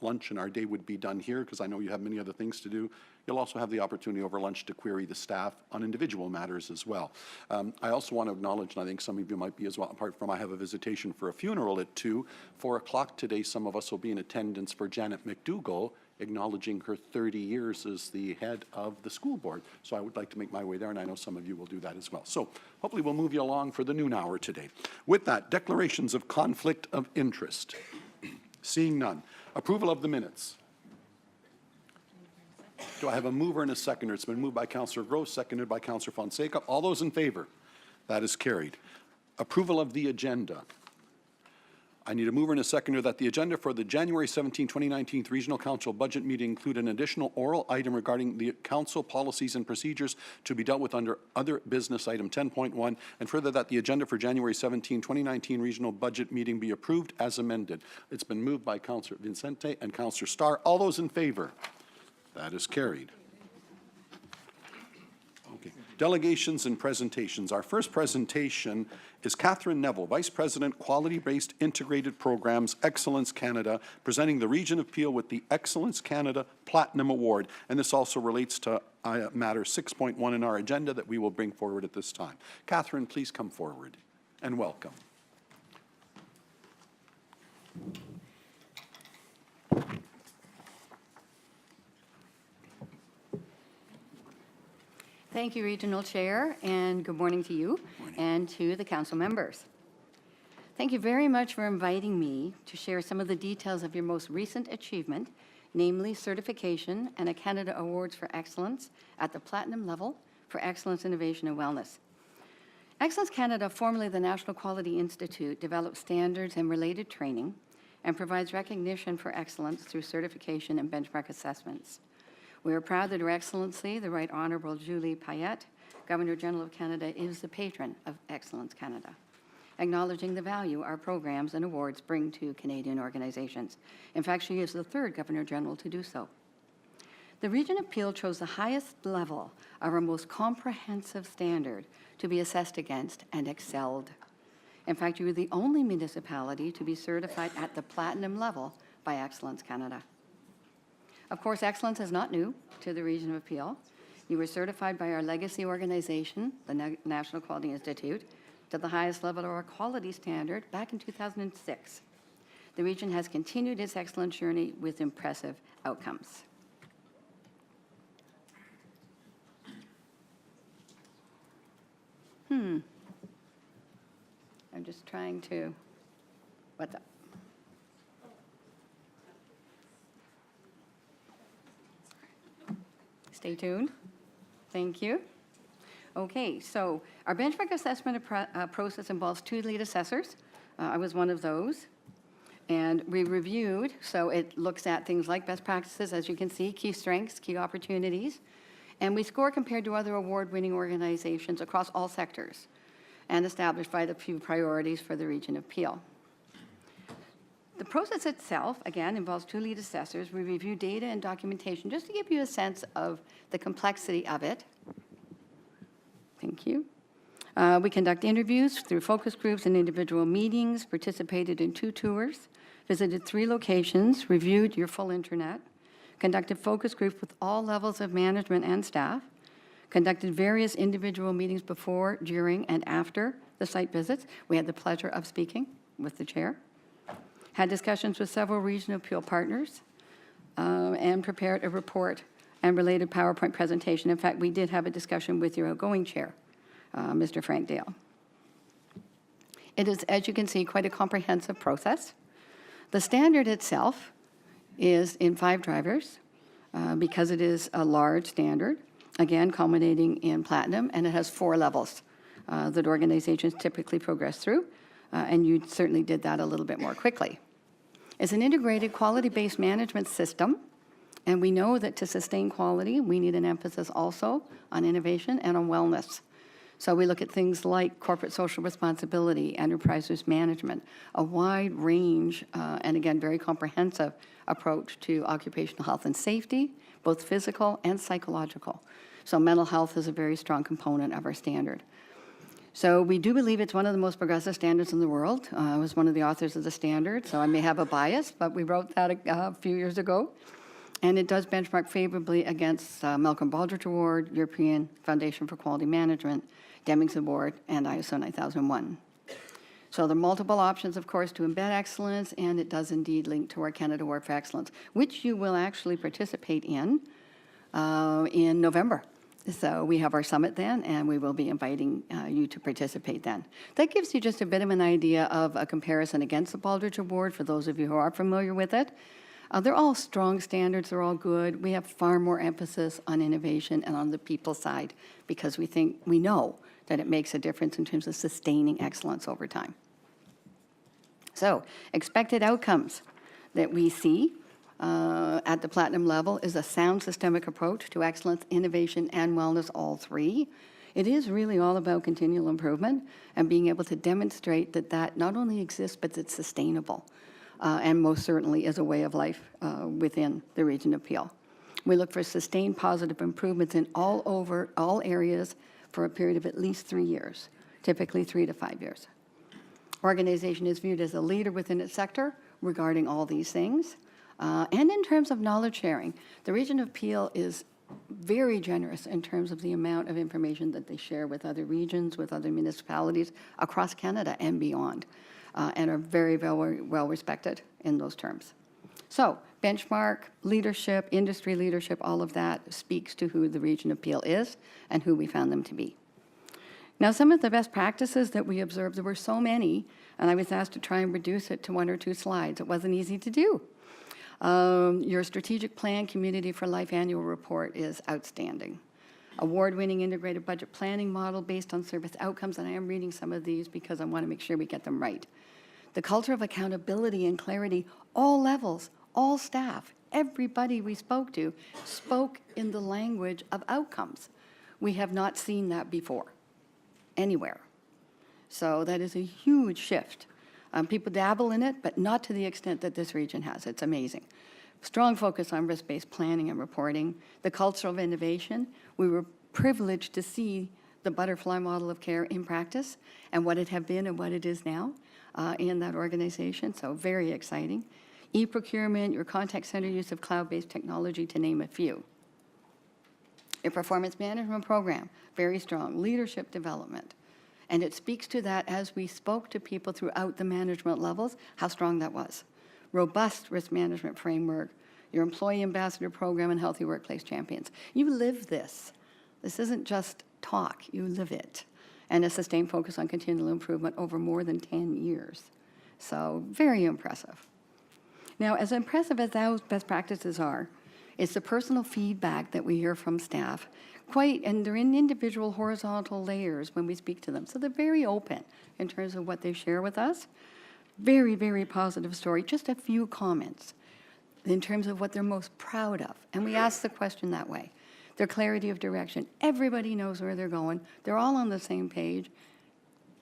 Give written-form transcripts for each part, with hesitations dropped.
lunch and our day would be done here, because I know you have many other things to do. You'll also have the opportunity over lunch to query the staff on individual matters as well. I also want to acknowledge, and I think some of you might be as well, apart from I have a visitation for a funeral at 4 o'clock today, some of us will be in attendance for Janet McDougall, acknowledging her 30 years as the head of the school board. So I would like to make my way there, and I know some of you will do that as well. So hopefully we'll move you along for the noon hour today. With that, declarations of conflict of interest. Seeing none. Approval of the minutes. Do I have a mover and a seconder? It's been moved by Councillor Gross, seconded by Councillor Fonseca. All those in favor? That is carried. Approval of the agenda. I need a mover and a seconder that the agenda for the January 17, 2019 Regional Council budget meeting include an additional oral item regarding the council policies and procedures to be dealt with under other business item 10.1, and further that the agenda for January 17, 2019 regional budget meeting be approved as amended. It's been moved by Councillor Vincente and Councillor Starr. All those in favor? That is carried. Okay. Delegations and presentations. Our first presentation is Catherine Neville, Vice President, Quality-Based Integrated Programs, Excellence Canada, presenting the Region of Peel with the Excellence Canada Platinum Award. And this also relates to matter 6.1 in our agenda that we will bring forward at this time. Catherine, please come forward and welcome. Thank you, Regional Chair, and good morning to you and to the council members. Thank you very much for inviting me to share some of the details of your most recent achievement, namely certification and a Canada Awards for Excellence at the Platinum level for Excellence, Innovation and Wellness. Excellence Canada, formerly the National Quality Institute, develops standards and related training and provides recognition for excellence through certification and benchmark assessments. We are proud that Her Excellency, the Right Honourable Julie Payette, Governor-General of Canada, is the patron of Excellence Canada, acknowledging the value our programs and awards bring to Canadian organizations. In fact, she is the third Governor-General to do so. The Region of Peel chose the highest level of our most comprehensive standard to be assessed against and excelled. In fact, you were the only municipality to be certified at the Platinum level by Excellence Canada. Of course, excellence is not new to the Region of Peel. You were certified by our legacy organization, the National Quality Institute, to the highest level of our quality standard back in 2006. The region has continued its excellent journey with impressive outcomes. I'm just trying to, what's up? Stay tuned. Thank you. Okay, so our benchmark assessment process involves 2 lead assessors. I was one of those. And we reviewed, so it looks at things like best practices, as you can see, key strengths, key opportunities. And we score compared to other award-winning organizations across all sectors and established by the few priorities for the Region of Peel. The process itself, again, involves 2 lead assessors. We review data and documentation just to give you a sense of the complexity of it. Thank you. We conduct interviews through focus groups and individual meetings, participated in 2 tours, visited 3 locations, reviewed your full internet, conducted focus groups with all levels of management and staff, conducted various individual meetings before, during, and after the site visits. We had the pleasure of speaking with the chair. Had discussions with several Region of Peel partners, and prepared a report and related PowerPoint presentation. In fact, we did have a discussion with your outgoing chair, Mr. Frank Dale. It is, as you can see, quite a comprehensive process. The standard itself is in 5 drivers because it is a large standard, again, culminating in Platinum, and it has 4 levels that organizations typically progress through. And you certainly did that a little bit more quickly. It's an integrated quality-based management system, and we know that to sustain quality, we need an emphasis also on innovation and on wellness. So we look at things like corporate social responsibility, enterprise risk management, a wide range, and again, very comprehensive approach to occupational health and safety, both physical and psychological. So mental health is a very strong component of our standard. So we do believe it's one of the most progressive standards in the world. I was one of the authors of the standard, so I may have a bias, but we wrote that a few years ago. And it does benchmark favorably against Malcolm Baldrige Award, European Foundation for Quality Management, Demings Award, and ISO 9001. So there are multiple options, of course, to embed excellence, and it does indeed link to our Canada Award for Excellence, which you will actually participate in November. So we have our summit then, and we will be inviting you to participate then. That gives you just a bit of an idea of a comparison against the Baldrige Award, for those of you who are familiar with it. They're all strong standards, they're all good. We have far more emphasis on innovation and on the people side, because we know that it makes a difference in terms of sustaining excellence over time. So, expected outcomes that we see at the platinum level is a sound systemic approach to excellence, innovation, and wellness, all three. It is really all about continual improvement and being able to demonstrate that that not only exists, but it's sustainable, and most certainly is a way of life within the region of Peel. We look for sustained positive improvements in all areas for a period of at least 3 years, typically 3 to 5 years. Organization is viewed as a leader within its sector regarding all these things. And in terms of knowledge sharing, the region of Peel is very generous in terms of the amount of information that they share with other regions, with other municipalities across Canada and beyond, and are very well respected in those terms. So benchmark, leadership, industry leadership, all of that speaks to who the region of Peel is and who we found them to be. Now, some of the best practices that we observed, there were so many, and I was asked to try and reduce it to 1 or 2 slides. It wasn't easy to do. Your strategic plan, Community for Life annual report is outstanding. Award-winning integrated budget planning model based on service outcomes, and I am reading some of these because I want to make sure we get them right. The culture of accountability and clarity, all levels, all staff, everybody we spoke to spoke in the language of outcomes. We have not seen that before, anywhere. So that is a huge shift. People dabble in it, but not to the extent that this region has. It's amazing. Strong focus on risk-based planning and reporting. The culture of innovation. We were privileged to see the butterfly model of care in practice and what it had been and what it is now in that organization. So very exciting. E-procurement, your contact center use of cloud-based technology, to name a few. Your performance management program, very strong. Leadership development. And it speaks to that as we spoke to people throughout the management levels, how strong that was. Robust risk management framework, your employee ambassador program, and healthy workplace champions. You live this. This isn't just talk, you live it. And a sustained focus on continual improvement over more than 10 years. So very impressive. Now, as impressive as those best practices are, it's the personal feedback that we hear from staff. And they're in individual horizontal layers when we speak to them. So they're very open in terms of what they share with us. Very, very positive story. Just a few comments in terms of what they're most proud of. And we ask the question that way. Their clarity of direction. Everybody knows where they're going. They're all on the same page.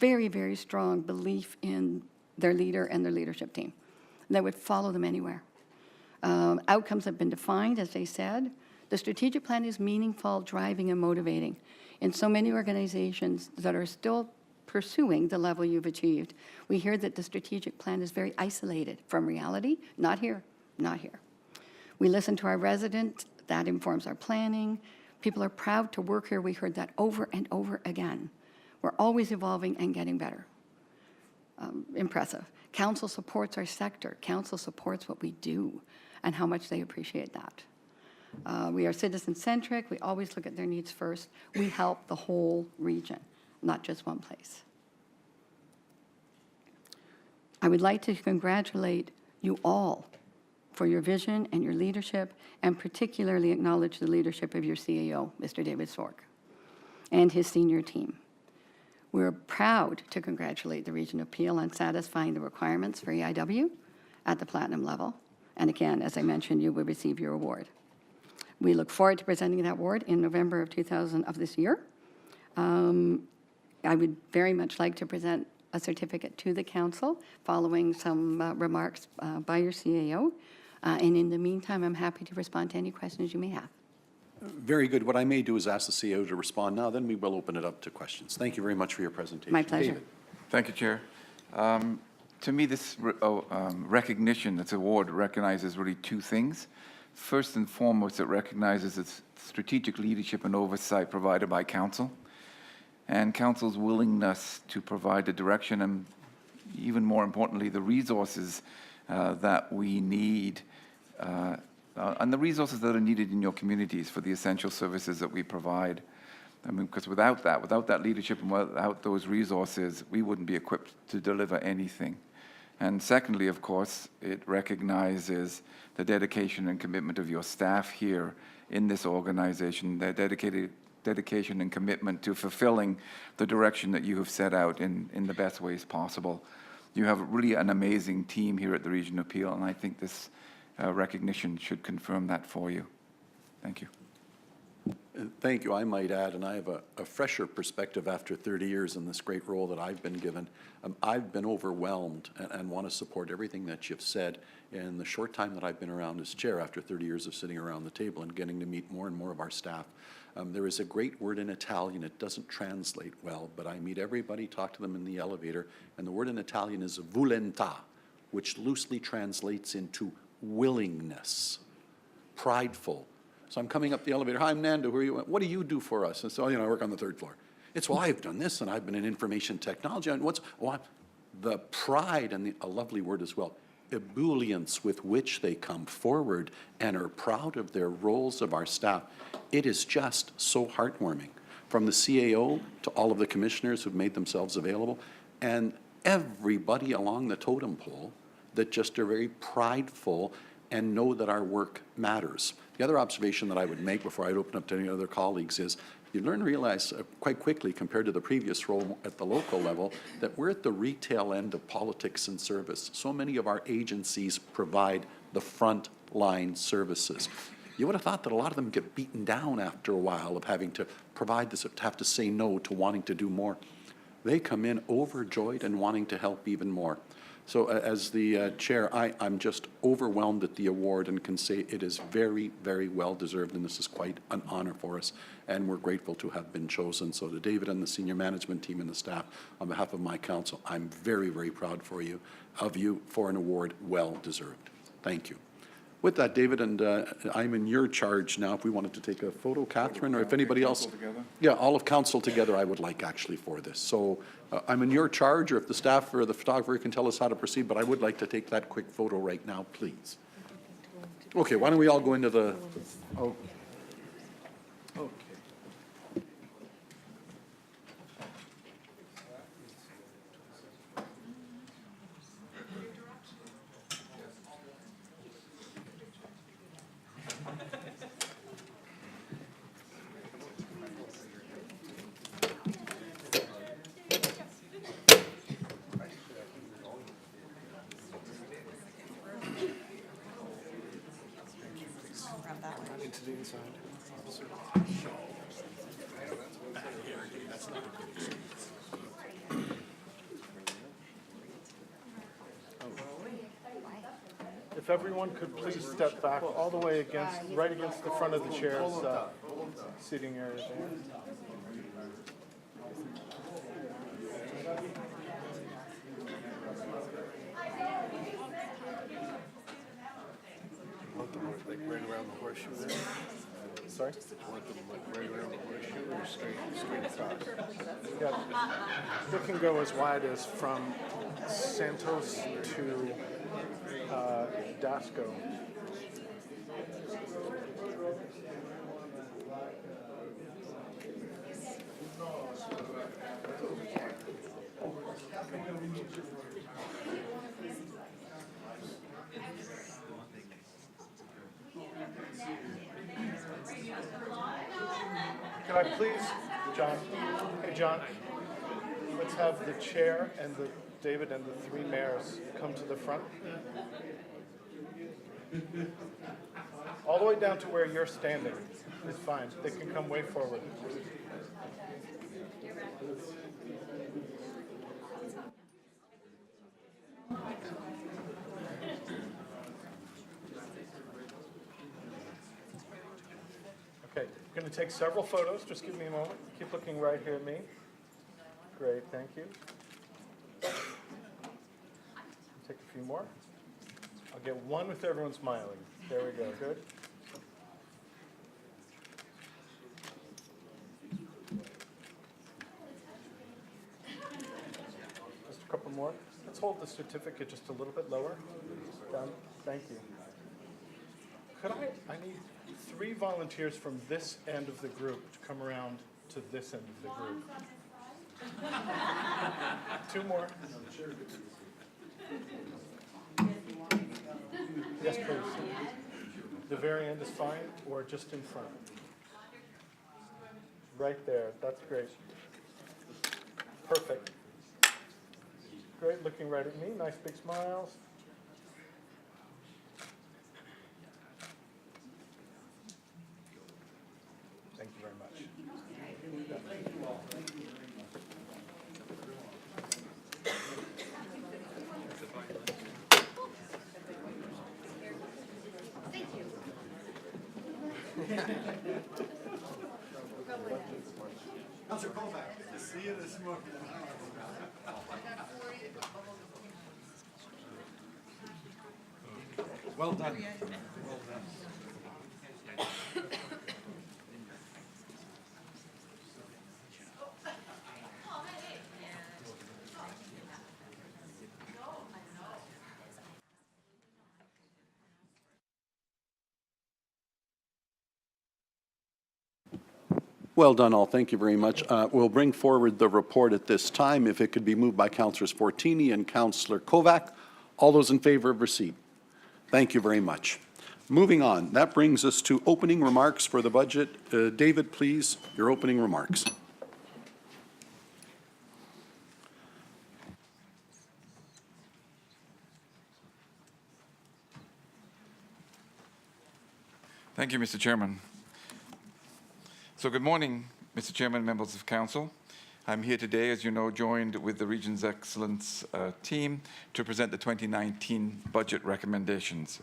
Very, very strong belief in their leader and their leadership team. That would follow them anywhere. Outcomes have been defined, as they said. The strategic plan is meaningful, driving, and motivating. In so many organizations that are still pursuing the level you've achieved, we hear that the strategic plan is very isolated from reality. Not here, not here. We listen to our residents, that informs our planning. People are proud to work here. We heard that over and over again. We're always evolving and getting better. Impressive. Council supports our sector. Council supports what we do and how much they appreciate that. We are citizen-centric. We always look at their needs first. We help the whole region, not just one place. I would like to congratulate you all for your vision and your leadership, and particularly acknowledge the leadership of your CEO, Mr. David Sork, and his senior team. We're proud to congratulate the region of Peel on satisfying the requirements for EIW at the platinum level. And again, as I mentioned, you will receive your award. We look forward to presenting that award in November of this year. I would very much like to present a certificate to the council following some remarks by your CAO. And in the meantime, I'm happy to respond to any questions you may have. Very good. What I may do is ask the CEO to respond now, then we will open it up to questions. Thank you very much for your presentation. My pleasure. David. Thank you, Chair. To me, this recognition, this award recognizes really two things. First and foremost, it recognizes its strategic leadership and oversight provided by Council, and Council's willingness to provide the direction and, even more importantly, the resources that we need, and the resources that are needed in your communities for the essential services that we provide. I mean, because without that leadership and without those resources, we wouldn't be equipped to deliver anything. And secondly, of course, it recognizes the dedication and commitment of your staff here in this organization, their dedication and commitment to fulfilling the direction that you have set out in the best ways possible. You have really an amazing team here at the Region of Peel, and I think this recognition should confirm that for you. Thank you. Thank you. I might add, and I have a fresher perspective after 30 years in this great role that I've been given. I've been overwhelmed and want to support everything that you've said in the short time that I've been around as chair after 30 years of sitting around the table and getting to meet more and more of our staff. There is a great word in Italian. It doesn't translate well, but I meet everybody, talk to them in the elevator, and the word in Italian is volontà, which loosely translates into willingness, prideful. So I'm coming up the elevator. Hi, I'm Nando. Who are you? What do you do for us? And so, I work on the 3rd floor. It's, well, I've done this, and I've been in information technology. And the pride, and a lovely word as well, ebullience with which they come forward and are proud of their roles of our staff. It is just so heartwarming. From the CAO to all of the commissioners who've made themselves available, and everybody along the totem pole that just are very prideful and know that our work matters. The other observation that I would make before I open up to any other colleagues is you learn to realize quite quickly, compared to the previous role at the local level, that we're at the retail end of politics and service. So many of our agencies provide the front line services. You would have thought that a lot of them get beaten down after a while of having to provide this, to have to say no to wanting to do more. They come in overjoyed and wanting to help even more. So as the chair, I'm just overwhelmed at the award and can say it is very, very well deserved, and this is quite an honor for us, and we're grateful to have been chosen. So to David and the senior management team and the staff, on behalf of my council, I'm very, very proud of you for an award well deserved. Thank you. With that, David, and I'm in your charge now. If we wanted to take a photo, Catherine, or if anybody else. Yeah, all of council together I would like actually for this. So I'm in your charge, or if the staff or the photographer can tell us how to proceed, but I would like to take that quick photo right now, please. Okay, why don't we all go into the. Oh. Okay. If everyone could please step back all the way right against the front of the chairs, seating area there. Like right around the horseshoe there? Sorry? Want them like right around the horseshoe or straight across? Yeah, it can go as wide as from Santos to Dasco. Can I please, John? Hey, John. Let's have the chair and David and the 3 mayors come to the front. All the way down to where you're standing is fine. They can come way forward. Okay. We're going to take several photos. Just give me a moment. Keep looking right here at me. Great, thank you. Take a few more. I'll get one with everyone smiling. There we go, good. Just a couple more. Let's hold the certificate just a little bit lower. Down. Thank you. I need 3 volunteers from this end of the group to come around to this end of the group. 2 more. Yes, please. The very end is fine, or just in front? Right there. That's great. Perfect. Great, looking right at me. Nice big smiles. Thank you very much. Councilor Kovac, good to see you this morning. Well done. Well done. Well done, all. Thank you very much. We'll bring forward the report at this time. If it could be moved by Councillors Fortini and Councillor Kovac. All those in favor of receipt? Thank you very much. Moving on, that brings us to opening remarks for the budget. David, please, your opening remarks. Thank you, Mr. Chairman. So good morning, Mr. Chairman, members of council. I'm here today, as you know, joined with the Region's Excellence team to present the 2019 budget recommendations.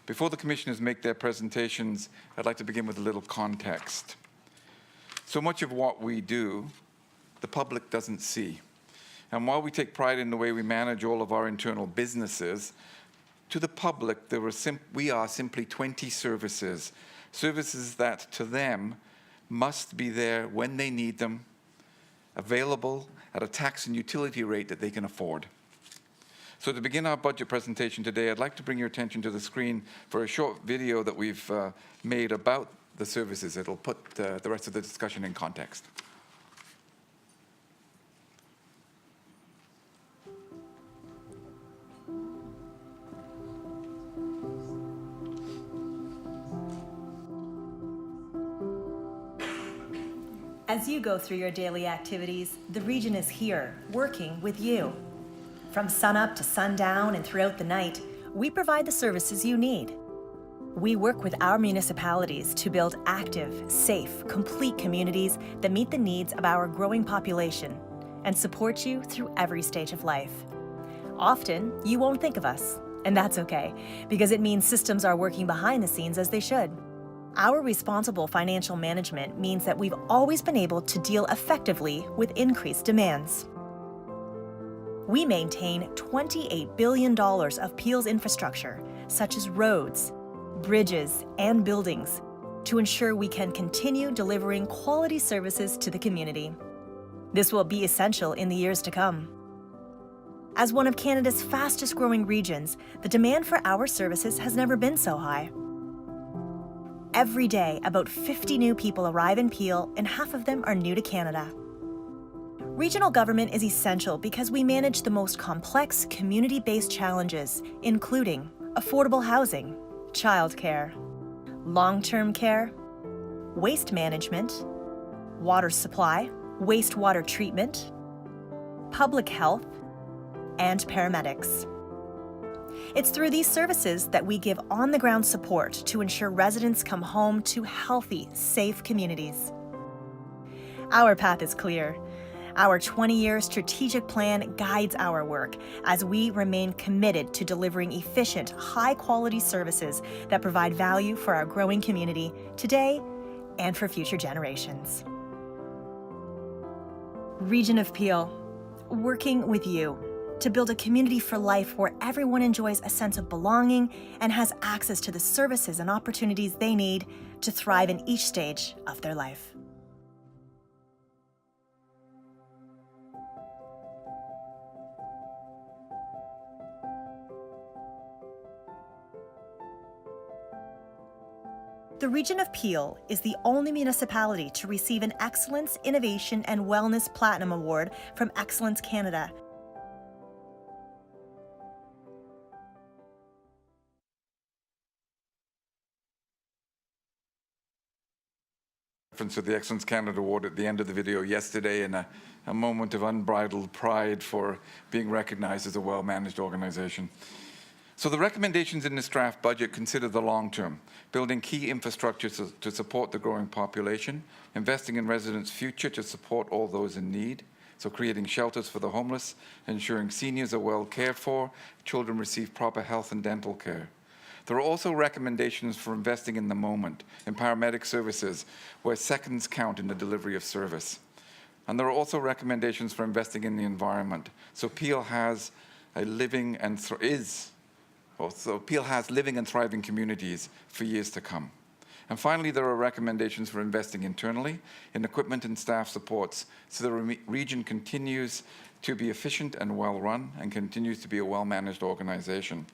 Before the commissioners make their presentations, I'd like to begin with a little context. So much of what we do, the public doesn't see. And while we take pride in the way we manage all of our internal businesses, to the public, we are simply 20 services that to them must be there when they need them, available at a tax and utility rate that they can afford. So to begin our budget presentation today, I'd like to bring your attention to the screen for a short video that we've made about the services. It'll put the rest of the discussion in context. As you go through your daily activities, the region is here, working with you. From sunup to sundown and throughout the night, we provide the services you need. We work with our municipalities to build active, safe, complete communities that meet the needs of our growing population and support you through every stage of life. Often, you won't think of us, and that's okay, because it means systems are working behind the scenes as they should. Our responsible financial management means that we've always been able to deal effectively with increased demands. We maintain $28 billion of Peel's infrastructure, such as roads, bridges, and buildings, to ensure we can continue delivering quality services to the community. This will be essential in the years to come. As one of Canada's fastest-growing regions, the demand for our services has never been so high. Every day, about 50 new people arrive in Peel, and half of them are new to Canada. Regional government is essential because we manage the most complex community-based challenges, including affordable housing, childcare, long-term care, waste management, water supply, wastewater treatment, public health, and paramedics. It's through these services that we give on-the-ground support to ensure residents come home to healthy, safe communities. Our path is clear. Our 20-year strategic plan guides our work as we remain committed to delivering efficient, high-quality services that provide value for our growing community today and for future generations. Region of Peel, working with you to build a community for life where everyone enjoys a sense of belonging and has access to the services and opportunities they need to thrive in each stage of their life. The Region of Peel is the only municipality to receive an Excellence, Innovation and Wellness Platinum Award from Excellence Canada. Reference to the Excellence Canada Award at the end of the video yesterday, and a moment of unbridled pride for being recognized as a well-managed organization. So the recommendations in this draft budget consider the long term, building key infrastructure to support the growing population, investing in residents' future to support all those in need, so creating shelters for the homeless, ensuring seniors are well cared for, children receive proper health and dental care. There are also recommendations for investing in the moment, in paramedic services, where seconds count in the delivery of service. And there are also recommendations for investing in the environment. So Peel has living and thriving communities for years to come. And finally, there are recommendations for investing internally in equipment and staff supports so the region continues to be efficient and well-run and continues to be a well-managed organization.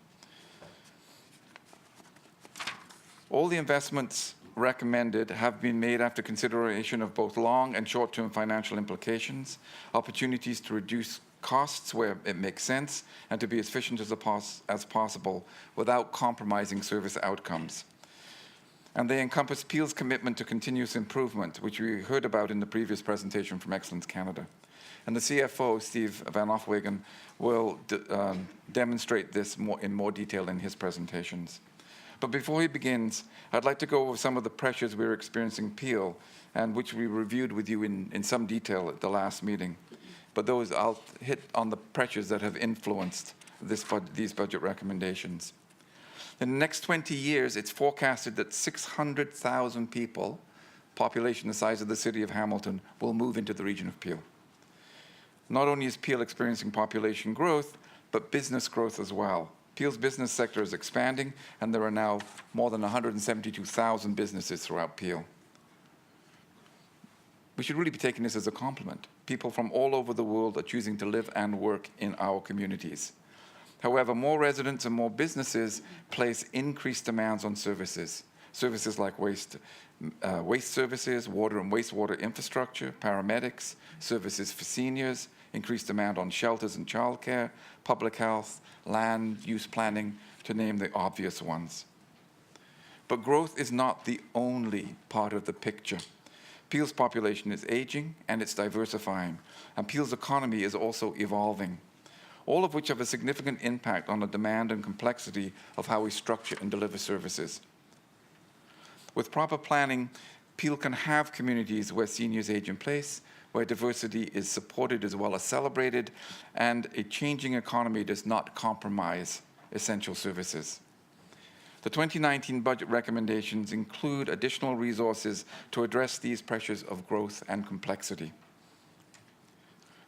All the investments recommended have been made after consideration of both long and short-term financial implications, opportunities to reduce costs where it makes sense, and to be as efficient as possible without compromising service outcomes. And they encompass Peel's commitment to continuous improvement, which we heard about in the previous presentation from Excellence Canada. And the CFO, Steve Van Offwegen, will demonstrate this in more detail in his presentations. But before he begins, I'd like to go over some of the pressures we're experiencing Peel, and which we reviewed with you in some detail at the last meeting. But those, I'll hit on the pressures that have influenced these budget recommendations. In the next 20 years, it's forecasted that 600,000 people, population the size of the city of Hamilton, will move into the region of Peel. Not only is Peel experiencing population growth, but business growth as well. Peel's business sector is expanding, and there are now more than 172,000 businesses throughout Peel. We should really be taking this as a compliment. People from all over the world are choosing to live and work in our communities. However, more residents and more businesses place increased demands on services. Services like waste services, water and wastewater infrastructure, paramedics, services for seniors, increased demand on shelters and childcare, public health, land use planning, to name the obvious ones. But growth is not the only part of the picture. Peel's population is aging and it's diversifying, and Peel's economy is also evolving, all of which have a significant impact on the demand and complexity of how we structure and deliver services. With proper planning, Peel can have communities where seniors age in place, where diversity is supported as well as celebrated, and a changing economy does not compromise essential services. The 2019 budget recommendations include additional resources to address these pressures of growth and complexity.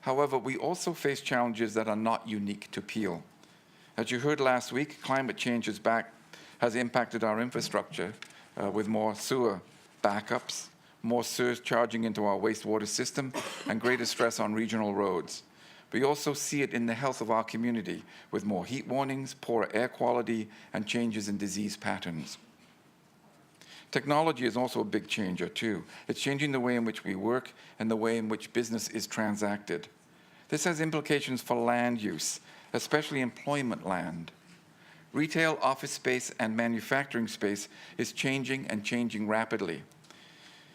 However, we also face challenges that are not unique to Peel. As you heard last week, climate change has impacted our infrastructure with more sewer backups, more surge charging into our wastewater system, and greater stress on regional roads. We also see it in the health of our community with more heat warnings, poorer air quality, and changes in disease patterns. Technology is also a big changer too. It's changing the way in which we work and the way in which business is transacted. This has implications for land use, especially employment land. Retail, office space, and manufacturing space is changing and changing rapidly.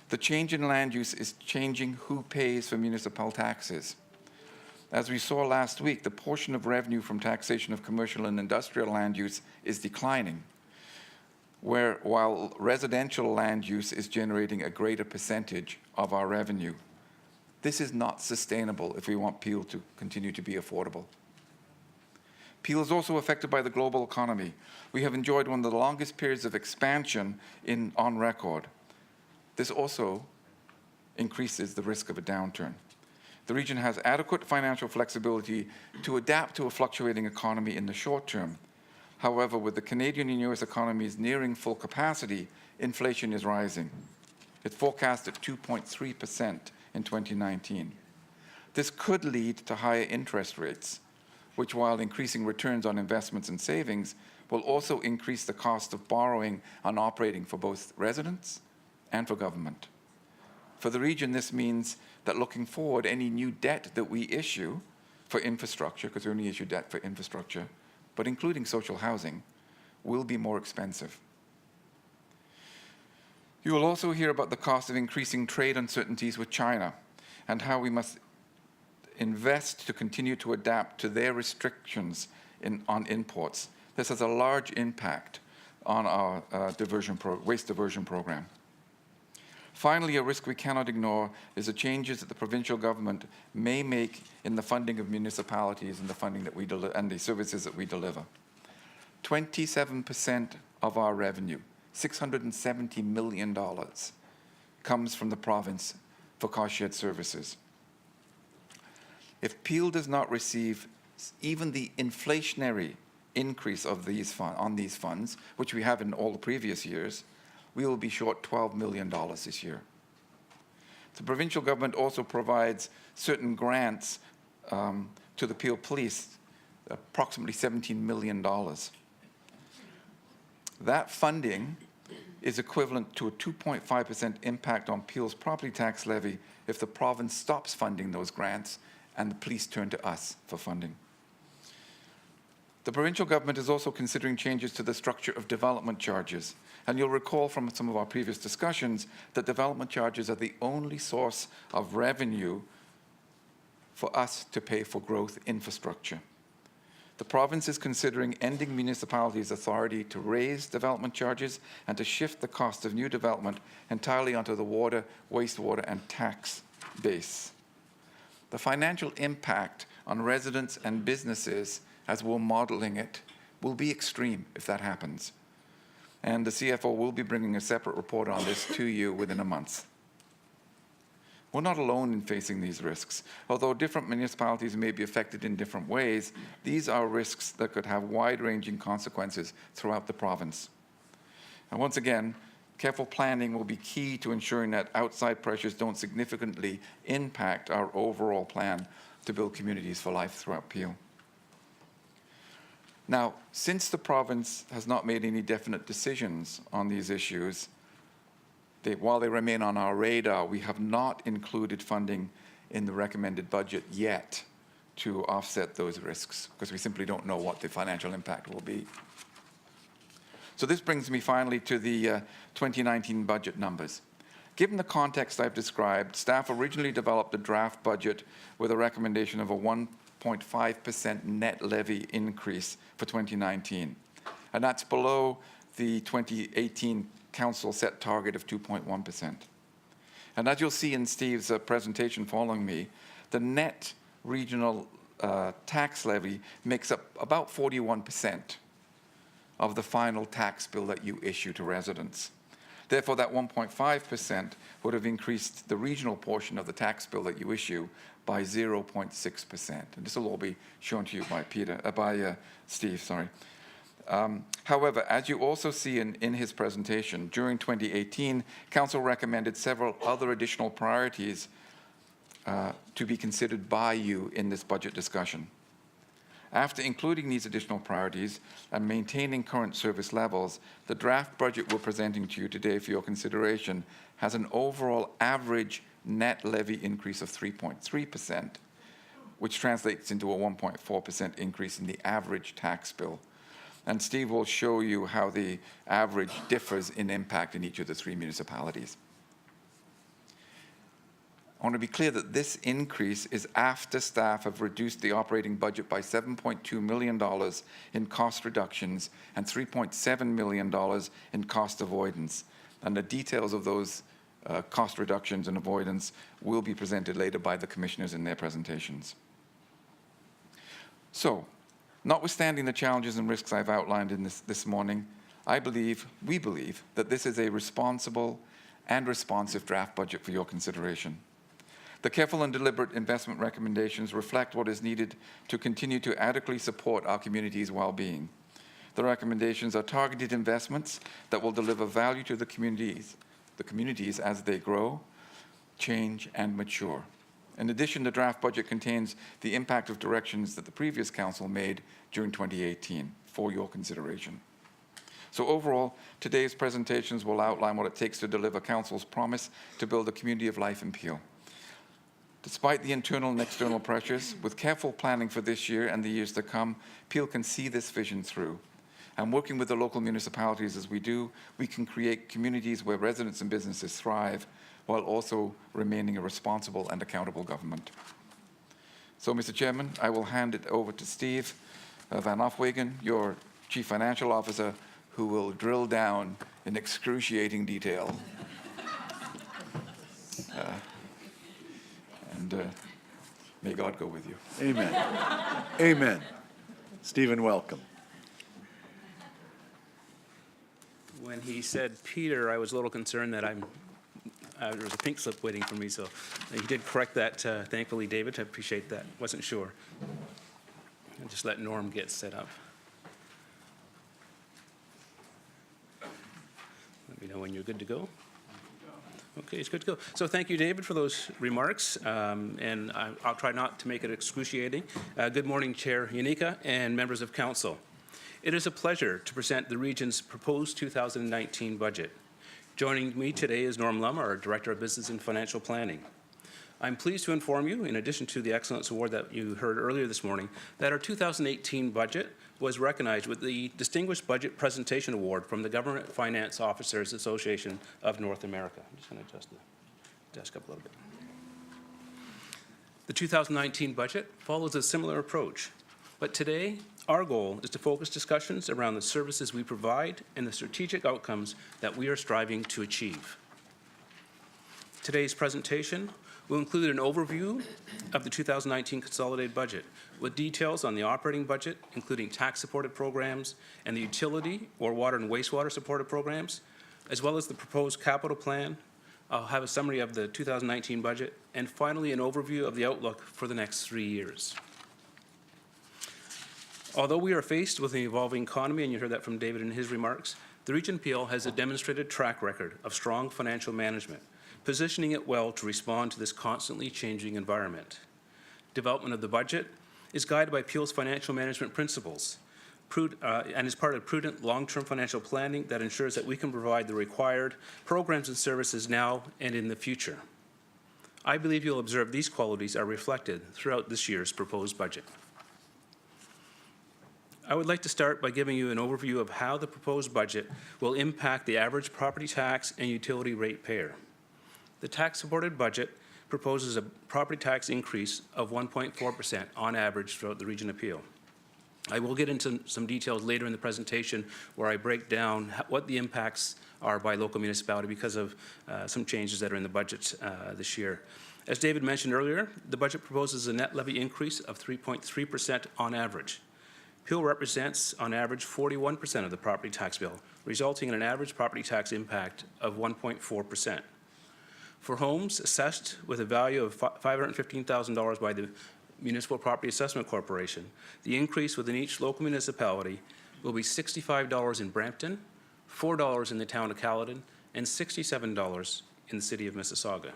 The change in land use is changing who pays for municipal taxes. As we saw last week, the portion of revenue from taxation of commercial and industrial land use is declining, while residential land use is generating a greater percentage of our revenue. This is not sustainable if we want Peel to continue to be affordable. Peel is also affected by the global economy. We have enjoyed one of the longest periods of expansion on record. This also increases the risk of a downturn. The region has adequate financial flexibility to adapt to a fluctuating economy in the short term. However, with the Canadian and US economies nearing full capacity, inflation is rising. It's forecast at 2.3% in 2019. This could lead to higher interest rates, which, while increasing returns on investments and savings, will also increase the cost of borrowing and operating for both residents and for government. For the region, this means that looking forward, any new debt that we issue for infrastructure, because we only issue debt for infrastructure, but including social housing, will be more expensive. You will also hear about the cost of increasing trade uncertainties with China and how we must invest to continue to adapt to their restrictions on imports. This has a large impact on our waste diversion program. Finally, a risk we cannot ignore is the changes that the provincial government may make in the funding of municipalities and the funding that we and the services that we deliver. 27% of our revenue, $670 million, comes from the province for cost-shared services. If Peel does not receive even the inflationary increase of on these funds, which we have in all the previous years, we will be short $12 million this year. The provincial government also provides certain grants to the Peel Police, approximately $17 million. That funding is equivalent to a 2.5% impact on Peel's property tax levy if the province stops funding those grants and the police turn to us for funding. The provincial government is also considering changes to the structure of development charges. And you'll recall from some of our previous discussions that development charges are the only source of revenue for us to pay for growth infrastructure. The province is considering ending municipalities' authority to raise development charges and to shift the cost of new development entirely onto the water, wastewater, and tax base. The financial impact on residents and businesses, as we're modeling it, will be extreme if that happens. And the CFO will be bringing a separate report on this to you within a month. We're not alone in facing these risks. Although different municipalities may be affected in different ways, these are risks that could have wide-ranging consequences throughout the province. And once again, careful planning will be key to ensuring that outside pressures don't significantly impact our overall plan to build communities for life throughout Peel. Now, since the province has not made any definite decisions on these issues, while they remain on our radar, we have not included funding in the recommended budget yet to offset those risks, because we simply don't know what the financial impact will be. So this brings me finally to the 2019 budget numbers. Given the context I've described, staff originally developed a draft budget with a recommendation of a 1.5% net levy increase for 2019. And that's below the 2018 council set target of 2.1%. And as you'll see in Steve's presentation following me, the net regional tax levy makes up about 41% of the final tax bill that you issue to residents. Therefore, that 1.5% would have increased the regional portion of the tax bill that you issue by 0.6%. And this will all be shown to you by Steve. However, as you also see in his presentation, during 2018, Council recommended several other additional priorities to be considered by you in this budget discussion. After including these additional priorities and maintaining current service levels, the draft budget we're presenting to you today for your consideration has an overall average net levy increase of 3.3%, which translates into a 1.4% increase in the average tax bill. And Steve will show you how the average differs in impact in each of the three municipalities. I want to be clear that this increase is after staff have reduced the operating budget by $7.2 million in cost reductions and $3.7 million in cost avoidance. And the details of those cost reductions and avoidance will be presented later by the commissioners in their presentations. So, notwithstanding the challenges and risks I've outlined in this morning, we believe that this is a responsible and responsive draft budget for your consideration. The careful and deliberate investment recommendations reflect what is needed to continue to adequately support our community's well-being. The recommendations are targeted investments that will deliver value to the communities as they grow, change, and mature. In addition, the draft budget contains the impact of directions that the previous council made during 2018 for your consideration. So overall, today's presentations will outline what it takes to deliver council's promise to build a community of life in Peel. Despite the internal and external pressures, with careful planning for this year and the years to come, Peel can see this vision through. And working with the local municipalities as we do, we can create communities where residents and businesses thrive while also remaining a responsible and accountable government. So, Mr. Chairman, I will hand it over to Steve Van Afwegen, your Chief Financial Officer, who will drill down in excruciating detail. May God go with you. Amen. Amen. Stephen, welcome. When he said Peter, I was a little concerned that there was a pink slip waiting for me, so he did correct that, thankfully, David. I appreciate that. Wasn't sure. I'll just let Norm get set up. Let me know when you're good to go. Okay, it's good to go. So thank you, David, for those remarks, and I'll try not to make it excruciating. Good morning, Chair Yanika and members of Council. It is a pleasure to present the region's proposed 2019 budget. Joining me today is Norm Lum, our Director of Business and Financial Planning. I'm pleased to inform you, in addition to the Excellence Award that you heard earlier this morning, that our 2018 budget was recognized with the Distinguished Budget Presentation Award from the Government Finance Officers Association of North America. I'm just going to adjust the desk up a little bit. The 2019 budget follows a similar approach, but today our goal is to focus discussions around the services we provide and the strategic outcomes that we are striving to achieve. Today's presentation will include an overview of the 2019 consolidated budget with details on the operating budget, including tax-supported programs and the utility or water and wastewater supported programs, as well as the proposed capital plan. I'll have a summary of the 2019 budget, and finally an overview of the outlook for the next 3 years. Although we are faced with an evolving economy, and you heard that from David in his remarks, the Region Peel has a demonstrated track record of strong financial management, positioning it well to respond to this constantly changing environment. Development of the budget is guided by Peel's financial management principles and is part of prudent long-term financial planning that ensures that we can provide the required programs and services now and in the future. I believe you'll observe these qualities are reflected throughout this year's proposed budget. I would like to start by giving you an overview of how the proposed budget will impact the average property tax and utility rate payer. The tax-supported budget proposes a property tax increase of 1.4% on average throughout the Region of Peel. I will get into some details later in the presentation where I break down what the impacts are by local municipality because of some changes that are in the budget this year. As David mentioned earlier, the budget proposes a net levy increase of 3.3% on average. Peel represents, on average, 41% of the property tax bill, resulting in an average property tax impact of 1.4%. For homes assessed with a value of $515,000 by the Municipal Property Assessment Corporation, the increase within each local municipality will be $65 in Brampton, $4 in the town of Caledon, and $67 in the city of Mississauga.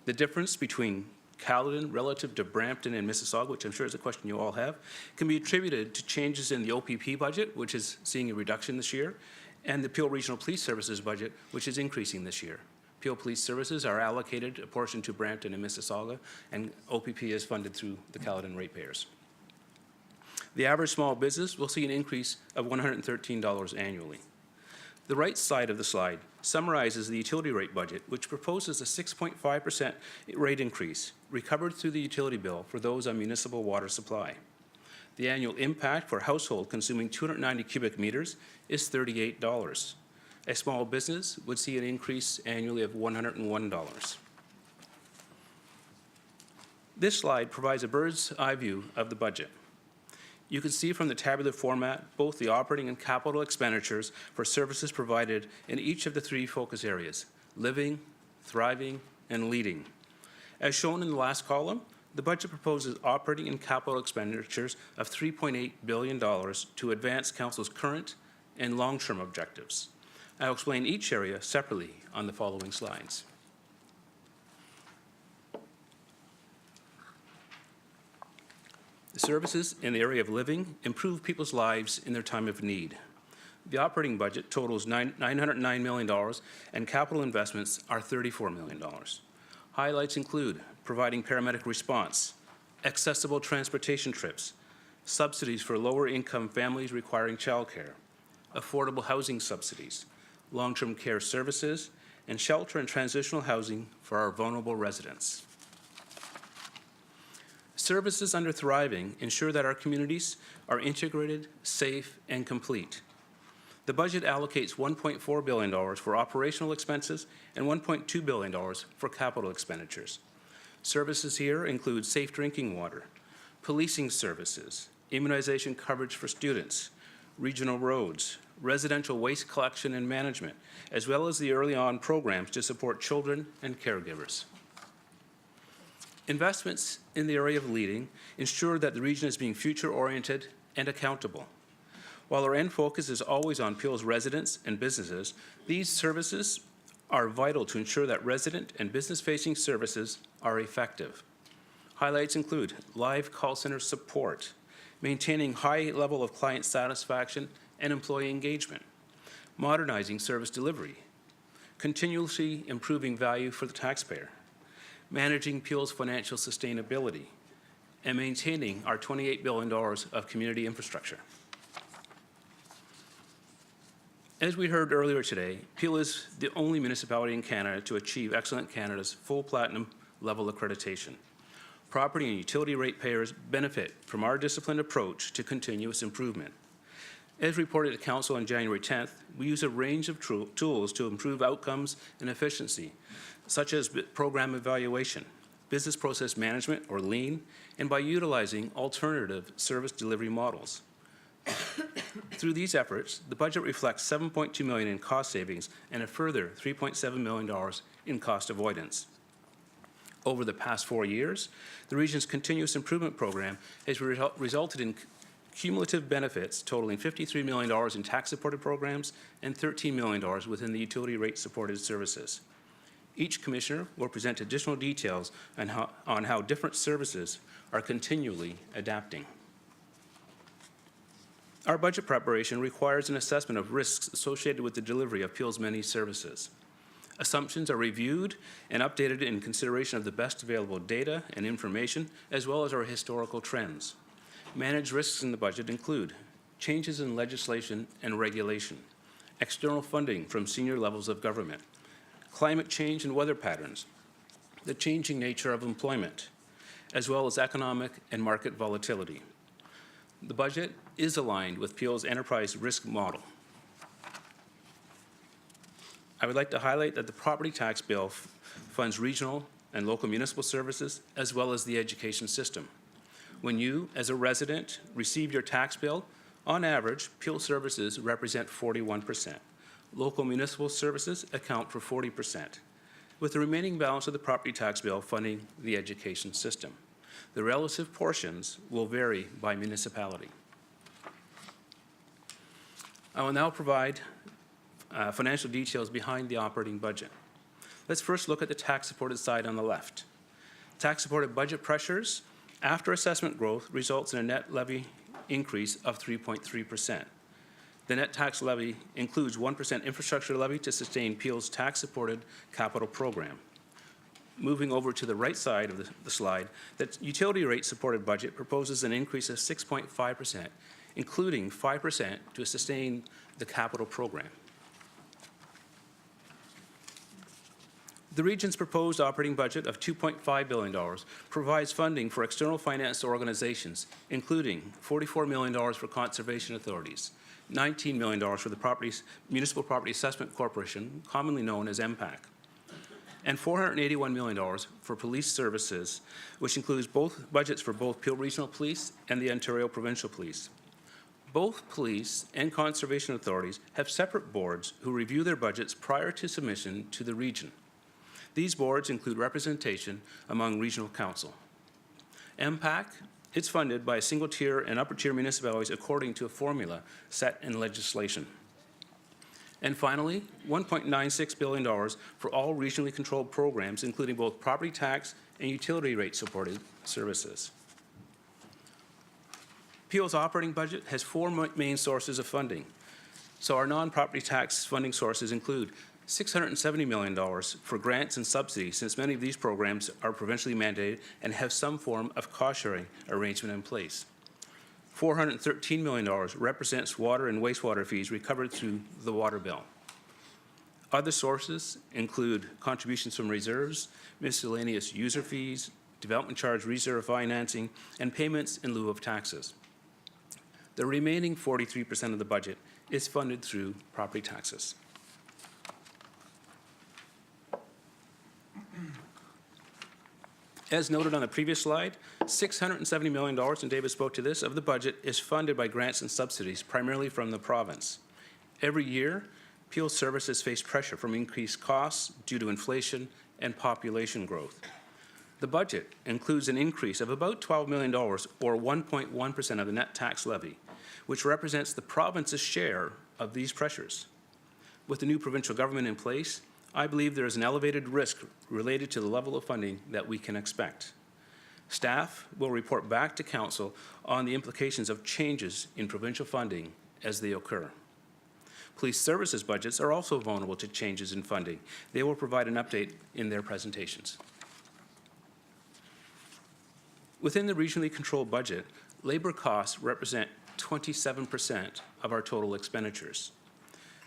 The difference between Caledon relative to Brampton and Mississauga, which I'm sure is a question you all have, can be attributed to changes in the OPP budget, which is seeing a reduction this year, and the Peel Regional Police Services budget, which is increasing this year. Peel Police Services are allocated a portion to Brampton and Mississauga, and OPP is funded through the Caledon ratepayers. The average small business will see an increase of $113 annually. The right side of the slide summarizes the utility rate budget, which proposes a 6.5% rate increase recovered through the utility bill for those on municipal water supply. The annual impact for a household consuming 290 cubic meters is $38. A small business would see an increase annually of $101. This slide provides a bird's eye view of the budget. You can see from the tabular format both the operating and capital expenditures for services provided in each of the three focus areas: living, thriving, and leading. As shown in the last column, the budget proposes operating and capital expenditures of $3.8 billion to advance Council's current and long-term objectives. I'll explain each area separately on the following slides. The services in the area of living improve people's lives in their time of need. The operating budget totals $909 million, and capital investments are $34 million. Highlights include providing paramedic response, accessible transportation trips, subsidies for lower-income families requiring childcare, affordable housing subsidies, long-term care services, and shelter and transitional housing for our vulnerable residents. Services under Thriving ensure that our communities are integrated, safe, and complete. The budget allocates $1.4 billion for operational expenses and $1.2 billion for capital expenditures. Services here include safe drinking water, policing services, immunization coverage for students, regional roads, residential waste collection and management, as well as the early on programs to support children and caregivers. Investments in the area of leading ensure that the region is being future-oriented and accountable. While our end focus is always on Peel's residents and businesses, these services are vital to ensure that resident and business-facing services are effective. Highlights include live call center support, maintaining high level of client satisfaction and employee engagement, modernizing service delivery, continuously improving value for the taxpayer, managing Peel's financial sustainability, and maintaining our $28 billion of community infrastructure. As we heard earlier today, Peel is the only municipality in Canada to achieve Excellent Canada's full platinum level accreditation. Property and utility ratepayers benefit from our disciplined approach to continuous improvement. As reported to Council on January 10th, we use a range of tools to improve outcomes and efficiency, such as program evaluation, business process management, or lean, and by utilizing alternative service delivery models. Through these efforts, the budget reflects $7.2 million in cost savings and a further $3.7 million in cost avoidance. Over the past 4 years, the region's continuous improvement program has resulted in cumulative benefits totaling $53 million in tax-supported programs and $13 million within the utility rate-supported services. Each commissioner will present additional details on how different services are continually adapting. Our budget preparation requires an assessment of risks associated with the delivery of Peel's many services. Assumptions are reviewed and updated in consideration of the best available data and information, as well as our historical trends. Managed risks in the budget include changes in legislation and regulation, external funding from senior levels of government, climate change and weather patterns, the changing nature of employment, as well as economic and market volatility. The budget is aligned with Peel's enterprise risk model. I would like to highlight that the property tax bill funds regional and local municipal services, as well as the education system. When you, as a resident, receive your tax bill, on average, Peel services represent 41%. Local municipal services account for 40%, with the remaining balance of the property tax bill funding the education system. The relative portions will vary by municipality. I will now provide financial details behind the operating budget. Let's first look at the tax-supported side on the left. Tax-supported budget pressures after assessment growth results in a net levy increase of 3.3%. The net tax levy includes 1% infrastructure levy to sustain Peel's tax-supported capital program. Moving over to the right side of the slide, the utility rate-supported budget proposes an increase of 6.5%, including 5% to sustain the capital program. The region's proposed operating budget of $2.5 billion provides funding for external finance organizations, including $44 million for conservation authorities, $19 million for the Municipal Property Assessment Corporation, commonly known as MPAC, and $481 million for police services, which includes both budgets for both Peel Regional Police and the Ontario Provincial Police. Both police and conservation authorities have separate boards who review their budgets prior to submission to the region. These boards include representation among regional council. MPAC, it's funded by single-tier and upper-tier municipalities according to a formula set in legislation. And finally, $1.96 billion for all regionally controlled programs, including both property tax and utility rate supported services. Peel's operating budget has four main sources of funding. So our non-property tax funding sources include $670 million for grants and subsidies, since many of these programs are provincially mandated and have some form of cost-sharing arrangement in place. $413 million represents water and wastewater fees recovered through the water bill. Other sources include contributions from reserves, miscellaneous user fees, development charge reserve financing, and payments in lieu of taxes. The remaining 43% of the budget is funded through property taxes. As noted on the previous slide, $670 million, and David spoke to this, of the budget is funded by grants and subsidies, primarily from the province. Every year, Peel services face pressure from increased costs due to inflation and population growth. The budget includes an increase of about $12 million, or 1.1% of the net tax levy, which represents the province's share of these pressures. With the new provincial government in place, I believe there is an elevated risk related to the level of funding that we can expect. Staff will report back to Council on the implications of changes in provincial funding as they occur. Police services budgets are also vulnerable to changes in funding. They will provide an update in their presentations. Within the regionally controlled budget, labor costs represent 27% of our total expenditures.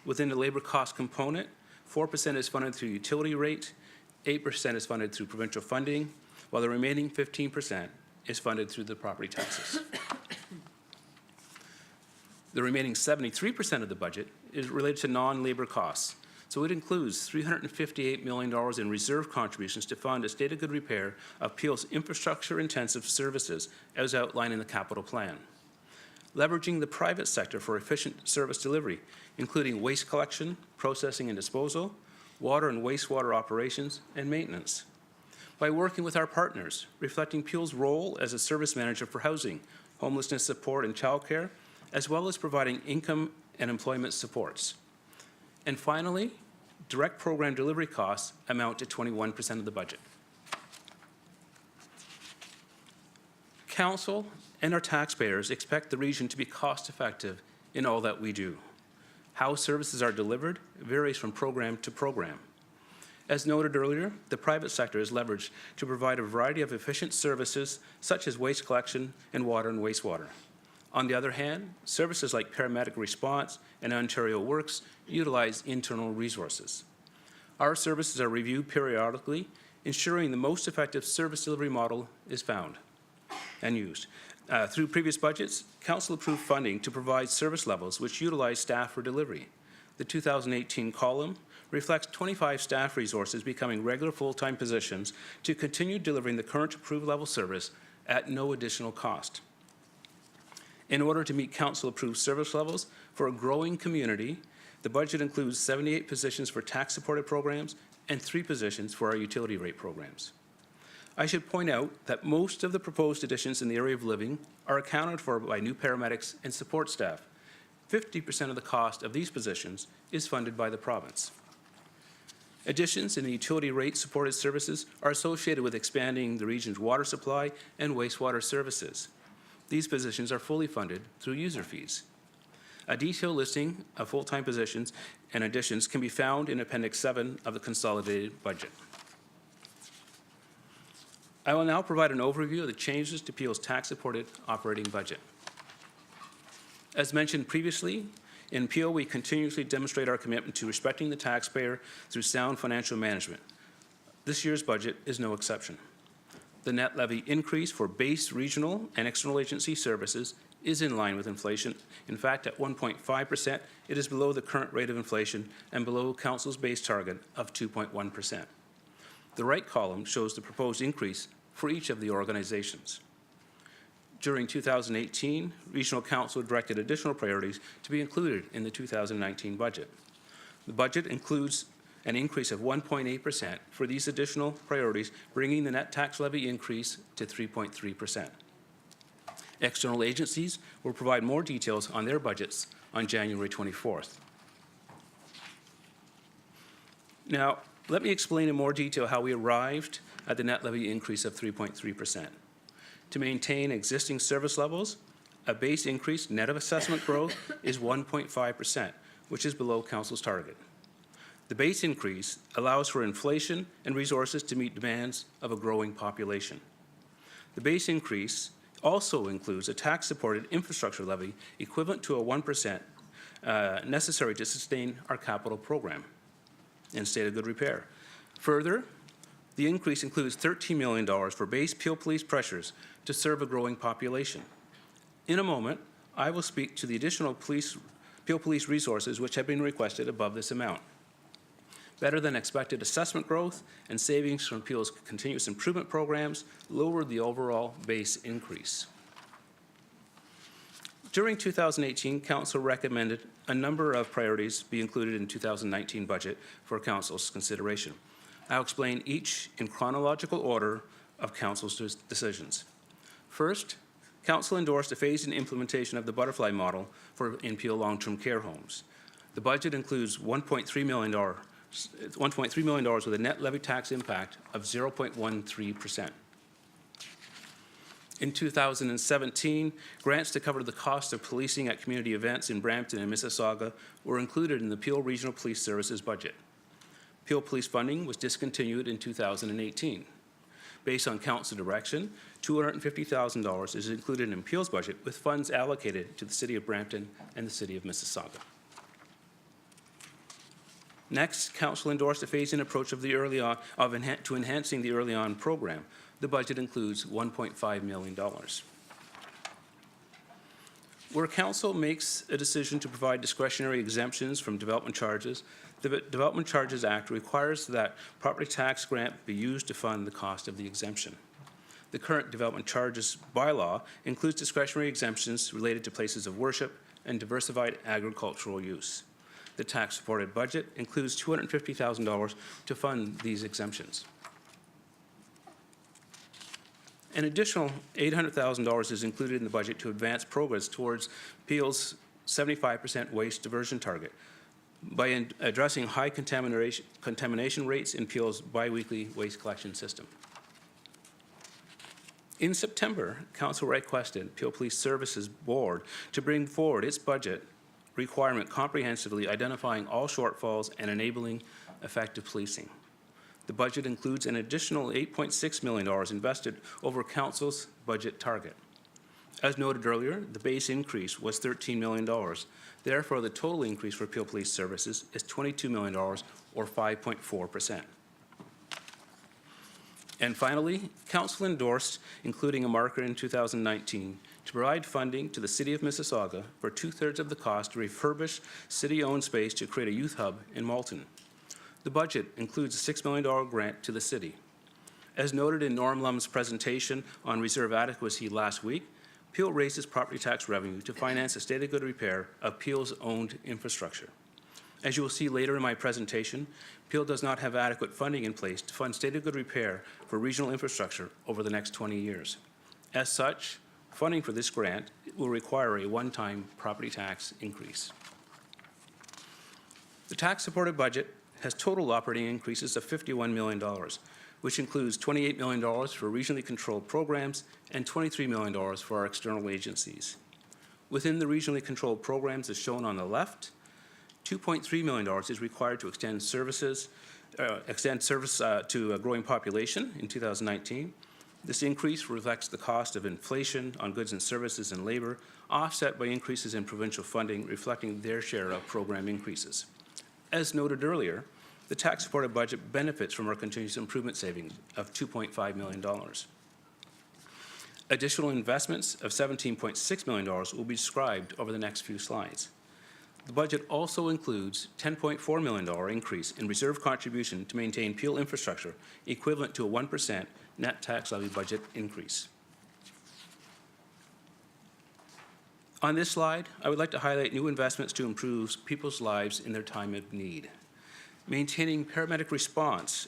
Within the labor cost component, 4% is funded through utility rate, 8% is funded through provincial funding, while the remaining 15% is funded through the property taxes. The remaining 73% of the budget is related to non-labor costs. So it includes $358 million in reserve contributions to fund a state of good repair of Peel's infrastructure-intensive services as outlined in the capital plan. Leveraging the private sector for efficient service delivery, including waste collection, processing and disposal, water and wastewater operations, and maintenance. By working with our partners, reflecting Peel's role as a service manager for housing, homelessness support, and childcare, as well as providing income and employment supports. And finally, direct program delivery costs amount to 21% of the budget. Council and our taxpayers expect the region to be cost-effective in all that we do. How services are delivered varies from program to program. As noted earlier, the private sector is leveraged to provide a variety of efficient services such as waste collection and water and wastewater. On the other hand, services like paramedic response and Ontario Works utilize internal resources. Our services are reviewed periodically, ensuring the most effective service delivery model is found and used. Through previous budgets, Council approved funding to provide service levels which utilize staff for delivery. The 2018 column reflects 25 staff resources becoming regular full-time positions to continue delivering the current approved level service at no additional cost. In order to meet Council-approved service levels for a growing community, the budget includes 78 positions for tax-supported programs and 3 positions for our utility rate programs. I should point out that most of the proposed additions in the area of living are accounted for by new paramedics and support staff. 50% of the cost of these positions is funded by the province. Additions in the utility rate supported services are associated with expanding the region's water supply and wastewater services. These positions are fully funded through user fees. A detailed listing of full-time positions and additions can be found in Appendix 7 of the consolidated budget. I will now provide an overview of the changes to Peel's tax-supported operating budget. As mentioned previously, in Peel, we continuously demonstrate our commitment to respecting the taxpayer through sound financial management. This year's budget is no exception. The net levy increase for base regional and external agency services is in line with inflation. In fact, at 1.5%, it is below the current rate of inflation and below Council's base target of 2.1%. The right column shows the proposed increase for each of the organizations. During 2018, Regional Council directed additional priorities to be included in the 2019 budget. The budget includes an increase of 1.8% for these additional priorities, bringing the net tax levy increase to 3.3%. External agencies will provide more details on their budgets on January 24th. Now, let me explain in more detail how we arrived at the net levy increase of 3.3%. To maintain existing service levels, a base increase net of assessment growth is 1.5%, which is below Council's target. The base increase allows for inflation and resources to meet demands of a growing population. The base increase also includes a tax-supported infrastructure levy equivalent to a 1% necessary to sustain our capital program and state of good repair. Further, the increase includes $13 million for base Peel Police pressures to serve a growing population. In a moment, I will speak to the additional Peel Police resources which have been requested above this amount. Better than expected assessment growth and savings from Peel's continuous improvement programs lowered the overall base increase. During 2018, Council recommended a number of priorities be included in 2019 budget for Council's consideration. I'll explain each in chronological order of Council's decisions. First, Council endorsed a phased-in implementation of the butterfly model for in Peel long-term care homes. The budget includes $1.3 million with a net levy tax impact of 0.13%. In 2017, grants to cover the cost of policing at community events in Brampton and Mississauga were included in the Peel Regional Police Services budget. Peel Police funding was discontinued in 2018. Based on Council direction, $250,000 is included in Peel's budget with funds allocated to the City of Brampton and the City of Mississauga. Next, Council endorsed a phased-in approach of to enhancing the early on program. The budget includes $1.5 million. Where Council makes a decision to provide discretionary exemptions from development charges, the Development Charges Act requires that property tax grant be used to fund the cost of the exemption. The current development charges bylaw includes discretionary exemptions related to places of worship and diversified agricultural use. The tax-supported budget includes $250,000 to fund these exemptions. An additional $800,000 is included in the budget to advance progress towards Peel's 75% waste diversion target by addressing high contamination rates in Peel's biweekly waste collection system. In September, Council requested Peel Police Services Board to bring forward its budget requirement comprehensively identifying all shortfalls and enabling effective policing. The budget includes an additional $8.6 million invested over Council's budget target. As noted earlier, the base increase was $13 million. Therefore, the total increase for Peel Police Services is $22 million, or 5.4%. And finally, Council endorsed including a marker in 2019 to provide funding to the City of Mississauga for 2/3 of the cost to refurbish city-owned space to create a youth hub in Malton. The budget includes a $6 million grant to the city. As noted in Norm Lum's presentation on reserve adequacy last week, Peel raises property tax revenue to finance a state of good repair of Peel's owned infrastructure. As you will see later in my presentation, Peel does not have adequate funding in place to fund state of good repair for regional infrastructure over the next 20 years. As such, funding for this grant will require a one-time property tax increase. The tax-supported budget has total operating increases of $51 million, which includes $28 million for regionally controlled programs and $23 million for our external agencies. Within the regionally controlled programs as shown on the left, $2.3 million is required to extend service to a growing population in 2019. This increase reflects the cost of inflation on goods and services and labor, offset by increases in provincial funding reflecting their share of program increases. As noted earlier, the tax-supported budget benefits from our continuous improvement savings of $2.5 million. Additional investments of $17.6 million will be described over the next few slides. The budget also includes $10.4 million increase in reserve contribution to maintain Peel infrastructure, equivalent to a 1% net tax levy budget increase. On this slide, I would like to highlight new investments to improve people's lives in their time of need. Maintaining paramedic response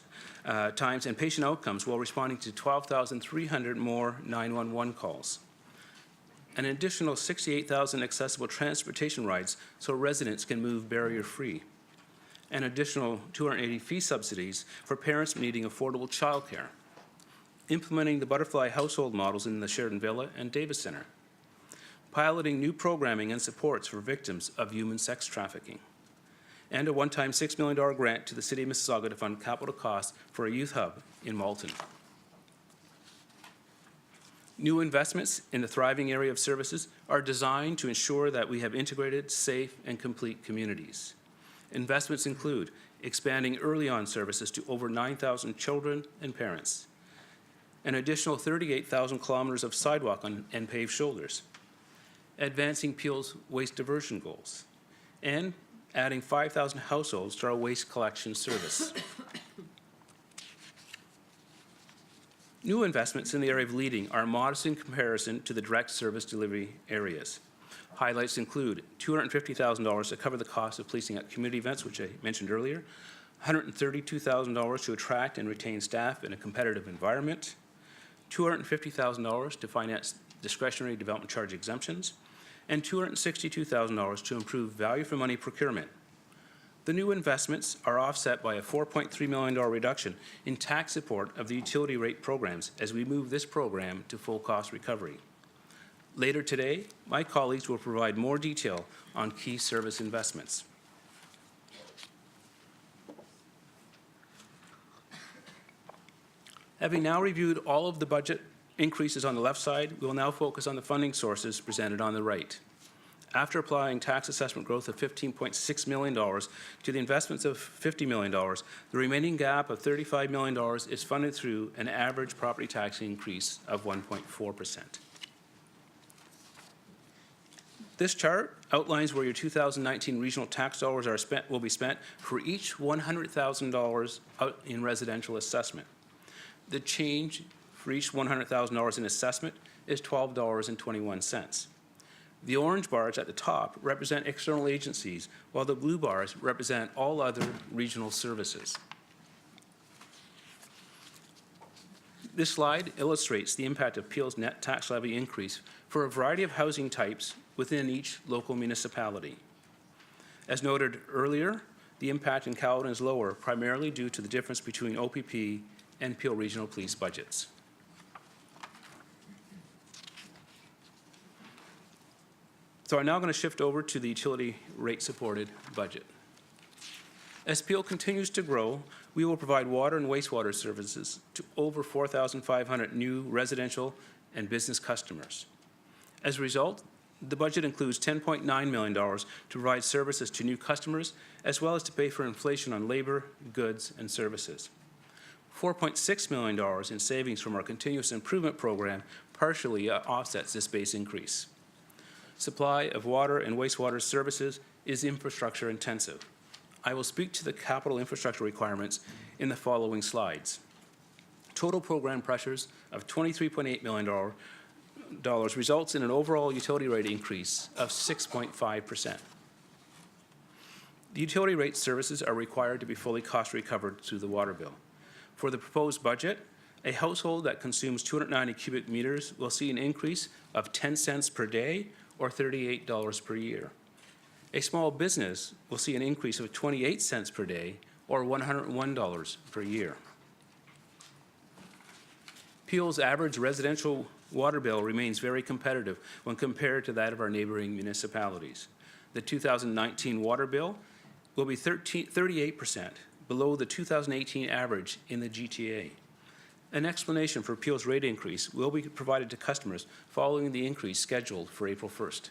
times and patient outcomes while responding to 12,300 more 911 calls. An additional 68,000 accessible transportation rides so residents can move barrier-free. An additional 280 fee subsidies for parents needing affordable childcare. Implementing the Butterfly household models in the Sheridan Villa and Davis Center. Piloting new programming and supports for victims of human sex trafficking. And a one-time $6 million grant to the City of Mississauga to fund capital costs for a youth hub in Malton. New investments in the thriving area of services are designed to ensure that we have integrated, safe, and complete communities. Investments include expanding early on services to over 9,000 children and parents, an additional 38,000 kilometers of sidewalk and paved shoulders, advancing Peel's waste diversion goals, and adding 5,000 households to our waste collection service. New investments in the area of leading are modest in comparison to the direct service delivery areas. Highlights include $250,000 to cover the cost of policing at community events, which I mentioned earlier, $132,000 to attract and retain staff in a competitive environment, $250,000 to finance discretionary development charge exemptions, and $262,000 to improve value for money procurement. The new investments are offset by a $4.3 million reduction in tax support of the utility rate programs as we move this program to full cost recovery. Later today, my colleagues will provide more detail on key service investments. Having now reviewed all of the budget increases on the left side, we will now focus on the funding sources presented on the right. After applying tax assessment growth of $15.6 million to the investments of $50 million, the remaining gap of $35 million is funded through an average property tax increase of 1.4%. This chart outlines where your 2019 regional tax dollars will be spent for each $100,000 in residential assessment. The change for each $100,000 in assessment is $12.21. The orange bars at the top represent external agencies, while the blue bars represent all other regional services. This slide illustrates the impact of Peel's net tax levy increase for a variety of housing types within each local municipality. As noted earlier, the impact in Caledon is lower, primarily due to the difference between OPP and Peel Regional Police budgets. So I'm now going to shift over to the utility rate-supported budget. As Peel continues to grow, we will provide water and wastewater services to over 4,500 new residential and business customers. As a result, the budget includes $10.9 million to provide services to new customers, as well as to pay for inflation on labor, goods, and services. $4.6 million in savings from our continuous improvement program partially offsets this base increase. Supply of water and wastewater services is infrastructure intensive. I will speak to the capital infrastructure requirements in the following slides. Total program pressures of $23.8 million results in an overall utility rate increase of 6.5%. The utility rate services are required to be fully cost recovered through the water bill. For the proposed budget, a household that consumes 290 cubic meters will see an increase of 10 cents per day or $38 per year. A small business will see an increase of 28 cents per day or $101 per year. Peel's average residential water bill remains very competitive when compared to that of our neighboring municipalities. The 2019 water bill will be 38% below the 2018 average in the GTA. An explanation for Peel's rate increase will be provided to customers following the increase scheduled for April 1st.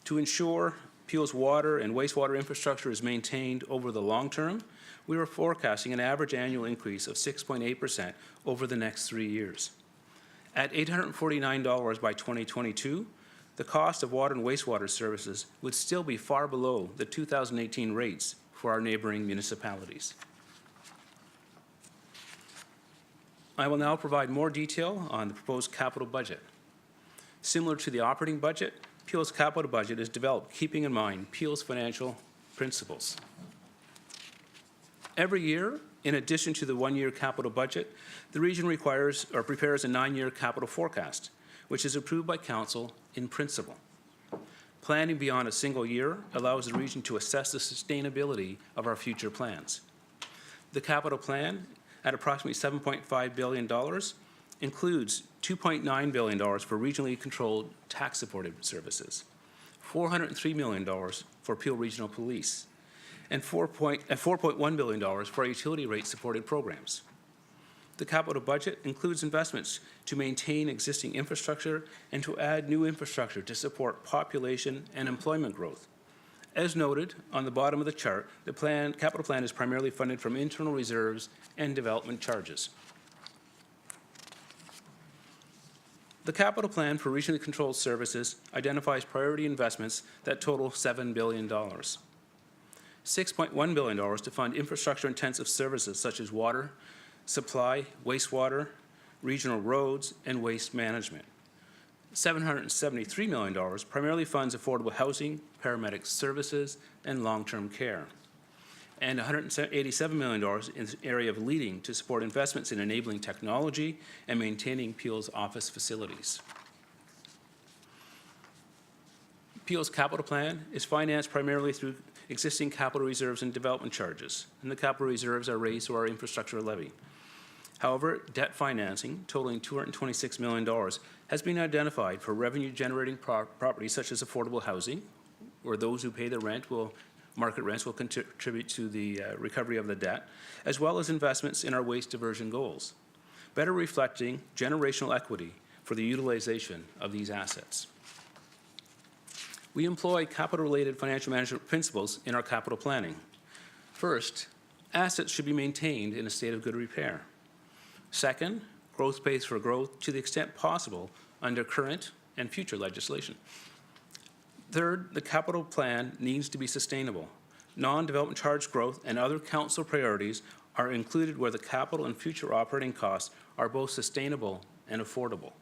To ensure Peel's water and wastewater infrastructure is maintained over the long term, we are forecasting an average annual increase of 6.8% over the next 3 years. At $849 by 2022, the cost of water and wastewater services would still be far below the 2018 rates for our neighboring municipalities. I will now provide more detail on the proposed capital budget. Similar to the operating budget, Peel's capital budget is developed keeping in mind Peel's financial principles. Every year, in addition to the one-year capital budget, the region requires or prepares a 9-year capital forecast, which is approved by council in principle. Planning beyond a single year allows the region to assess the sustainability of our future plans. The capital plan, at approximately $7.5 billion, includes $2.9 billion for regionally controlled tax-supported services, $403 million for Peel Regional Police, and $4.1 billion for utility rate-supported programs. The capital budget includes investments to maintain existing infrastructure and to add new infrastructure to support population and employment growth. As noted on the bottom of the chart, the capital plan is primarily funded from internal reserves and development charges. The capital plan for regionally controlled services identifies priority investments that total $7 billion. $6.1 billion to fund infrastructure-intensive services such as water, supply, wastewater, regional roads, and waste management. $773 million primarily funds affordable housing, paramedic services, and long-term care. And $187 million in the area of leading to support investments in enabling technology and maintaining Peel's office facilities. Peel's capital plan is financed primarily through existing capital reserves and development charges, and the capital reserves are raised through our infrastructure levy. However, debt financing totaling $226 million has been identified for revenue-generating properties such as affordable housing, where those who pay the market rents will contribute to the recovery of the debt, as well as investments in our waste diversion goals, better reflecting generational equity for the utilization of these assets. We employ capital-related financial management principles in our capital planning. First, assets should be maintained in a state of good repair. Second, growth pays for growth to the extent possible under current and future legislation. Third, the capital plan needs to be sustainable. Non-development charge growth and other council priorities are included where the capital and future operating costs are both sustainable and affordable.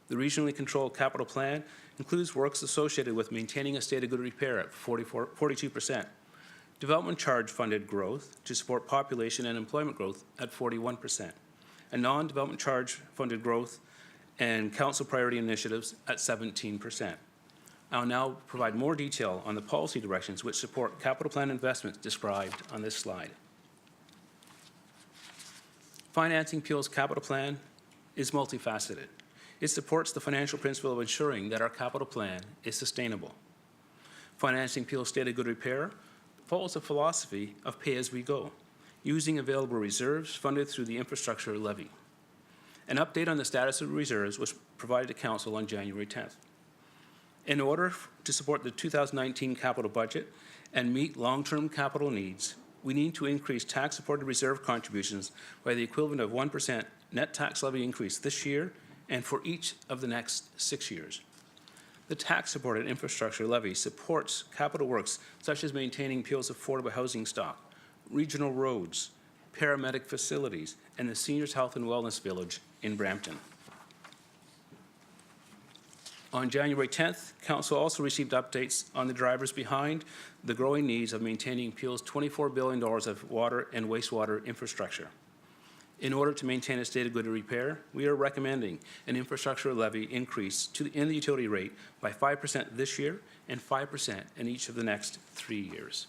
The regionally controlled capital plan includes works associated with maintaining a state of good repair at 42%, development charge funded growth to support population and employment growth at 41%, and non-development charge funded growth and council priority initiatives at 17%. I'll now provide more detail on the policy directions which support capital plan investments described on this slide. Financing Peel's capital plan is multifaceted. It supports the financial principle of ensuring that our capital plan is sustainable. Financing Peel's state of good repair follows a philosophy of pay as we go, using available reserves funded through the infrastructure levy. An update on the status of reserves was provided to Council on January 10th. In order to support the 2019 capital budget and meet long-term capital needs, we need to increase tax-supported reserve contributions by the equivalent of 1% net tax levy increase this year and for each of the next 6 years. The tax-supported infrastructure levy supports capital works such as maintaining Peel's affordable housing stock, regional roads, paramedic facilities, and the Seniors Health and Wellness Village in Brampton. On January 10th, Council also received updates on the drivers behind the growing needs of maintaining Peel's $24 billion of water and wastewater infrastructure. In order to maintain a state of good repair, we are recommending an infrastructure levy increase in the utility rate by 5% this year and 5% in each of the next 3 years.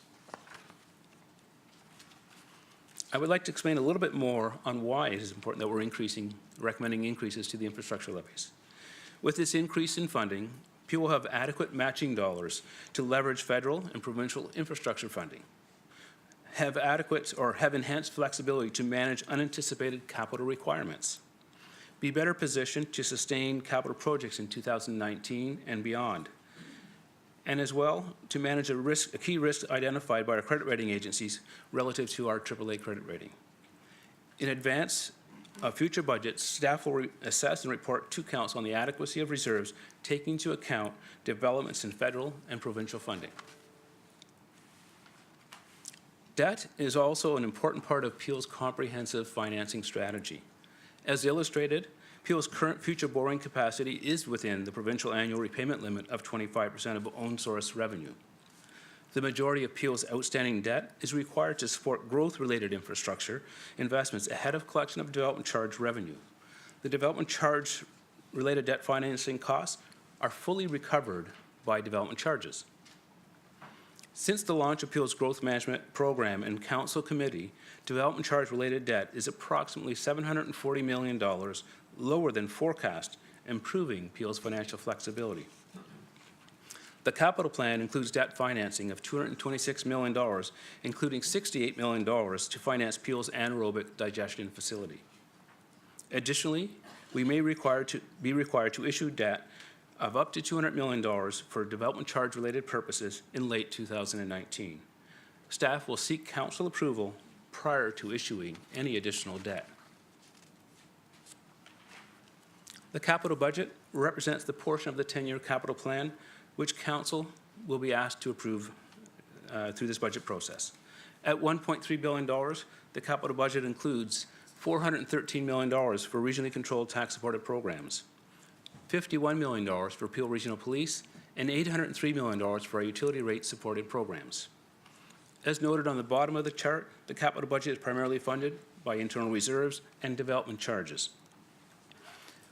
I would like to explain a little bit more on why it is important that we're recommending increases to the infrastructure levies. With this increase in funding, Peel will have adequate matching dollars to leverage federal and provincial infrastructure funding, have enhanced flexibility to manage unanticipated capital requirements, be better positioned to sustain capital projects in 2019 and beyond, and as well to manage a key risk identified by our credit rating agencies relative to our AAA credit rating. In advance of future budgets, staff will assess and report to Council on the adequacy of reserves, taking into account developments in federal and provincial funding. Debt is also an important part of Peel's comprehensive financing strategy. As illustrated, Peel's current future borrowing capacity is within the provincial annual repayment limit of 25% of own source revenue. The majority of Peel's outstanding debt is required to support growth-related infrastructure investments ahead of collection of development charge revenue. The development charge-related debt financing costs are fully recovered by development charges. Since the launch of Peel's Growth Management Program and Council Committee, development charge-related debt is approximately $740 million lower than forecast, improving Peel's financial flexibility. The capital plan includes debt financing of $226 million, including $68 million to finance Peel's anaerobic digestion facility. Additionally, we may be required to issue debt of up to $200 million for development charge-related purposes in late 2019. Staff will seek council approval prior to issuing any additional debt. The capital budget represents the portion of the 10-year capital plan which council will be asked to approve through this budget process. At $1.3 billion, the capital budget includes $413 million for regionally controlled tax-supported programs, $51 million for Peel Regional Police, and $803 million for our utility rate-supported programs. As noted on the bottom of the chart, the capital budget is primarily funded by internal reserves and development charges.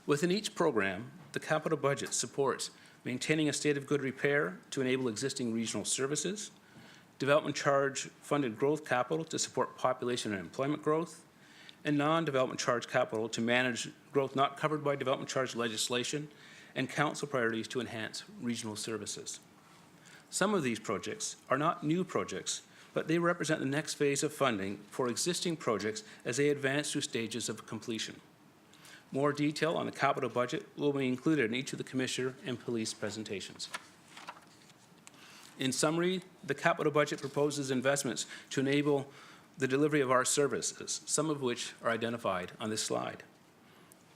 Within each program, the capital budget supports maintaining a state of good repair to enable existing regional services, development charge funded growth capital to support population and employment growth, and non-development charge capital to manage growth not covered by development charge legislation, and council priorities to enhance regional services. Some of these projects are not new projects, but they represent the next phase of funding for existing projects as they advance through stages of completion. More detail on the capital budget will be included in each of the Commissioner and Police presentations. In summary, the capital budget proposes investments to enable the delivery of our services, some of which are identified on this slide.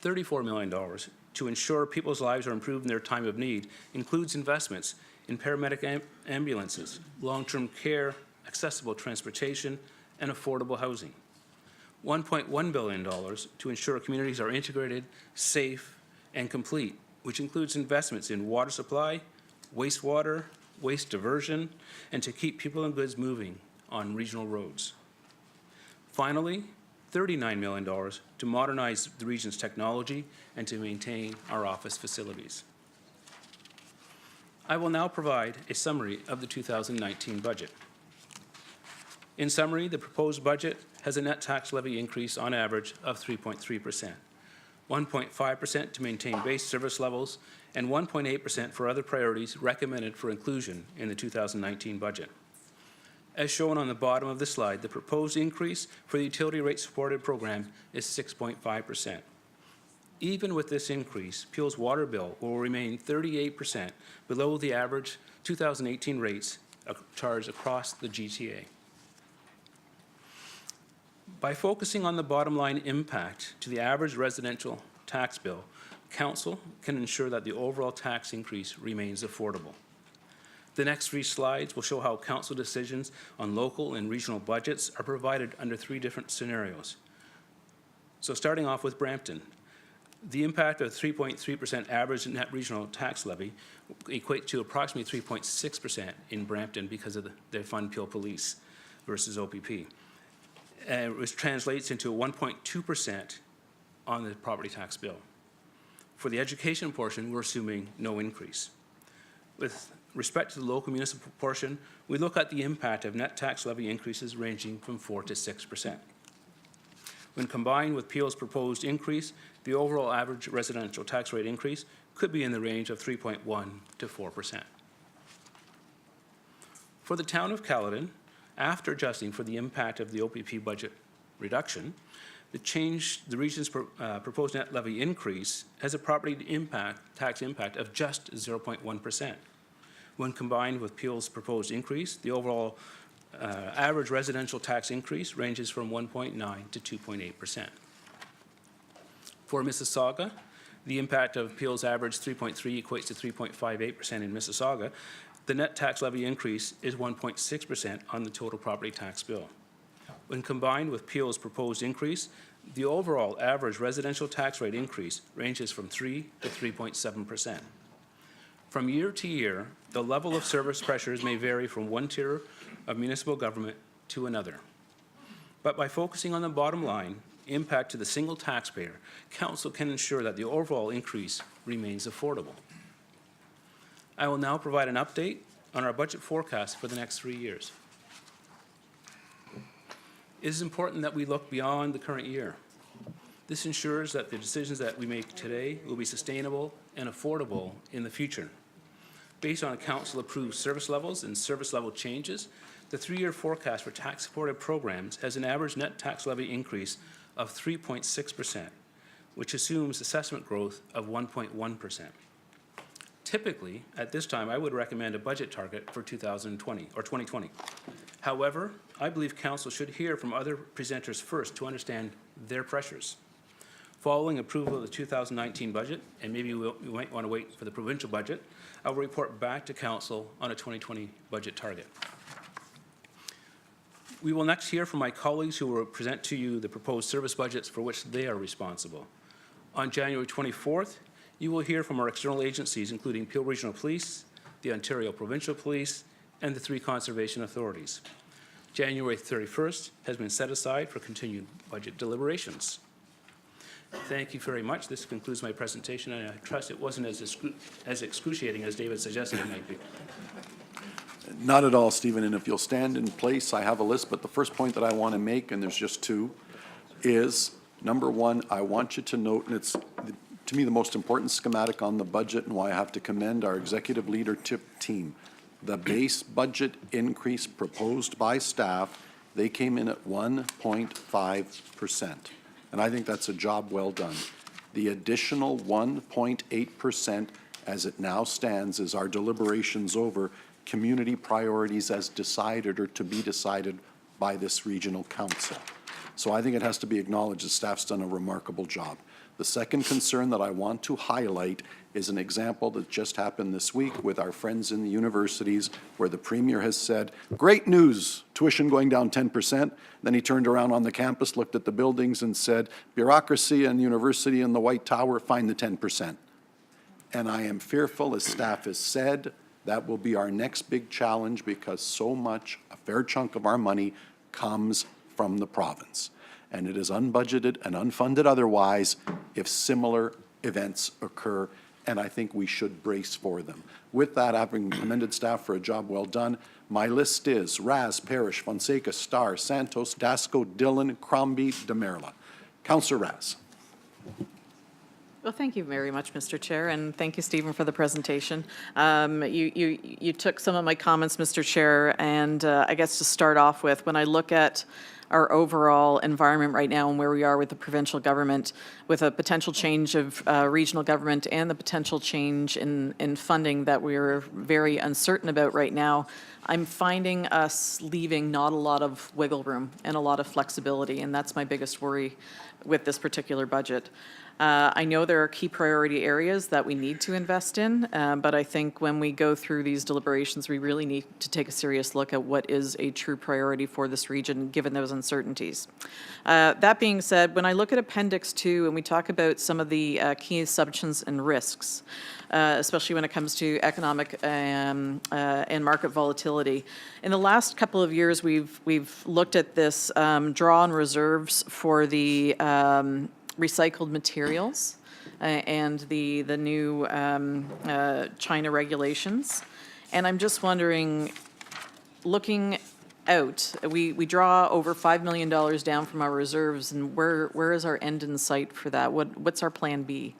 $34 million to ensure people's lives are improved in their time of need includes investments in paramedic ambulances, long-term care, accessible transportation, and affordable housing. $1.1 billion to ensure communities are integrated, safe, and complete, which includes investments in water supply, wastewater, waste diversion, and to keep people and goods moving on regional roads. Finally, $39 million to modernize the region's technology and to maintain our office facilities. I will now provide a summary of the 2019 budget. In summary, the proposed budget has a net tax levy increase on average of 3.3%, 1.5% to maintain base service levels, and 1.8% for other priorities recommended for inclusion in the 2019 budget. As shown on the bottom of the slide, the proposed increase for the utility rate supported program is 6.5%. Even with this increase, Peel's water bill will remain 38% below the average 2018 rates charged across the GTA. By focusing on the bottom line impact to the average residential tax bill, Council can ensure that the overall tax increase remains affordable. The next 3 slides will show how Council decisions on local and regional budgets are provided under 3 different scenarios. So starting off with Brampton, the impact of 3.3% average net regional tax levy equates to approximately 3.6% in Brampton because of their Fund Peel Police versus OPP. Which translates into 1.2% on the property tax bill. For the education portion, we're assuming no increase. With respect to the local municipal portion, we look at the impact of net tax levy increases ranging from 4 to 6%. When combined with Peel's proposed increase, the overall average residential tax rate increase could be in the range of 3.1 to 4%. For the town of Caledon, after adjusting for the impact of the OPP budget reduction, the region's proposed net levy increase has a property tax impact of just 0.1%. When combined with Peel's proposed increase, the overall average residential tax increase ranges from 1.9 to 2.8%. For Mississauga, the impact of Peel's average 3.3 equates to 3.58% in Mississauga. The net tax levy increase is 1.6% on the total property tax bill. When combined with Peel's proposed increase, the overall average residential tax rate increase ranges from 3 to 3.7%. From year to year, the level of service pressures may vary from one tier of municipal government to another. But by focusing on the bottom line, impact to the single taxpayer, Council can ensure that the overall increase remains affordable. I will now provide an update on our budget forecast for the next 3 years. It is important that we look beyond the current year. This ensures that the decisions that we make today will be sustainable and affordable in the future. Based on Council-approved service levels and service level changes, the 3-year forecast for tax-supported programs has an average net tax levy increase of 3.6%, which assumes assessment growth of 1.1%. Typically, at this time, I would recommend a budget target for 2020. However, I believe Council should hear from other presenters first to understand their pressures. Following approval of the 2019 budget, and maybe we might want to wait for the provincial budget, I will report back to Council on a 2020 budget target. We will next hear from my colleagues who will present to you the proposed service budgets for which they are responsible. On January 24th, you will hear from our external agencies, including Peel Regional Police, the Ontario Provincial Police, and the 3 conservation authorities. January 31st has been set aside for continued budget deliberations. Thank you very much. This concludes my presentation, and I trust it wasn't as excruciating as David suggested it might be. Not at all, Stephen, and if you'll stand in place, I have a list, but the first point that I want to make, and there's just 2, is, number 1, I want you to note, and it's, to me, the most important schematic on the budget, and why I have to commend our executive leadership team. The base budget increase proposed by staff, they came in at 1.5%. And I think that's a job well done. The additional 1.8% as it now stands is our deliberations over community priorities as decided or to be decided by this regional council. So I think it has to be acknowledged that staff's done a remarkable job. The second concern that I want to highlight is an example that just happened this week with our friends in the universities, where the Premier has said, great news, tuition going down 10%. Then he turned around on the campus, looked at the buildings and said, bureaucracy and university and the White Tower, find the 10%. And I am fearful, as staff has said, that will be our next big challenge, because so much, a fair chunk of our money comes from the province. And it is unbudgeted and unfunded otherwise if similar events occur, and I think we should brace for them. With that, having commended staff for a job well done, my list is Raz, Parrish, Fonseca, Starr, Santos, Dasco, Dillon, Crombie, Demerla. Councillor Raz. Well, thank you very much, Mr. Chair, and thank you, Stephen, for the presentation. You took some of my comments, Mr. Chair, and I guess to start off with, when I look at our overall environment right now and where we are with the provincial government, with a potential change of regional government and the potential change in funding that we're very uncertain about right now, I'm finding us leaving not a lot of wiggle room and a lot of flexibility, and that's my biggest worry with this particular budget. I know there are key priority areas that we need to invest in, but I think when we go through these deliberations, we really need to take a serious look at what is a true priority for this region, given those uncertainties. That being said, when I look at Appendix 2 and we talk about some of the key assumptions and risks, especially when it comes to economic and market volatility. In the last couple of years, we've looked at this draw on reserves for the recycled materials and the new China regulations. And I'm just wondering, looking out, we draw over $5 million down from our reserves, and where is our end in sight for that? What's our plan B?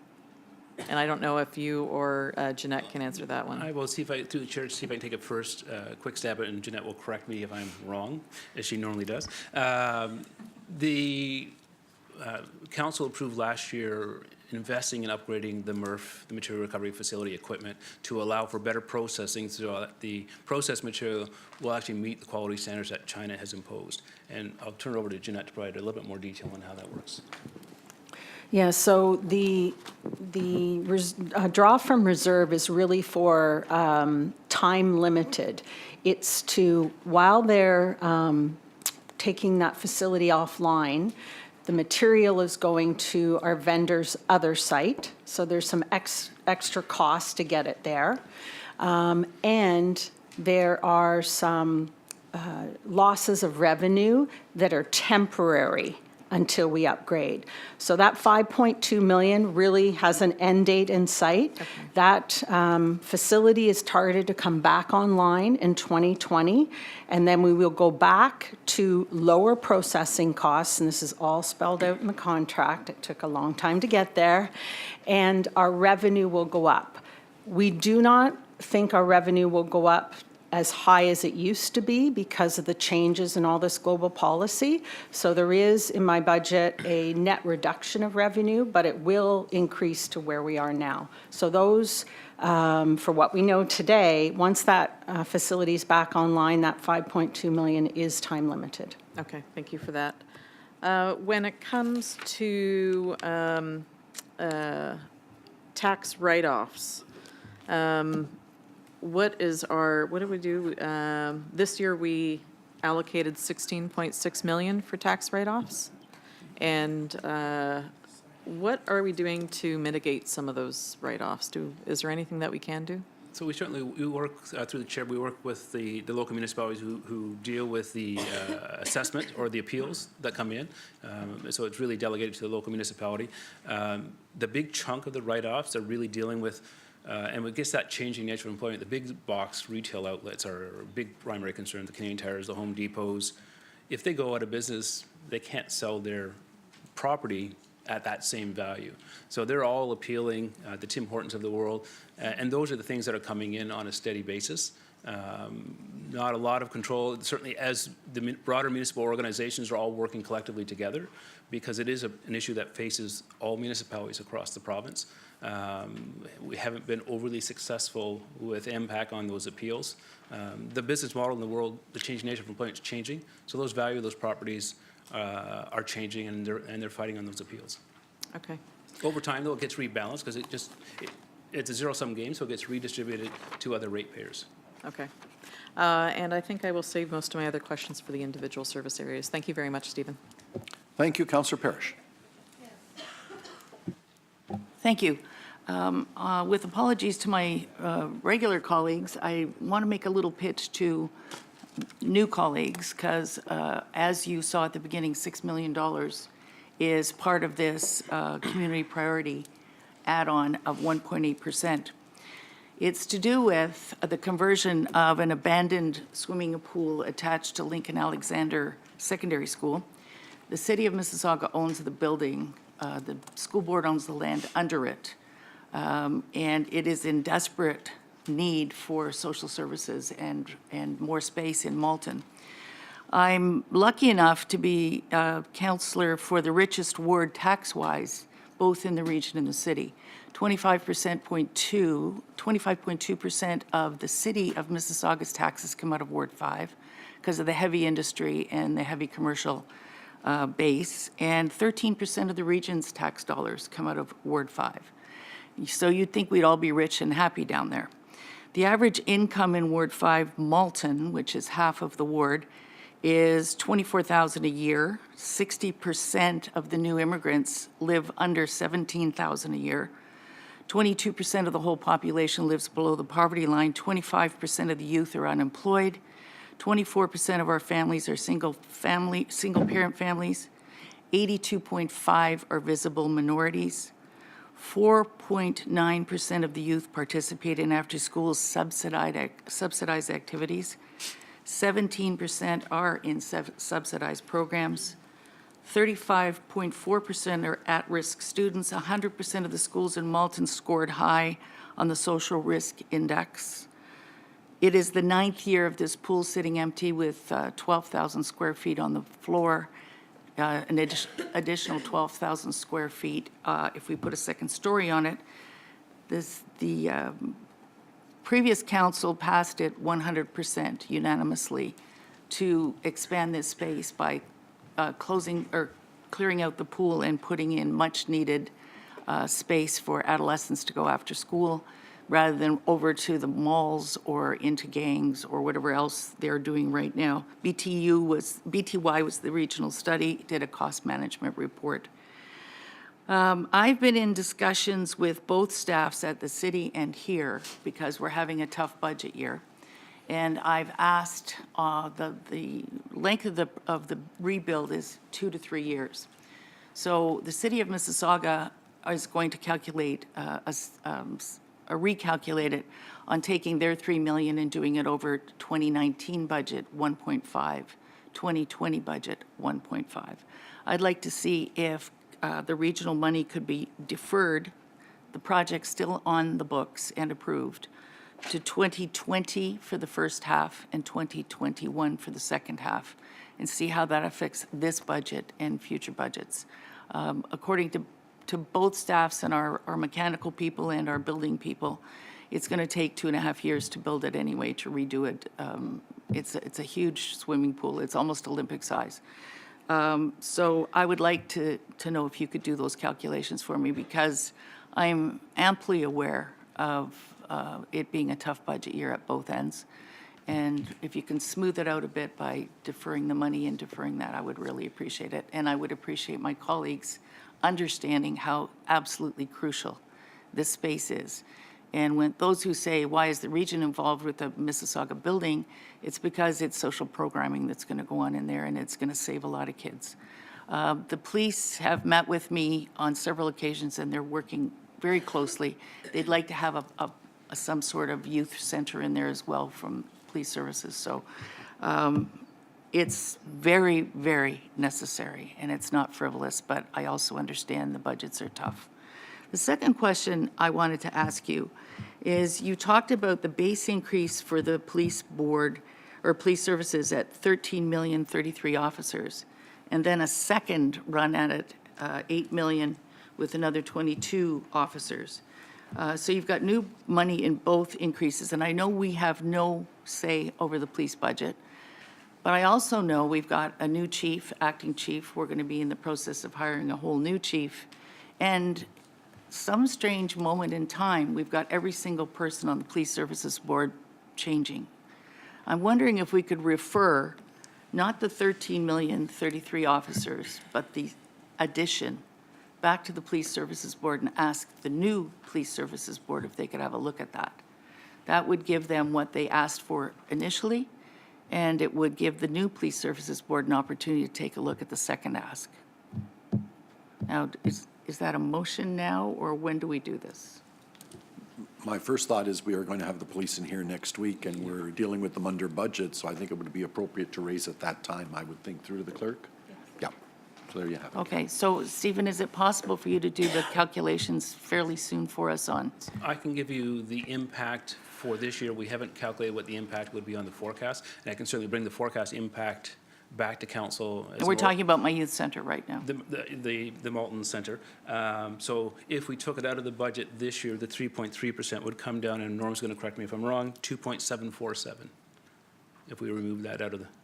And I don't know if you or Jeanette can answer that one. I will see if I, through the chair, see if I can take a first quick stab at it, and Jeanette will correct me if I'm wrong, as she normally does. The Council approved last year investing in upgrading the MRF, the Material Recovery Facility equipment, to allow for better processing so that the processed material will actually meet the quality standards that China has imposed. And I'll turn it over to Jeanette to provide a little bit more detail on how that works. Yeah, so the draw from reserve is really for time limited. It's to, while they're taking that facility offline. The material is going to our vendor's other site, so there's some extra cost to get it there. And there are some losses of revenue that are temporary until we upgrade. So that 5.2 million really has an end date in sight. That facility is targeted to come back online in 2020, and then we will go back to lower processing costs, and this is all spelled out in the contract. It took a long time to get there, and our revenue will go up. We do not think our revenue will go up as high as it used to be because of the changes in all this global policy. So there is, in my budget, a net reduction of revenue, but it will increase to where we are now. So those, for what we know today, once that facility is back online, that 5.2 million is time limited. Okay, thank you for that. When it comes to tax write-offs, what did we do? This year, we allocated 16.6 million for tax write-offs. And what are we doing to mitigate some of those write-offs? Is there anything that we can do? So we work through the chair, we work with the local municipalities who deal with the assessment or the appeals that come in. So it's really delegated to the local municipality. The big chunk of the write-offs are really dealing with, and we guess that changing nature of employment, the big box retail outlets are a big primary concern, the Canadian Tires, the Home Depots. If they go out of business, they can't sell their property at that same value. So they're all appealing, the Tim Hortons of the world, and those are the things that are coming in on a steady basis. Not a lot of control, certainly as the broader municipal organizations are all working collectively together, because it is an issue that faces all municipalities across the province. We haven't been overly successful with impact on those appeals. The business model in the world, the changing nature of employment is changing, so those value of those properties are changing, and they're fighting on those appeals. Okay. Over time, though, it gets rebalanced because it's a zero-sum game, so it gets redistributed to other ratepayers. Okay. And I think I will save most of my other questions for the individual service areas. Thank you very much, Stephen. Thank you, Councillor Parrish. Thank you. With apologies to my regular colleagues, I want to make a little pitch to new colleagues, because as you saw at the beginning, $6 million is part of this community priority add-on of 1.8%. It's to do with the conversion of an abandoned swimming pool attached to Lincoln Alexander Secondary School. The city of Mississauga owns the building. The school board owns the land under it. And it is in desperate need for social services and more space in Malton. I'm lucky enough to be a councillor for the richest ward tax-wise, both in the region and the city. 25.2% of the city of Mississauga's taxes come out of Ward 5 because of the heavy industry and the heavy commercial base, and 13% of the region's tax dollars come out of Ward 5. So you'd think we'd all be rich and happy down there. The average income in Ward 5, Malton, which is half of the ward, is $24,000 a year. 60% of the new immigrants live under $17,000 a year. 22% of the whole population lives below the poverty line. 25% of the youth are unemployed. 24% of our families are single-parent families. 82.5% are visible minorities. 4.9% of the youth participate in after-school subsidized activities. 17% are in subsidized programs. 35.4% are at-risk students. 100% of the schools in Malton scored high on the social risk index. It is the 9th year of this pool sitting empty with 12,000 square feet on the floor, an additional 12,000 square feet if we put a second story on it. The previous council passed it 100% unanimously to expand this space by clearing out the pool and putting in much-needed space for adolescents to go after school. rather than over to the malls or into gangs or whatever else they're doing right now. BTY was the regional study, did a cost management report. I've been in discussions with both staffs at the city and here because we're having a tough budget year. And I've asked, the length of the rebuild is 2 to 3 years. So the city of Mississauga is going to calculate, recalculate it on taking their 3 million and doing it over 2019 budget 1.5, 2020 budget 1.5. I'd like to see if the regional money could be deferred, the project's still on the books and approved, to 2020 for the first half and 2021 for the second half, and see how that affects this budget and future budgets. According to both staffs and our mechanical people and our building people, it's going to take 2.5 years to build it anyway, to redo it. It's a huge swimming pool. It's almost Olympic size. So I would like to know if you could do those calculations for me, because I'm amply aware of it being a tough budget year at both ends. And if you can smooth it out a bit by deferring the money and deferring that, I would really appreciate it. And I would appreciate my colleagues understanding how absolutely crucial this space is. And when those who say, why is the region involved with the Mississauga building, it's because it's social programming that's going to go on in there, and it's going to save a lot of kids. The police have met with me on several occasions, and they're working very closely. They'd like to have some sort of youth center in there as well from police services. So it's very, very necessary, and it's not frivolous, but I also understand the budgets are tough. The second question I wanted to ask you is, you talked about the base increase for the police board or police services at 13,033 officers, and then a second run at it, 8 million with another 22 officers. So you've got new money in both increases, and I know we have no say over the police budget, but I also know we've got a new chief, acting chief. We're going to be in the process of hiring a whole new chief, and some strange moment in time, we've got every single person on the police services board changing. I'm wondering if we could refer not the 13,033 officers, but the addition back to the police services board and ask the new police services board if they could have a look at that. That would give them what they asked for initially, and it would give the new police services board an opportunity to take a look at the second ask. Now, is that a motion now, or when do we do this? My first thought is we are going to have the police in here next week, and we're dealing with them under budget, so I think it would be appropriate to raise at that time, I would think, through to the clerk. Yeah, so there you have it. Okay, so Stephen, is it possible for you to do the calculations fairly soon for us on? I can give you the impact for this year. We haven't calculated what the impact would be on the forecast, and I can certainly bring the forecast impact back to council. And we're talking about my youth center right now. The Malton Center. So if we took it out of the budget this year, the 3.3% would come down, and Norm's going to correct me if I'm wrong, 2.747. If we remove that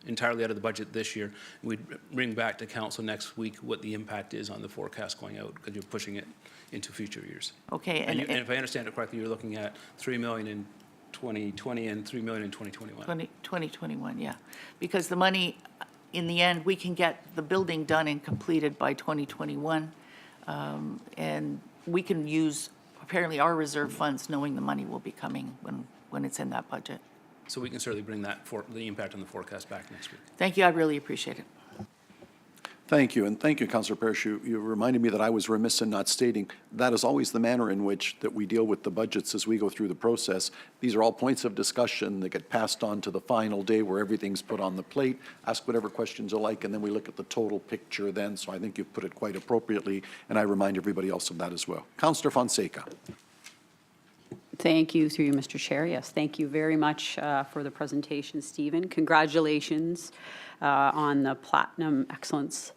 entirely out of the budget this year, we'd bring back to council next week what the impact is on the forecast going out, because you're pushing it into future years. Okay. And if I understand it correctly, you're looking at 3 million in 2020 and 3 million in 2021. 2021, yeah. Because the money, in the end, we can get the building done and completed by 2021. And we can use, apparently, our reserve funds, knowing the money will be coming when it's in that budget. So we can certainly bring that the impact on the forecast back next week. Thank you, I really appreciate it. Thank you, and thank you, Councillor Parrish. You reminded me that I was remiss in not stating that is always the manner in which that we deal with the budgets as we go through the process. These are all points of discussion that get passed on to the final day where everything's put on the plate. Ask whatever questions you like, and then we look at the total picture then. So I think you've put it quite appropriately, and I remind everybody else of that as well. Councillor Fonseca. Thank you, through you, Mr. Chair. Yes, thank you very much for the presentation, Stephen. Congratulations on the Platinum Excellence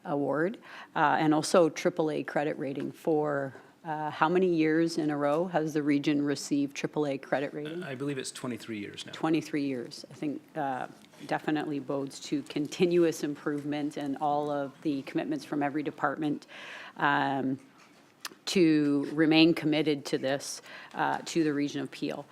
Award, and also AAA credit rating for how many years in a row has the region received AAA credit rating? I believe it's 23 years now. 23 years. I think definitely bodes to continuous improvement and all of the commitments from every department. to remain committed to this, to the region of Peel.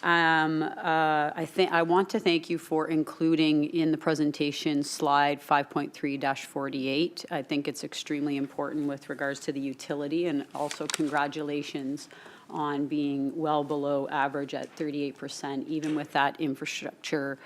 I want to thank you for including in the presentation slide 5.3-48. I think it's extremely important with regards to the utility, and also congratulations on being well below average at 38%, even with that infrastructure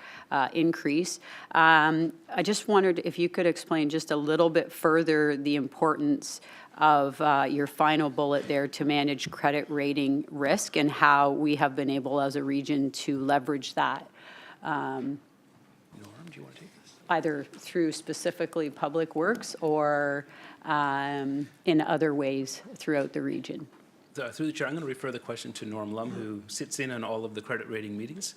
increase. I just wondered if you could explain just a little bit further the importance of your final bullet there to manage credit rating risk, and how we have been able as a region to leverage that. Norm, do you want to take this? Either through specifically Public Works or in other ways throughout the region. Through the chair, I'm going to refer the question to Norm Lum, who sits in on all of the credit rating meetings.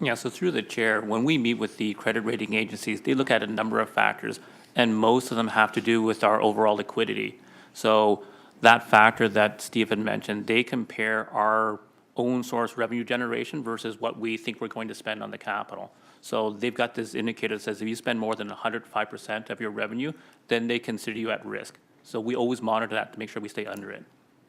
Yeah, so through the chair, when we meet with the credit rating agencies, they look at a number of factors, and most of them have to do with our overall liquidity. So that factor that Stephen mentioned, they compare our own source revenue generation versus what we think we're going to spend on the capital. So they've got this indicator that says if you spend more than 105% of your revenue, then they consider you at risk. So we always monitor that to make sure we stay under it.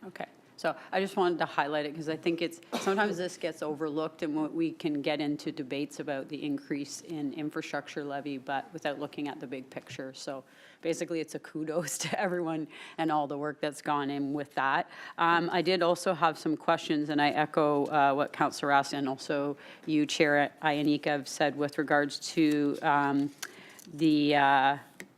Okay. So I just wanted to highlight it because I think sometimes this gets overlooked, and we can get into debates about the increase in infrastructure levy, but without looking at the big picture. So basically, it's a kudos to everyone and all the work that's gone in with that. I did also have some questions, and I echo what Councillor asked, and also you, Chair Ionika, have said with regards to the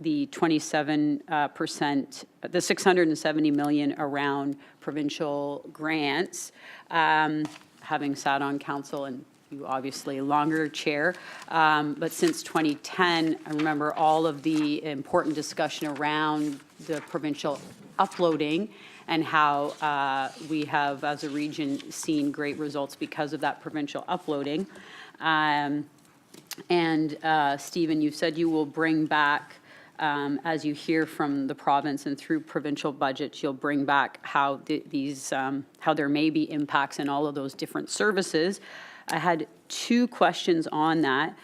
27%, the 670 million around provincial grants, having sat on council, and you obviously longer chair, but since 2010, I remember all of the important discussion around the provincial uploading and how we have, as a region, seen great results because of that provincial uploading. Stephen, you said you will bring back, as you hear from the province and through provincial budgets, you'll bring back how how there may be impacts in all of those different services. I had two questions on that,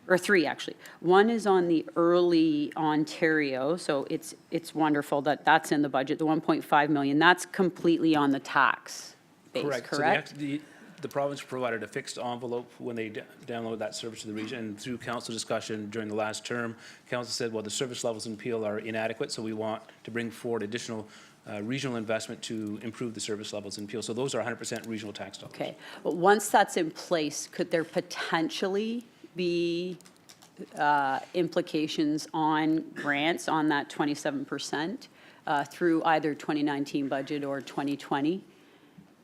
or three actually. One is on the early Ontario, so it's wonderful that that's in the budget, the 1.5 million. That's completely on the tax base, correct? So the province provided a fixed envelope when they downloaded that service to the region, and through council discussion during the last term, council said, well, the service levels in Peel are inadequate, so we want to bring forward additional regional investment to improve the service levels in Peel. So those are 100% regional tax dollars. Okay, but once that's in place, could there potentially be implications on grants on that 27% through either 2019 budget or 2020?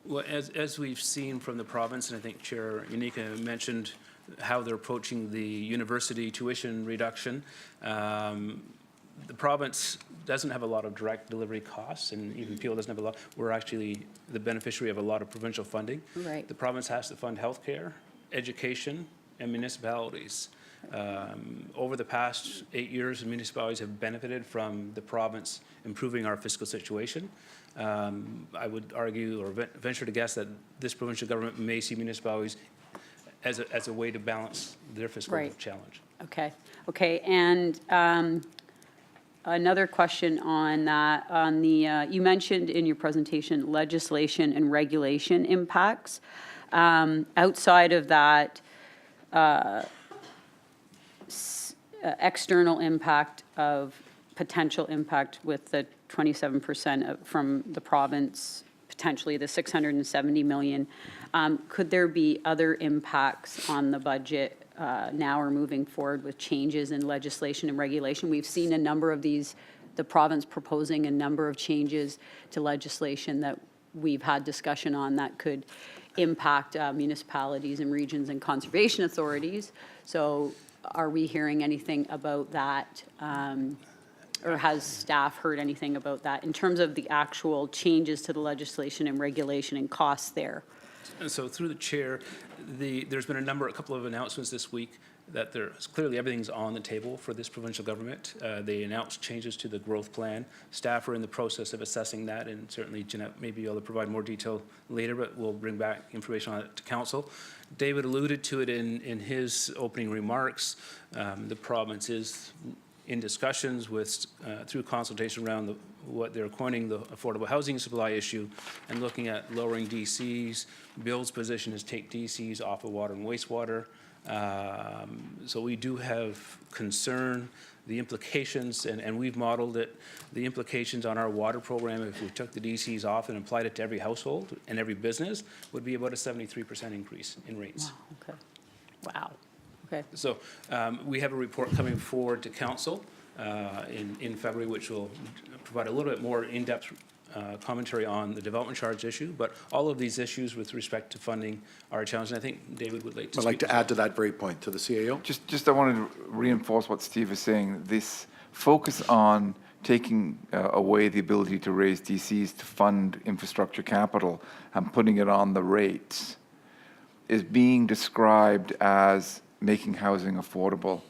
Well, as we've seen from the province, and I think Chair Ionika mentioned how they're approaching the university tuition reduction, the province doesn't have a lot of direct delivery costs, and even Peel doesn't have a lot. We're actually the beneficiary of a lot of provincial funding. Right. The province has to fund healthcare, education, and municipalities. Over the past 8 years, municipalities have benefited from the province improving our fiscal situation. I would argue or venture to guess that this provincial government may see municipalities as a way to balance their fiscal challenge. Okay, okay, and another question on that, on the, you mentioned in your presentation legislation and regulation impacts. Outside of that, external impact of potential impact with the 27% from the province, potentially the 670 million. Could there be other impacts on the budget now or moving forward with changes in legislation and regulation? We've seen a number of these, the province proposing a number of changes to legislation that we've had discussion on that could impact municipalities and regions and conservation authorities. So are we hearing anything about that? Or has staff heard anything about that in terms of the actual changes to the legislation and regulation and costs there? And so through the chair, there's been a couple of announcements this week that there's clearly everything's on the table for this provincial government. They announced changes to the growth plan. Staff are in the process of assessing that, and certainly Jeanette may be able to provide more detail later, but we'll bring back information on it to council. David alluded to it in his opening remarks. The province is in discussions with, through consultation around what they're coining the affordable housing supply issue, and looking at lowering DCs. Bill's position is take DCs off of water and wastewater. So we do have concern, the implications, and we've modeled it, the implications on our water program, if we took the DCs off and applied it to every household and every business, would be about a 73% increase in rates. Wow, okay. Wow, okay. So we have a report coming forward to council in February, which will provide a little bit more in-depth commentary on the development charge issue, but all of these issues with respect to funding are a challenge, and I think David would like to I'd like to add to that very point, to the CAO. Just I wanted to reinforce what Steve is saying. This focus on taking away the ability to raise DCs to fund infrastructure capital and putting it on the rates is being described as making housing affordable.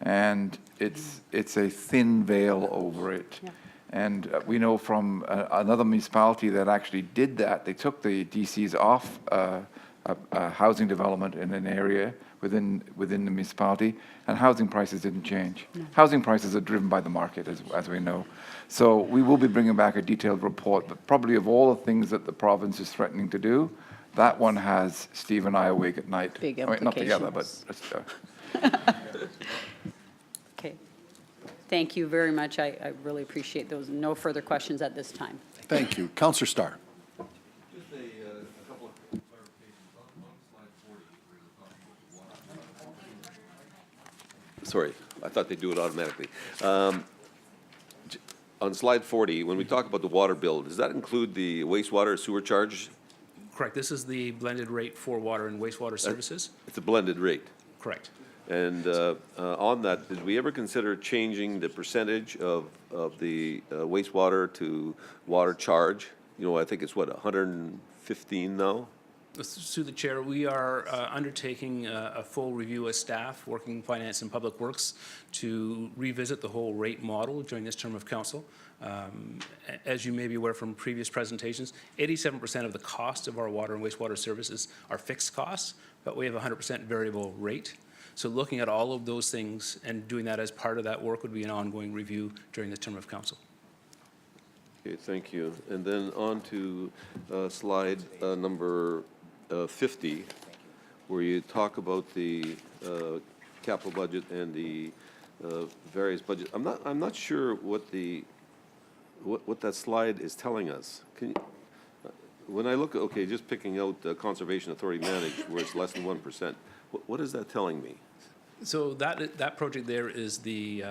And it's a thin veil over it. Yeah. And we know from another municipality that actually did that. They took the DCs off a housing development in an area within the municipality, and housing prices didn't change. Housing prices are driven by the market, as we know. So we will be bringing back a detailed report, but probably of all the things that the province is threatening to do, that one has Steve and I awake at night. Big I mean, not together, but implications. Okay. Thank you very much. I really appreciate those. No further questions at this time. Thank you. Councillor Starr. Just a couple of clarifications on slide 40. Sorry, I thought they'd do it automatically. On slide 40, when we talk about the water bill, does that include the wastewater sewer charge? Correct. This is the blended rate for water and wastewater services. It's a blended rate. Correct. And on that, did we ever consider changing the percentage of the wastewater to water charge? You know, I think it's what, 115 now? Through the chair, we are undertaking a full review as staff, working finance and public works, to revisit the whole rate model during this term of council. As you may be aware from previous presentations, 87% of the cost of our water and wastewater services are fixed costs, but we have a 100% variable rate. So looking at all of those things and doing that as part of that work would be an ongoing review during the term of council. Okay, thank you. And then on to slide number 50, where you talk about the capital budget and the various budgets. I'm not sure what that slide is telling us. Can you, when I look, okay, just picking out the Conservation Authority managed, where it's less than 1%, what is that telling me? So that project there is the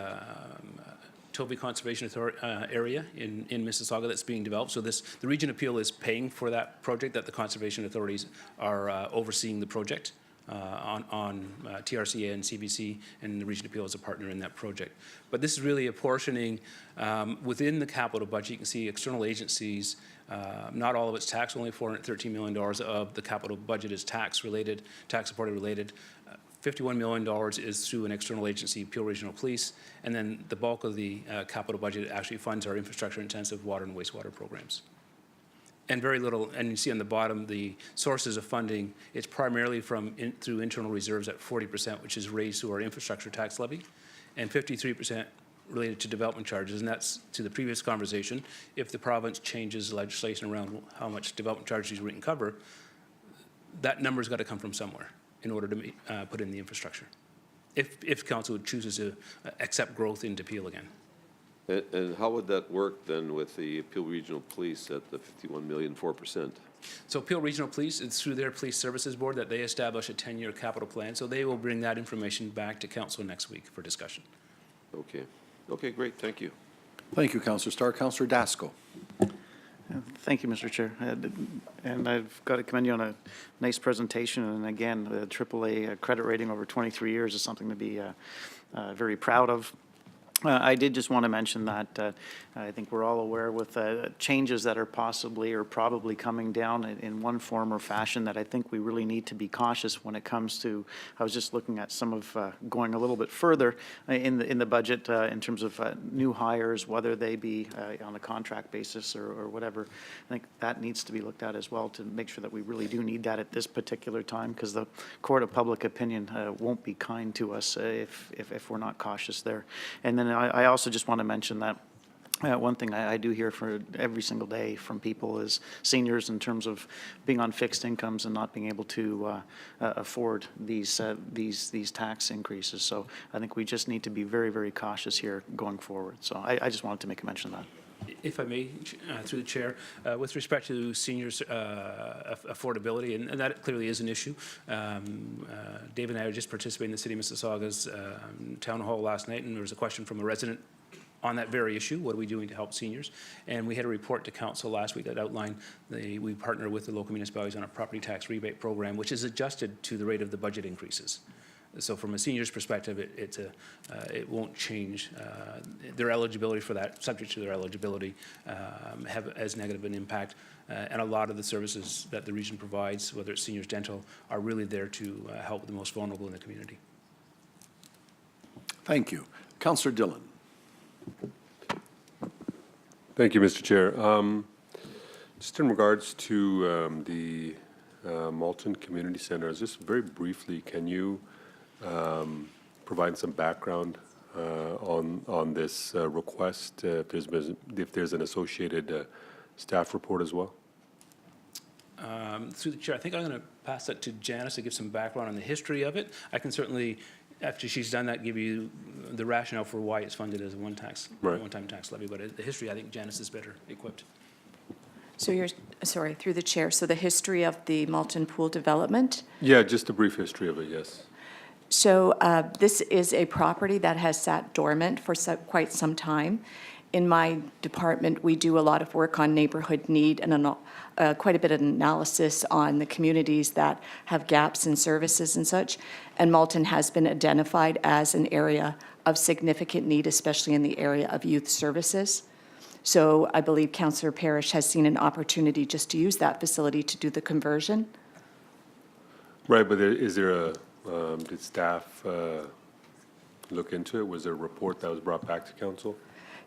Toby Conservation Authority area in Mississauga that's being developed. So the Region Appeal is paying for that project, that the conservation authorities are overseeing the project on TRCA and CBC, and the Region Appeal is a partner in that project. But this is really apportioning within the capital budget. You can see external agencies, not all of it's tax, only $413 million of the capital budget is tax related, tax supported related. $51 million is through an external agency, Peel Regional Police, and then the bulk of the capital budget actually funds our infrastructure-intensive water and wastewater programs. And very little, and you see on the bottom, the sources of funding, it's primarily through internal reserves at 40%, which is raised through our infrastructure tax levy, and 53% related to development charges, and that's to the previous conversation. If the province changes legislation around how much development charges we can cover, that number's got to come from somewhere in order to put in the infrastructure, if council chooses to accept growth into Peel again. And how would that work then with the Peel Regional Police at the 51 million, 4%? So Peel Regional Police, it's through their Police Services Board that they establish a 10-year capital plan, so they will bring that information back to council next week for discussion. Okay. Okay, great, thank you. Thank you, Councillor Starr. Councillor Daskal. Thank you, Mr. Chair. And I've got to commend you on a nice presentation. And again, the AAA credit rating over 23 years is something to be very proud of. I did just want to mention that I think we're all aware with changes that are possibly or probably coming down in one form or fashion, that I think we really need to be cautious when it comes to, I was just looking at some of going a little bit further in the budget in terms of new hires, whether they be on a contract basis or whatever. I think that needs to be looked at as well to make sure that we really do need that at this particular time, because the court of public opinion won't be kind to us if we're not cautious there. And then I also just want to mention that one thing I do hear for every single day from people is seniors in terms of being on fixed incomes and not being able to afford these tax increases. So I think we just need to be very, very cautious here going forward. So I just wanted to make a mention of that. If I may, through the chair, with respect to seniors' affordability, and that clearly is an issue. Dave and I were just participating in the City of Mississauga's town hall last night, and there was a question from a resident on that very issue. What are we doing to help seniors? And we had a report to council last week that outlined we partner with the local municipalities on a property tax rebate program, which is adjusted to the rate of the budget increases. So from a senior's perspective, it won't change. Their eligibility for that, subject to their eligibility, have as negative an impact. And a lot of the services that the region provides, whether it's seniors dental, are really there to help the most vulnerable in the community. Thank you. Councillor Dillon. Thank you, Mr. Chair. Just in regards to the Malton Community Center, just very briefly, can you provide some background on this request, if there's an associated staff report as well? Through the chair, I think I'm going to pass that to Janice to give some background on the history of it. I can certainly, after she's done that, give you the rationale for why it's funded as a one-time tax levy. But the history, I think Janice is better equipped. So you're, sorry, through the chair, so the history of the Malton Pool development? Yeah, just a brief history of it, yes. So this is a property that has sat dormant for quite some time. In my department, we do a lot of work on neighborhood need and quite a bit of analysis on the communities that have gaps in services and such. And Malton has been identified as an area of significant need, especially in the area of youth services. So I believe Councillor Parrish has seen an opportunity just to use that facility to do the conversion. Right, but is there a, did staff look into it? Was there a report that was brought back to council?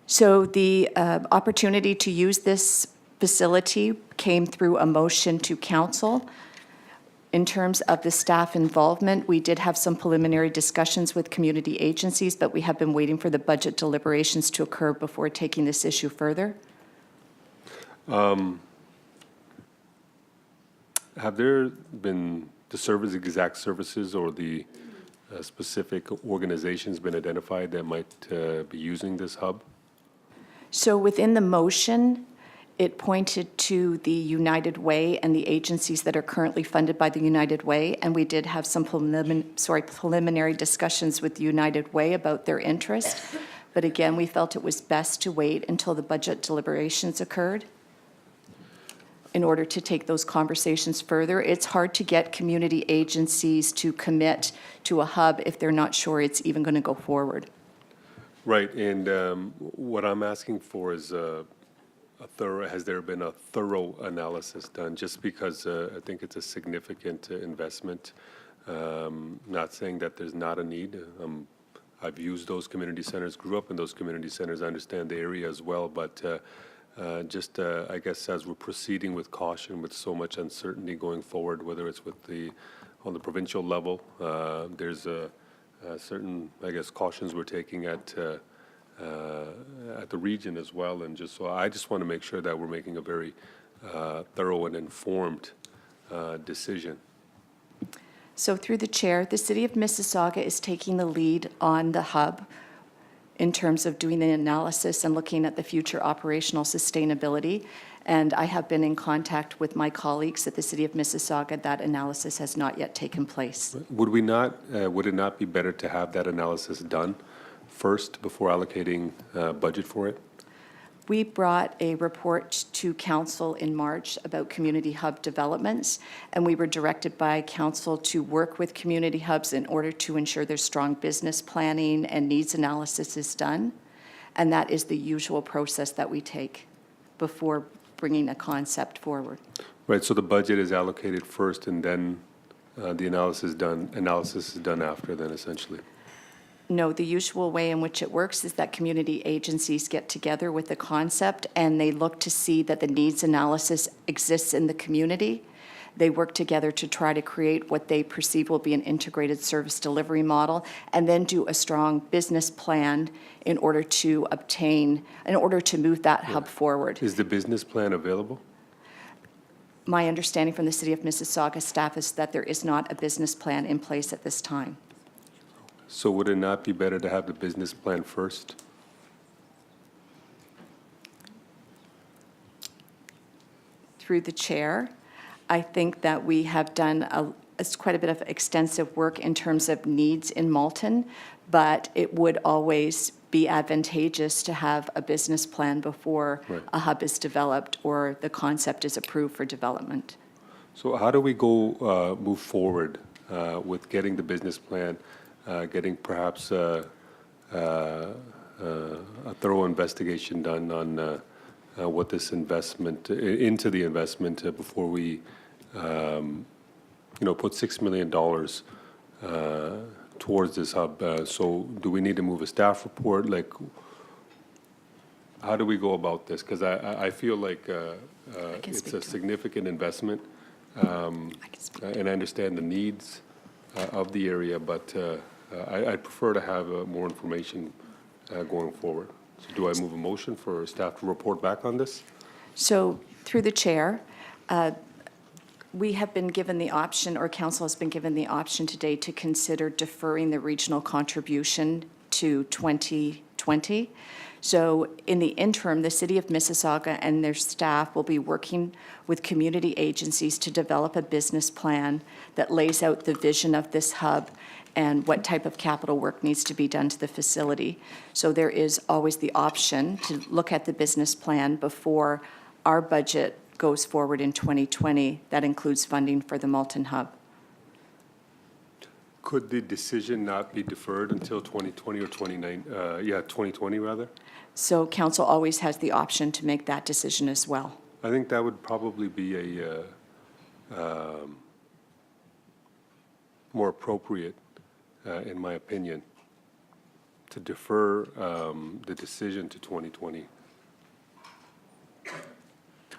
So the opportunity to use this facility came through a motion to council. In terms of the staff involvement, we did have some preliminary discussions with community agencies, but we have been waiting for the budget deliberations to occur before taking this issue further. Have there been the exact services or the specific organizations been identified that might be using this hub? So within the motion, it pointed to the United Way and the agencies that are currently funded by the United Way, and we did have some preliminary discussions with the United Way about their interest. But again, we felt it was best to wait until the budget deliberations occurred in order to take those conversations further. It's hard to get community agencies to commit to a hub if they're not sure it's even going to go forward. Right, and what I'm asking for is has there been a thorough analysis done? Just because I think it's a significant investment. Not saying that there's not a need. I've used those community centers, grew up in those community centers, I understand the area as well, but I guess as we're proceeding with caution, with so much uncertainty going forward, whether it's with on the provincial level, there's certain, I guess, cautions we're taking at the region as well, and I just want to make sure that we're making a very thorough and informed decision. So through the chair, the City of Mississauga is taking the lead on the hub in terms of doing the analysis and looking at the future operational sustainability. And I have been in contact with my colleagues at the City of Mississauga. That analysis has not yet taken place. Would it not be better to have that analysis done first before allocating budget for it? We brought a report to council in March about community hub developments, and we were directed by council to work with community hubs in order to ensure their strong business planning and needs analysis is done. And that is the usual process that we take before bringing a concept forward. Right, so the budget is allocated first and then the analysis is done after then, essentially. No, the usual way in which it works is that community agencies get together with the concept and they look to see that the needs analysis exists in the community. They work together to try to create what they perceive will be an integrated service delivery model, and then do a strong business plan in order to move that hub forward. Is the business plan available? My understanding from the City of Mississauga staff is that there is not a business plan in place at this time. So would it not be better to have the business plan first? Through the chair, I think that we have done quite a bit of extensive work in terms of needs in Malton, but it would always be advantageous to have a business plan before a hub is developed or the concept is approved for development. So how do we move forward with getting the business plan, getting perhaps a thorough investigation done on what this investment, into the investment before we, put $6 million towards this hub? So do we need to move a staff report? Like, how do we go about this? Because I feel like it's a significant investment, and I understand the needs of the area, but I'd prefer to have more information going forward. So do I move a motion for staff to report back on this? So through the chair, we have been given the option, or council has been given the option today to consider deferring the regional contribution to 2020. So in the interim, the City of Mississauga and their staff will be working with community agencies to develop a business plan that lays out the vision of this hub and what type of capital work needs to be done to the facility. So there is always the option to look at the business plan before our budget goes forward in 2020. That includes funding for the Malton Hub. Could the decision not be deferred until 2020 or 2020 rather? So council always has the option to make that decision as well. I think that would probably be a more appropriate, in my opinion, to defer the decision to 2020.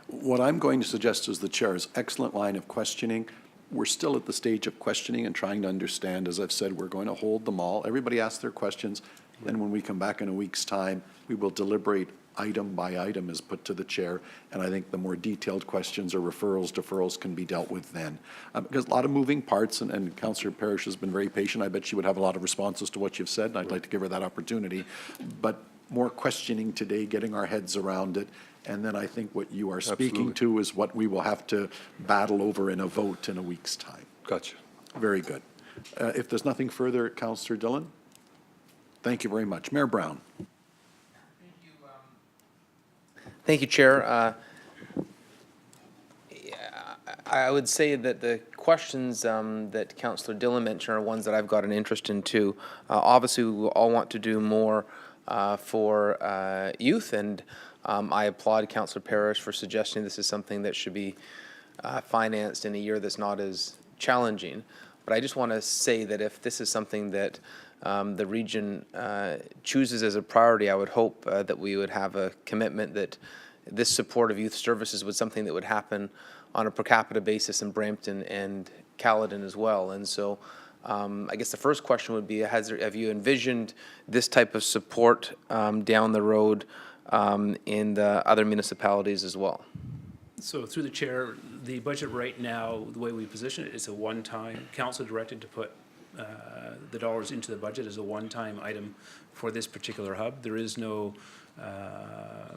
What I'm going to suggest is the chair's excellent line of questioning. We're still at the stage of questioning and trying to understand. As I've said, we're going to hold them all. Everybody ask their questions. Then when we come back in a week's time, we will deliberate item by item as put to the chair. And I think the more detailed questions or deferrals can be dealt with then. Because a lot of moving parts, and Councillor Parrish has been very patient. I bet she would have a lot of responses to what you've said, and I'd like to give her that opportunity. But more questioning today, getting our heads around it. And then I think what you are speaking to is what we will have to battle over in a vote in a week's time. Gotcha. Very good. If there's nothing further, Councillor Dillon? Thank you very much. Mayor Brown. Thank you, Chair. I would say that the questions that Councillor Dillon mentioned are ones that I've got an interest in too. Obviously, we all want to do more for youth, and I applaud Councillor Parrish for suggesting this is something that should be financed in a year that's not as challenging. But I just want to say that if this is something that the region chooses as a priority, I would hope that we would have a commitment that this support of youth services was something that would happen on a per capita basis in Brampton and Caledon as well. And so I guess the first question would be, have you envisioned this type of support down the road in the other municipalities as well? So through the chair, the budget right now, the way we position it, is a one-time, council directed to put the dollars into the budget as a one-time item for this particular hub. There is no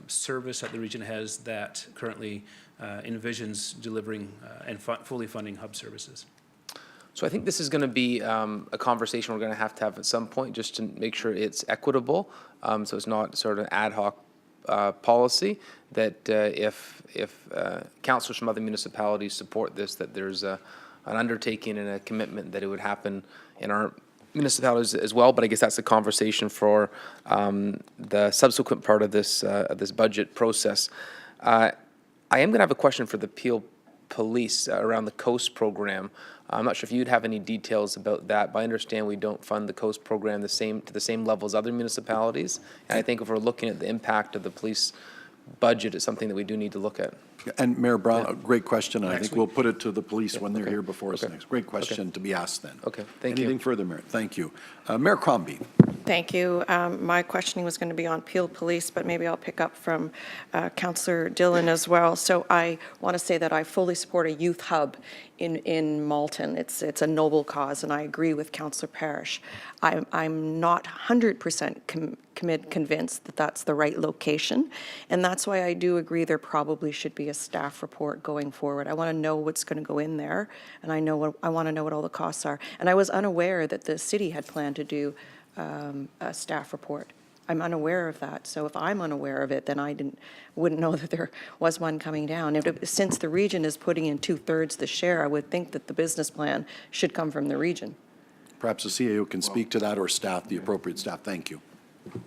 service that the region has that currently envisions delivering and fully funding hub services. So I think this is going to be a conversation we're going to have at some point just to make sure it's equitable, so it's not sort of an ad hoc policy that if councillors from other municipalities support this, that there's an undertaking and a commitment that it would happen in our municipalities as well. But I guess that's a conversation for the subsequent part of this budget process. I am going to have a question for the Peel Police around the COAST program. I'm not sure if you'd have any details about that, but I understand we don't fund the COAST program to the same level as other municipalities. And I think if we're looking at the impact of the police budget, it's something that we do need to look at. And Mayor Brown, a great question, and I think we'll put it to the police when they're here before us next. Great question to be asked then. Okay, thank you. Anything further, Mayor? Thank you. Mayor Crombie. Thank you. My questioning was going to be on Peel Police, but maybe I'll pick up from Councillor Dillon as well. So I want to say that I fully support a youth hub in Malton. It's a noble cause, and I agree with Councillor Parrish. I'm not 100% convinced that that's the right location, and that's why I do agree there probably should be a staff report going forward. I want to know what's going to go in there, and I want to know what all the costs are. And I was unaware that the city had planned to do a staff report. I'm unaware of that. So if I'm unaware of it, then I wouldn't know that there was one coming down. Since the region is putting in 2/3 the share, I would think that the business plan should come from the region. Perhaps the CAO can speak to that, or staff, the appropriate staff. Thank you.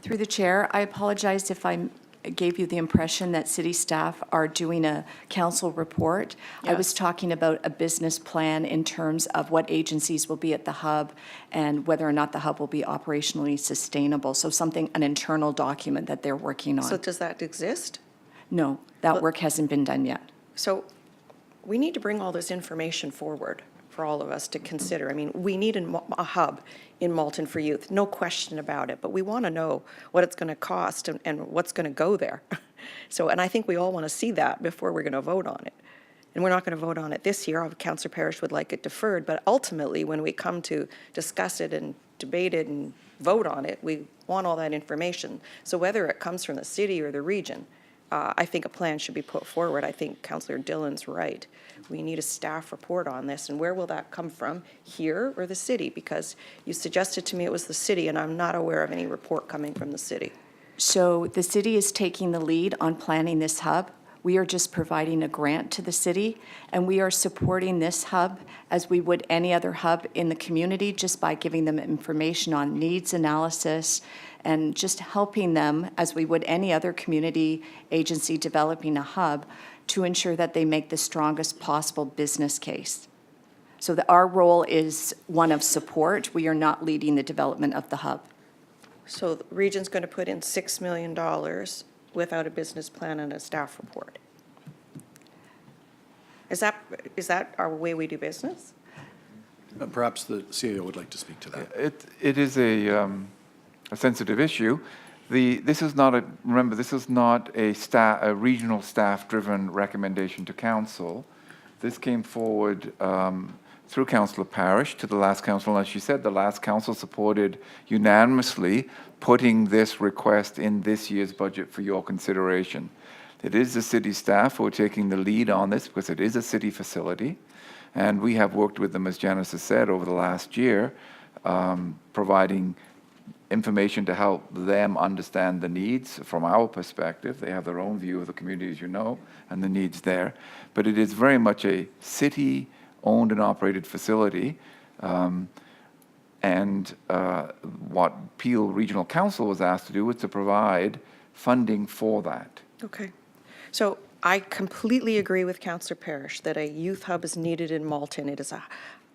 Through the chair, I apologize if I gave you the impression that city staff are doing a council report. I was talking about a business plan in terms of what agencies will be at the hub and whether or not the hub will be operationally sustainable. So an internal document that they're working on. So does that exist? No, that work hasn't been done yet. So we need to bring all this information forward for all of us to consider. I mean, we need a hub in Malton for youth, no question about it, but we want to know what it's going to cost and what's going to go there. So, and I think we all want to see that before we're going to vote on it. And we're not going to vote on it this year. Councillor Parrish would like it deferred, but ultimately, when we come to discuss it and debate it and vote on it, we want all that information. So whether it comes from the city or the region, I think a plan should be put forward. I think Councillor Dillon's right. We need a staff report on this, and where will that come from, here or the city? Because you suggested to me it was the city, and I'm not aware of any report coming from the city. So the city is taking the lead on planning this hub. We are just providing a grant to the city, and we are supporting this hub as we would any other hub in the community, just by giving them information on needs analysis and just helping them, as we would any other community agency developing a hub, to ensure that they make the strongest possible business case. So our role is one of support. We are not leading the development of the hub. So the region's going to put in $6 million without a business plan and a staff report. Is that our way we do business? Perhaps the CAO would like to speak to that. It is a sensitive issue. This is not a regional staff-driven recommendation to council. This came forward through Councillor Parrish to the last council. As she said, the last council supported unanimously putting this request in this year's budget for your consideration. It is the city staff who are taking the lead on this because it is a city facility. And we have worked with them, as Janice has said, over the last year, providing information to help them understand the needs from our perspective. They have their own view of the community, as you know, and the needs there. But it is very much a city-owned and operated facility. What Peel Regional Council was asked to do was to provide funding for that. Okay. So I completely agree with Councillor Parrish that a youth hub is needed in Malton. It is a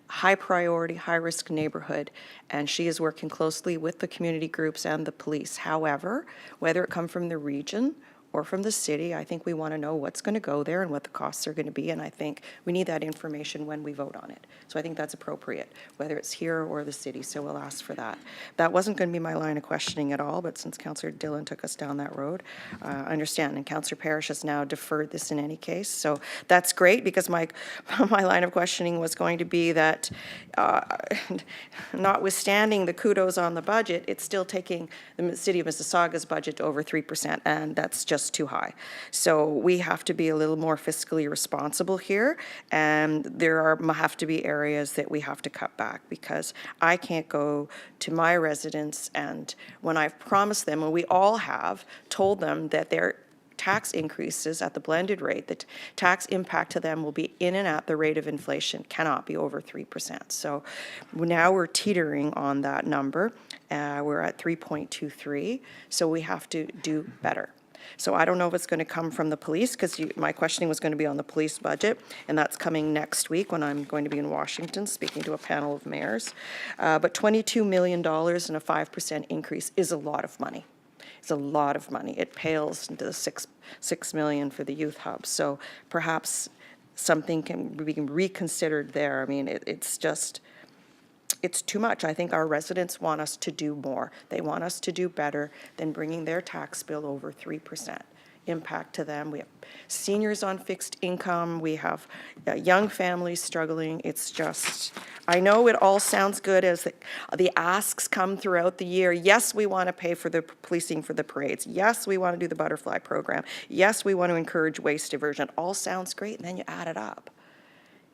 high priority, high risk neighborhood, and she is working closely with the community groups and the police. However, whether it come from the region or from the city, I think we want to know what's going to go there and what the costs are going to be, and I think we need that information when we vote on it. So I think that's appropriate, whether it's here or the city, so we'll ask for that. That wasn't going to be my line of questioning at all, but since Councillor Dillon took us down that road, I understand, and Councillor Parrish has now deferred this in any case, so that's great, because my line of questioning was going to be that notwithstanding the kudos on the budget, it's still taking the city of Mississauga's budget to over 3%, and that's just just too high. So we have to be a little more fiscally responsible here, and have to be areas that we have to cut back, because I can't go to my residents, and when I've promised them, and we all have told them that their tax increases at the blended rate, the tax impact to them will be in and at the rate of inflation, cannot be over 3%. So now we're teetering on that number. We're at 3.23, so we have to do better. So I don't know if it's going to come from the police, because my questioning was going to be on the police budget, and that's coming next week when I'm going to be in Washington speaking to a panel of mayors. But $22 million and a 5% increase is a lot of money. It's a lot of money. It pales into the $6 million for the youth hub. So perhaps something can be reconsidered there. I mean, it's too much. I think our residents want us to do more. They want us to do better than bringing their tax bill over 3% impact to them. We have seniors on fixed income. We have young families struggling. It's just, I know it all sounds good as the asks come throughout the year. Yes, we want to pay for the policing for the parades. Yes, we want to do the butterfly program. Yes, we want to encourage waste diversion. All sounds great, and then you add it up.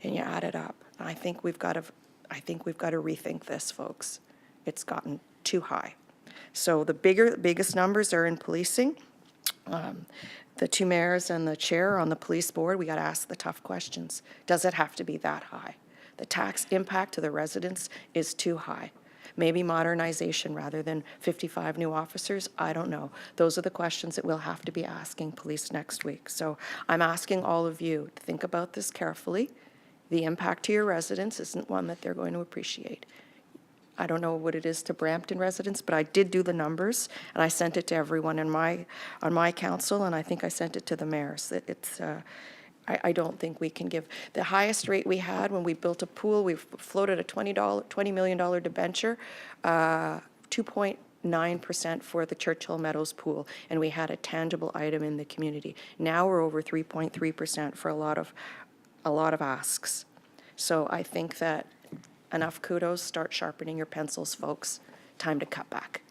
And you add it up. I think we've got to rethink this, folks. It's gotten too high. So the biggest numbers are in policing. The two mayors and the chair on the police board, we got to ask the tough questions. Does it have to be that high? The tax impact to the residents is too high. Maybe modernization rather than 55 new officers, I don't know. Those are the questions that we'll have to be asking police next week. So I'm asking all of you to think about this carefully. The impact to your residents isn't one that they're going to appreciate. I don't know what it is to Brampton residents, but I did do the numbers, and I sent it to everyone on my council, and I think I sent it to the mayors. I don't think we can give the highest rate we had when we built a pool. We floated a $20 million debenture, 2.9% for the Churchill Meadows pool, and we had a tangible item in the community. Now we're over 3.3% for a lot of asks. So I think that enough kudos. Start sharpening your pencils, folks. Time to cut back.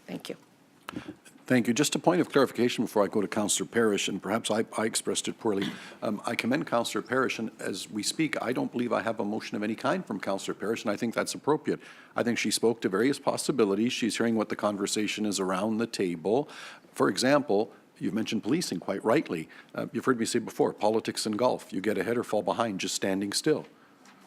Thank you. Thank you. Just a point of clarification before I go to Councillor Parrish, and perhaps I expressed it poorly. I commend Councillor Parrish, and as we speak, I don't believe I have a motion of any kind from Councillor Parrish, and I think that's appropriate. I think she spoke to various possibilities. She's hearing what the conversation is around the table. For example, you've mentioned policing quite rightly. You've heard me say before, politics and golf. You get ahead or fall behind just standing still.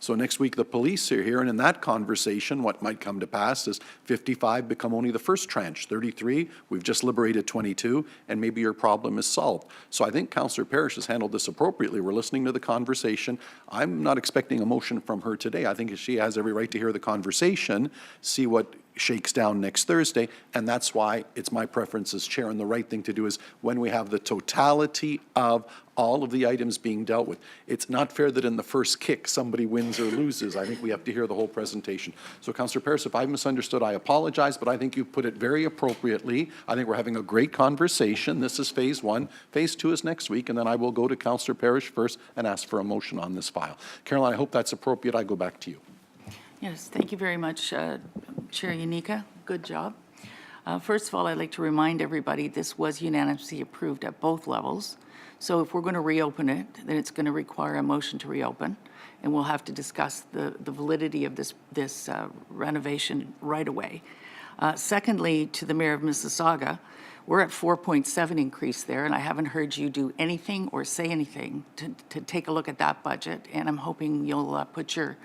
So next week, the police are here, and in that conversation, what might come to pass is 55 become only the first tranche, 33, we've just liberated 22, and maybe your problem is solved. So I think Councillor Parrish has handled this appropriately. We're listening to the conversation. I'm not expecting a motion from her today. I think she has every right to hear the conversation, see what shakes down next Thursday, and that's why it's my preference as chair, and the right thing to do is when we have the totality of all of the items being dealt with. It's not fair that in the first kick somebody wins or loses. I think we have to hear the whole presentation. So Councillor Parrish, if I've misunderstood, I apologize, but I think you put it very appropriately. I think we're having a great conversation. This is phase one. Phase two is next week, and then I will go to Councillor Parrish first and ask for a motion on this file. Caroline, I hope that's appropriate. I go back to you. Yes, thank you very much, Chair Yanika. Good job. First of all, I'd like to remind everybody this was unanimously approved at both levels. So if we're going to reopen it, then it's going to require a motion to reopen, and we'll have to discuss the validity of this renovation right away. Secondly, to the Mayor of Mississauga, we're at 4.7 increase there, and I haven't heard you do anything or say anything to take a look at that budget, and I'm hoping you'll put your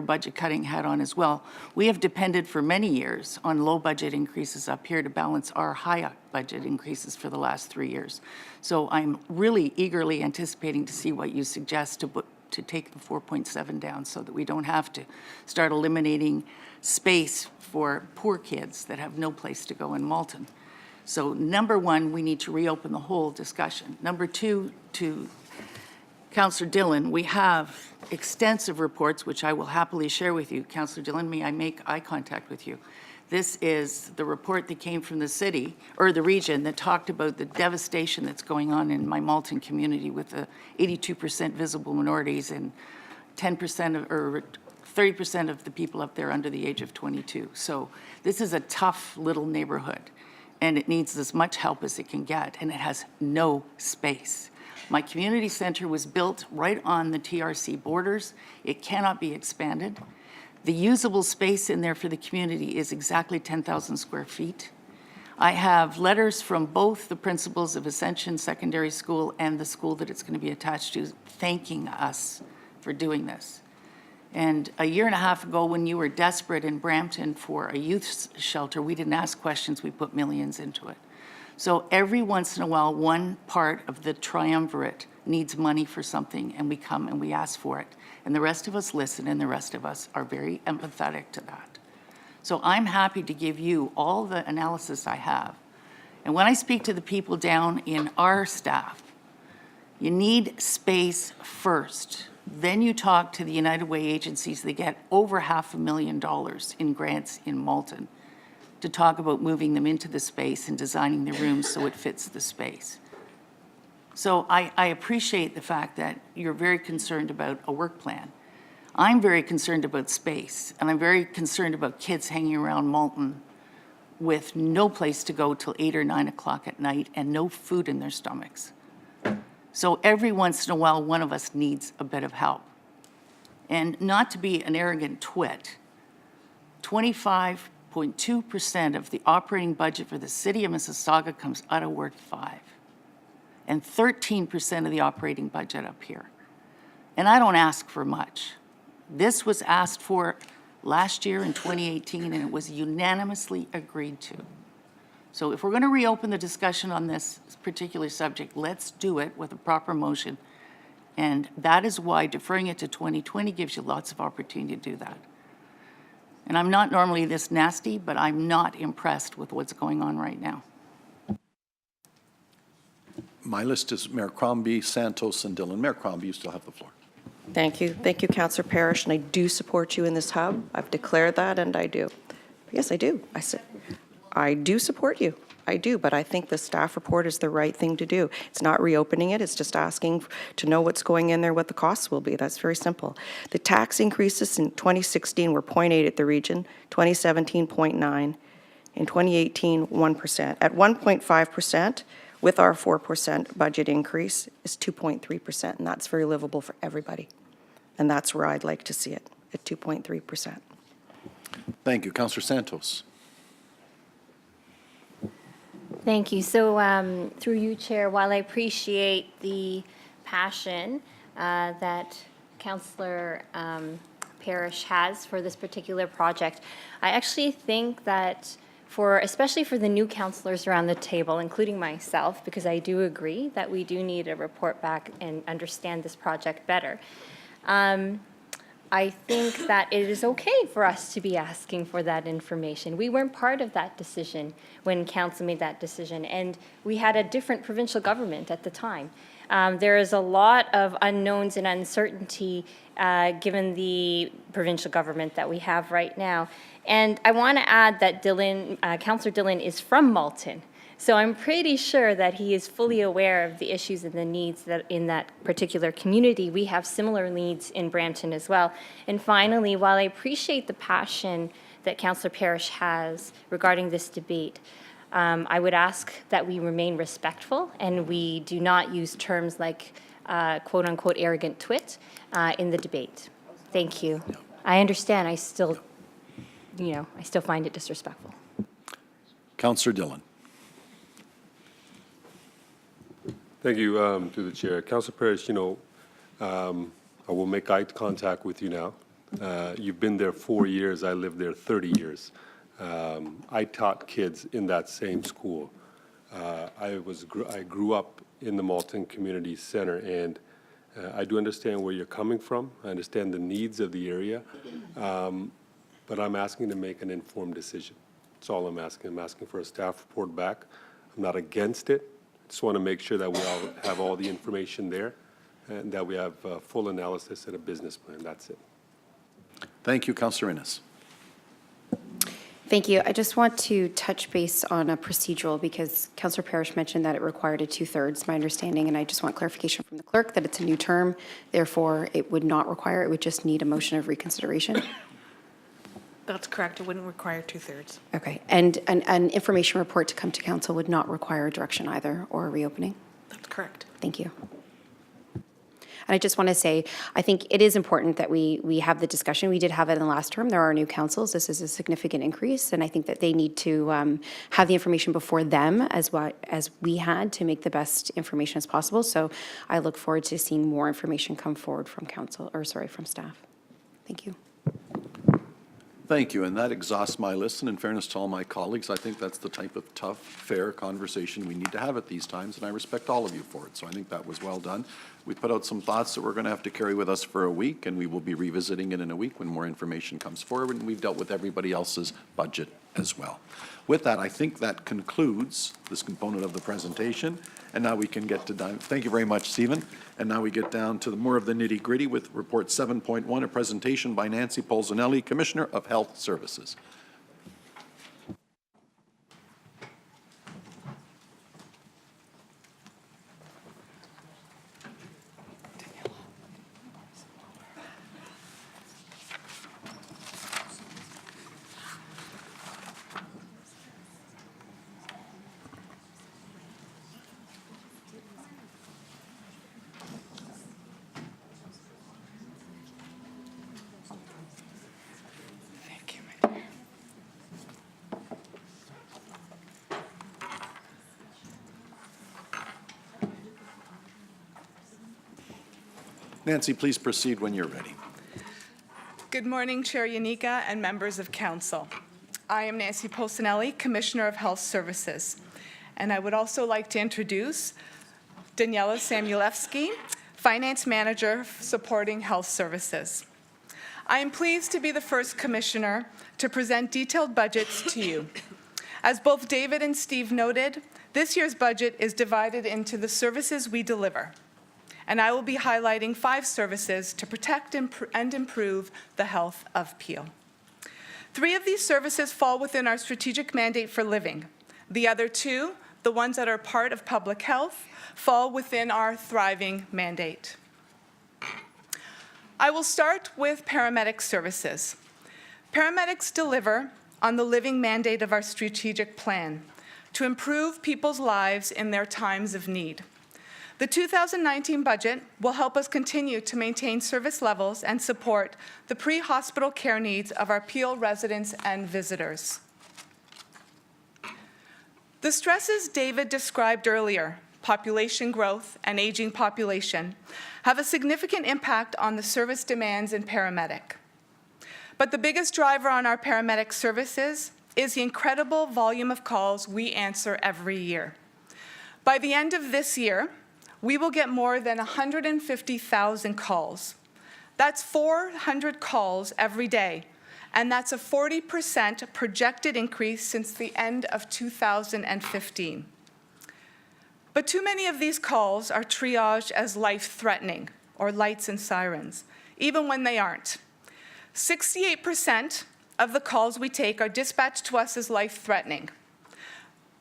budget cutting hat on as well. We have depended for many years on low budget increases up here to balance our high budget increases for the last 3 years. So I'm really eagerly anticipating to see what you suggest to take the 4.7 down so that we don't have to start eliminating space for poor kids that have no place to go in Malton. So number one, we need to reopen the whole discussion. Number two, to Councillor Dillon, we have extensive reports, which I will happily share with you. Councillor Dillon, may I make eye contact with you? This is the report that came from the city, or the region, that talked about the devastation that's going on in my Malton community with the 82% visible minorities and 10% or 30% of the people up there under the age of 22. So this is a tough little neighborhood. and it needs as much help as it can get, and it has no space. My community center was built right on the TRC borders. It cannot be expanded. The usable space in there for the community is exactly 10,000 square feet. I have letters from both the principals of Ascension Secondary School and the school that it's going to be attached to thanking us for doing this. And a year and a half ago, when you were desperate in Brampton for a youth shelter, we didn't ask questions, we put millions into it. So every once in a while, one part of the triumvirate needs money for something, and we come and we ask for it. And the rest of us listen, and the rest of us are very empathetic to that. So I'm happy to give you all the analysis I have. And when I speak to the people down in our staff, you need space first. Then you talk to the United Way agencies. They get over $500,000 in grants in Malton to talk about moving them into the space and designing the rooms so it fits the space. So I appreciate the fact that you're very concerned about a work plan. I'm very concerned about space, and I'm very concerned about kids hanging around Malton with no place to go till 8 or 9 o'clock at night and no food in their stomachs. So every once in a while, one of us needs a bit of help. And not to be an arrogant twit, 25.2% of the operating budget for the city of Mississauga comes out of Ward 5, and 13% of the operating budget up here. And I don't ask for much. This was asked for last year in 2018, and it was unanimously agreed to. So if we're going to reopen the discussion on this particular subject, let's do it with a proper motion. And that is why deferring it to 2020 gives you lots of opportunity to do that. And I'm not normally this nasty, but I'm not impressed with what's going on right now. My list is Mayor Crombie, Santos, and Dillon. Mayor Crombie, you still have the floor. Thank you. Thank you, Councillor Parrish, and I do support you in this hub. I've declared that, and I do. Yes, I do. I do support you. I do, but I think the staff report is the right thing to do. It's not reopening it. It's just asking to know what's going in there, what the costs will be. That's very simple. The tax increases in 2016 were 0.8 at the region, 2017 0.9, in 2018 1%. At 1.5%, with our 4% budget increase, is 2.3%, and that's very livable for everybody. And that's where I'd like to see it, at 2.3%. Thank you. Councillor Santos. Thank you. So through you, Chair, while I appreciate the passion that Councillor Parrish has for this particular project, I actually think that especially for the new councillors around the table, including myself, because I do agree that we do need to report back and understand this project better. I think that it is okay for us to be asking for that information. We weren't part of that decision when council made that decision, and we had a different provincial government at the time. There is a lot of unknowns and uncertainty given the provincial government that we have right now. And I want to add that Councillor Dillon is from Malton. So I'm pretty sure that he is fully aware of the issues and the needs that in that particular community. We have similar needs in Brampton as well. And finally, while I appreciate the passion that Councillor Parrish has regarding this debate, I would ask that we remain respectful and we do not use terms like quote unquote arrogant twit in the debate. Thank you. I understand. I still find it disrespectful. Councillor Dillon. Thank you, through the chair. Councillor Parrish, I will make eye contact with you now. You've been there 4 years. I lived there 30 years. I taught kids in that same school. I grew up in the Malton Community Center, and I do understand where you're coming from. I understand the needs of the area, but I'm asking to make an informed decision. That's all I'm asking. I'm asking for a staff report back. I'm not against it. Just want to make sure that we all have all the information there and that we have full analysis and a business plan. That's it. Thank you, Councillor Innes. Thank you. I just want to touch base on a procedural because Councillor Parrish mentioned that it required a 2/3, my understanding, and I just want clarification from the clerk that it's a new term. Therefore, it would not require, it would just need a motion of reconsideration. That's correct. It wouldn't require 2/3. Okay, and an information report to come to council would not require direction either or a reopening? That's correct. Thank you. And I just want to say, I think it is important that we have the discussion. We did have it in the last term. There are new councils. This is a significant increase, and I think that they need to have the information before them as we had to make the best information as possible. So I look forward to seeing more information come forward from from staff. Thank you. Thank you, and that exhausts my list, and in fairness to all my colleagues, I think that's the type of tough, fair conversation we need to have at these times, and I respect all of you for it, so I think that was well done. We put out some thoughts that we're going to have to carry with us for a week, and we will be revisiting it in a week when more information comes forward, and we've dealt with everybody else's budget as well. With that, I think that concludes this component of the presentation, and now we can get to done. Thank you very much, Stephen. And now we get down to more of the nitty-gritty with Report 7.1, a presentation by Nancy Polzinelli, Commissioner of Health Services. Nancy, please proceed when you're ready. Good morning, Chair Yanika and members of Council. I am Nancy Polcinelli, Commissioner of Health Services, and I would also like to introduce Daniela Samuelewski, Finance Manager supporting Health Services. I am pleased to be the first Commissioner to present detailed budgets to you. As both David and Steve noted, this year's budget is divided into the services we deliver, and I will be highlighting 5 services to protect and improve the health of Peel. 3 of these services fall within our strategic mandate for living. The other 2, the ones that are part of public health, fall within our thriving mandate. I will start with paramedic services. Paramedics deliver on the living mandate of our strategic plan to improve people's lives in their times of need. The 2019 budget will help us continue to maintain service levels and support the pre-hospital care needs of our Peel residents and visitors. The stresses David described earlier, population growth and aging population, have a significant impact on the service demands in paramedic. But the biggest driver on our paramedic services is the incredible volume of calls we answer every year. By the end of this year, we will get more than 150,000 calls. That's 400 calls every day, and that's a 40% projected increase since the end of 2015. But too many of these calls are triaged as life-threatening, or lights and sirens, even when they aren't. 68% of the calls we take are dispatched to us as life-threatening,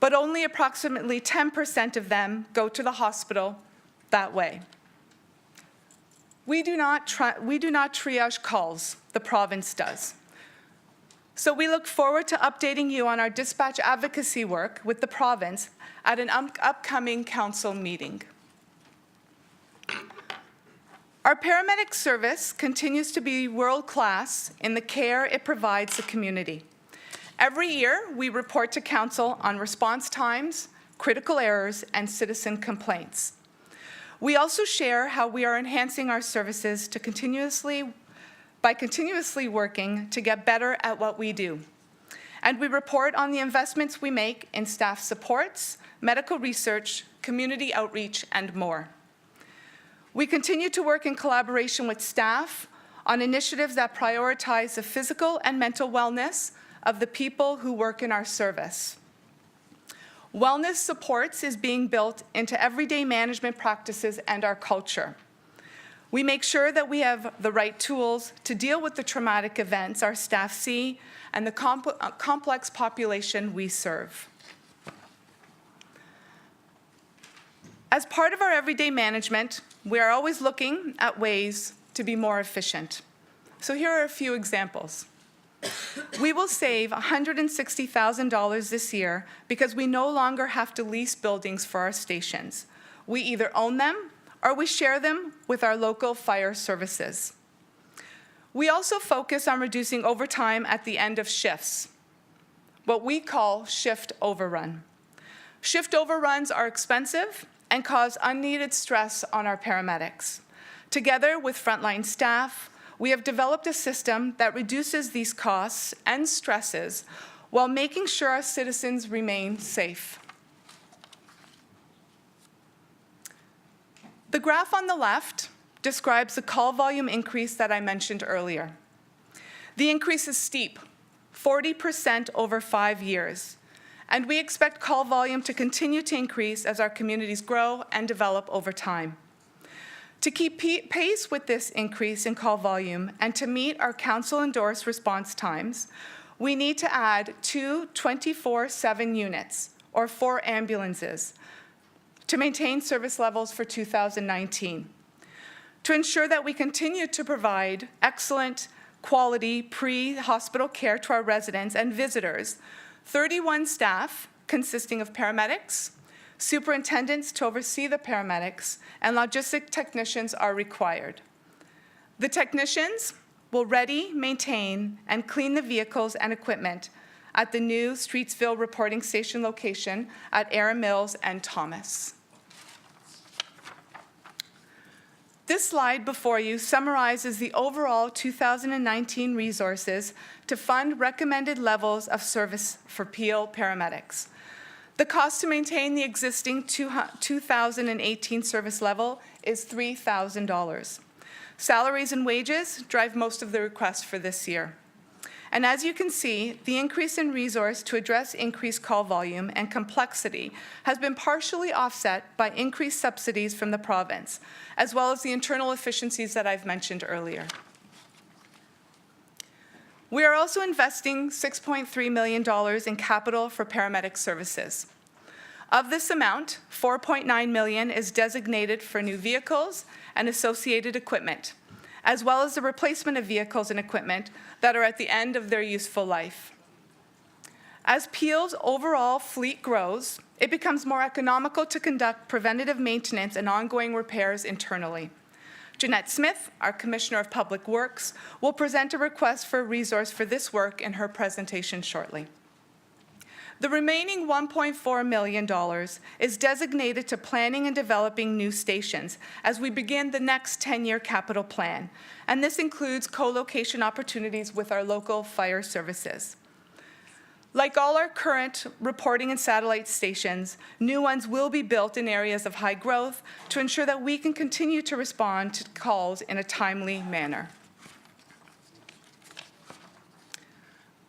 but only approximately 10% of them go to the hospital that way. We do not triage calls, the province does. So we look forward to updating you on our dispatch advocacy work with the province at an upcoming council meeting. Our paramedic service continues to be world-class in the care it provides the community. Every year, we report to council on response times, critical errors, and citizen complaints. We also share how we are enhancing our services by continuously working to get better at what we do. And we report on the investments we make in staff supports, medical research, community outreach, and more. We continue to work in collaboration with staff on initiatives that prioritize the physical and mental wellness of the people who work in our service. Wellness supports is being built into everyday management practices and our culture. We make sure that we have the right tools to deal with the traumatic events our staff see and the complex population we serve. As part of our everyday management, we are always looking at ways to be more efficient. So here are a few examples. We will save $160,000 this year because we no longer have to lease buildings for our stations. We either own them or we share them with our local fire services. We also focus on reducing overtime at the end of shifts, what we call shift overrun. Shift overruns are expensive and cause unneeded stress on our paramedics. Together with frontline staff, we have developed a system that reduces these costs and stresses while making sure our citizens remain safe. The graph on the left describes the call volume increase that I mentioned earlier. The increase is steep, 40% over 5 years, and we expect call volume to continue to increase as our communities grow and develop over time. To keep pace with this increase in call volume and to meet our council-endorsed response times, we need to add 2 24/7 units, or 4 ambulances, to maintain service levels for 2019. To ensure that we continue to provide excellent quality pre-hospital care to our residents and visitors, 31 staff consisting of paramedics, superintendents to oversee the paramedics, and logistic technicians are required. The technicians will ready, maintain, and clean the vehicles and equipment at the new Streetsville reporting station location at Erin Mills and Thomas. This slide before you summarizes the overall 2019 resources to fund recommended levels of service for Peel paramedics. The cost to maintain the existing 2018 service level is $3,000. Salaries and wages drive most of the requests for this year. And as you can see, the increase in resource to address increased call volume and complexity has been partially offset by increased subsidies from the province, as well as the internal efficiencies that I've mentioned earlier. We are also investing $6.3 million in capital for paramedic services. Of this amount, $4.9 million is designated for new vehicles and associated equipment, as well as the replacement of vehicles and equipment that are at the end of their useful life. As Peel's overall fleet grows, it becomes more economical to conduct preventative maintenance and ongoing repairs internally. Jeanette Smith, our Commissioner of Public Works, will present a request for a resource for this work in her presentation shortly. The remaining $1.4 million is designated to planning and developing new stations as we begin the next 10-year capital plan, and this includes co-location opportunities with our local fire services. Like all our current reporting and satellite stations, new ones will be built in areas of high growth to ensure that we can continue to respond to calls in a timely manner.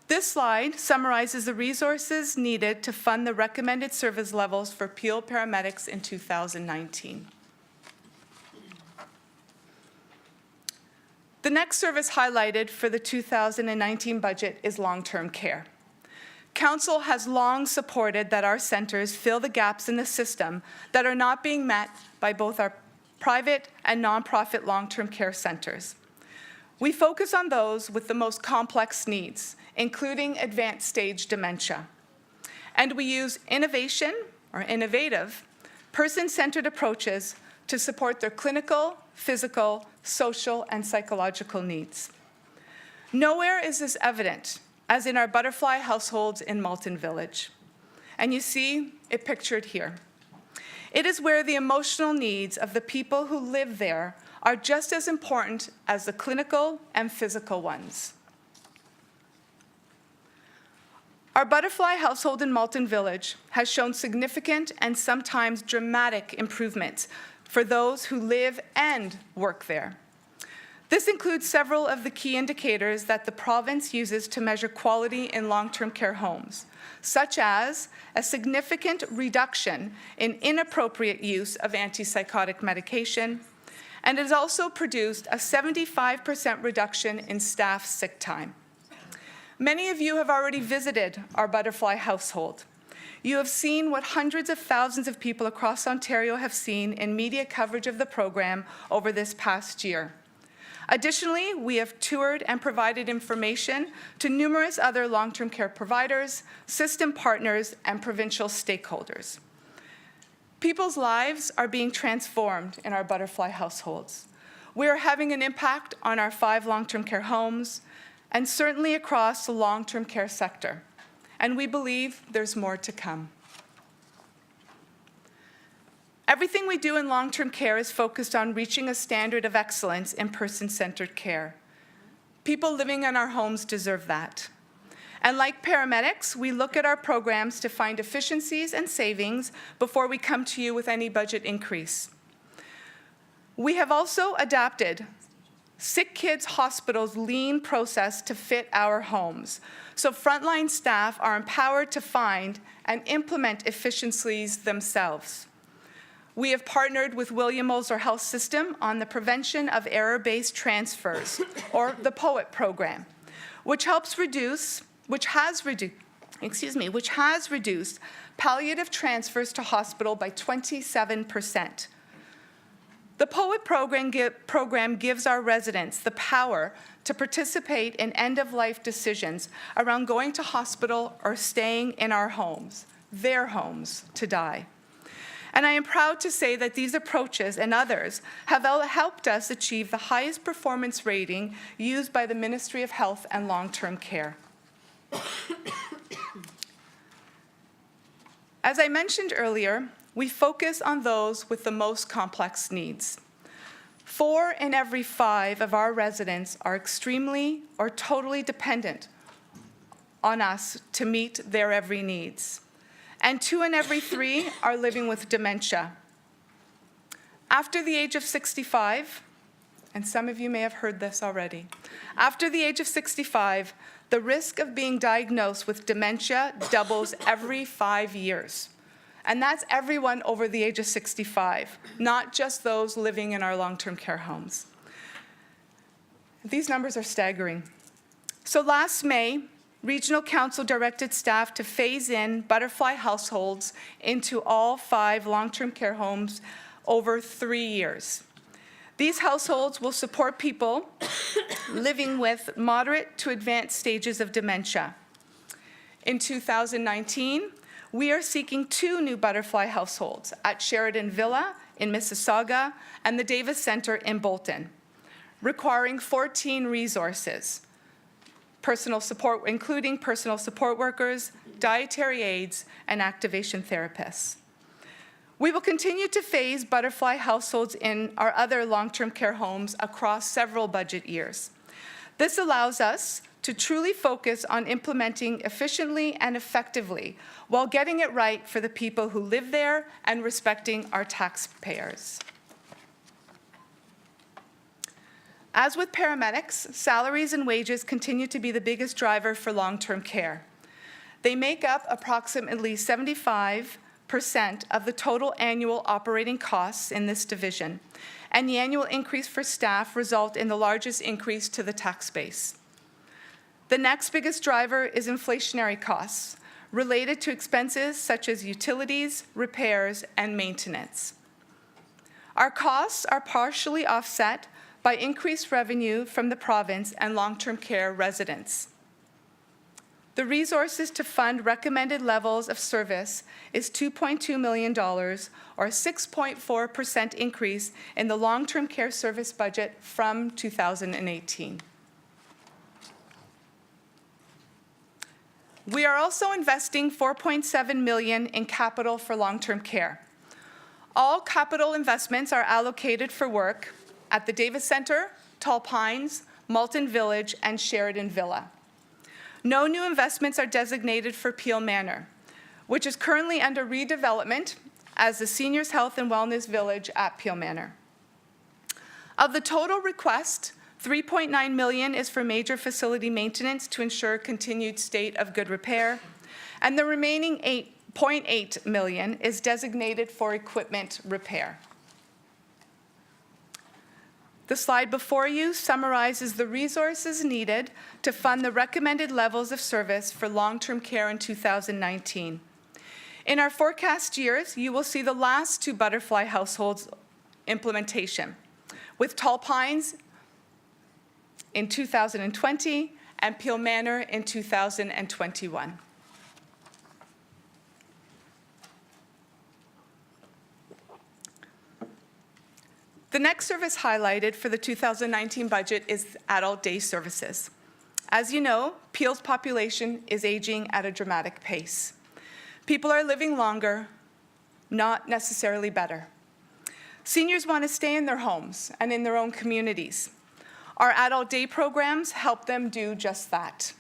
This slide summarizes the resources needed to fund the recommended service levels for Peel paramedics in 2019. The next service highlighted for the 2019 budget is long-term care. Council has long supported that our centers fill the gaps in the system that are not being met by both our private and nonprofit long-term care centers. We focus on those with the most complex needs, including advanced stage dementia. And we use innovative, person-centered approaches to support their clinical, physical, social, and psychological needs. Nowhere is this evident as in our Butterfly households in Malton Village. And you see it pictured here. It is where the emotional needs of the people who live there are just as important as the clinical and physical ones. Our Butterfly household in Malton Village has shown significant and sometimes dramatic improvements for those who live and work there. This includes several of the key indicators that the province uses to measure quality in long-term care homes, such as a significant reduction in inappropriate use of antipsychotic medication, and it has also produced a 75% reduction in staff sick time. Many of you have already visited our Butterfly household. You have seen what hundreds of thousands of people across Ontario have seen in media coverage of the program over this past year. Additionally, we have toured and provided information to numerous other long-term care providers, system partners, and provincial stakeholders. People's lives are being transformed in our Butterfly households. We are having an impact on our 5 long-term care homes and certainly across the long-term care sector. And we believe there's more to come. Everything we do in long-term care is focused on reaching a standard of excellence in person-centered care. People living in our homes deserve that. And like paramedics, we look at our programs to find efficiencies and savings before we come to you with any budget increase. We have also adapted Sick Kids Hospital's lean process to fit our homes, so frontline staff are empowered to find and implement efficiencies themselves. We have partnered with William Osler Health System on the prevention of error-based transfers, or the POET program, which has reduced palliative transfers to hospital by 27%. The POET program gives our residents the power to participate in end-of-life decisions around going to hospital or staying in our homes, their homes, to die. And I am proud to say that these approaches and others have helped us achieve the highest performance rating used by the Ministry of Health and Long-Term Care. As I mentioned earlier, we focus on those with the most complex needs. 4 in every 5 of our residents are extremely or totally dependent on us to meet their every needs. And 2 in every 3 are living with dementia. After the age of 65, and some of you may have heard this already, after the age of 65, the risk of being diagnosed with dementia doubles every 5 years. And that's everyone over the age of 65, not just those living in our long-term care homes. These numbers are staggering. So last May, Regional Council directed staff to phase in Butterfly households into all 5 long-term care homes over 3 years. These households will support people living with moderate to advanced stages of dementia. In 2019, we are seeking 2 new Butterfly households at Sheridan Villa in Mississauga and the Davis Centre in Bolton, requiring 14 resources, including personal support workers, dietary aides, and activation therapists. We will continue to phase Butterfly households in our other long-term care homes across several budget years. This allows us to truly focus on implementing efficiently and effectively while getting it right for the people who live there and respecting our taxpayers. As with paramedics, salaries and wages continue to be the biggest driver for long-term care. They make up approximately 75% of the total annual operating costs in this division, and the annual increase for staff result in the largest increase to the tax base. The next biggest driver is inflationary costs related to expenses such as utilities, repairs, and maintenance. Our costs are partially offset by increased revenue from the province and long-term care residents. The resources to fund recommended levels of service is $2.2 million, or a 6.4% increase in the long-term care service budget from 2018. We are also investing $4.7 million in capital for long-term care. All capital investments are allocated for work at the Davis Centre, Tall Pines, Malton Village, and Sheridan Villa. No new investments are designated for Peel Manor, which is currently under redevelopment as the Seniors Health and Wellness Village at Peel Manor. Of the total request, $3.9 million is for major facility maintenance to ensure continued state of good repair, and the remaining $8.8 million is designated for equipment repair. The slide before you summarizes the resources needed to fund the recommended levels of service for long-term care in 2019. In our forecast years, you will see the last 2 Butterfly households implementation, with Tall Pines in 2020 and Peel Manor in 2021. The next service highlighted for the 2019 budget is adult day services. As you know, Peel's population is aging at a dramatic pace. People are living longer, not necessarily better. Seniors want to stay in their homes and in their own communities. Our adult day programs help them do just that.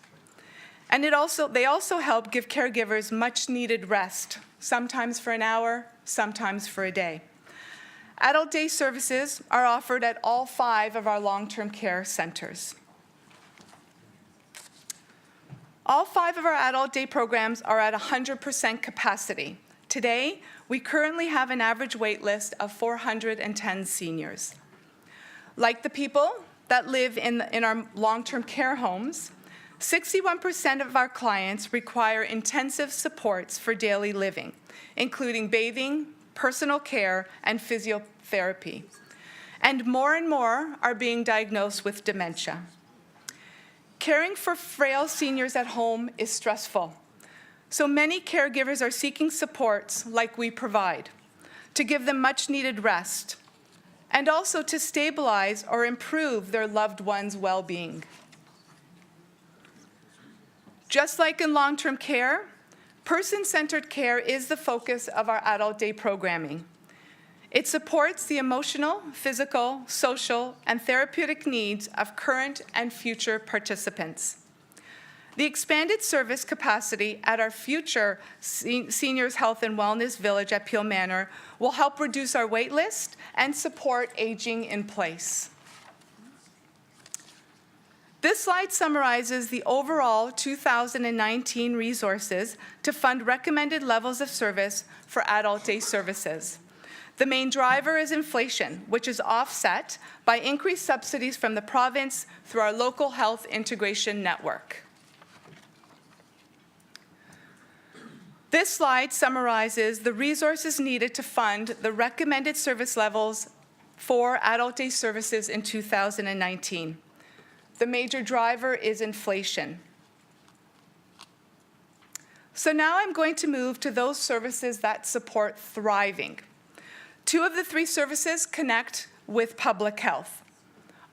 And they also help give caregivers much needed rest, sometimes for an hour, sometimes for a day. Adult day services are offered at all 5 of our long-term care centers. All 5 of our adult day programs are at 100% capacity. Today, we currently have an average wait list of 410 seniors. Like the people that live in our long-term care homes, 61% of our clients require intensive supports for daily living, including bathing, personal care, and physiotherapy. And more are being diagnosed with dementia. Caring for frail seniors at home is stressful. So many caregivers are seeking supports like we provide to give them much needed rest and also to stabilize or improve their loved ones' well-being. Just like in long-term care, person-centered care is the focus of our adult day programming. It supports the emotional, physical, social, and therapeutic needs of current and future participants. The expanded service capacity at our future Seniors Health and Wellness Village at Peel Manor will help reduce our wait list and support aging in place. This slide summarizes the overall 2019 resources to fund recommended levels of service for adult day services. The main driver is inflation, which is offset by increased subsidies from the province through our local health integration network. This slide summarizes the resources needed to fund the recommended service levels for adult day services in 2019. The major driver is inflation. So now I'm going to move to those services that support thriving. 2 of the 3 services connect with public health.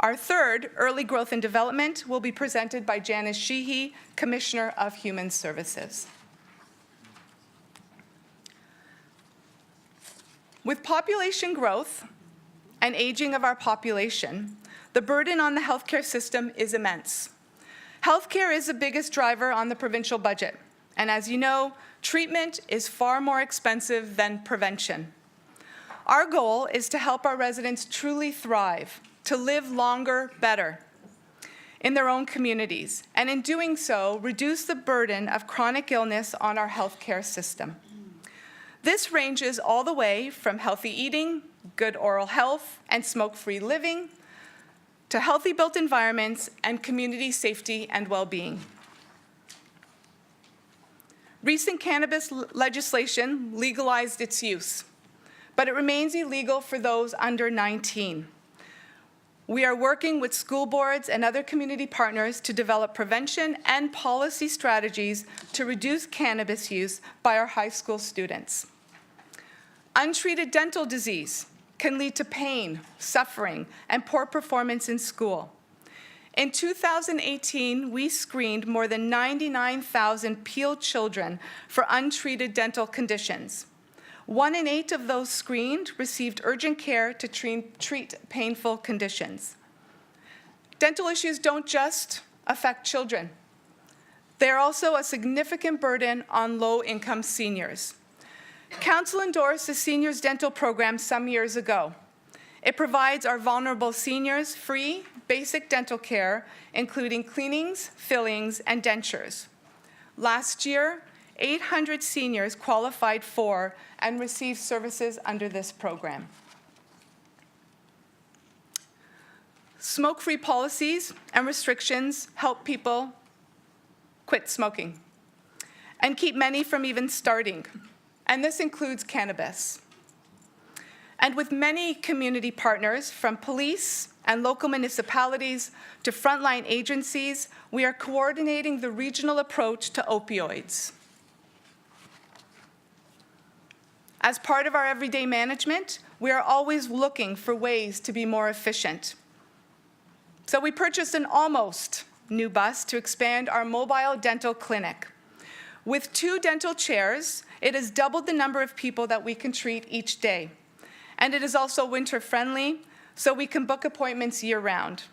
Our third, early growth and development, will be presented by Janice Sheehy, Commissioner of Human Services. With population growth and aging of our population, the burden on the healthcare system is immense. Healthcare is the biggest driver on the provincial budget, and as you know, treatment is far more expensive than prevention. Our goal is to help our residents truly thrive, to live longer, better in their own communities, and in doing so, reduce the burden of chronic illness on our healthcare system. This ranges all the way from healthy eating, good oral health, and smoke-free living, to healthy built environments and community safety and well-being. Recent cannabis legislation legalized its use, but it remains illegal for those under 19. We are working with school boards and other community partners to develop prevention and policy strategies to reduce cannabis use by our high school students. Untreated dental disease can lead to pain, suffering, and poor performance in school. In 2018, we screened more than 99,000 Peel children for untreated dental conditions. 1 in 8 of those screened received urgent care to treat painful conditions. Dental issues don't just affect children. They're also a significant burden on low-income seniors. Council endorsed the Seniors Dental Program some years ago. It provides our vulnerable seniors free, basic dental care, including cleanings, fillings, and dentures. Last year, 800 seniors qualified for and received services under this program. Smoke-free policies and restrictions help people quit smoking and keep many from even starting, and this includes cannabis. And with many community partners, from police and local municipalities to frontline agencies, we are coordinating the regional approach to opioids. As part of our everyday management, we are always looking for ways to be more efficient. So we purchased an almost new bus to expand our mobile dental clinic. With 2 dental chairs, it has doubled the number of people that we can treat each day. And it is also winter-friendly, so we can book appointments year-round.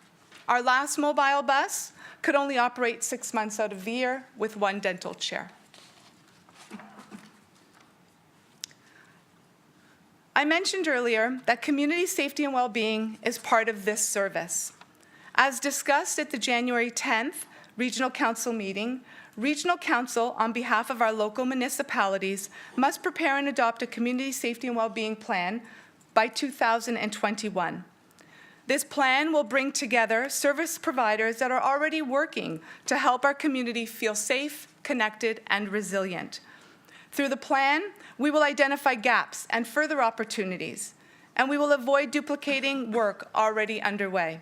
Our last mobile bus could only operate 6 months out of the year with 1 dental chair. I mentioned earlier that community safety and well-being is part of this service. As discussed at the January 10th Regional Council meeting, Regional Council, on behalf of our local municipalities, must prepare and adopt a community safety and well-being plan by 2021. This plan will bring together service providers that are already working to help our community feel safe, connected, and resilient. Through the plan, we will identify gaps and further opportunities, and we will avoid duplicating work already underway.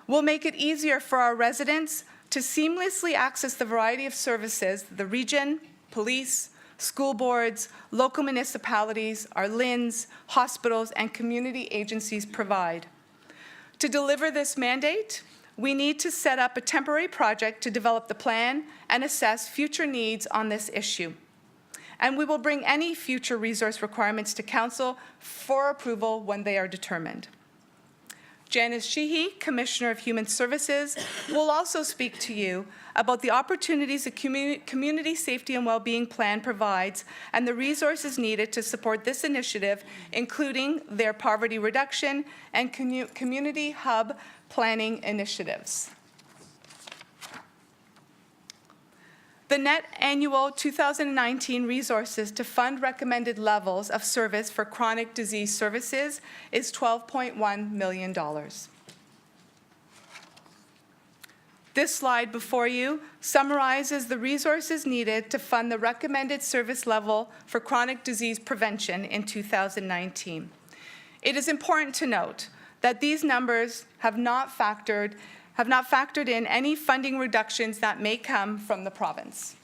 We'll make it easier for our residents to seamlessly access the variety of services the region, police, school boards, local municipalities, our LHINs, hospitals, and community agencies provide. To deliver this mandate, we need to set up a temporary project to develop the plan and assess future needs on this issue. And we will bring any future resource requirements to Council for approval when they are determined. Janice Sheehy, Commissioner of Human Services, will also speak to you about the opportunities the Community Safety and Wellbeing Plan provides and the resources needed to support this initiative, including their poverty reduction and community hub planning initiatives. The net annual 2019 resources to fund recommended levels of service for chronic disease services is $12.1 million. This slide before you summarizes the resources needed to fund the recommended service level for chronic disease prevention in 2019. It is important to note that these numbers have not factored in any funding reductions that may come from the province.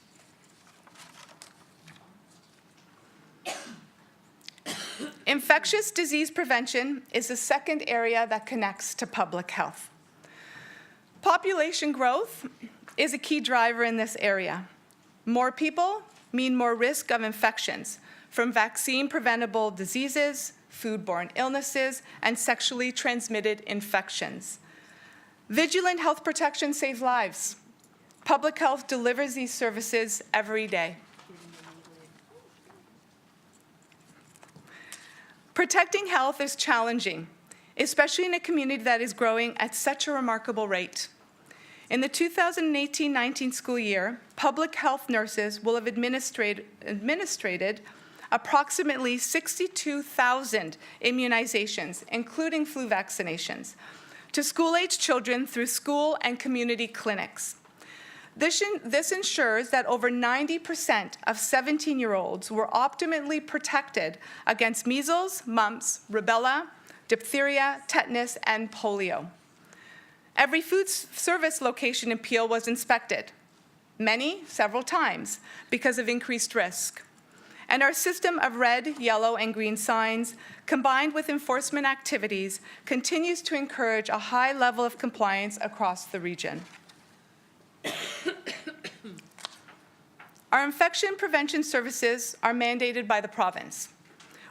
Infectious disease prevention is the second area that connects to public health. Population growth is a key driver in this area. More people mean more risk of infections from vaccine-preventable diseases, foodborne illnesses, and sexually transmitted infections. Vigilant health protection saves lives. Public health delivers these services every day. Protecting health is challenging, especially in a community that is growing at such a remarkable rate. In the 2018-19 school year, public health nurses will have administrated approximately 62,000 immunizations, including flu vaccinations, to school-age children through school and community clinics. This ensures that over 90% of 17-year-olds were optimally protected against measles, mumps, rubella, diphtheria, tetanus, and polio. Every food service location in Peel was inspected, many several times, because of increased risk. And our system of red, yellow, and green signs, combined with enforcement activities, continues to encourage a high level of compliance across the region. Our infection prevention services are mandated by the province.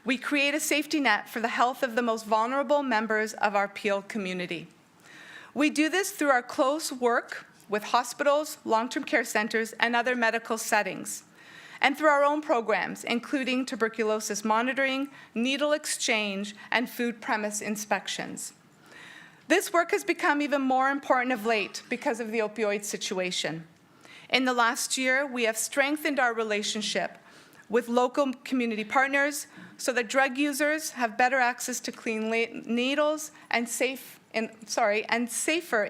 We create a safety net for the health of the most vulnerable members of our Peel community. We do this through our close work with hospitals, long-term care centers, and other medical settings, and through our own programs, including tuberculosis monitoring, needle exchange, and food premise inspections. This work has become even more important of late because of the opioid situation. In the last year, we have strengthened our relationship with local community partners so that drug users have better access to clean needles and safer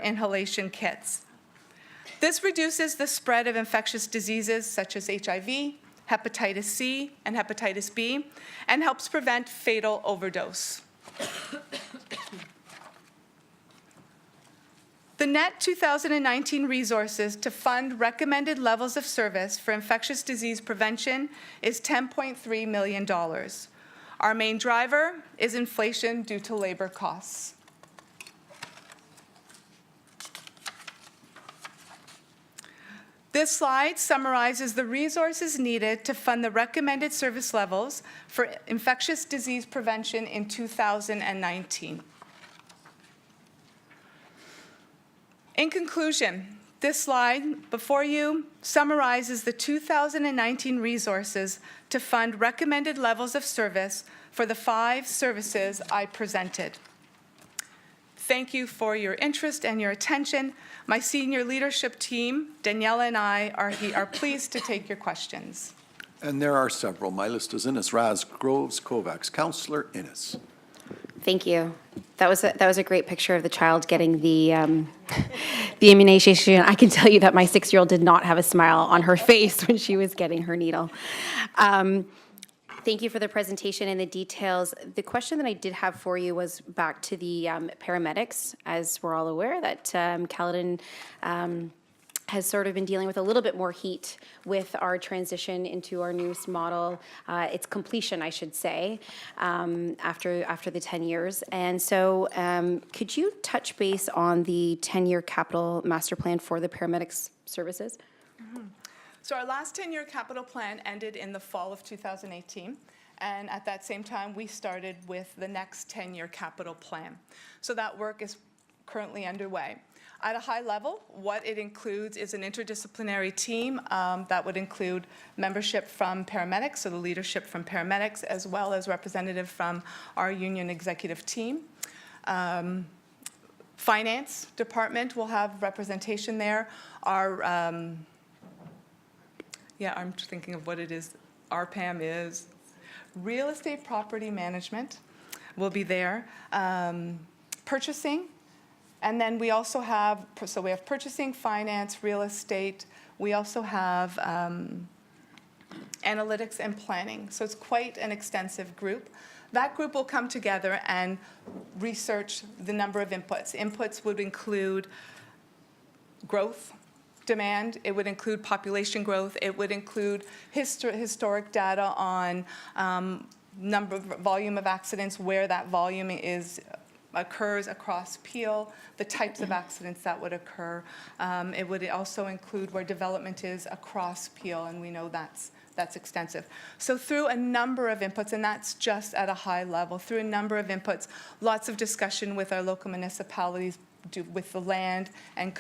inhalation kits. This reduces the spread of infectious diseases such as HIV, hepatitis C, and hepatitis B, and helps prevent fatal overdose. The net 2019 resources to fund recommended levels of service for infectious disease prevention is $10.3 million. Our main driver is inflation due to labor costs. This slide summarizes the resources needed to fund the recommended service levels for infectious disease prevention in 2019. In conclusion, this slide before you summarizes the 2019 resources to fund recommended levels of service for the 5 services I presented. Thank you for your interest and your attention. My senior leadership team, Daniela and I, are pleased to take your questions. And there are several. My list is Innes, Raz, Groves, Kovacs. Councillor Innes. Thank you. That was a great picture of the child getting the immunization. I can tell you that my 6-year-old did not have a smile on her face when she was getting her needle. Thank you for the presentation and the details. The question that I did have for you was back to the paramedics. As we're all aware that Caledon has sort of been dealing with a little bit more heat with our transition into our newest model, its completion, I should say, after the 10 years. And so could you touch base on the 10-year capital master plan for the paramedics services? Mm-hmm. So our last 10-year capital plan ended in the fall of 2018. And at that same time, we started with the next 10-year capital plan. So that work is currently underway. At a high level, what it includes is an interdisciplinary team that would include membership from paramedics, so the leadership from paramedics, as well as representative from our union executive team. Finance department will have representation there. Our, I'm thinking of what it is, RPAM is. Real estate property management will be there. Purchasing. And then we also have, so we have purchasing, finance, real estate. We also have analytics and planning. So it's quite an extensive group. That group will come together and research the number of inputs. Inputs would include growth, demand. It would include population growth. It would include historic data on volume of accidents, where that volume occurs across Peel, the types of accidents that would occur. It would also include where development is across Peel, and we know that's extensive. So through a number of inputs, and that's just at a high level, through a number of inputs, lots of discussion with our local municipalities, with the land and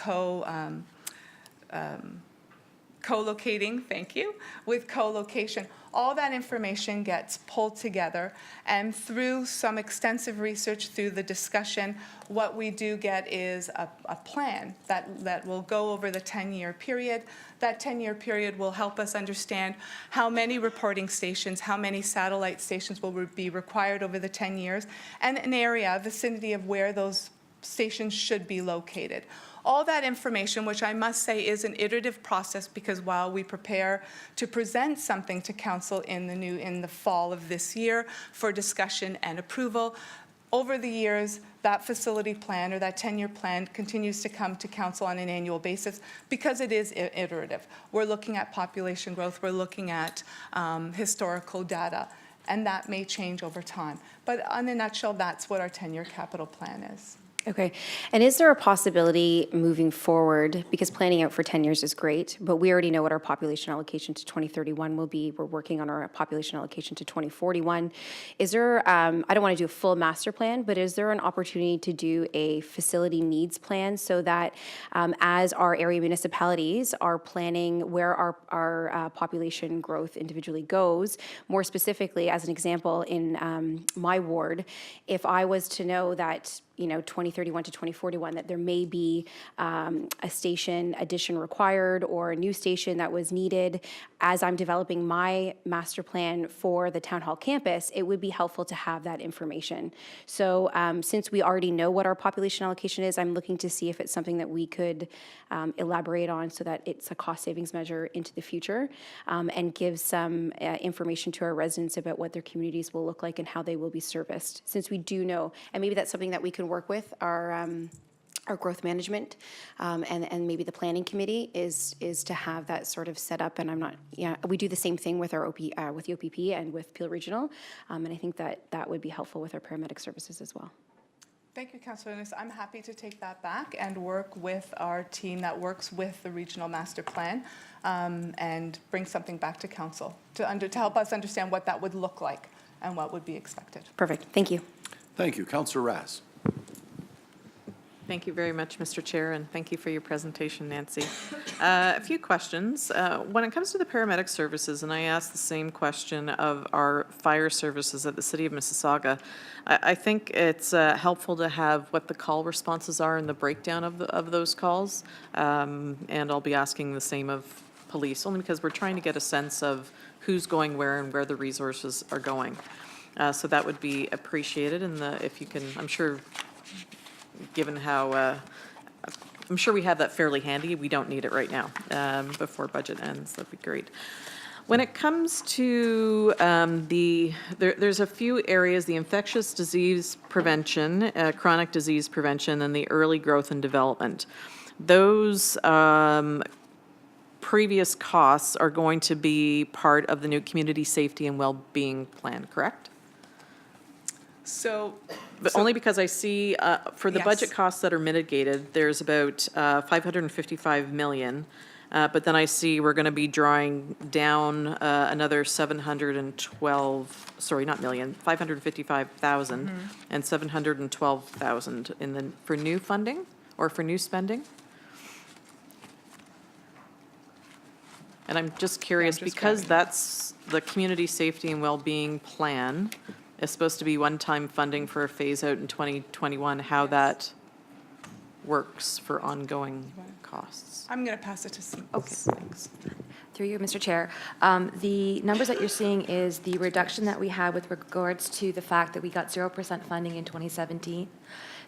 co-locating, thank you, with co-location. All that information gets pulled together, and through some extensive research, through the discussion, what we do get is a plan that will go over the 10-year period. That 10-year period will help us understand how many reporting stations, how many satellite stations will be required over the 10 years, and an area, a vicinity of where those stations should be located. All that information, which I must say is an iterative process, because while we prepare to present something to council in the fall of this year for discussion and approval, over the years, that facility plan or that 10-year plan continues to come to council on an annual basis because it is iterative. We're looking at population growth, we're looking at historical data, and that may change over time. But in a nutshell, that's what our 10-year capital plan is. Okay. And is there a possibility moving forward, because planning out for 10 years is great, but we already know what our population allocation to 2031 will be. We're working on our population allocation to 2041. Is there, I don't want to do a full master plan, but is there an opportunity to do a facility needs plan so that as our area municipalities are planning where our population growth individually goes, more specifically, as an example, in my ward, if I was to know that 2031 to 2041, that there may be a station addition required or a new station that was needed. As I'm developing my master plan for the town hall campus, it would be helpful to have that information. So since we already know what our population allocation is, I'm looking to see if it's something that we could elaborate on so that it's a cost savings measure into the future, and give some information to our residents about what their communities will look like and how they will be serviced. Since we do know, and maybe that's something that we can work with our growth management and maybe the planning committee is to have that sort of set up. And I'm not, we do the same thing with our with the OPP and with Peel Regional, and I think that would be helpful with our paramedic services as well. Thank you, Councillor Innes. I'm happy to take that back and work with our team that works with the regional master plan and bring something back to council to help us understand what that would look like and what would be expected. Perfect. Thank you. Thank you. Councillor Raz. Thank you very much, Mr. Chair, and thank you for your presentation, Nancy. A few questions. When it comes to the paramedic services, and I asked the same question of our fire services at the City of Mississauga, I think it's helpful to have what the call responses are and the breakdown of those calls, and I'll be asking the same of police, only because we're trying to get a sense of who's going where and where the resources are going. So that would be appreciated, and if you can, I'm sure, given how, I'm sure we have that fairly handy. We don't need it right now before budget ends. That'd be great. When it comes to there's a few areas, the infectious disease prevention, chronic disease prevention, and the early growth and development. Those previous costs are going to be part of the new community safety and well-being plan, correct? But only because I see for the budget costs that are mitigated, there's about 555 million. But then I see we're going to be drawing down another 712, sorry, not million, 555,000 and 712,000 for new funding or for new spending. And I'm just curious, because that's the community safety and well-being plan, is supposed to be one-time funding for a phase-out in 2021, how that works for ongoing costs. I'm going to pass it to Steve. Okay. Thanks. Through you, Mr. Chair. The numbers that you're seeing is the reduction that we had with regards to the fact that we got 0% funding in 2017.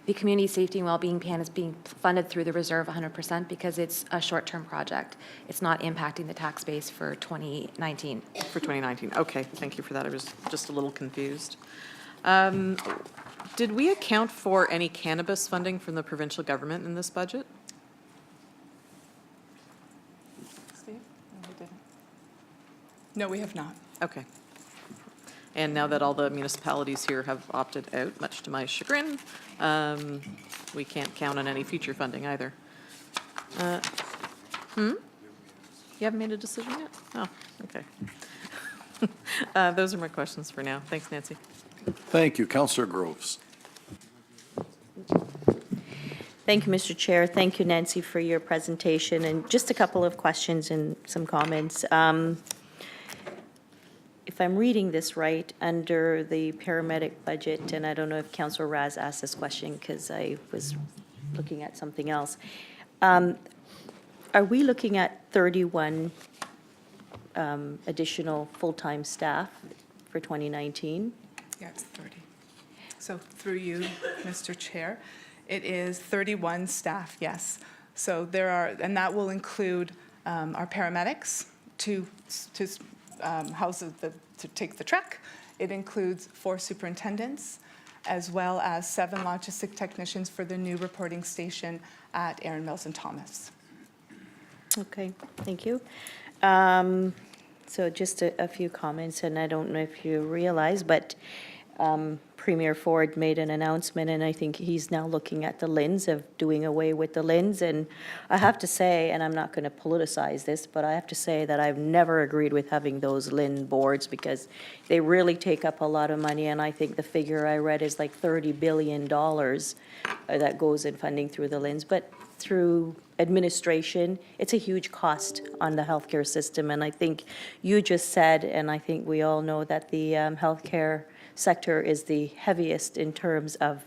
The community safety and well-being plan is being funded through the reserve 100% because it's a short-term project. It's not impacting the tax base for 2019. For 2019, okay, thank you for that. I was just a little confused. Did we account for any cannabis funding from the provincial government in this budget? Steve? No, we didn't. No, we have not. Okay. And now that all the municipalities here have opted out, much to my chagrin, we can't count on any future funding either. You haven't made a decision yet? Oh, okay. Those are my questions for now. Thanks, Nancy. Thank you. Councillor Groves. Thank you, Mr. Chair. Thank you, Nancy, for your presentation. And just a couple of questions and some comments. If I'm reading this right, under the paramedic budget, and I don't know if Councillor Raz asked this question because I was looking at something else. Are we looking at 31 additional full-time staff for 2019? Yeah, it's 30. So through you, Mr. Chair, it is 31 staff, yes. So there are, and that will include our paramedics to house to take the truck. It includes 4 superintendents, as well as 7 logistic technicians for the new reporting station at Erin Mills and Thomas. Okay, thank you. So just a few comments, and I don't know if you realize, but Premier Ford made an announcement, and I think he's now looking at the LHINs, of doing away with the LHINs. And I have to say, and I'm not going to politicize this, but I have to say that I've never agreed with having those LHIN boards because they really take up a lot of money. And I think the figure I read is like $30 billion that goes in funding through the LHINs. But through administration, it's a huge cost on the healthcare system. And I think you just said, and I think we all know, that the healthcare sector is the heaviest in terms of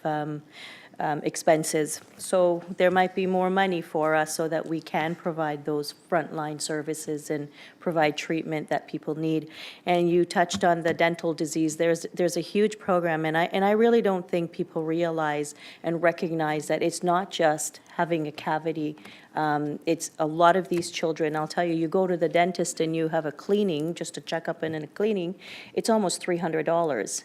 expenses. So there might be more money for us so that we can provide those frontline services and provide treatment that people need. And you touched on the dental disease. There's a huge program, and I really don't think people realize and recognize that it's not just having a cavity. It's a lot of these children, I'll tell you, you go to the dentist and you have a cleaning, just a checkup and a cleaning, it's almost $300.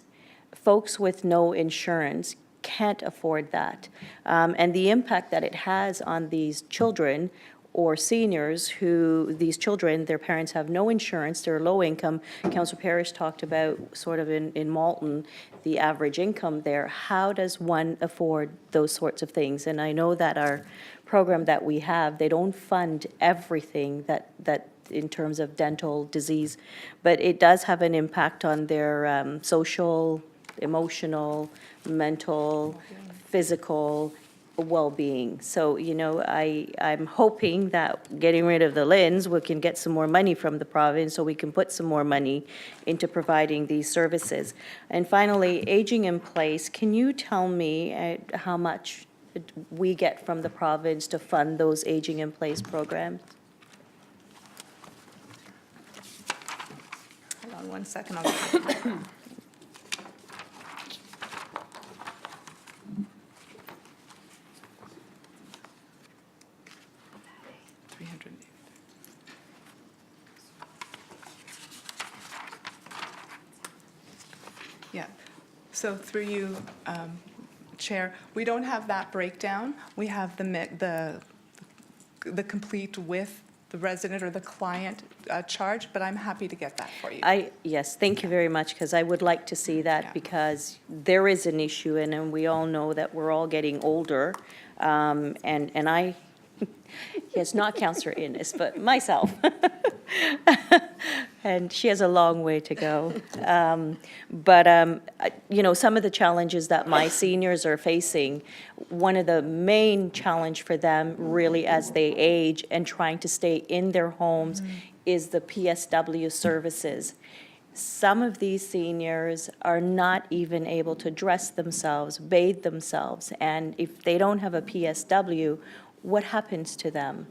Folks with no insurance can't afford that. And the impact that it has on these children or seniors who, these children, their parents have no insurance, they're low income. Councillor Parrish talked about sort of in Malton, the average income there. How does one afford those sorts of things? And I know that our program that we have, they don't fund everything that in terms of dental disease, but it does have an impact on their social, emotional, mental, physical well-being. So, you know, I'm hoping that getting rid of the LHINs, we can get some more money from the province so we can put some more money into providing these services. And finally, aging in place, can you tell me how much we get from the province to fund those aging in place programs? Hold on 1 second. I'll get it. Yeah. So through you, Chair, we don't have that breakdown. We have the complete with the resident or the client charge, but I'm happy to get that for you. Yes, thank you very much, because I would like to see that, because there is an issue, and we all know that we're all getting older, and I, yes, not Councillor Innes, but myself. And she has a long way to go. You know, some of the challenges that my seniors are facing, one of the main challenge for them really as they age and trying to stay in their homes is the PSW services. Some of these seniors are not even able to dress themselves, bathe themselves, and if they don't have a PSW, what happens to them?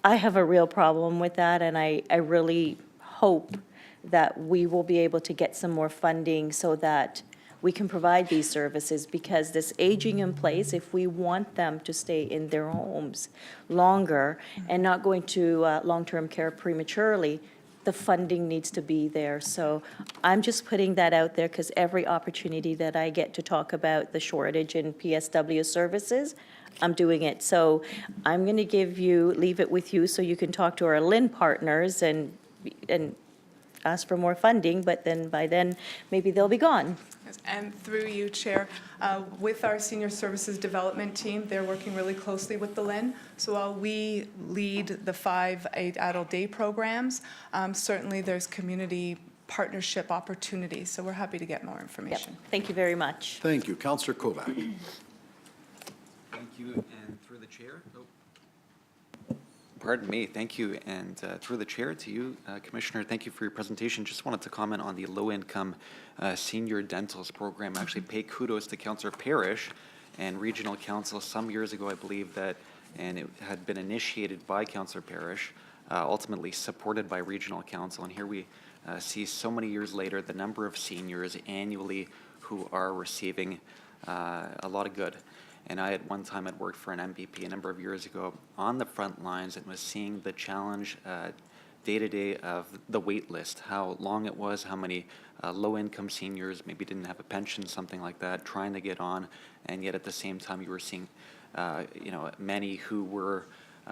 I have a real problem with that, and I really hope that we will be able to get some more funding so that we can provide these services, because this aging in place, if we want them to stay in their homes longer and not going to long-term care prematurely, the funding needs to be there. So I'm just putting that out there, because every opportunity that I get to talk about the shortage in PSW services, I'm doing it. So I'm going to leave it with you so you can talk to our LHIN partners and ask for more funding, but then by then, maybe they'll be gone. Yes, and through you, Chair, with our Senior Services Development Team, they're working really closely with the LHIN. So while we lead the 5 adult day programs, certainly there's community partnership opportunities. So we're happy to get more information. Yep. Thank you very much. Thank you. Councillor Kovac. Thank you, and through the chair. Pardon me, thank you, and through the chair to you, Commissioner, thank you for your presentation. Just wanted to comment on the low-income senior dentals program. Actually pay kudos to Councillor Parrish and Regional Council some years ago, I believe that, and it had been initiated by Councillor Parrish, ultimately supported by Regional Council, and here we see so many years later the number of seniors annually who are receiving a lot of good. And I, at one time, had worked for an MPP a number of years ago on the front lines and was seeing the challenge day to day of the wait list, how long it was, how many low-income seniors maybe didn't have a pension, something like that, trying to get on, and yet at the same time you were seeing, you know, many who were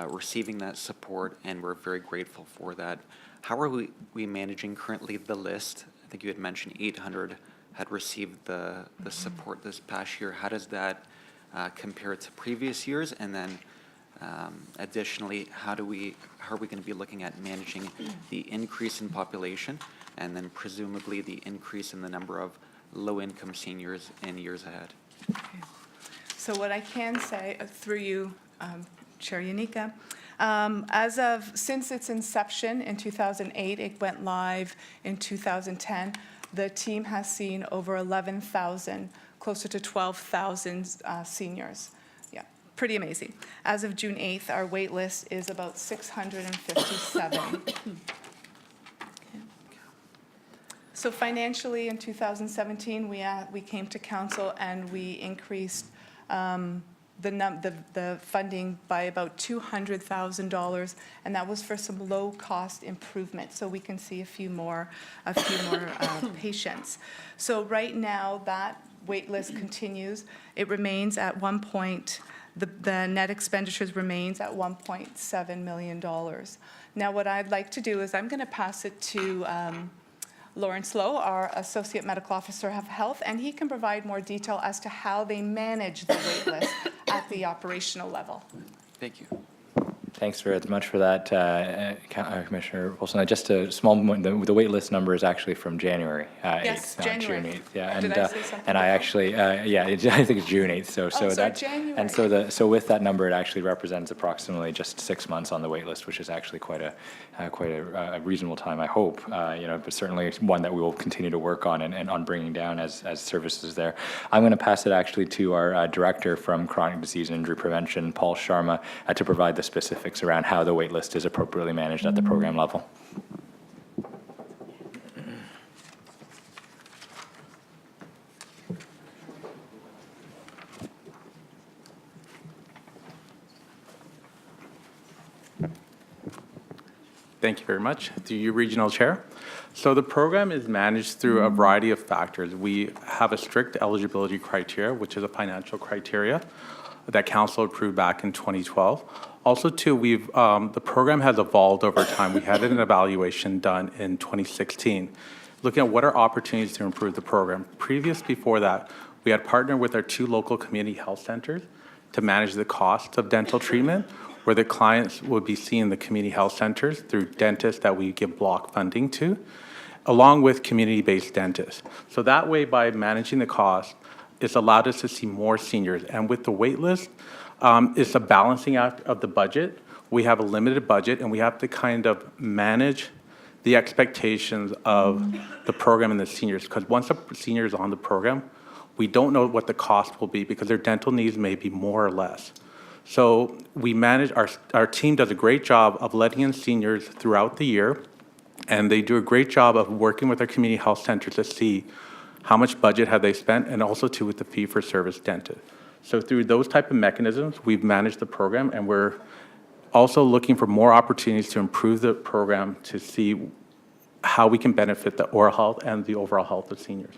receiving that support, and we're very grateful for that. How are we managing currently the list? I think you had mentioned 800 had received the support this past year. How does that compared to previous years? And then additionally, how are we going to be looking at managing the increase in population and then presumably the increase in the number of low-income seniors in years ahead? Okay. So what I can say through you, Chair Yanika, since its inception in 2008, it went live in 2010, the team has seen over 11,000 closer to 12,000 seniors. Yeah, pretty amazing. As of June 8th, our wait list is about 657. So financially, in 2017, we came to council and we increased the funding by about $200,000, and that was for some low-cost improvements, so we can see a few more patients. So right now, that wait list continues. It remains at the net expenditures remains at $1.7 million. Now, what I'd like to do is I'm going to pass it to Lawrence Lowe, our Associate Medical Officer of Health, and he can provide more detail as to how they manage the wait list at the operational level. Thank you. Thanks very much for that, Commissioner Wilson. Just a small moment, the wait list number is actually from January 8th, Yes, not January. June 8th. Yeah, Did I say something and I actually, I think it's June 8th. So sorry, that, January. and so with that number, it actually represents approximately just 6 months on the wait list, which is actually quite a reasonable time, I hope. But certainly one that we will continue to work on and on bringing down as services there. I'm going to pass it actually to our Director from Chronic Disease and Injury Prevention, Paul Sharma, to provide the specifics around how the wait list is appropriately managed at the program level. Thank you very much. To you, Regional Chair. So the program is managed through a variety of factors. We have a strict eligibility criteria, which is a financial criteria that Council approved back in 2012. Also, too, the program has evolved over time. We had an evaluation done in 2016, looking at what are opportunities to improve the program. Before that, we had partnered with our 2 local community health centers to manage the cost of dental treatment, where the clients would be seeing the community health centers through dentists that we give block funding to, along with community-based dentists. So that way, by managing the cost, it's allowed us to see more seniors. And with the wait list, it's a balancing act of the budget. We have a limited budget, and we have to kind of manage the expectations of the program and the seniors. Because once a senior is on the program, we don't know what the cost will be because their dental needs may be more or less. So we manage, our team does a great job of letting in seniors throughout the year, and they do a great job of working with our community health centers to see how much budget have they spent, and also too with the fee-for-service dentist. So through those type of mechanisms, we've managed the program, and we're also looking for more opportunities to improve the program to see how we can benefit the oral health and the overall health of seniors.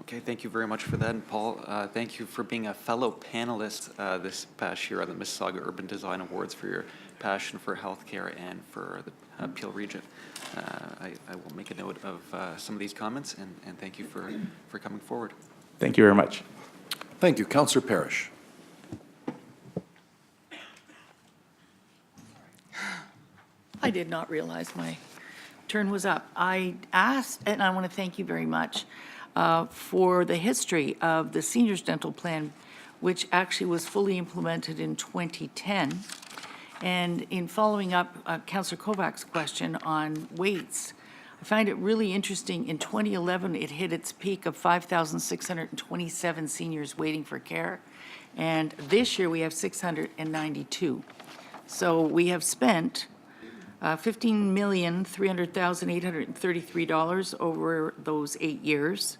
Okay, thank you very much for that. And Paul, thank you for being a fellow panelist this past year on the Mississauga Urban Design Awards for your passion for healthcare and for the Peel region. I will make a note of some of these comments, and thank you for coming forward. Thank you very much. Thank you. Councillor Parrish. I did not realize my turn was up. I asked, and I want to thank you very much for the history of the seniors dental plan, which actually was fully implemented in 2010. And in following up Councillor Kovac's question on waits, I find it really interesting. In 2011, it hit its peak of 5,627 seniors waiting for care. And this year, we have 692. So we have spent $15,300,833 over those 8 years.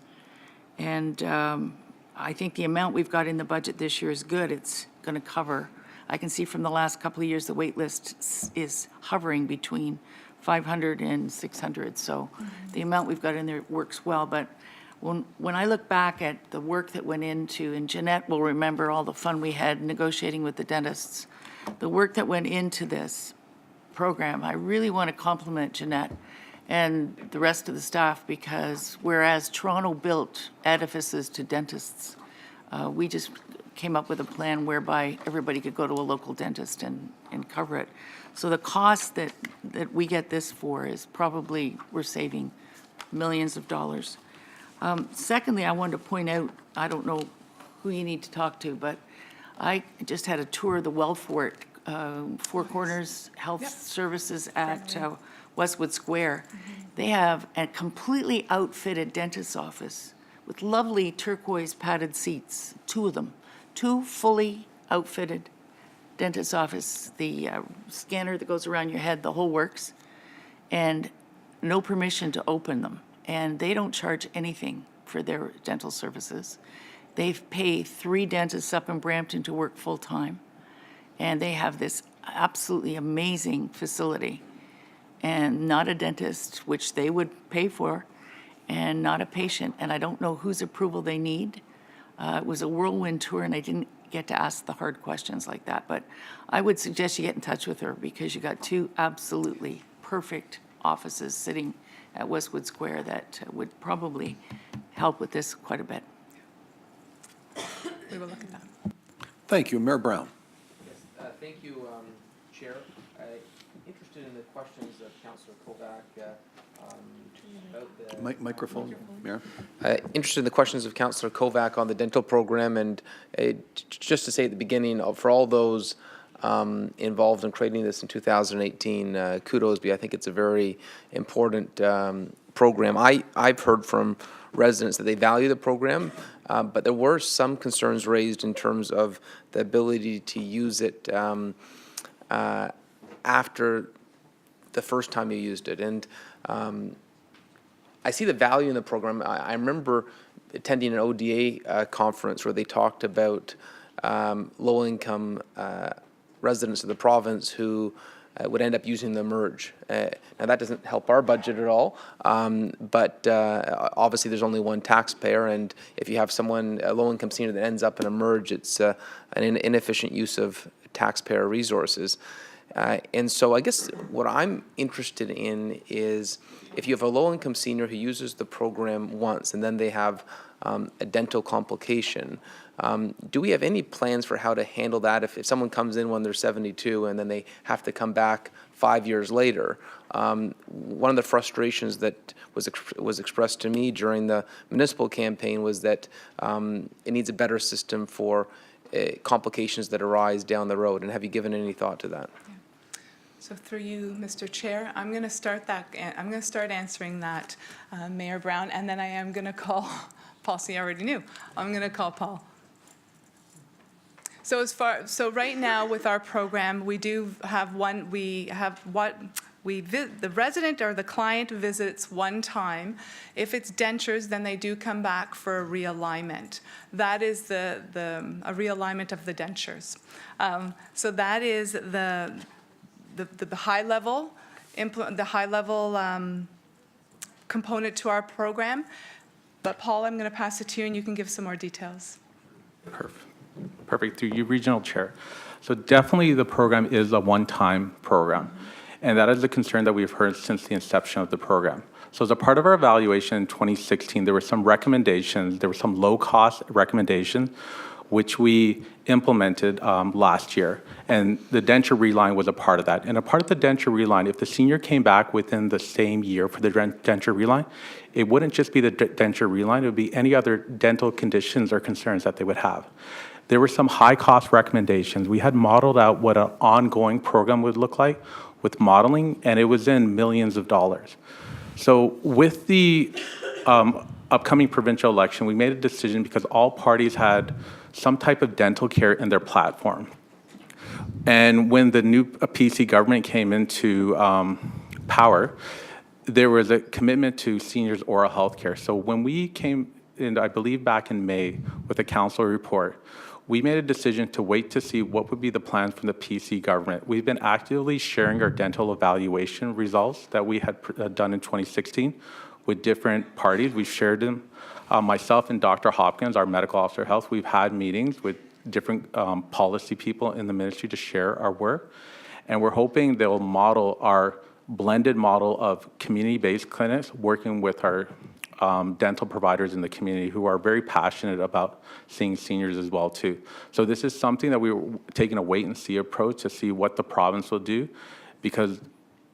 And I think the amount we've got in the budget this year is good. It's going to cover. I can see from the last couple of years, the wait list is hovering between 500 and 600. So the amount we've got in there works well. But when I look back at the work that went into, and Jeanette will remember all the fun we had negotiating with the dentists, the work that went into this program, I really want to compliment Jeanette and the rest of the staff, because whereas Toronto built edifices to dentists, we just came up with a plan whereby everybody could go to a local dentist and cover it. So the cost that we get this for is probably, we're saving millions of dollars. Secondly, I wanted to point out, I don't know who you need to talk to, but I just had a tour of the Wellfort Four Corners Health Services at Westwood Square. They have a completely outfitted dentist's office with lovely turquoise padded seats, 2 of them, 2 fully outfitted dentist's office, the scanner that goes around your head, the whole works, and no permission to open them. And they don't charge anything for their dental services. They pay 3 dentists up in Brampton to work full-time, and they have this absolutely amazing facility, and not a dentist, which they would pay for, and not a patient. And I don't know whose approval they need. It was a whirlwind tour, and I didn't get to ask the hard questions like that. But I would suggest you get in touch with her, because you got 2 absolutely perfect offices sitting at Westwood Square that would probably help with this quite a bit. We will look at that. Thank you. Mayor Brown. Thank you, Chair. Interested in the questions of Councillor Kovac about the... Microphone, Mayor. Interested in the questions of Councillor Kovac on the dental program, and just to say at the beginning, for all those involved in creating this in 2018, kudos, because I think it's a very important program. I've heard from residents that they value the program, but there were some concerns raised in terms of the ability to use it after the first time you used it. And I see the value in the program. I remember attending an ODA conference where they talked about low-income residents of the province who would end up using the merge. Now that doesn't help our budget at all, but obviously there's only one taxpayer, and if you have someone, a low-income senior that ends up in a merge, it's an inefficient use of taxpayer resources. And so I guess what I'm interested in is if you have a low-income senior who uses the program once and then they have a dental complication, do we have any plans for how to handle that if someone comes in when they're 72 and then they have to come back 5 years later? One of the frustrations that was expressed to me during the municipal campaign was that it needs a better system for complications that arise down the road. And have you given any thought to that? Yeah. So through you, Mr. Chair, I'm going to start answering that, Mayor Brown, and then I am going to call Paul. See, I already knew. I'm going to call Paul. So right now with our program, we do have the resident or the client visits one time. If it's dentures, then they do come back for a realignment. That is a realignment of the dentures. So that is the high level component to our program. But Paul, I'm going to pass it to you, and you can give some more details. Perfect. Through you, Regional Chair. So definitely the program is a one-time program. And that is a concern that we've heard since the inception of the program. So as a part of our evaluation in 2016, there were some recommendations, there were some low-cost recommendations, which we implemented last year. And the denture reline was a part of that. And a part of the denture reline, if the senior came back within the same year for the denture reline, it wouldn't just be the denture reline, it would be any other dental conditions or concerns that they would have. There were some high-cost recommendations. We had modeled out what an ongoing program would look like with modeling, and it was in millions of dollars. So with the upcoming provincial election, we made a decision because all parties had some type of dental care in their platform. And when the new PC government came into power, there was a commitment to seniors' oral health care. So when we came in, I believe back in May, with a council report, we made a decision to wait to see what would be the plans from the PC government. We've been actively sharing our dental evaluation results that we had done in 2016 with different parties. We've shared them. Myself and Dr. Hopkins, our medical officer of health, we've had meetings with different policy people in the ministry to share our work. And we're hoping they'll model our blended model of community-based clinics working with our dental providers in the community who are very passionate about seeing seniors as well too. So this is something that we were taking a wait and see approach to see what the province will do, because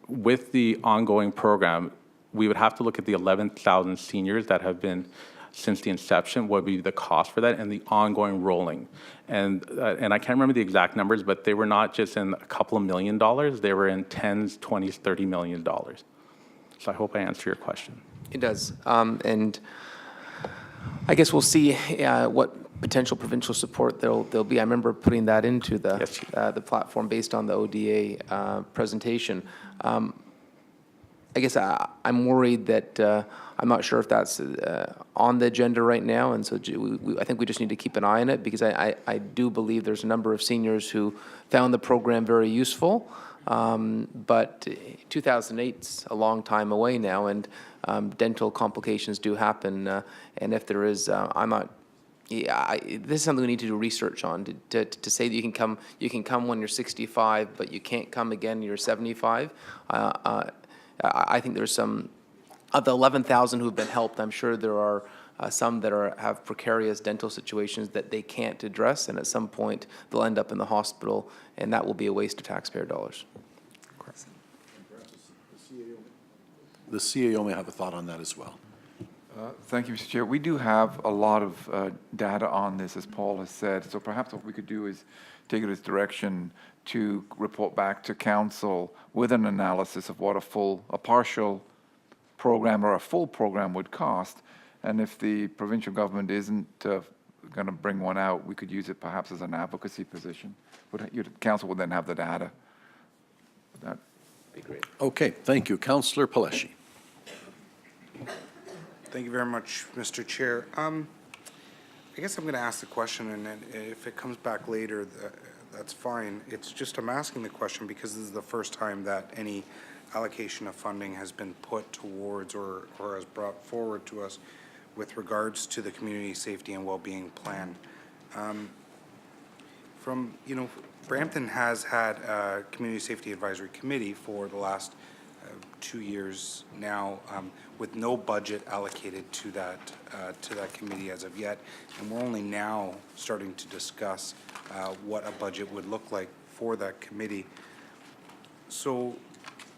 with the ongoing program, we would have to look at the 11,000 seniors that have been since the inception, what would be the cost for that, and the ongoing rolling. And I can't remember the exact numbers, but they were not just in a couple of $1 million, they were in tens, 20s, $30 million. So I hope I answer your question. It does. And I guess we'll see what potential provincial support there'll be. I remember putting that into the platform based on the ODA presentation. I guess I'm worried that I'm not sure if that's on the agenda right now, and so I think we just need to keep an eye on it, because I do believe there's a number of seniors who found the program very useful, but 2008's a long time away now, and dental complications do happen, and if there is, this is something we need to do research on, to say that you can come when you're 65, but you can't come again when you're 75. I think there's some, of the 11,000 who've been helped, I'm sure there are some that have precarious dental situations that they can't address, and at some point they'll end up in the hospital, and that will be a waste of taxpayer dollars. The CAO may have a thought on that as well. Thank you, Mr. Chair. We do have a lot of data on this, as Paul has said, so perhaps what we could do is take it as direction to report back to council with an analysis of what a partial program or a full program would cost, and if the provincial government isn't going to bring one out, we could use it perhaps as an advocacy position. Council would then have the data. That'd be great. Okay, thank you. Councillor Paleshi. Thank you very much, Mr. Chair. I guess I'm going to ask the question, and then if it comes back later, that's fine. It's just I'm asking the question because this is the first time that any allocation of funding has been put towards or has brought forward to us with regards to the community safety and well-being plan. Brampton has had a community safety advisory committee for the last 2 years now, with no budget allocated to that committee as of yet, and we're only now starting to discuss what a budget would look like for that committee. So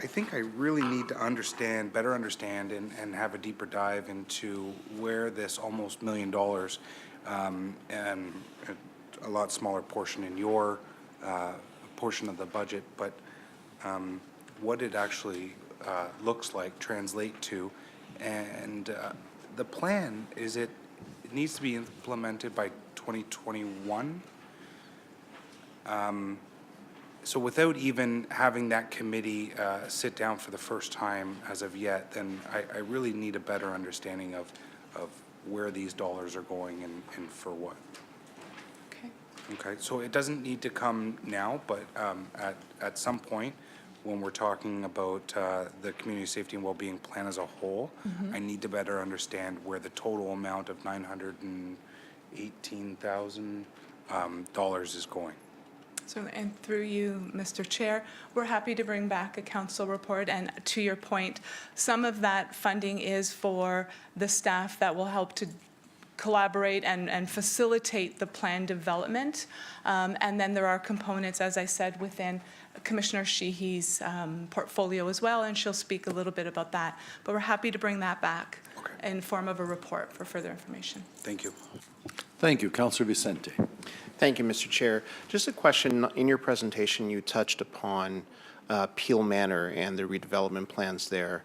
I think I really need to better understand and have a deeper dive into where this almost $1 million and a lot smaller portion in your portion of the budget, but what it actually looks like, translate to, and the plan is it needs to be implemented by 2021. So without even having that committee sit down for the first time as of yet, then I really need a better understanding of where these dollars are going and for what. Okay. Okay, so it doesn't need to come now, but at some point, when we're talking about the community safety and well-being plan as a whole, I need to better understand where the total amount of $918,000 is going. So, and through you, Mr. Chair, we're happy to bring back a council report, and to your point, some of that funding is for the staff that will help to collaborate and facilitate the plan development. And then there are components, as I said, within Commissioner Sheehy's portfolio as well, and she'll speak a little bit about that. But we're happy to bring that back in form of a report for further information. Thank you. Thank you. Councillor Vicente. Thank you, Mr. Chair. Just a question. In your presentation, you touched upon Peel Manor and the redevelopment plans there.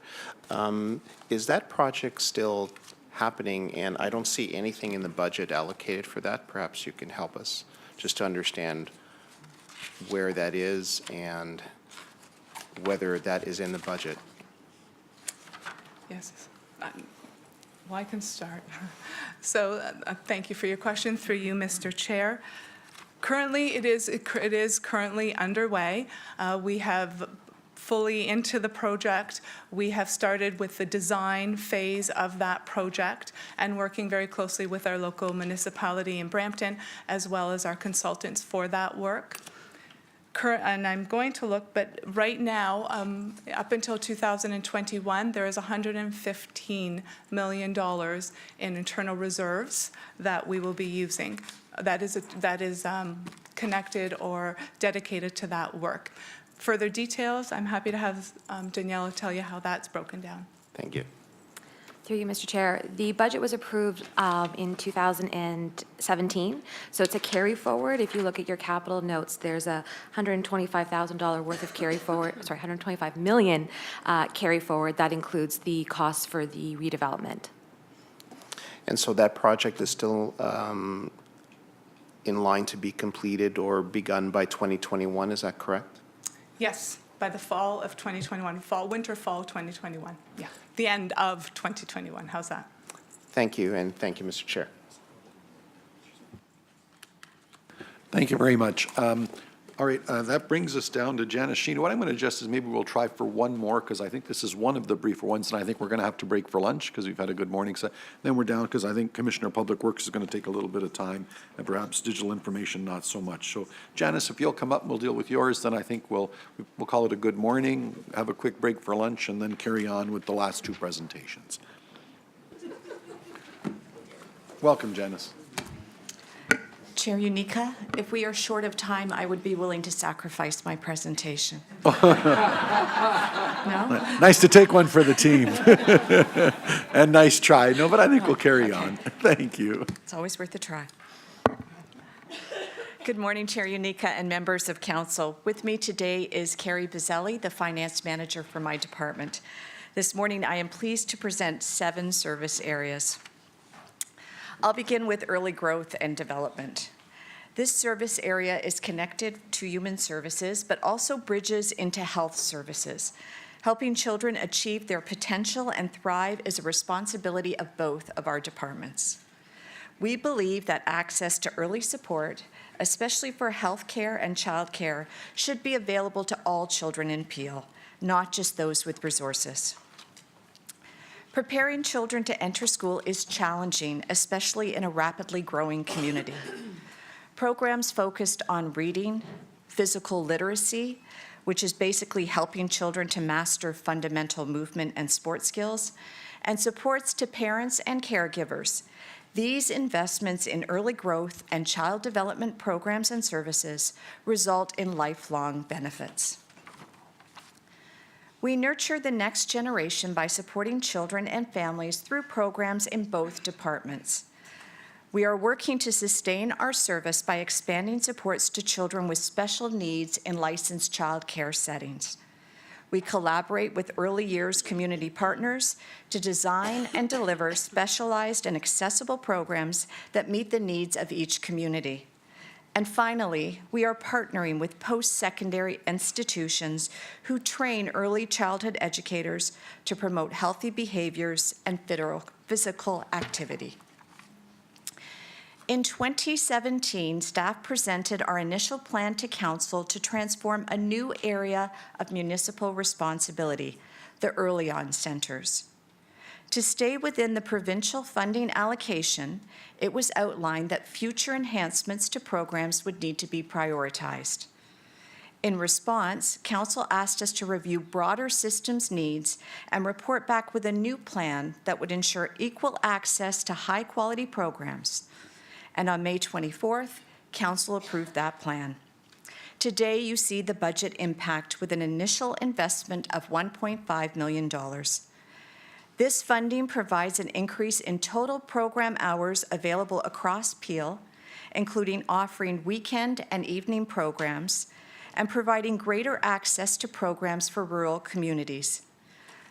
Is that project still happening? And I don't see anything in the budget allocated for that. Perhaps you can help us just to understand where that is and whether that is in the budget. Yes. Well, I can start. So thank you for your question. Through you, Mr. Chair. Currently, it is currently underway. We have fully into the project. We have started with the design phase of that project and working very closely with our local municipality in Brampton, as well as our consultants for that work. And I'm going to look, but right now, up until 2021, there is $115 million in internal reserves that we will be using. That is connected or dedicated to that work. Further details, I'm happy to have Daniela tell you how that's broken down. Thank you. Through you, Mr. Chair, the budget was approved in 2017, so it's a carry forward. If you look at your capital notes, there's a $125,000 worth of carry forward, sorry, $125 million carry forward. That includes the costs for the redevelopment. And so that project is still in line to be completed or begun by 2021, is that correct? Yes, by the fall of 2021, winter, fall 2021. Yeah, the end of 2021. How's that? Thank you, and thank you, Mr. Chair. Thank you very much. All right, that brings us down to Janice Sheehan. What I'm going to suggest is maybe we'll try for one more, because I think this is one of the briefer ones, and I think we're going to have to break for lunch because we've had a good morning. So then we're down, because I think Commissioner of Public Works is going to take a little bit of time, and perhaps digital information not so much. So Janice, if you'll come up and we'll deal with yours, then I think we'll call it a good morning, have a quick break for lunch, and then carry on with the last two presentations. Welcome, Janice. Chair Unica, if we are short of time, I would be willing to sacrifice my presentation. No? Nice to take one for the team. And nice try. No, but I think we'll carry on. Thank you. It's always worth a try. Good morning, Chair Unica and members of council. With me today is Carrie Bizzelli, the finance manager for my department. This morning, I am pleased to present 7 service areas. I'll begin with early growth and development. This service area is connected to human services, but also bridges into health services. Helping children achieve their potential and thrive is a responsibility of both of our departments. We believe that access to early support, especially for health care and child care, should be available to all children in Peel, not just those with resources. Preparing children to enter school is challenging, especially in a rapidly growing community. Programs focused on reading, physical literacy, which is basically helping children to master fundamental movement and sport skills, and supports to parents and caregivers. These investments in early growth and child development programs and services result in lifelong benefits. We nurture the next generation by supporting children and families through programs in both departments. We are working to sustain our service by expanding supports to children with special needs in licensed child care settings. We collaborate with early years community partners to design and deliver specialized and accessible programs that meet the needs of each community. And finally, we are partnering with post-secondary institutions who train early childhood educators to promote healthy behaviors and physical activity. In 2017, staff presented our initial plan to Council to transform a new area of municipal responsibility, the Early On Centres. To stay within the provincial funding allocation, it was outlined that future enhancements to programs would need to be prioritized. In response, Council asked us to review broader systems needs and report back with a new plan that would ensure equal access to high-quality programs. And on May 24th, Council approved that plan. Today, you see the budget impact with an initial investment of $1.5 million. This funding provides an increase in total program hours available across Peel, including offering weekend and evening programs, and providing greater access to programs for rural communities.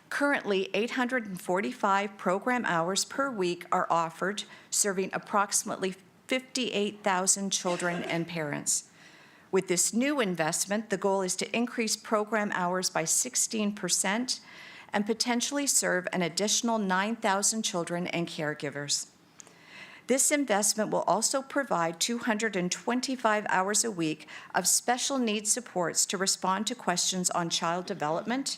Currently, 845 program hours per week are offered, serving approximately 58,000 children and parents. With this new investment, the goal is to increase program hours by 16% and potentially serve an additional 9,000 children and caregivers. This investment will also provide 225 hours a week of special needs supports to respond to questions on child development,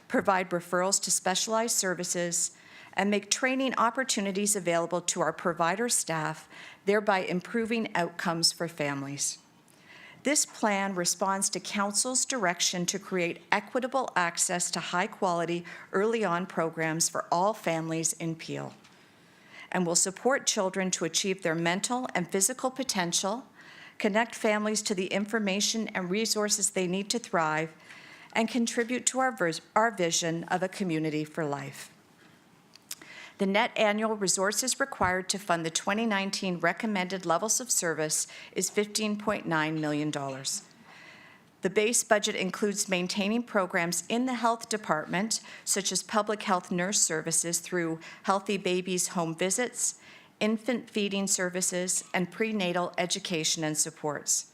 provide referrals to specialized services, and make training opportunities available to our provider staff, thereby improving outcomes for families. This plan responds to Council's direction to create equitable access to high-quality early on programs for all families in Peel, and will support children to achieve their mental and physical potential, connect families to the information and resources they need to thrive, and contribute to our vision of a community for life. The net annual resources required to fund the 2019 recommended levels of service is $15.9 million. The base budget includes maintaining programs in the health department, such as public health nurse services through Healthy Babies home visits, infant feeding services, and prenatal education and supports.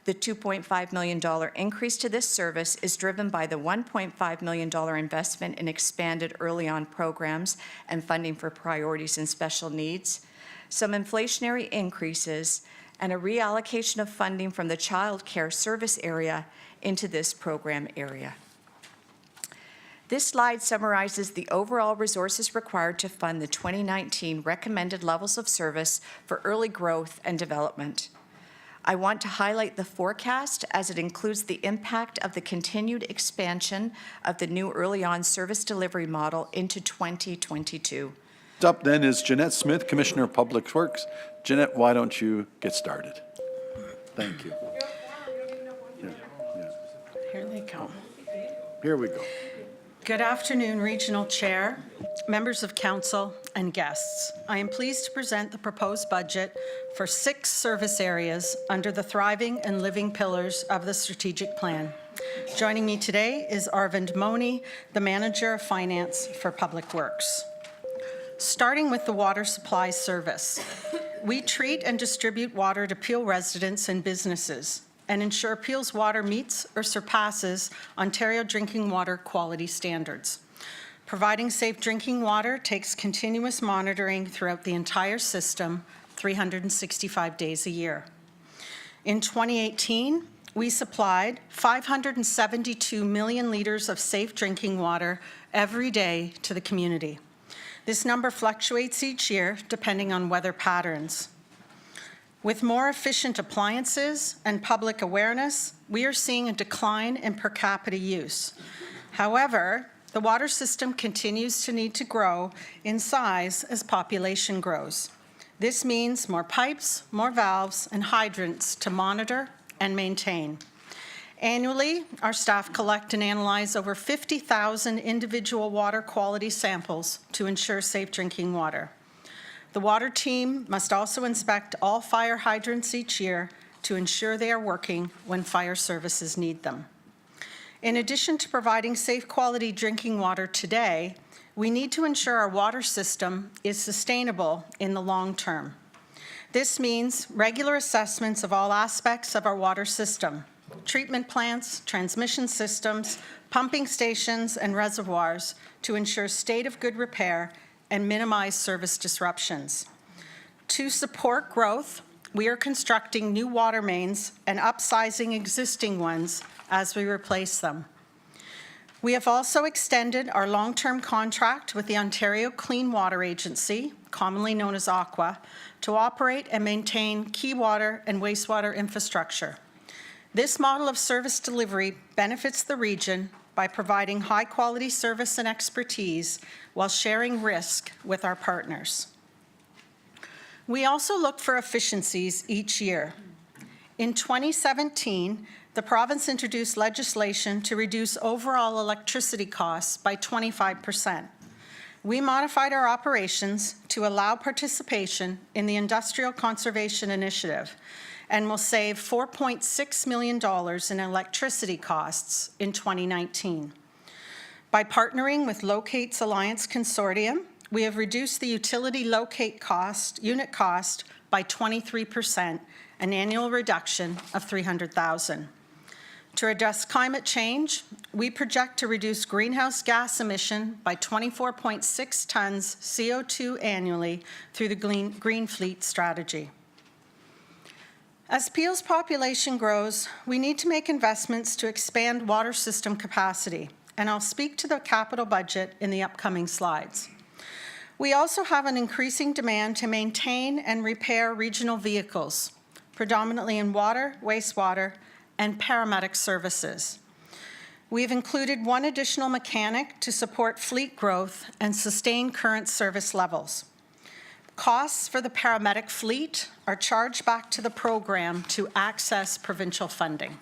The $2.5 million increase to this service is driven by the $1.5 million investment in expanded early on programs and funding for priorities and special needs, some inflationary increases, and a reallocation of funding from the child care service area into this program area. This slide summarizes the overall resources required to fund the 2019 recommended levels of service for early growth and development. I want to highlight the forecast as it includes the impact of the continued expansion of the new early on service delivery model into 2022. Up then is Jeanette Smith, Commissioner of Public Works. Jeanette, why don't you get started? Thank you. Here they come. Here we go. Good afternoon, Regional Chair, members of council, and guests. I am pleased to present the proposed budget for 6 service areas under the thriving and living pillars of the strategic plan. Joining me today is Arvind Moni, the Manager of Finance for Public Works. Starting with the water supply service, we treat and distribute water to Peel residents and businesses and ensure Peel's water meets or surpasses Ontario drinking water quality standards. Providing safe drinking water takes continuous monitoring throughout the entire system, 365 days a year. In 2018, we supplied 572 million liters of safe drinking water every day to the community. This number fluctuates each year depending on weather patterns. With more efficient appliances and public awareness, we are seeing a decline in per capita use. However, the water system continues to need to grow in size as population grows. This means more pipes, more valves, and hydrants to monitor and maintain. Annually, our staff collect and analyze over 50,000 individual water quality samples to ensure safe drinking water. The water team must also inspect all fire hydrants each year to ensure they are working when fire services need them. In addition to providing safe quality drinking water today, we need to ensure our water system is sustainable in the long term. This means regular assessments of all aspects of our water system: treatment plants, transmission systems, pumping stations, and reservoirs to ensure state of good repair and minimize service disruptions. To support growth, we are constructing new water mains and upsizing existing ones as we replace them. We have also extended our long-term contract with the Ontario Clean Water Agency, commonly known as AQUA, to operate and maintain key water and wastewater infrastructure. This model of service delivery benefits the region by providing high-quality service and expertise while sharing risk with our partners. We also look for efficiencies each year. In 2017, the province introduced legislation to reduce overall electricity costs by 25%. We modified our operations to allow participation in the Industrial Conservation Initiative and will save $4.6 million in electricity costs in 2019. By partnering with Locate's Alliance Consortium, we have reduced the utility locate cost, unit cost by 23%, an annual reduction of $300,000. To address climate change, we project to reduce greenhouse gas emission by 24.6 tons CO2 annually through the Green Fleet strategy. As Peel's population grows, we need to make investments to expand water system capacity, and I'll speak to the capital budget in the upcoming slides. We also have an increasing demand to maintain and repair regional vehicles, predominantly in water, wastewater, and paramedic services. We've included one additional mechanic to support fleet growth and sustain current service levels. Costs for the paramedic fleet are charged back to the program to access provincial funding.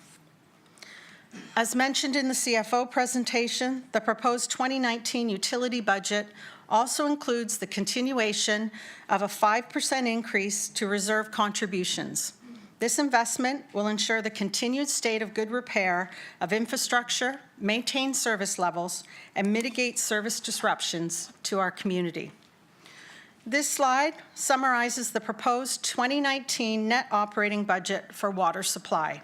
As mentioned in the CFO presentation, the proposed 2019 utility budget also includes the continuation of a 5% increase to reserve contributions. This investment will ensure the continued state of good repair of infrastructure, maintain service levels, and mitigate service disruptions to our community. This slide summarizes the proposed 2019 net operating budget for water supply.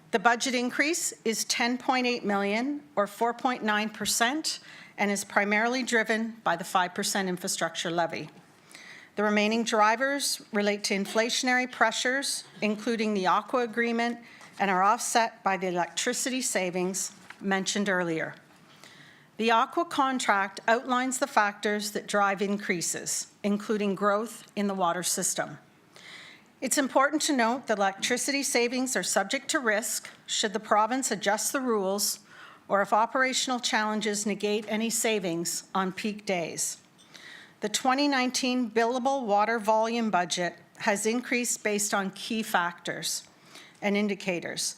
The budget increase is $10.8 million, or 4.9%, and is primarily driven by the 5% infrastructure levy. The remaining drivers relate to inflationary pressures, including the Aqua Agreement, and are offset by the electricity savings mentioned earlier. The Aqua contract outlines the factors that drive increases, including growth in the water system. It's important to note that electricity savings are subject to risk should the province adjust the rules or if operational challenges negate any savings on peak days. The 2019 billable water volume budget has increased based on key factors and indicators,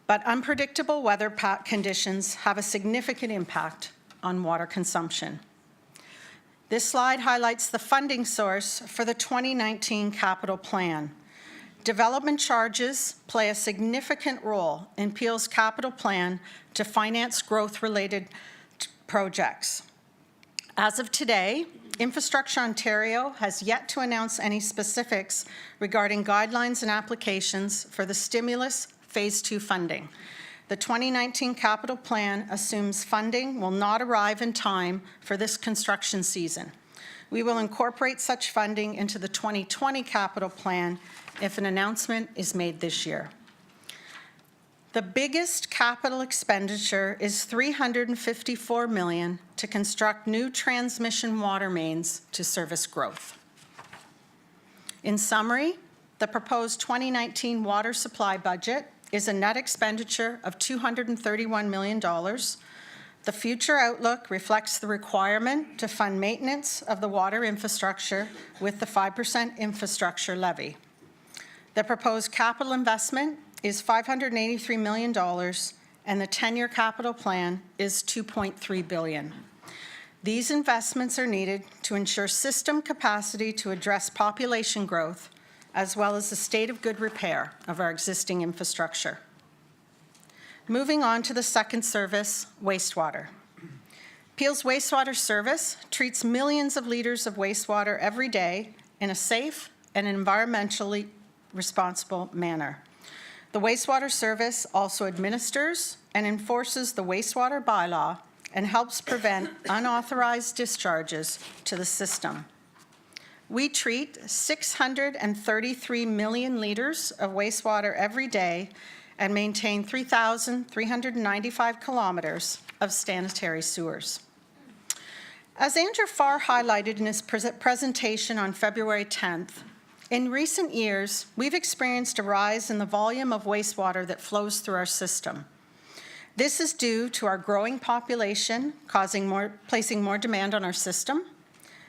but unpredictable weather conditions have a significant impact on water consumption. This slide highlights the funding source for the 2019 capital plan. Development charges play a significant role in Peel's capital plan to finance growth-related projects. As of today, Infrastructure Ontario has yet to announce any specifics regarding guidelines and applications for the stimulus Phase 2 funding. The 2019 capital plan assumes funding will not arrive in time for this construction season. We will incorporate such funding into the 2020 capital plan if an announcement is made this year. The biggest capital expenditure is $354 million to construct new transmission water mains to service growth. In summary, the proposed 2019 water supply budget is a net expenditure of $231 million. The future outlook reflects the requirement to fund maintenance of the water infrastructure with the 5% infrastructure levy. The proposed capital investment is $583 million, and the 10-year capital plan is $2.3 billion. These investments are needed to ensure system capacity to address population growth, as well as the state of good repair of our existing infrastructure. Moving on to the second service, wastewater. Peel's wastewater service treats millions of liters of wastewater every day in a safe and environmentally responsible manner. The wastewater service also administers and enforces the wastewater bylaw and helps prevent unauthorized discharges to the system. We treat 633 million liters of wastewater every day and maintain 3,395 kilometers of sanitary sewers. As Andrew Farr highlighted in his presentation on February 10th, in recent years, we've experienced a rise in the volume of wastewater that flows through our system. This is due to our growing population placing more demand on our system,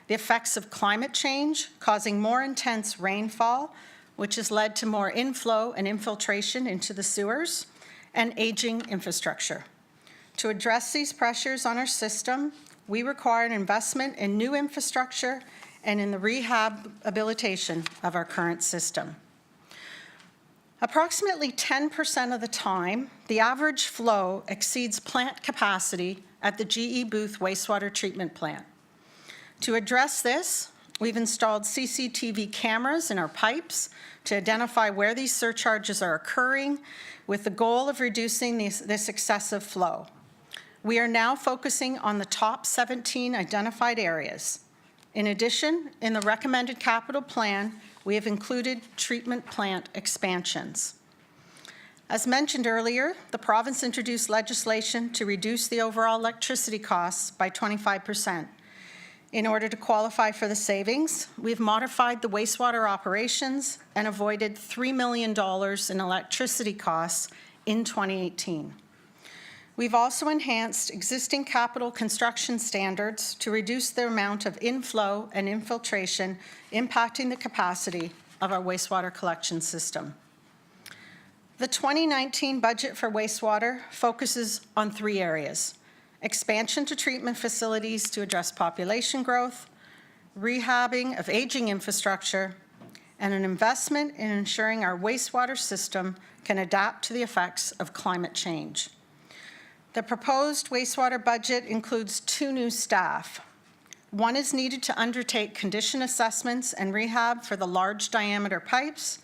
the effects of climate change causing more intense rainfall, which has led to more inflow and infiltration into the sewers, and aging infrastructure. To address these pressures on our system, we require an investment in new infrastructure and in the rehabilitation of our current system. Approximately 10% of the time, the average flow exceeds plant capacity at the GE Booth wastewater treatment plant. To address this, we've installed CCTV cameras in our pipes to identify where these surcharges are occurring with the goal of reducing this excessive flow. We are now focusing on the top 17 identified areas. In addition, in the recommended capital plan, we have included treatment plant expansions. As mentioned earlier, the province introduced legislation to reduce the overall electricity costs by 25%. In order to qualify for the savings, we've modified the wastewater operations and avoided $3 million in electricity costs in 2018. We've also enhanced existing capital construction standards to reduce the amount of inflow and infiltration impacting the capacity of our wastewater collection system. The 2019 budget for wastewater focuses on 3 areas: expansion to treatment facilities to address population growth, rehabbing of aging infrastructure, and an investment in ensuring our wastewater system can adapt to the effects of climate change. The proposed wastewater budget includes 2 new staff. One is needed to undertake condition assessments and rehab for the large diameter pipes,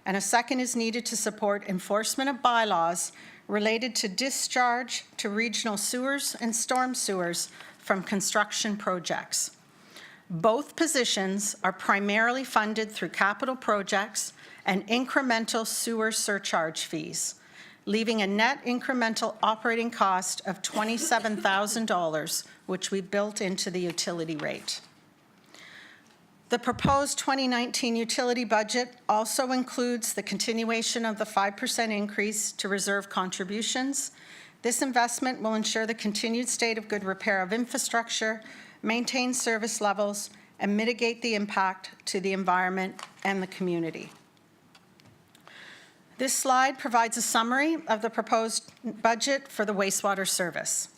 and a second is needed to support enforcement of bylaws related to discharge to regional sewers and storm sewers from construction projects. Both positions are primarily funded through capital projects and incremental sewer surcharge fees, leaving a net incremental operating cost of $27,000, which we built into the utility rate. The proposed 2019 utility budget also includes the continuation of the 5% increase to reserve contributions. This investment will ensure the continued state of good repair of infrastructure, maintain service levels, and mitigate the impact to the environment and the community. This slide provides a summary of the proposed budget for the wastewater service.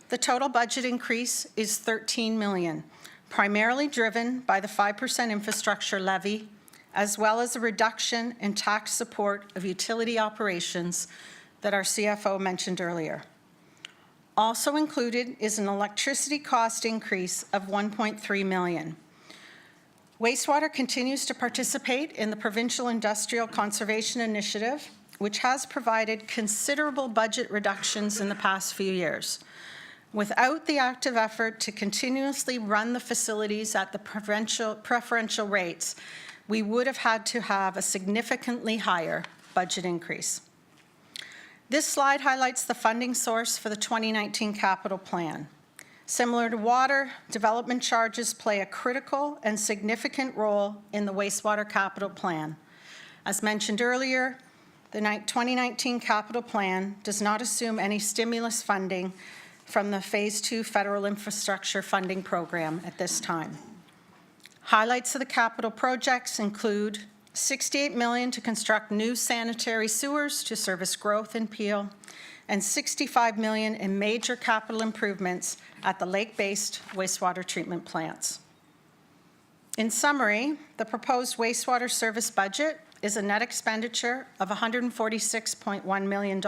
The total budget increase is $13 million, primarily driven by the 5% infrastructure levy, as well as a reduction in tax support of utility operations that our CFO mentioned earlier. Also included is an electricity cost increase of $1.3 million. Wastewater continues to participate in the Provincial Industrial Conservation Initiative, which has provided considerable budget reductions in the past few years. Without the active effort to continuously run the facilities at the preferential rates, we would have had to have a significantly higher budget increase. This slide highlights the funding source for the 2019 capital plan. Similar to water, development charges play a critical and significant role in the wastewater capital plan. As mentioned earlier, the 2019 capital plan does not assume any stimulus funding from the Phase 2 Federal Infrastructure Funding Program at this time. Highlights of the capital projects include $68 million to construct new sanitary sewers to service growth in Peel, and $65 million in major capital improvements at the lake-based wastewater treatment plants. In summary, the proposed wastewater service budget is a net expenditure of $146.1 million.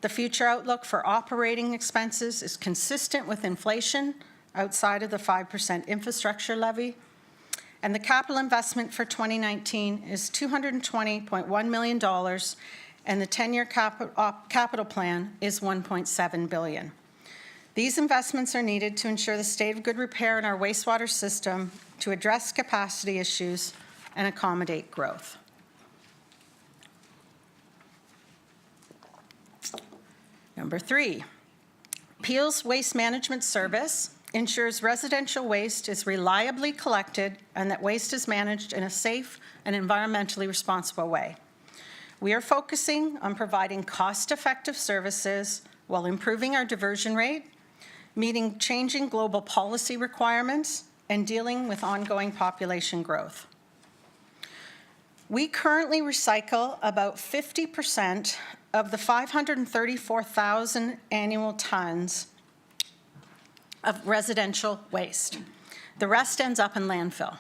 The future outlook for operating expenses is consistent with inflation outside of the 5% infrastructure levy. And the capital investment for 2019 is $220.1 million, and the 10-year capital plan is $1.7 billion. These investments are needed to ensure the state of good repair in our wastewater system, to address capacity issues and accommodate growth. Number 3, Peel's Waste Management Service ensures residential waste is reliably collected and that waste is managed in a safe and environmentally responsible way. We are focusing on providing cost-effective services while improving our diversion rate, meeting changing global policy requirements, and dealing with ongoing population growth. We currently recycle about 50% of the 534,000 annual tons of residential waste. The rest ends up in landfill.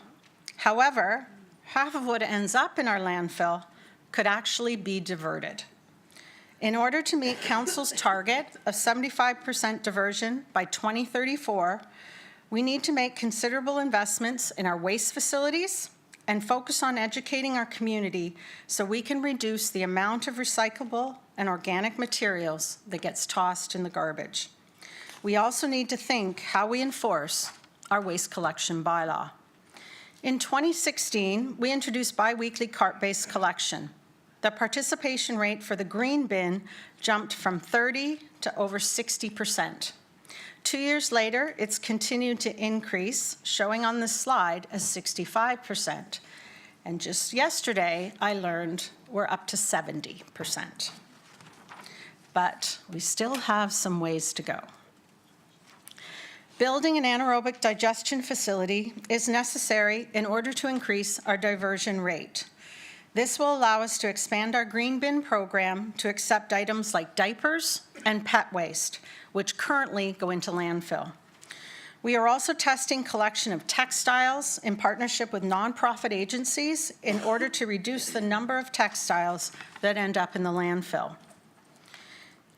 However, half of what ends up in our landfill could actually be diverted. In order to meet Council's target of 75% diversion by 2034, we need to make considerable investments in our waste facilities and focus on educating our community so we can reduce the amount of recyclable and organic materials that gets tossed in the garbage. We also need to think how we enforce our waste collection bylaw. In 2016, we introduced biweekly cart-based collection. The participation rate for the green bin jumped from 30 to over 60%. 2 years later, it's continued to increase, showing on this slide as 65%. And just yesterday, I learned we're up to 70%. But we still have some ways to go. Building an anaerobic digestion facility is necessary in order to increase our diversion rate. This will allow us to expand our green bin program to accept items like diapers and pet waste, which currently go into landfill. We are also testing collection of textiles in partnership with nonprofit agencies in order to reduce the number of textiles that end up in the landfill.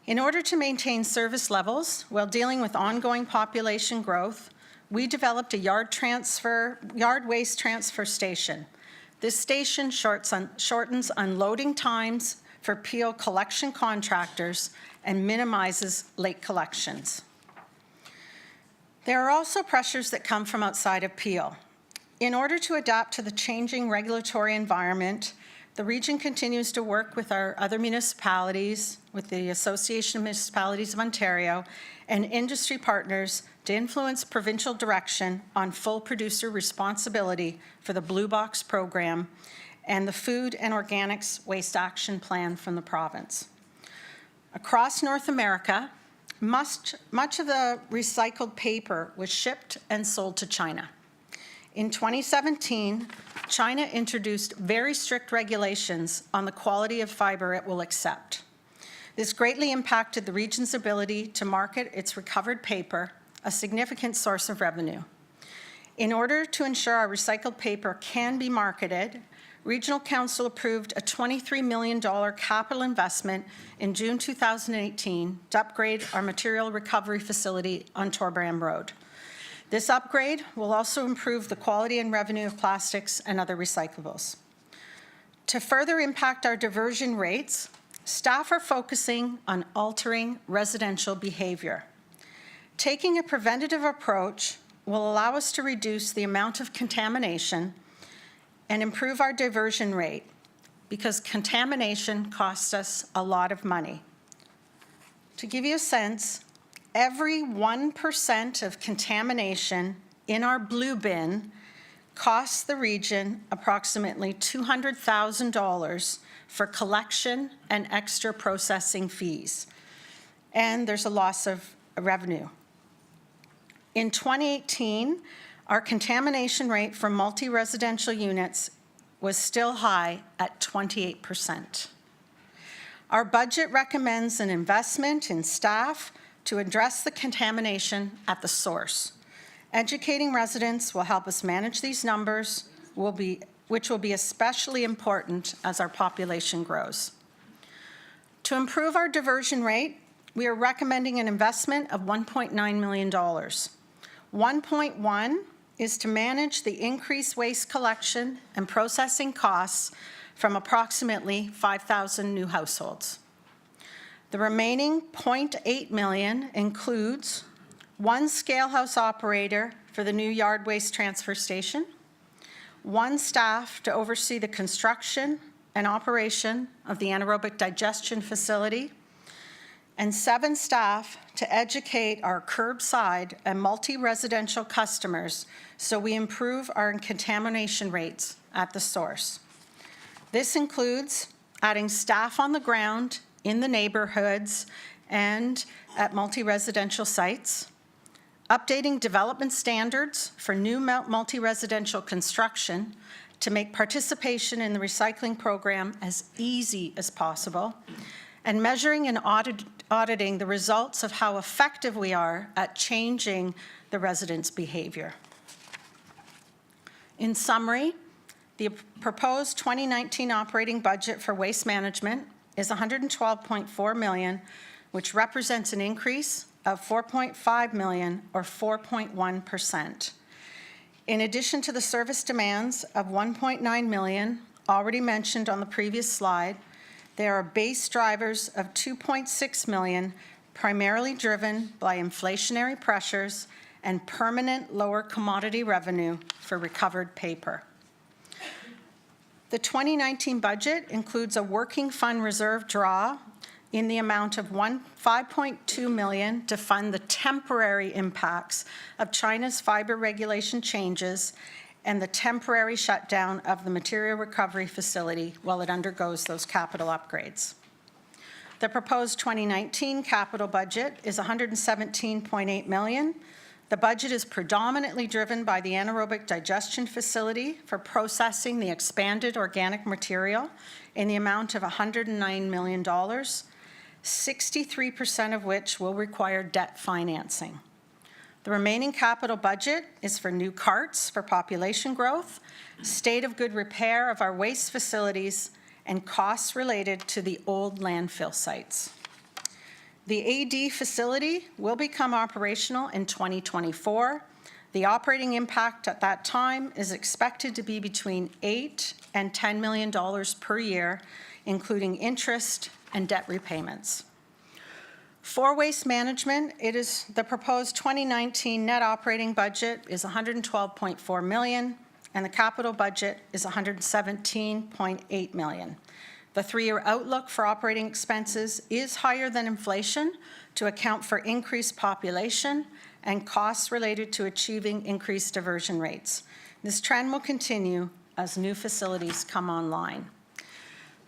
In order to maintain service levels while dealing with ongoing population growth, we developed a yard waste transfer station. This station shortens unloading times for Peel collection contractors and minimizes late collections. There are also pressures that come from outside of Peel. In order to adapt to the changing regulatory environment, the region continues to work with our other municipalities, with the Association of Municipalities of Ontario, and industry partners to influence provincial direction on full producer responsibility for the Blue Box program and the Food and Organics Waste Action Plan from the province. Across North America, much of the recycled paper was shipped and sold to China. In 2017, China introduced very strict regulations on the quality of fiber it will accept. This greatly impacted the region's ability to market its recovered paper, a significant source of revenue. In order to ensure our recycled paper can be marketed, Regional Council approved a $23 million capital investment in June 2018 to upgrade our material recovery facility on Torbram Road. This upgrade will also improve the quality and revenue of plastics and other recyclables. To further impact our diversion rates, staff are focusing on altering residential behavior. Taking a preventative approach will allow us to reduce the amount of contamination and improve our diversion rate, because contamination costs us a lot of money. To give you a sense, every 1% of contamination in our blue bin costs the region approximately $200,000 for collection and extra processing fees, and there's a loss of revenue. In 2018, our contamination rate for multi-residential units was still high at 28%. Our budget recommends an investment in staff to address the contamination at the source. Educating residents will help us manage these numbers, which will be especially important as our population grows. To improve our diversion rate, we are recommending an investment of $1.9 million. 1.1 is to manage the increased waste collection and processing costs from approximately 5,000 new households. The remaining $0.8 million includes one scalehouse operator for the new yard waste transfer station, one staff to oversee the construction and operation of the anaerobic digestion facility, and 7 staff to educate our curbside and multi-residential customers so we improve our contamination rates at the source. This includes adding staff on the ground in the neighborhoods and at multi-residential sites, updating development standards for new multi-residential construction to make participation in the recycling program as easy as possible, and measuring and auditing the results of how effective we are at changing the residents' behavior. In summary, the proposed 2019 operating budget for waste management is $112.4 million, which represents an increase of $4.5 million or 4.1%. In addition to the service demands of $1.9 million already mentioned on the previous slide, there are base drivers of $2.6 million, primarily driven by inflationary pressures and permanent lower commodity revenue for recovered paper. The 2019 budget includes a working fund reserve draw in the amount of $5.2 million to fund the temporary impacts of China's fiber regulation changes and the temporary shutdown of the material recovery facility while it undergoes those capital upgrades. The proposed 2019 capital budget is $117.8 million. The budget is predominantly driven by the anaerobic digestion facility for processing the expanded organic material in the amount of $109 million, 63% of which will require debt financing. The remaining capital budget is for new carts for population growth, state of good repair of our waste facilities, and costs related to the old landfill sites. The AD facility will become operational in 2024. The operating impact at that time is expected to be between $8 and $10 million per year, including interest and debt repayments. For waste management, it is the proposed 2019 net operating budget is $112.4 million, and the capital budget is $117.8 million. The three-year outlook for operating expenses is higher than inflation to account for increased population and costs related to achieving increased diversion rates. This trend will continue as new facilities come online.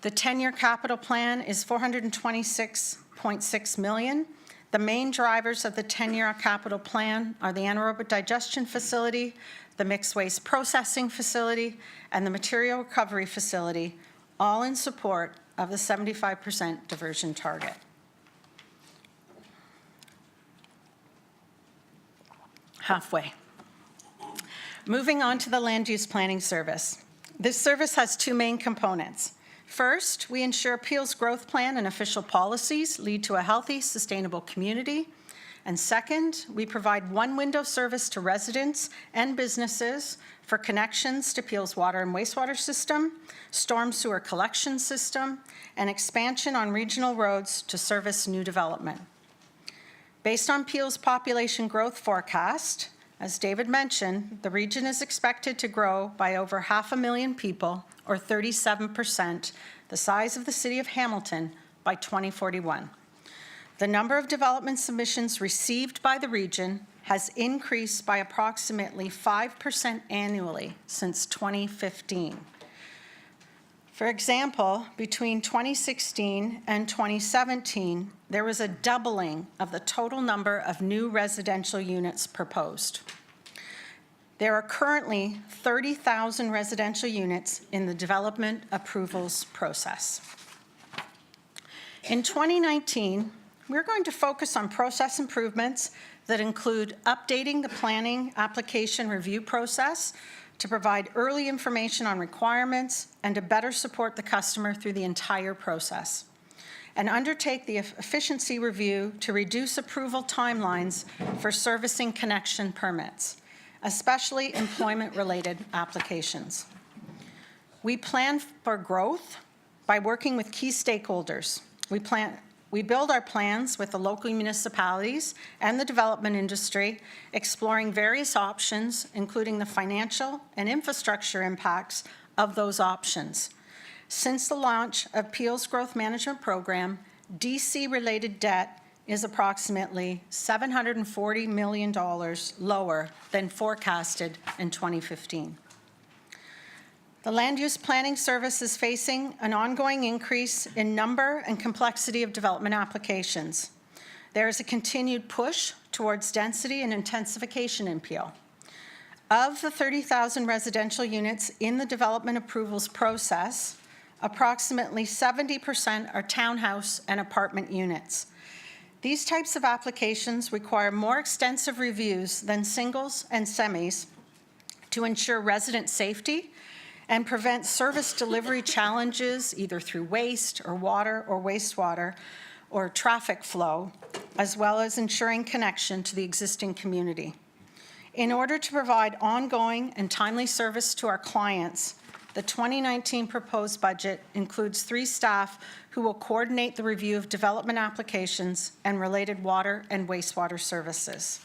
The 10-year capital plan is $426.6 million. The main drivers of the 10-year capital plan are the anaerobic digestion facility, the mixed waste processing facility, and the material recovery facility, all in support of the 75% diversion target. Halfway. Moving on to the Land Use Planning Service. This service has two main components. First, we ensure Peel's growth plan and official policies lead to a healthy, sustainable community. And second, we provide one-window service to residents and businesses for connections to Peel's water and wastewater system, storm sewer collection system, and expansion on regional roads to service new development. Based on Peel's population growth forecast, as David mentioned, the region is expected to grow by over 500,000 people, or 37%, the size of the city of Hamilton, by 2041. The number of development submissions received by the region has increased by approximately 5% annually since 2015. For example, between 2016 and 2017, there was a doubling of the total number of new residential units proposed. There are currently 30,000 residential units in the development approvals process. In 2019, we're going to focus on process improvements that include updating the planning application review process to provide early information on requirements and to better support the customer through the entire process, and undertake the efficiency review to reduce approval timelines for servicing connection permits, especially employment-related applications. We plan for growth by working with key stakeholders. We build our plans with the local municipalities and the development industry, exploring various options, including the financial and infrastructure impacts of those options. Since the launch of Peel's Growth Management Program, DC-related debt is approximately $740 million lower than forecasted in 2015. The Land Use Planning Service is facing an ongoing increase in number and complexity of development applications. There is a continued push towards density and intensification in Peel. Of the 30,000 residential units in the development approvals process, approximately 70% are townhouse and apartment units. These types of applications require more extensive reviews than singles and semis to ensure resident safety and prevent service delivery challenges either through waste or water or wastewater or traffic flow, as well as ensuring connection to the existing community. In order to provide ongoing and timely service to our clients, the 2019 proposed budget includes 3 staff who will coordinate the review of development applications and related water and wastewater services.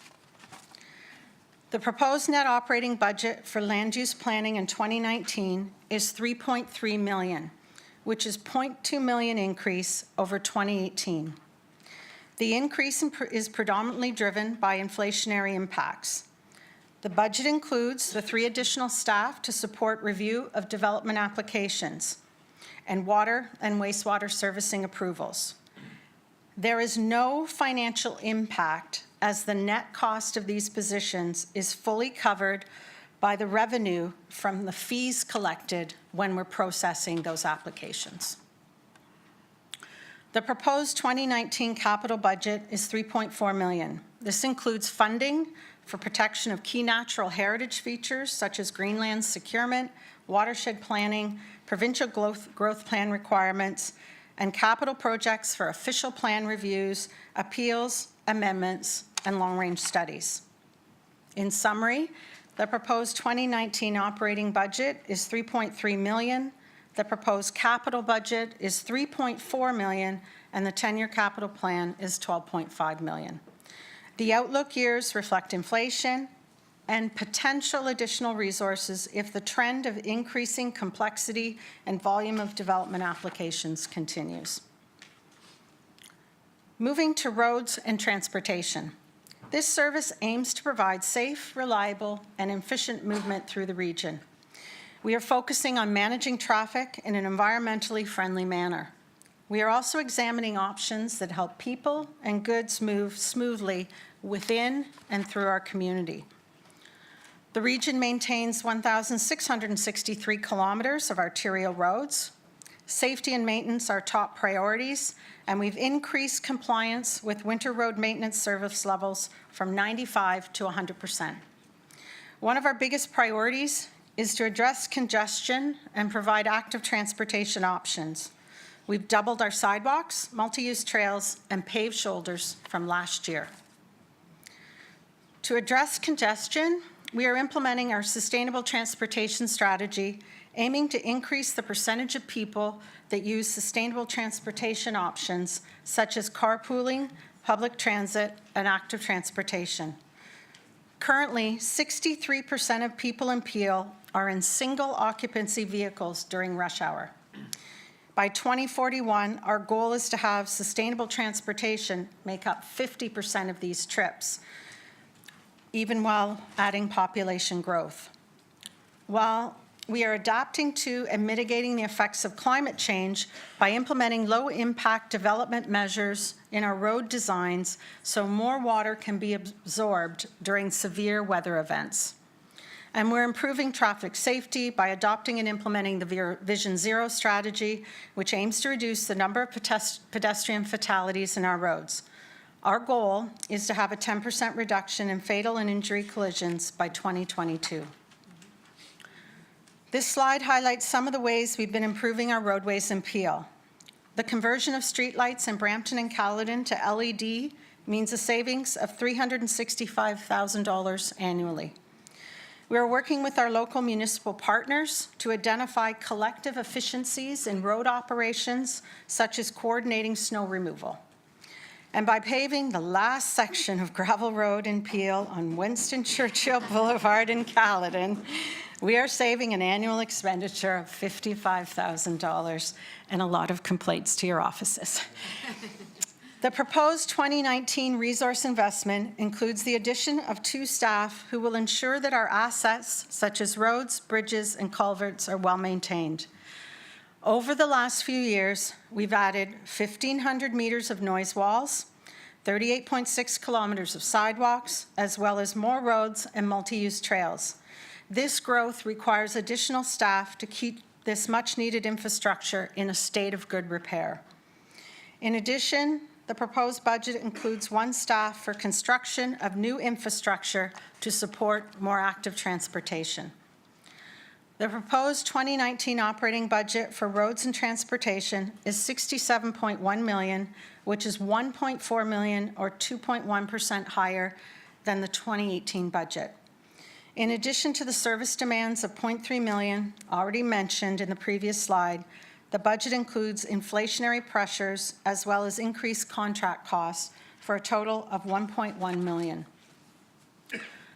The proposed net operating budget for land use planning in 2019 is $3.3 million, which is $0.2 million increase over 2018. The increase is predominantly driven by inflationary impacts. The budget includes the 3 additional staff to support review of development applications and water and wastewater servicing approvals. There is no financial impact as the net cost of these positions is fully covered by the revenue from the fees collected when we're processing those applications. The proposed 2019 capital budget is $3.4 million. This includes funding for protection of key natural heritage features such as Greenland securement, watershed planning, provincial growth plan requirements, and capital projects for official plan reviews, appeals, amendments, and long-range studies. In summary, the proposed 2019 operating budget is $3.3 million. The proposed capital budget is $3.4 million, and the 10-year capital plan is $12.5 million. The outlook years reflect inflation and potential additional resources if the trend of increasing complexity and volume of development applications continues. Moving to roads and transportation. This service aims to provide safe, reliable, and efficient movement through the region. We are focusing on managing traffic in an environmentally friendly manner. We are also examining options that help people and goods move smoothly within and through our community. The region maintains 1,663 kilometers of arterial roads. Safety and maintenance are top priorities, and we've increased compliance with winter road maintenance service levels from 95 to 100%. One of our biggest priorities is to address congestion and provide active transportation options. We've doubled our sidewalks, multi-use trails, and paved shoulders from last year. To address congestion, we are implementing our sustainable transportation strategy, aiming to increase the percentage of people that use sustainable transportation options, such as carpooling, public transit, and active transportation. Currently, 63% of people in Peel are in single occupancy vehicles during rush hour. By 2041, our goal is to have sustainable transportation make up 50% of these trips, even while adding population growth. While we are adapting to and mitigating the effects of climate change by implementing low-impact development measures in our road designs so more water can be absorbed during severe weather events. And we're improving traffic safety by adopting and implementing the Vision Zero strategy, which aims to reduce the number of pedestrian fatalities in our roads. Our goal is to have a 10% reduction in fatal and injury collisions by 2022. This slide highlights some of the ways we've been improving our roadways in Peel. The conversion of streetlights in Brampton and Caledon to LED means a savings of $365,000 annually. We are working with our local municipal partners to identify collective efficiencies in road operations, such as coordinating snow removal. And by paving the last section of gravel road in Peel on Winston Churchill Boulevard in Caledon, we are saving an annual expenditure of $55,000 and a lot of complaints to your offices. The proposed 2019 resource investment includes the addition of 2 staff who will ensure that our assets, such as roads, bridges, and culverts, are well maintained. Over the last few years, we've added 1,500 meters of noise walls, 38.6 kilometers of sidewalks, as well as more roads and multi-use trails. This growth requires additional staff to keep this much-needed infrastructure in a state of good repair. In addition, the proposed budget includes 1 staff for construction of new infrastructure to support more active transportation. The proposed 2019 operating budget for roads and transportation is $67.1 million, which is $1.4 million or 2.1% higher than the 2018 budget. In addition to the service demands of $0.3 million already mentioned in the previous slide, the budget includes inflationary pressures as well as increased contract costs for a total of $1.1 million.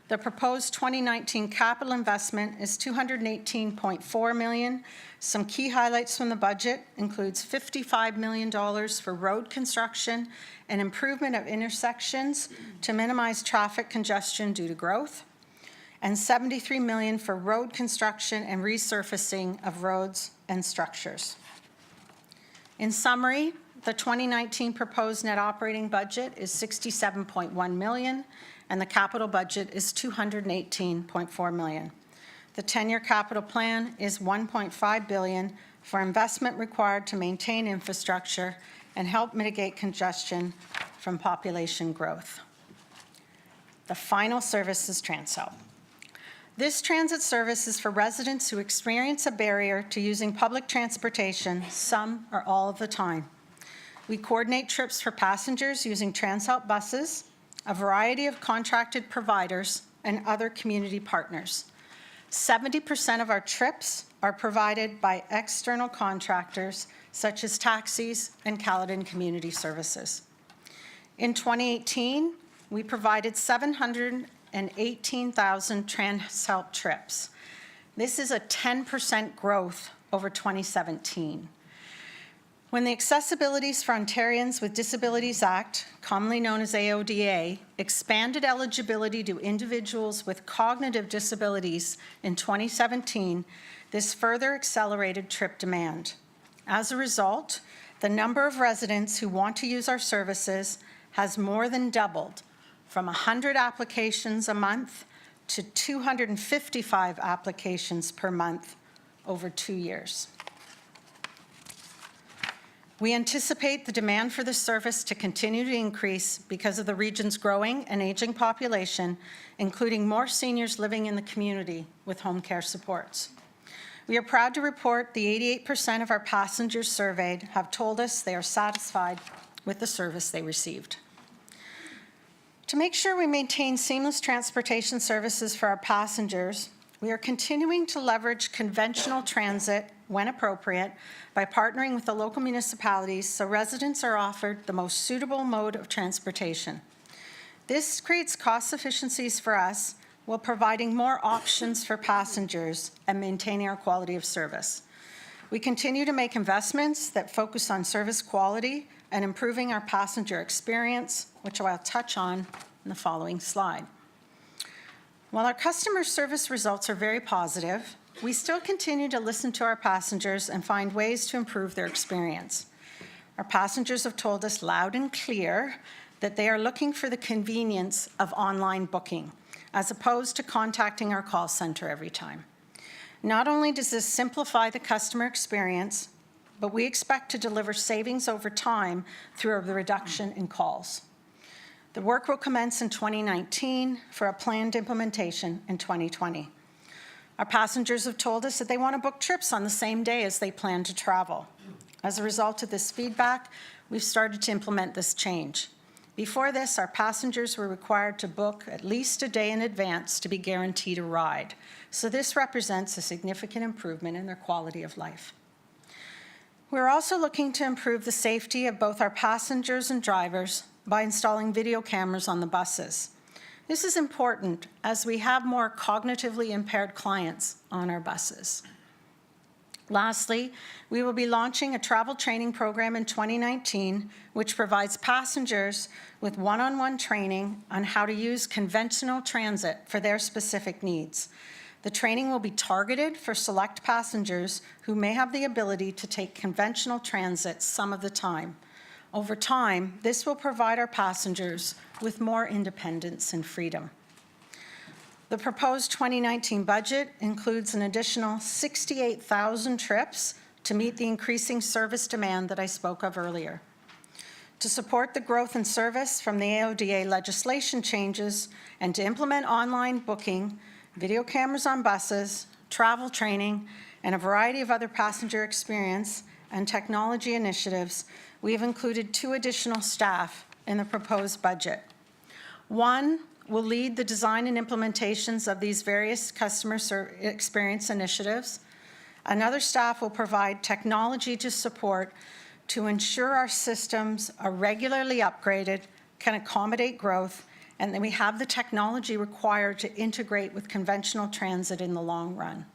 The proposed 2019 capital investment is $218.4 million. Some key highlights from the budget includes $55 million for road construction and improvement of intersections to minimize traffic congestion due to growth, and $73 million for road construction and resurfacing of roads and structures. In summary, the 2019 proposed net operating budget is $67.1 million, and the capital budget is $218.4 million. The 10-year capital plan is $1.5 billion for investment required to maintain infrastructure and help mitigate congestion from population growth. The final service is TransHelp. This transit service is for residents who experience a barrier to using public transportation some or all of the time. We coordinate trips for passengers using TransHelp buses, a variety of contracted providers, and other community partners. 70% of our trips are provided by external contractors such as taxis and Caledon Community Services. In 2018, we provided 718,000 TransHelp trips. This is a 10% growth over 2017. When the Accessibilities for Ontarians with Disabilities Act, commonly known as AODA, expanded eligibility to individuals with cognitive disabilities in 2017, this further accelerated trip demand. As a result, the number of residents who want to use our services has more than doubled, from 100 applications a month to 255 applications per month over 2 years. We anticipate the demand for this service to continue to increase because of the region's growing and aging population, including more seniors living in the community with home care supports. We are proud to report the 88% of our passengers surveyed have told us they are satisfied with the service they received. To make sure we maintain seamless transportation services for our passengers, we are continuing to leverage conventional transit when appropriate by partnering with the local municipalities so residents are offered the most suitable mode of transportation. This creates cost efficiencies for us while providing more options for passengers and maintaining our quality of service. We continue to make investments that focus on service quality and improving our passenger experience, which I'll touch on in the following slide. While our customer service results are very positive, we still continue to listen to our passengers and find ways to improve their experience. Our passengers have told us loud and clear that they are looking for the convenience of online booking, as opposed to contacting our call center every time. Not only does this simplify the customer experience, but we expect to deliver savings over time through a reduction in calls. The work will commence in 2019 for a planned implementation in 2020. Our passengers have told us that they want to book trips on the same day as they plan to travel. As a result of this feedback, we've started to implement this change. Before this, our passengers were required to book at least a day in advance to be guaranteed a ride. So this represents a significant improvement in their quality of life. We're also looking to improve the safety of both our passengers and drivers by installing video cameras on the buses. This is important as we have more cognitively impaired clients on our buses. Lastly, we will be launching a travel training program in 2019, which provides passengers with one-on-one training on how to use conventional transit for their specific needs. The training will be targeted for select passengers who may have the ability to take conventional transit some of the time. Over time, this will provide our passengers with more independence and freedom. The proposed 2019 budget includes an additional 68,000 trips to meet the increasing service demand that I spoke of earlier. To support the growth in service from the AODA legislation changes and to implement online booking, video cameras on buses, travel training, and a variety of other passenger experience and technology initiatives, we have included 2 additional staff in the proposed budget. One will lead the design and implementations of these various customer experience initiatives. Another staff will provide technology to support to ensure our systems are regularly upgraded, can accommodate growth, and that we have the technology required to integrate with conventional transit in the long run.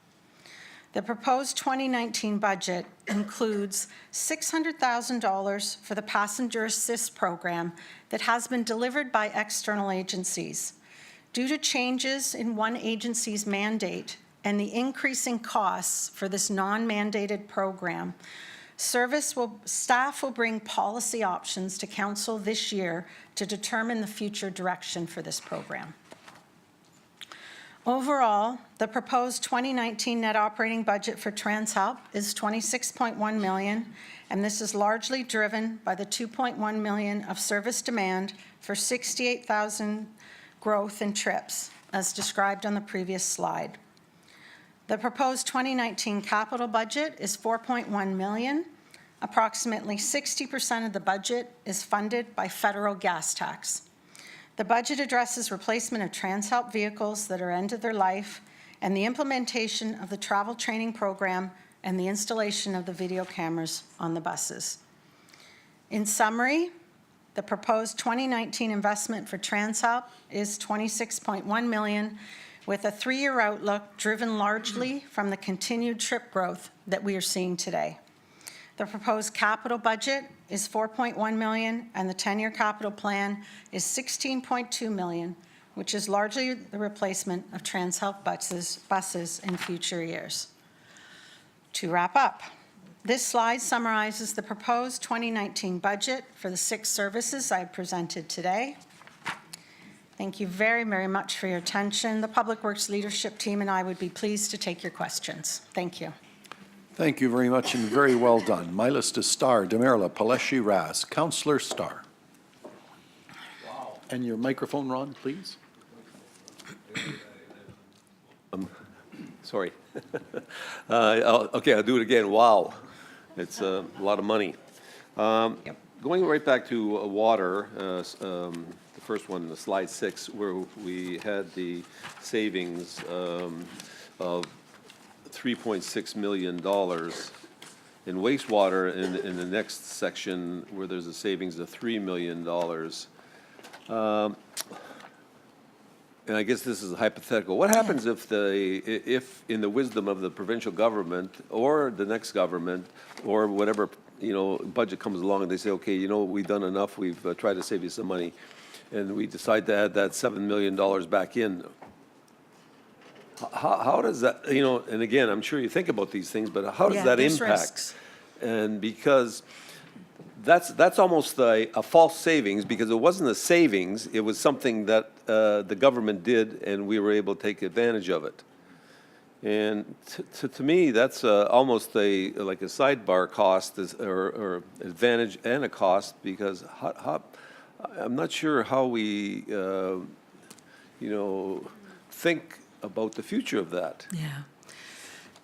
The proposed 2019 budget includes $600,000 for the Passenger Assist program that has been delivered by external agencies. Due to changes in one agency's mandate and the increasing costs for this non-mandated program, staff will bring policy options to Council this year to determine the future direction for this program. Overall, the proposed 2019 net operating budget for TransHelp is $26.1 million, and this is largely driven by the $2.1 million of service demand for 68,000 growth in trips, as described on the previous slide. The proposed 2019 capital budget is $4.1 million. Approximately 60% of the budget is funded by federal gas tax. The budget addresses replacement of TransHelp vehicles that are end of their life and the implementation of the travel training program and the installation of the video cameras on the buses. In summary, the proposed 2019 investment for TransHelp is $26.1 million, with a 3-year outlook driven largely from the continued trip growth that we are seeing today. The proposed capital budget is $4.1 million, and the 10-year capital plan is $16.2 million, which is largely the replacement of TransHelp buses in future years. To wrap up, this slide summarizes the proposed 2019 budget for the 6 services I presented today. Thank you very, very much for your attention. The Public Works leadership team and I would be pleased to take your questions. Thank you. Thank you very much and very well done. My list is Starr, Demerla, Paleshi, Ras. Councillor Starr. Wow. And your microphone, Ron, please. Sorry. Okay, I'll do it again. Wow. It's a lot of money. Going right back to water, the first one, the slide 6, where we had the savings of $3.6 million in wastewater in the next section where there's a savings of $3 million. And I guess this is hypothetical. What happens if in the wisdom of the provincial government or the next government or whatever, budget comes along and they say, okay, we've done enough, we've tried to save you some money, and we decide to add that $7 million back in? How does that, and again, I'm sure you think about these things, but how does that impact? Risks. And because that's almost a false savings, because it wasn't a savings, it was something that the government did and we were able to take advantage of it. And to me, that's almost like a sidebar cost or advantage and a cost, because I'm not sure how we, think about the future of that. Yeah.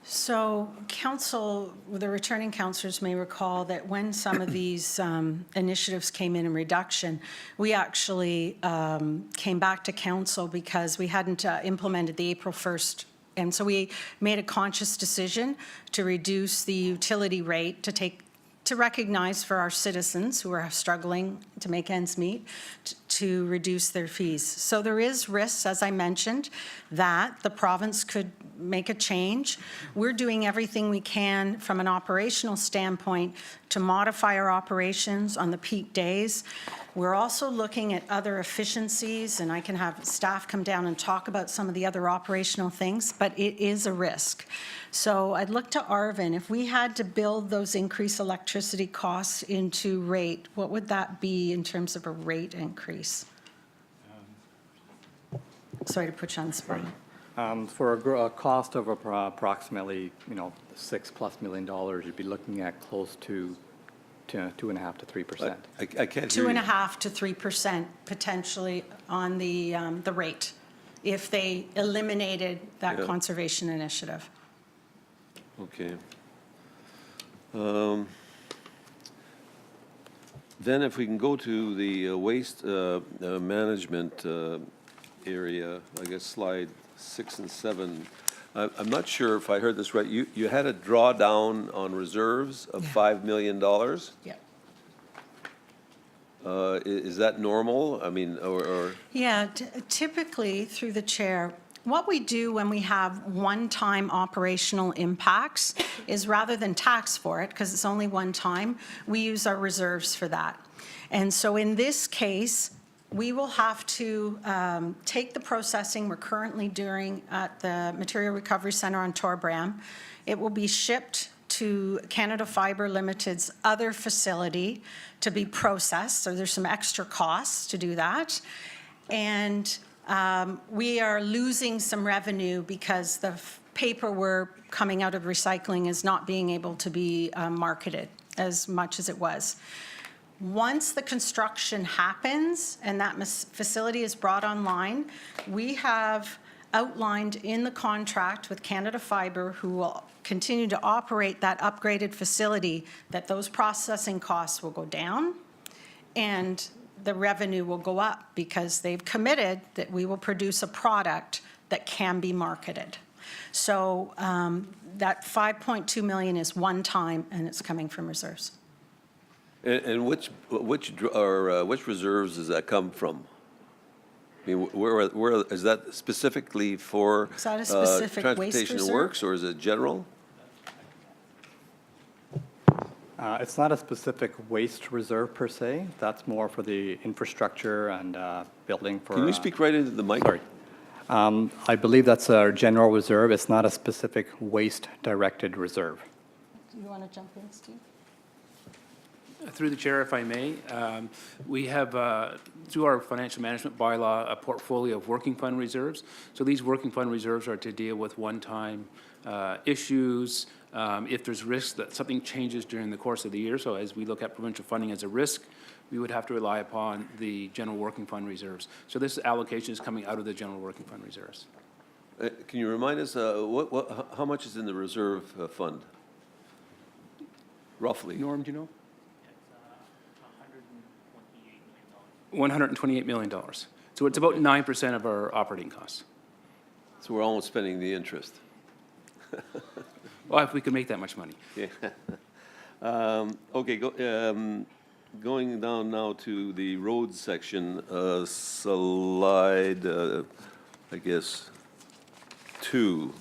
So council, the returning councillors may recall that when some of these initiatives came in reduction, we actually came back to council because we hadn't implemented the April 1st. And so we made a conscious decision to reduce the utility rate to recognize for our citizens who are struggling to make ends meet, to reduce their fees. So there is risks, as I mentioned, that the province could make a change. We're doing everything we can from an operational standpoint to modify our operations on the peak days. We're also looking at other efficiencies, and I can have staff come down and talk about some of the other operational things, but it is a risk. So I'd look to Arvin. If we had to build those increased electricity costs into rate, what would that be in terms of a rate increase? Sorry to put you on the spot. For a cost of approximately, $6+ million, you'd be looking at close to 2.5% to 3%. I can't hear you. 2.5% to 3% potentially on the rate if they eliminated that conservation initiative. Okay. Then if we can go to the waste management area, I guess slide 6 and 7. I'm not sure if I heard this right. You had a drawdown on reserves of $5 million? Yeah. Is that normal? I mean, or? Yeah, typically through the chair, what we do when we have one-time operational impacts is rather than tax for it, because it's only one time, we use our reserves for that. And so in this case, we will have to take the processing we're currently doing at the Material Recovery Centre on Torbram. It will be shipped to Canada Fibre Limited's other facility to be processed, so there's some extra costs to do that. And we are losing some revenue because the paper we're coming out of recycling is not being able to be marketed as much as it was. Once the construction happens and that facility is brought online, we have outlined in the contract with Canada Fiber, who will continue to operate that upgraded facility, that those processing costs will go down and the revenue will go up, because they've committed that we will produce a product that can be marketed. So that 5.2 million is one time, and it's coming from reserves. And which reserves does that come from? I mean, where is that specifically for? Is that a specific waste Transportation reserve? Works, or is it general? It's not a specific waste reserve per se. That's more for the infrastructure and building for. Can you speak right into the mic? Sorry. I believe that's our general reserve. It's not a specific waste-directed reserve. Do you want to jump in, Steve? Through the chair, if I may, we have, through our financial management bylaw, a portfolio of working fund reserves. So these working fund reserves are to deal with one-time issues, if there's risk that something changes during the course of the year. So as we look at provincial funding as a risk, we would have to rely upon the general working fund reserves. So this allocation is coming out of the general working fund reserves. Can you remind us, how much is in the reserve fund? Roughly? Norm, do you know? $128 million. So it's about 9% of our operating costs. So we're almost spending the interest. Well, if we could make that much money. Yeah. Okay, going down now to the roads section, slide, I guess, 2.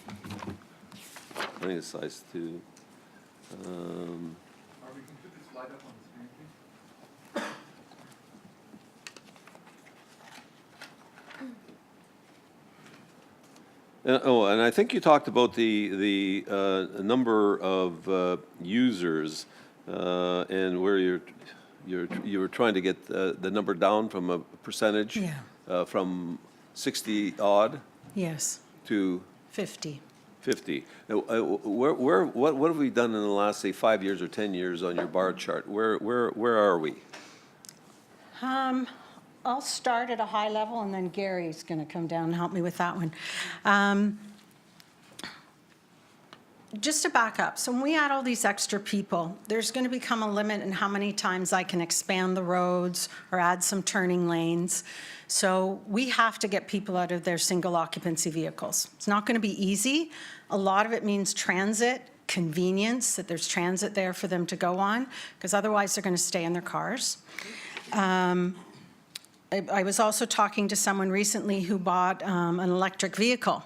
I think it's size 2. And I think you talked about the number of users and where you were trying to get the number down from a percentage. Yeah. From 60 odd. Yes. To 50. 50. What have we done in the last, say, 5 years or 10 years on your bar chart? Where are we? I'll start at a high level, and then Gary's going to come down and help me with that one. Just to back up, so when we add all these extra people, there's going to become a limit in how many times I can expand the roads or add some turning lanes. So we have to get people out of their single occupancy vehicles. It's not going to be easy. A lot of it means transit, convenience, that there's transit there for them to go on, because otherwise they're going to stay in their cars. I was also talking to someone recently who bought an electric vehicle,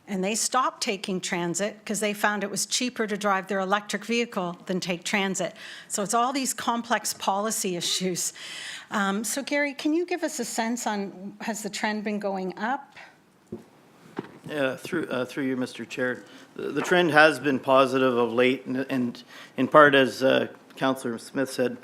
and they stopped taking transit because they found it was cheaper to drive their electric vehicle than take transit. So it's all these complex policy issues. So Gary, can you give us a sense on, has the trend been going up? Yeah, through you, Mr. Chair. The trend has been positive of late, and in part, as Councillor Smith said,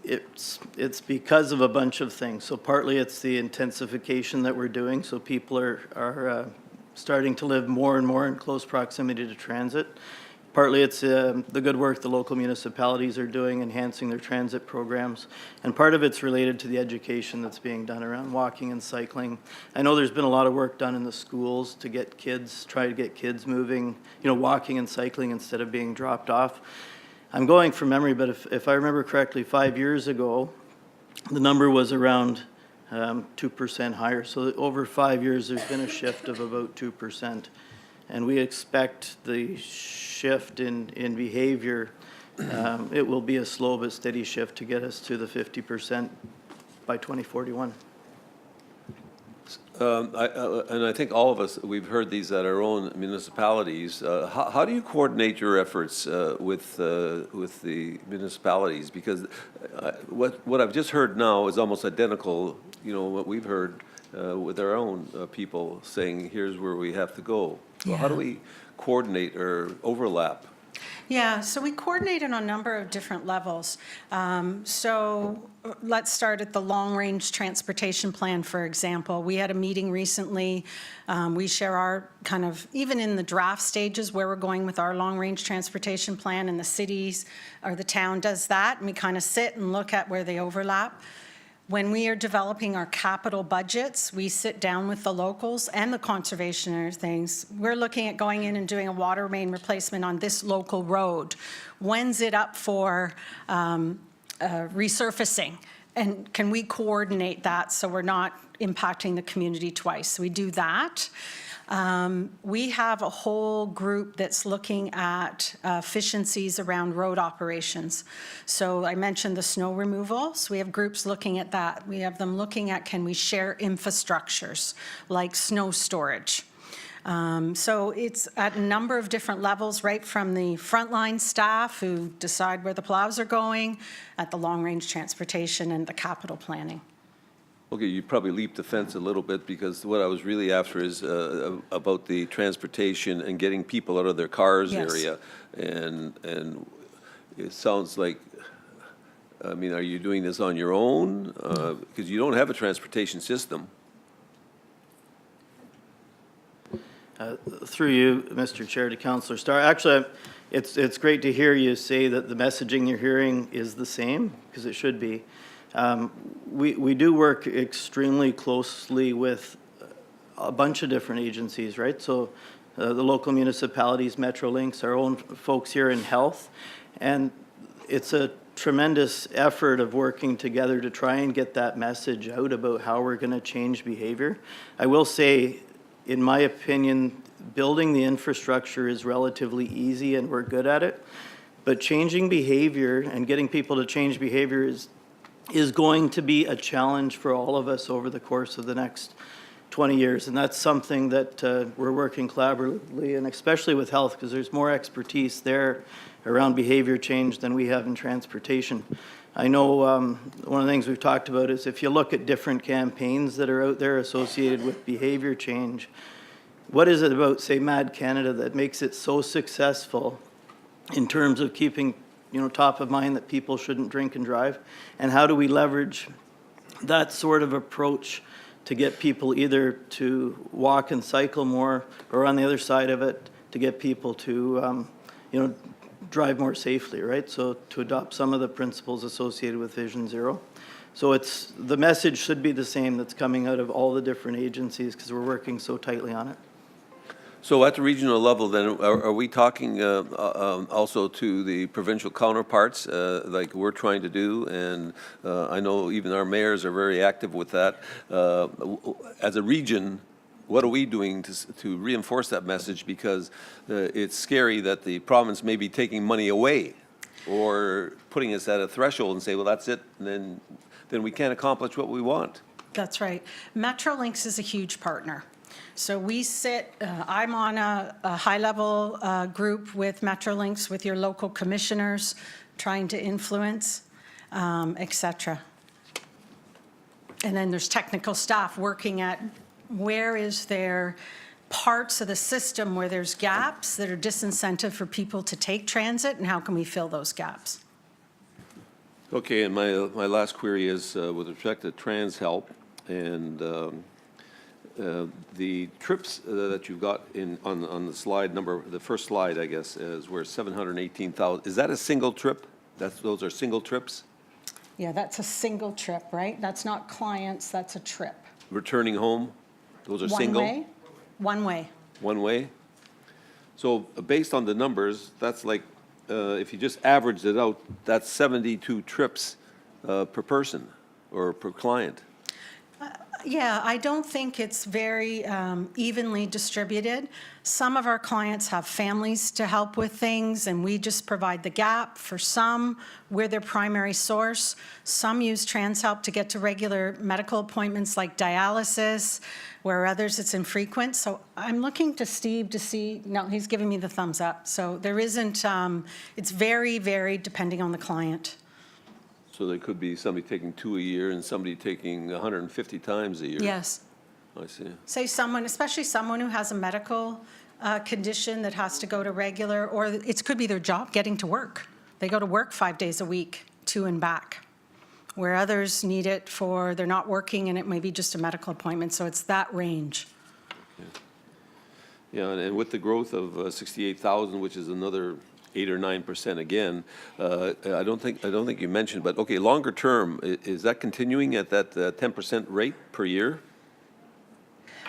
it's because of a bunch of things. So partly it's the intensification that we're doing, so people are starting to live more and more in close proximity to transit. Partly it's the good work the local municipalities are doing, enhancing their transit programs. And part of it's related to the education that's being done around walking and cycling. I know there's been a lot of work done in the schools to get kids, try to get kids moving, walking and cycling instead of being dropped off. I'm going from memory, but if I remember correctly, 5 years ago, the number was around 2% higher. So over 5 years, there's been a shift of about 2%. And we expect the shift in behavior, it will be a slow but steady shift to get us to the 50% by 2041. And I think all of us, we've heard these at our own municipalities. How do you coordinate your efforts with the municipalities? Because what I've just heard now is almost identical, what we've heard with our own people saying, here's where we have to go. So how do we coordinate or overlap? Yeah, so we coordinated on a number of different levels. So let's start at the long-range transportation plan, for example. We had a meeting recently. We share our kind of, even in the draft stages, where we're going with our long-range transportation plan, and the cities or the town does that, and we kind of sit and look at where they overlap. When we are developing our capital budgets, we sit down with the locals and the conservation things. We're looking at going in and doing a water main replacement on this local road. When's it up for resurfacing? And can we coordinate that so we're not impacting the community twice? So we do that. We have a whole group that's looking at efficiencies around road operations. So I mentioned the snow removal. So we have groups looking at that. We have them looking at, can we share infrastructures like snow storage? So it's at a number of different levels, right from the frontline staff who decide where the plows are going, at the long-range transportation and the capital planning. Okay, you probably leaped the fence a little bit, because what I was really after is about the transportation and getting people out of their cars Yes. area. And it sounds like, I mean, are you doing this on your own? Because you don't have a transportation system. Through you, Mr. Chair, to Councillor Starr. Actually, it's great to hear you say that the messaging you're hearing is the same, because it should be. We do work extremely closely with a bunch of different agencies, right? So the local municipalities, Metrolinx, our own folks here in health, and it's a tremendous effort of working together to try and get that message out about how we're going to change behavior. I will say, in my opinion, building the infrastructure is relatively easy and we're good at it, but changing behavior and getting people to change behavior is going to be a challenge for all of us over the course of the next 20 years. And that's something that we're working collaboratively, and especially with health, because there's more expertise there around behavior change than we have in transportation. I know one of the things we've talked about is if you look at different campaigns that are out there associated with behavior change, what is it about, say, Mad Canada that makes it so successful in terms of keeping top of mind that people shouldn't drink and drive? And how do we leverage that sort of approach to get people either to walk and cycle more, or on the other side of it, to get people to, drive more safely, right? So to adopt some of the principles associated with Vision Zero. So the message should be the same that's coming out of all the different agencies, because we're working so tightly on it. So at the regional level, then, are we talking also to the provincial counterparts, like we're trying to do? And I know even our mayors are very active with that. As a region, what are we doing to reinforce that message? Because it's scary that the province may be taking money away or putting us at a threshold and say, well, that's it, and then we can't accomplish what we want. That's right. Metrolinx is a huge partner. So we sit, I'm on a high-level group with Metrolinx, with your local commissioners, trying to influence, et cetera. And then there's technical staff working at where is there parts of the system where there's gaps that are disincentive for people to take transit, and how can we fill those gaps? Okay, and my last query is with respect to TransHelp and the trips that you've got on the slide number, the first slide, I guess, is where 718,000. Is that a single trip? Those are single trips? Yeah, that's a single trip, right? That's not clients, that's a trip. Returning home? Those are single? One way? One way. One way? So based on the numbers, that's like, if you just averaged it out, that's 72 trips per person or per client. Yeah, I don't think it's very evenly distributed. Some of our clients have families to help with things, and we just provide the gap. For some, we're their primary source. Some use TransHelp to get to regular medical appointments like dialysis, where others it's infrequent. So I'm looking to Steve to see, no, he's giving me the thumbs up. So there isn't, it's very, very depending on the client. So there could be somebody taking 2 a year and somebody taking 150 times a year. Yes. I see. Say someone, especially someone who has a medical condition that has to go to regular, or it could be their job getting to work. They go to work 5 days a week, to and back, where others need it for, they're not working and it may be just a medical appointment, so it's that range. Yeah, and with the growth of 68,000, which is another 8 or 9% again, I don't think you mentioned, but okay, longer term, is that continuing at that 10% rate per year?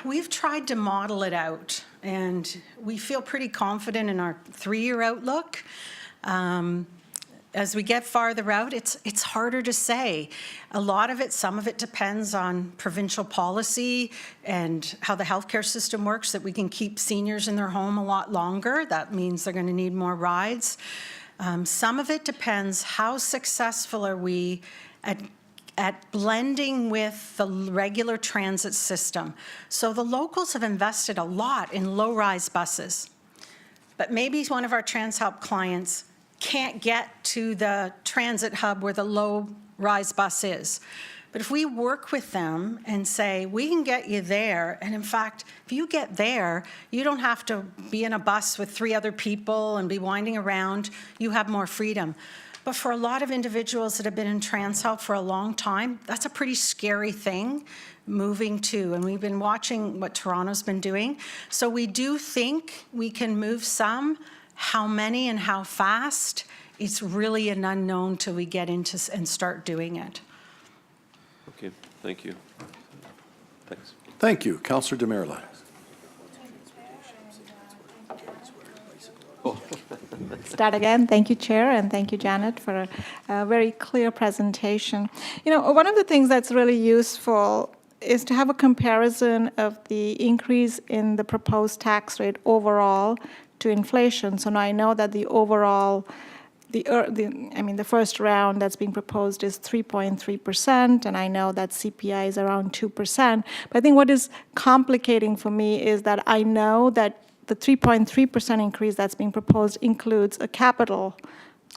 We've tried to model it out, and we feel pretty confident in our 3-year outlook. As we get farther out, it's harder to say. A lot of it, some of it depends on provincial policy and how the healthcare system works, that we can keep seniors in their home a lot longer. That means they're going to need more rides. Some of it depends how successful are we at blending with the regular transit system. So the locals have invested a lot in low-rise buses, but maybe one of our TransHelp clients can't get to the transit hub where the low-rise bus is. But if we work with them and say, we can get you there, and in fact, if you get there, you don't have to be in a bus with 3 other people and be winding around, you have more freedom. But for a lot of individuals that have been in TransHelp for a long time, that's a pretty scary thing, moving to, and we've been watching what Toronto's been doing. So we do think we can move some. How many and how fast, it's really an unknown till we get into and start doing it. Okay, thank you. Thanks. Thank you. Councillor Demerla. Start again. Thank you, Chair, and thank you, Janet, for a very clear presentation. You know, one of the things that's really useful is to have a comparison of the increase in the proposed tax rate overall to inflation. So now I know that the overall, the first round that's being proposed is 3.3%, and I know that CPI is around 2%. But I think what is complicating for me is that I know that the 3.3% increase that's being proposed includes a capital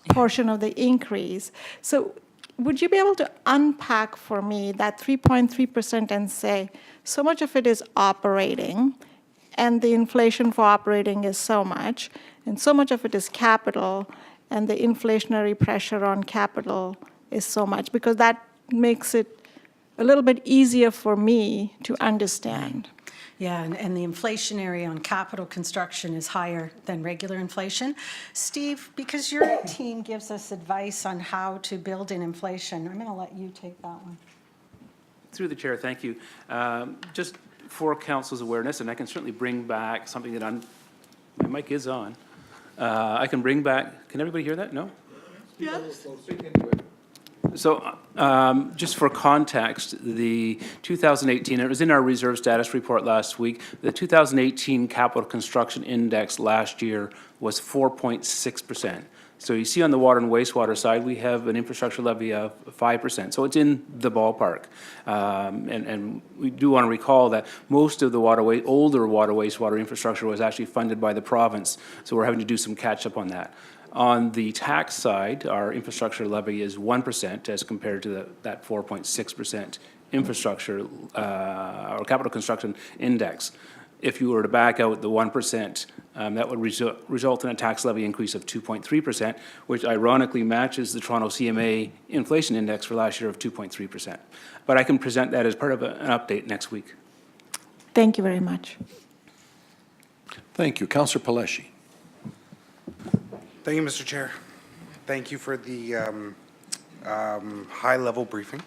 portion of the increase. So would you be able to unpack for me that 3.3% and say, so much of it is operating, and the inflation for operating is so much, and so much of it is capital, and the inflationary pressure on capital is so much, because that makes it a little bit easier for me to understand. Yeah, and the inflationary on capital construction is higher than regular inflation. Steve, because your team gives us advice on how to build in inflation, I'm going to let you take that one. Through the chair, thank you. Just for council's awareness, and I can certainly bring back something that my mic is on. I can bring back, can everybody hear that? No? Yes. So just for context, the 2018, it was in our reserve status report last week, the 2018 capital construction index last year was 4.6%. So you see on the water and wastewater side, we have an infrastructure levy of 5%. So it's in the ballpark. And we do want to recall that most of the older water wastewater infrastructure was actually funded by the province. So we're having to do some catch up on that. On the tax side, our infrastructure levy is 1% as compared to that 4.6% infrastructure or capital construction index. If you were to back out the 1%, that would result in a tax levy increase of 2.3%, which ironically matches the Toronto CMA inflation index for last year of 2.3%. But I can present that as part of an update next week. Thank you very much. Thank you. Councillor Paleshi. Thank you, Mr. Chair. Thank you for the high-level briefing.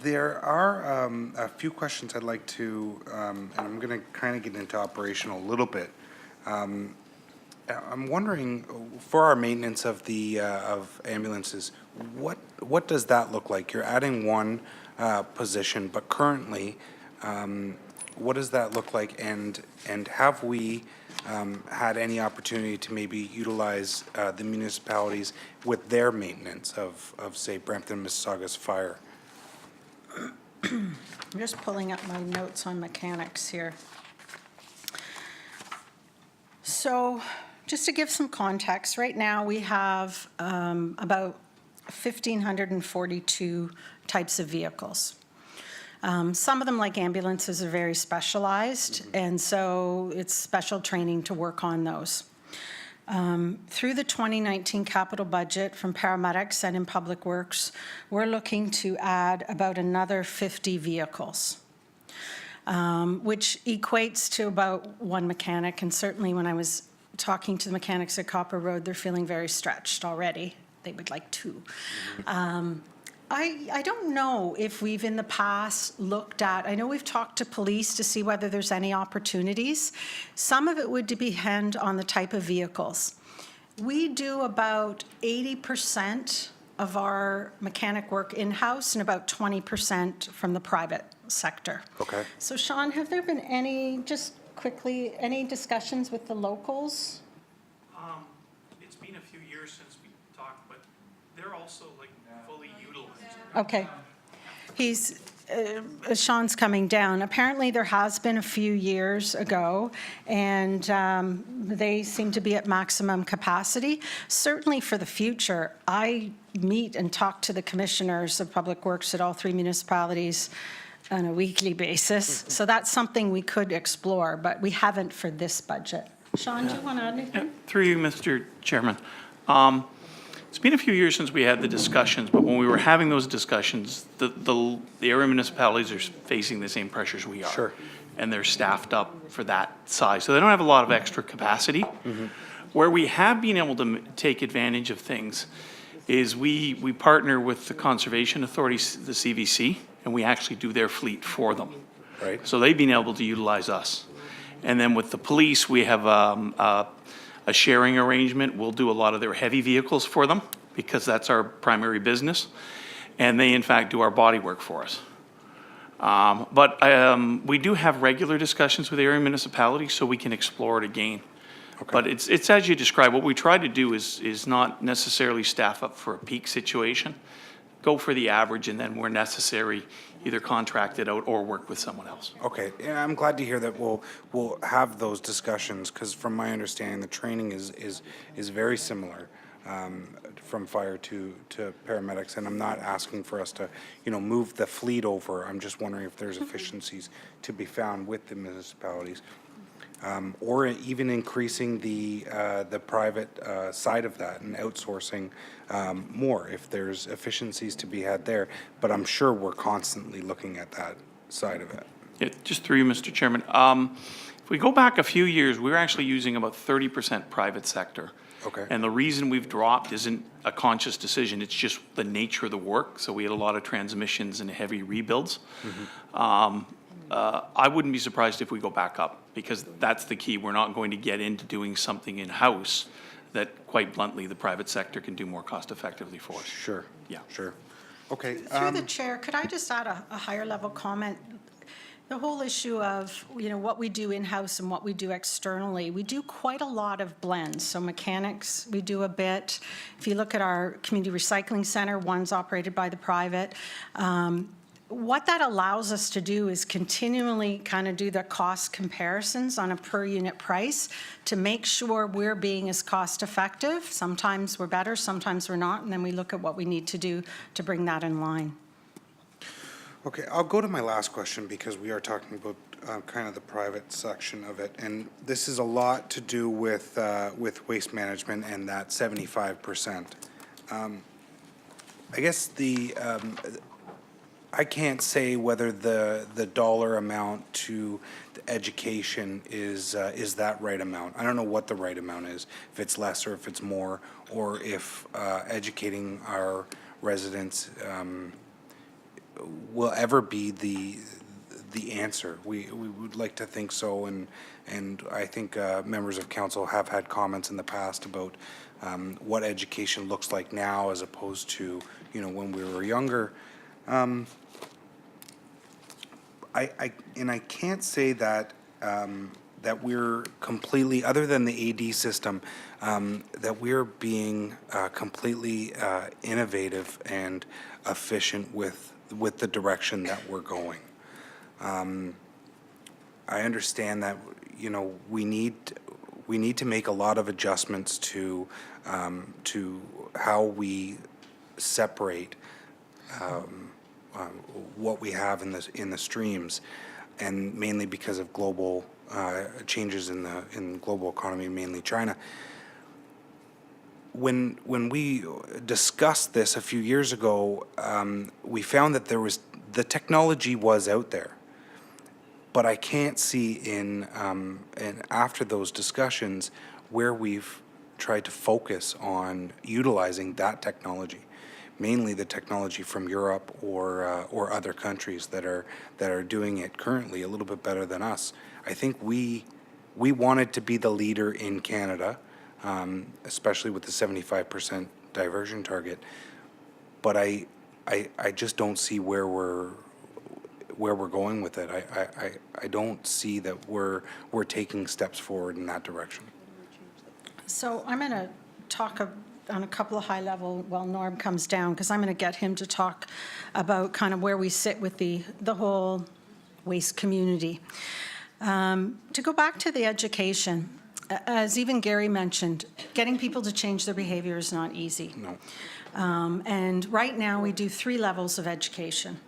There are a few questions I'd like to, and I'm going to kind of get into operational a little bit. I'm wondering, for our maintenance of the of ambulances, what does that look like? You're adding one position, but currently, what does that look like? And have we had any opportunity to maybe utilize the municipalities with their maintenance of say, Brampton, Mississauga's fire? I'm just pulling up my notes on mechanics here. So just to give some context, right now we have about 1,542 types of vehicles. Some of them, like ambulances, are very specialized, and so it's special training to work on those. Through the 2019 capital budget from paramedics and in Public Works, we're looking to add about another 50 vehicles, which equates to about one mechanic. And certainly when I was talking to the mechanics at Copper Road, they're feeling very stretched already. They would like two. I don't know if we've in the past looked at, I know we've talked to police to see whether there's any opportunities. Some of it would depend on the type of vehicles. We do about 80% of our mechanic work in-house and about 20% from the private sector. Okay. So Sean, have there been any, just quickly, any discussions with the locals? It's been a few years since we talked, but they're also like fully utilized. Okay. Sean's coming down. Apparently, there has been a few years ago, and they seem to be at maximum capacity. Certainly for the future, I meet and talk to the commissioners of Public Works at all three municipalities on a weekly basis. So that's something we could explore, but we haven't for this budget. Sean, do you want to add anything? Through you, Mr. Chairman. It's been a few years since we had the discussions, but when we were having those discussions, the area municipalities are facing the same pressures we are. Sure. And they're staffed up for that size. So they don't have a lot of extra capacity. Where we have been able to take advantage of things is we partner with the Conservation Authority, the CVC, and we actually do their fleet for them. Right. So they've been able to utilize us. And then with the police, we have a sharing arrangement. We'll do a lot of their heavy vehicles for them because that's our primary business. And they, in fact, do our body work for us. But we do have regular discussions with area municipalities so we can explore it again. Okay. But it's as you described. What we try to do is not necessarily staff up for a peak situation. Go for the average, and then where necessary, either contract it out or work with someone else. Okay, and I'm glad to hear that we'll have those discussions, because from my understanding, the training is very similar from fire to paramedics, and I'm not asking for us to, move the fleet over. I'm just wondering if there's efficiencies to be found with the municipalities. Or even increasing the private side of that and outsourcing more if there's efficiencies to be had there. But I'm sure we're constantly looking at that side of it. Yeah, just through you, Mr. Chairman. If we go back a few years, we were actually using about 30% private sector. Okay. And the reason we've dropped isn't a conscious decision, it's just the nature of the work. So we had a lot of transmissions and heavy rebuilds. I wouldn't be surprised if we go back up, because that's the key. We're not going to get into doing something in-house that, quite bluntly, the private sector can do more cost-effectively for us. Sure. Yeah. Sure. Okay. Through the chair, could I just add a higher level comment? The whole issue of, what we do in-house and what we do externally, we do quite a lot of blends. So mechanics, we do a bit. If you look at our community recycling center, one's operated by the private. What that allows us to do is continually kind of do the cost comparisons on a per unit price to make sure we're being as cost effective. Sometimes we're better, sometimes we're not, and then we look at what we need to do to bring that in line. Okay, I'll go to my last question, because we are talking about kind of the private section of it, and this is a lot to do with waste management and that 75%. I guess I can't say whether the dollar amount to the education is that right amount. I don't know what the right amount is, if it's less or if it's more, or if educating our residents will ever be the answer. We would like to think so, and I think members of council have had comments in the past about what education looks like now as opposed to when we were younger. I can't say that that we're completely, other than the AD system, that we're being completely innovative and efficient with the direction that we're going. I understand that we need to make a lot of adjustments to how we separate what we have in the streams, and mainly because of global changes in global economy, mainly China. When we discussed this a few years ago, we found that the technology was out there, but I can't see and after those discussions where we've tried to focus on utilizing that technology, mainly the technology from Europe or other countries that are doing it currently a little bit better than us. I think we wanted to be the leader in Canada, especially with the 75% diversion target. But I just don't see where we're going with it. I don't see that we're taking steps forward in that direction. So I'm going to talk on a couple of high level while Norm comes down, because I'm going to get him to talk about kind of where we sit with the whole waste community. To go back to the education, as even Gary mentioned, getting people to change their behavior is not easy. No. And right now we do 3 levels of education.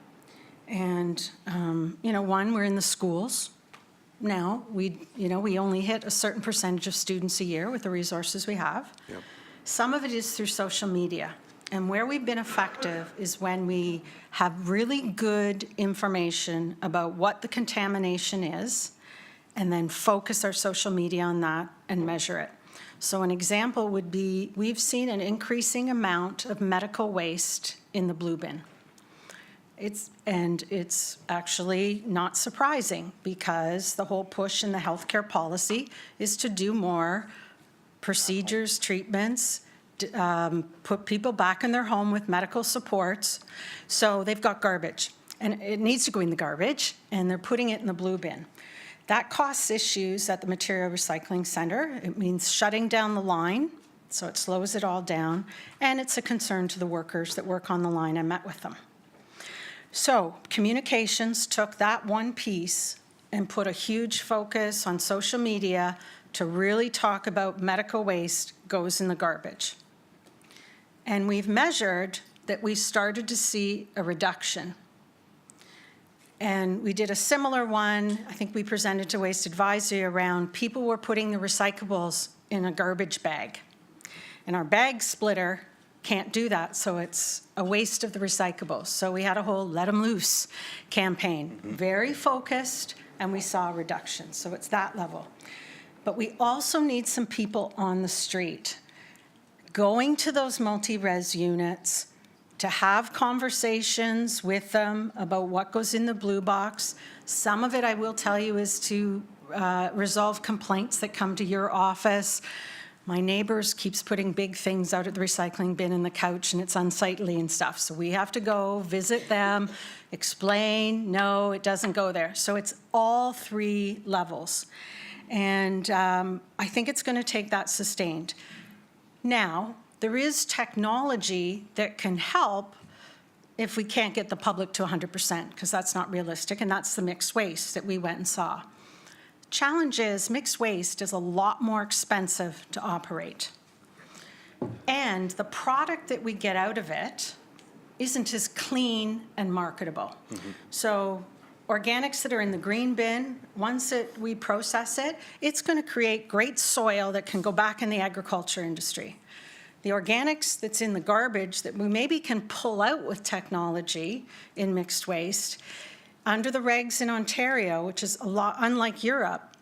And, one, we're in the schools. Now, we only hit a certain percentage of students a year with the resources we have. Yep. Some of it is through social media. And where we've been effective is when we have really good information about what the contamination is, and then focus our social media on that and measure it. So an example would be, we've seen an increasing amount of medical waste in the blue bin. It's actually not surprising, because the whole push in the healthcare policy is to do more procedures, treatments, put people back in their home with medical supports. So they've got garbage, and it needs to go in the garbage, and they're putting it in the blue bin. That causes issues at the Material Recycling Center. It means shutting down the line, so it slows it all down, and it's a concern to the workers that work on the line. I met with them. So communications took that one piece and put a huge focus on social media to really talk about medical waste goes in the garbage. And we've measured that we started to see a reduction. And we did a similar one, I think we presented to Waste Advisory, around people were putting the recyclables in a garbage bag. And our bag splitter can't do that, so it's a waste of the recyclables. So we had a whole Let 'em Loose campaign, very focused, and we saw a reduction. So it's that level. But we also need some people on the street, going to those multi-res units, to have conversations with them about what goes in the blue box. Some of it, I will tell you, is to resolve complaints that come to your office. My neighbors keeps putting big things out at the recycling bin in the couch, and it's unsightly and stuff. So we have to go visit them, explain, no, it doesn't go there. So it's all 3 levels. And I think it's going to take that sustained. Now, there is technology that can help if we can't get the public to 100%, because that's not realistic, and that's the mixed waste that we went and saw. Challenge is, mixed waste is a lot more expensive to operate. And the product that we get out of it isn't as clean and marketable. So organics that are in the green bin, once we process it, it's going to create great soil that can go back in the agriculture industry. The organics that's in the garbage that we maybe can pull out with technology in mixed waste, under the regs in Ontario, which is a lot unlike Europe,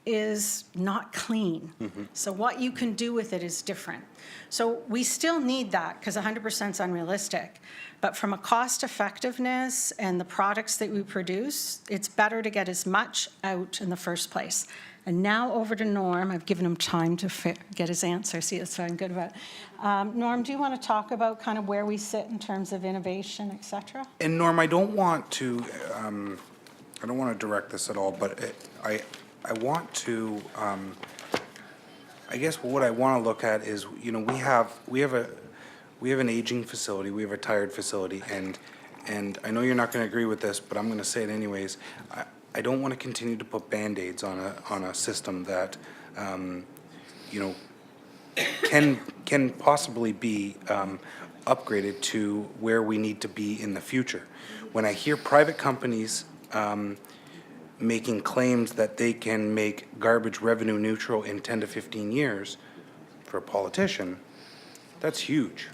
is not clean. So what you can do with it is different. So we still need that, because 100% is unrealistic. But from a cost effectiveness and the products that we produce, it's better to get as much out in the first place. And now over to Norm. I've given him time to get his answer. See, that's what I'm good about. Norm, do you want to talk about kind of where we sit in terms of innovation, et cetera? And Norm, I don't want to direct this at all, but I want to, I guess what I want to look at is, we have an aging facility, we have a tired facility, and I know you're not going to agree with this, but I'm going to say it anyways. I don't want to continue to put Band-Aids on a system that, can possibly be upgraded to where we need to be in the future. When I hear private companies making claims that they can make garbage revenue neutral in 10 to 15 years, for a politician, that's huge.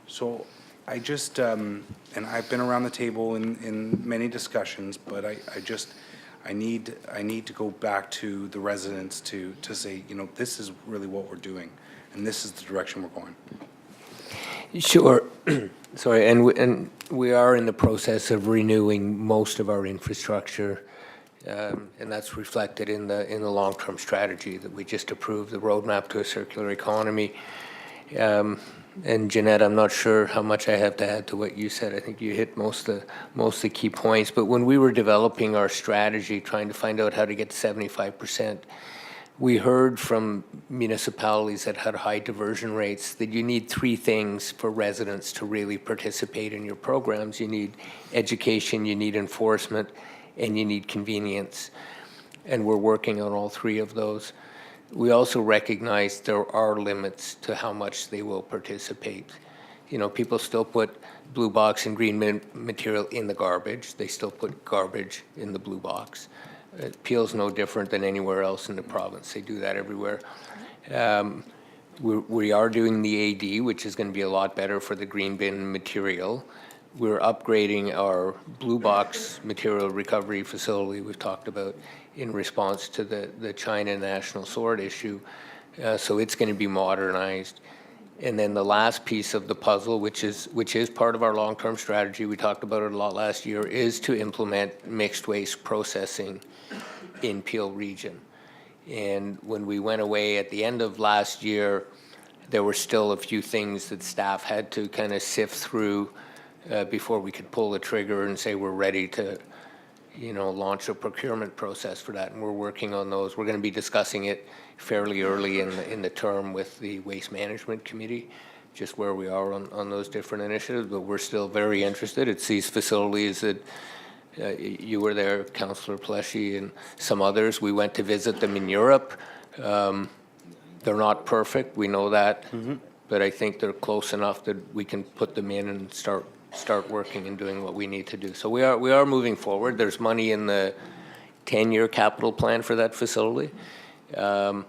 So I just, and I've been around the table in many discussions, but I need to go back to the residents to say, you know, this is really what we're doing, and this is the direction we're going. Sure. Sorry, and we are in the process of renewing most of our infrastructure, and that's reflected in the long-term strategy that we just approved, the roadmap to a circular economy. And Jeanette, I'm not sure how much I have to add to what you said. I think you hit most of the key points. But when we were developing our strategy, trying to find out how to get to 75%, we heard from municipalities that had high diversion rates that you need three things for residents to really participate in your programs. You need education, you need enforcement, and you need convenience. And we're working on all three of those. We also recognize there are limits to how much they will participate. You know, people still put blue box and green material in the garbage. They still put garbage in the blue box. Peel's no different than anywhere else in the province. They do that everywhere. We are doing the AD, which is going to be a lot better for the green bin material. We're upgrading our blue box material recovery facility we've talked about in response to the China national sword issue. So it's going to be modernized. And then the last piece of the puzzle, which is part of our long-term strategy, we talked about it a lot last year, is to implement mixed waste processing in Peel region. And when we went away at the end of last year, there were still a few things that staff had to kind of sift through before we could pull the trigger and say we're ready to, you know, launch a procurement process for that. And we're working on those. We're going to be discussing it fairly early in the term with the Waste Management Committee, just where we are on those different initiatives. But we're still very interested. It's these facilities that you were there, Councillor Pleshy, and some others. We went to visit them in Europe. They're not perfect. We know that. Mm-hmm. But I think they're close enough that we can put them in and start working and doing what we need to do. So we are moving forward. There's money in the 10-year capital plan for that facility. But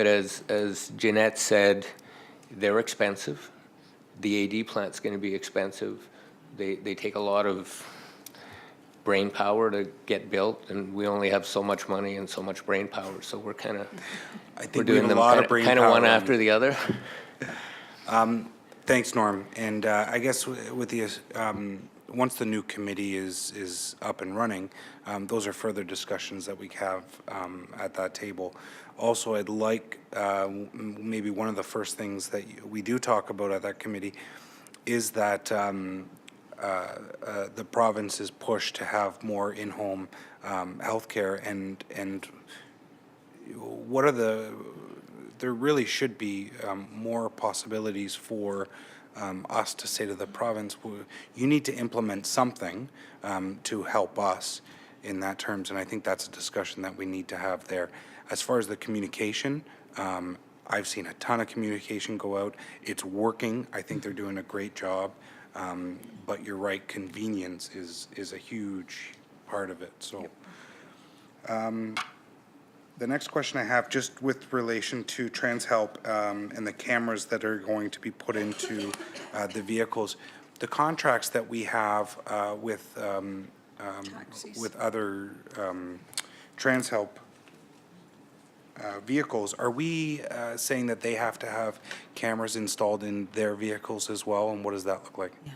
as Jeanette said, they're expensive. The AD plant's going to be expensive. They take a lot of brain power to get built, and we only have so much money and so much brain power. So we're kind of we're doing them kind of one after the other. Thanks, Norm. And I guess with the once the new committee is up and running, those are further discussions that we have at that table. Also, I'd like maybe one of the first things that we do talk about at that committee is that the province's push to have more in-home healthcare, and what are there really should be more possibilities for us to say to the province, you need to implement something to help us in that terms, and I think that's a discussion that we need to have there. As far as the communication, I've seen a ton of communication go out. It's working. I think they're doing a great job, but you're right, convenience is a huge part of it. So. The next question I have, just with relation to TransHelp and the cameras that are going to be put into the vehicles, the contracts that we have with other TransHelp vehicles, are we saying that they have to have cameras installed in their vehicles as well, and what does that look like? Yeah.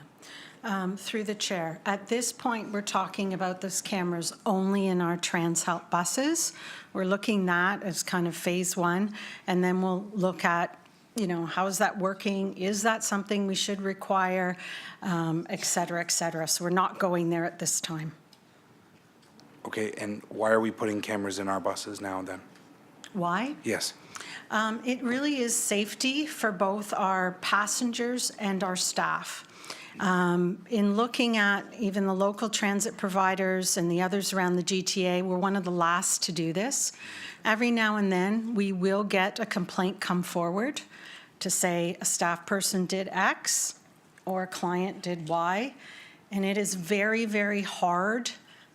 Through the chair, at this point, we're talking about those cameras only in our TransHelp buses. We're looking at that as kind of phase one, and then we'll look at, you know, how is that working? Is that something we should require, et cetera, et cetera. So we're not going there at this time. Okay, and why are we putting cameras in our buses now then? Why? Yes. It really is safety for both our passengers and our staff. In looking at even the local transit providers and the others around the GTA, we're one of the last to do this. Every now and then, we will get a complaint come forward to say a staff person did X or a client did Y, and it is very, very hard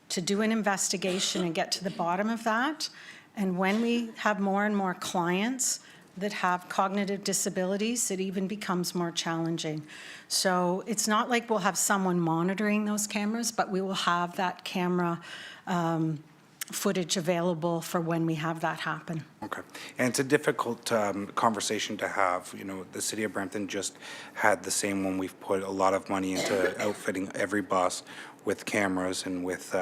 to do an investigation and get to the bottom of that. And when we have more and more clients that have cognitive disabilities, it even becomes more challenging. So it's not like we'll have someone monitoring those cameras, but we will have that camera footage available for when we have that happen. Okay. And it's a difficult conversation to have. You know, the city of Brampton just had the same one. We've put a lot of money into outfitting every bus with cameras and with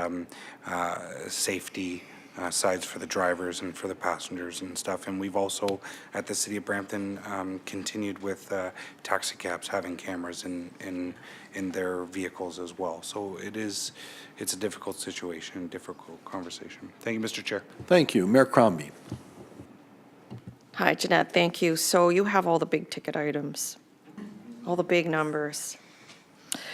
safety sides for the drivers and for the passengers and stuff. And we've also, at the city of Brampton, continued with taxi cabs having cameras in their vehicles as well. So it's a difficult situation, difficult conversation. Thank you, Mr. Chair. Thank you. Mayor Crombie. Hi, Jeanette, thank you. So you have all the big ticket items, all the big numbers.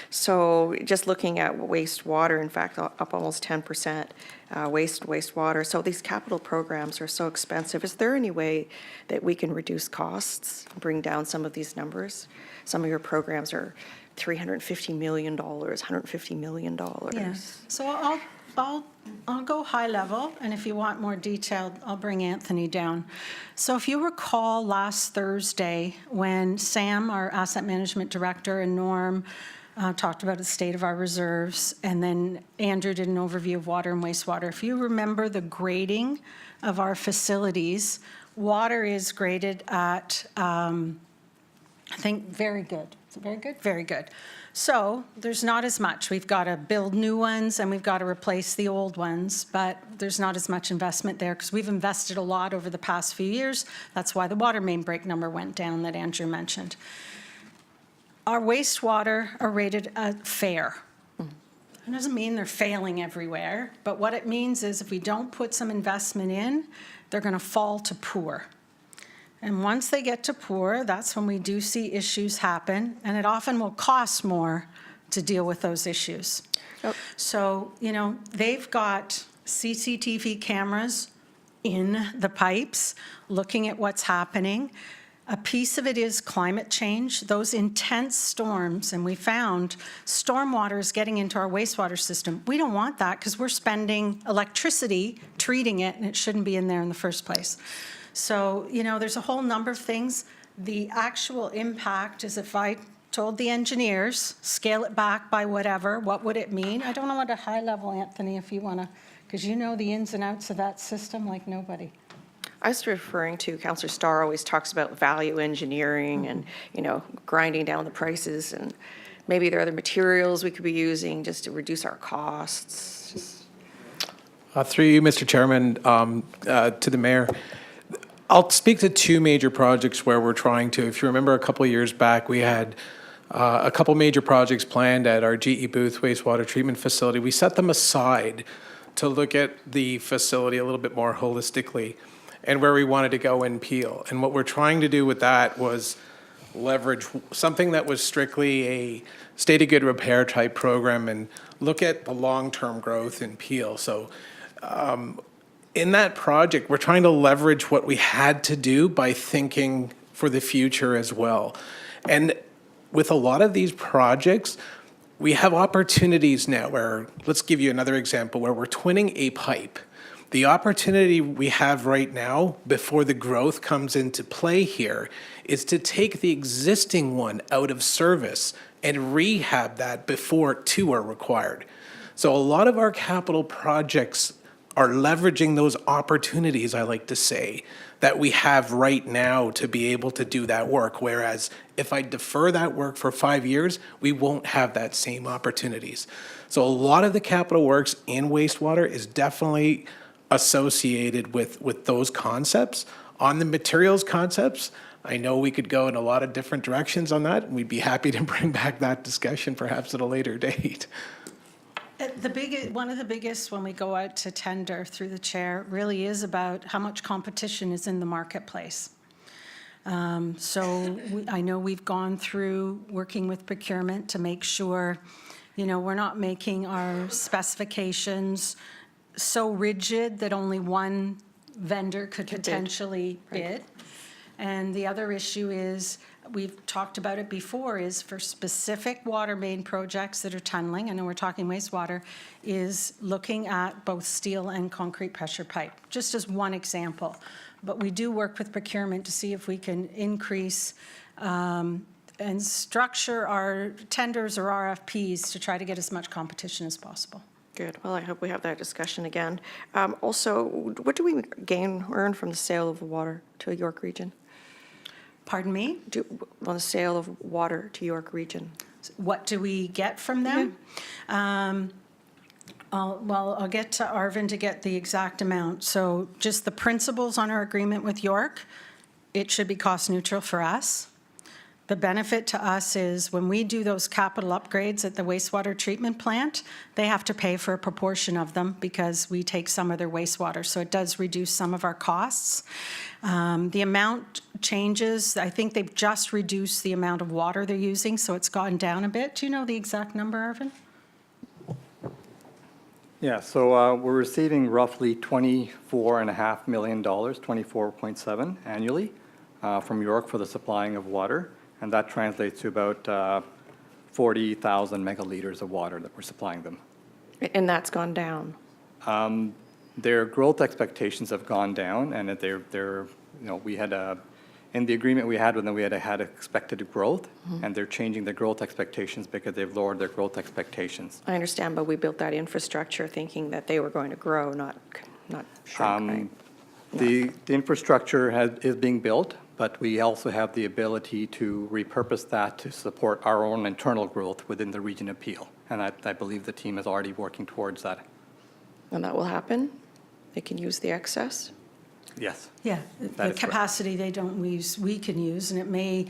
So just looking at wastewater, in fact, up almost 10%, wastewater. So these capital programs are so expensive. Is there any way that we can reduce costs, bring down some of these numbers? Some of your programs are $350 million, $150 million. Yes. So I'll go high level, and if you want more detailed, I'll bring Anthony down. So if you recall last Thursday when Sam, our asset management director, and Norm talked about the state of our reserves, and then Andrew did an overview of water and wastewater. If you remember the grading of our facilities, water is graded at, I think, very good. Is it very good? Very good. So there's not as much. We've got to build new ones and we've got to replace the old ones, but there's not as much investment there because we've invested a lot over the past few years. That's why the water main break number went down that Andrew mentioned. Our wastewater are rated fair. It doesn't mean they're failing everywhere, but what it means is if we don't put some investment in, they're going to fall to poor. And once they get to poor, that's when we do see issues happen, and it often will cost more to deal with those issues. So, you know, they've got CCTV cameras in the pipes looking at what's happening. A piece of it is climate change, those intense storms, and we found stormwater is getting into our wastewater system. We don't want that because we're spending electricity treating it, and it shouldn't be in there in the first place. So, you know, there's a whole number of things. The actual impact is if I told the engineers, scale it back by whatever, what would it mean? I don't know at a high level, Anthony, if you want to, because you know the ins and outs of that system like nobody. I was referring to, Councillor Starr always talks about value engineering and, you know, grinding down the prices, and maybe there are other materials we could be using just to reduce our costs. Through you, Mr. Chairman, to the mayor, I'll speak to two major projects where we're trying to. If you remember a couple of years back, we had a couple major projects planned at our GE Booth wastewater treatment facility. We set them aside to look at the facility a little bit more holistically and where we wanted to go in Peel. And what we're trying to do with that was leverage something that was strictly a state of good repair type program and look at the long-term growth in Peel. So in that project, we're trying to leverage what we had to do by thinking for the future as well. And with a lot of these projects, we have opportunities now where, let's give you another example, where we're twinning a pipe. The opportunity we have right now, before the growth comes into play here, is to take the existing one out of service and rehab that before two are required. So a lot of our capital projects are leveraging those opportunities, I like to say, that we have right now to be able to do that work. Whereas if I defer that work for 5 years, we won't have that same opportunities. So a lot of the capital works in wastewater is definitely associated with those concepts. On the materials concepts, I know we could go in a lot of different directions on that, and we'd be happy to bring back that discussion perhaps at a later date. One of the biggest when we go out to tender through the chair really is about how much competition is in the marketplace. I know we've gone through working with procurement to make sure, we're not making our specifications so rigid that only one vendor could potentially bid. And the other issue is, we've talked about it before, is for specific water main projects that are tunneling, I know we're talking wastewater, is looking at both steel and concrete pressure pipe, just as one example. But we do work with procurement to see if we can increase and structure our tenders or RFPs to try to get as much competition as possible. Good. Well, I hope we have that discussion again. Also, what do we earn from the sale of water to York Region? Pardon me? On the sale of water to York Region. What do we get from them? I'll get to Arvin to get the exact amount. So just the principles on our agreement with York, it should be cost neutral for us. The benefit to us is when we do those capital upgrades at the wastewater treatment plant, they have to pay for a proportion of them because we take some of their wastewater. So it does reduce some of our costs. The amount changes. I think they've just reduced the amount of water they're using, so it's gone down a bit. Do you know the exact number, Arvin? Yeah, so we're receiving roughly $24.5 million, 24.7 annually from York for the supplying of water. And that translates to about 40,000 megaliters of water that we're supplying them. And that's gone down? Their growth expectations have gone down, and that we had in the agreement we had with them, we had expected growth, and they're changing their growth expectations because they've lowered their growth expectations. I understand, but we built that infrastructure thinking that they were going to grow, not shrink, right? The infrastructure is being built, but we also have the ability to repurpose that to support our own internal growth within the region of Peel. And I believe the team is already working towards that. And that will happen? They can use the excess? Yes. Yeah, the capacity they don't use, we can use, and it may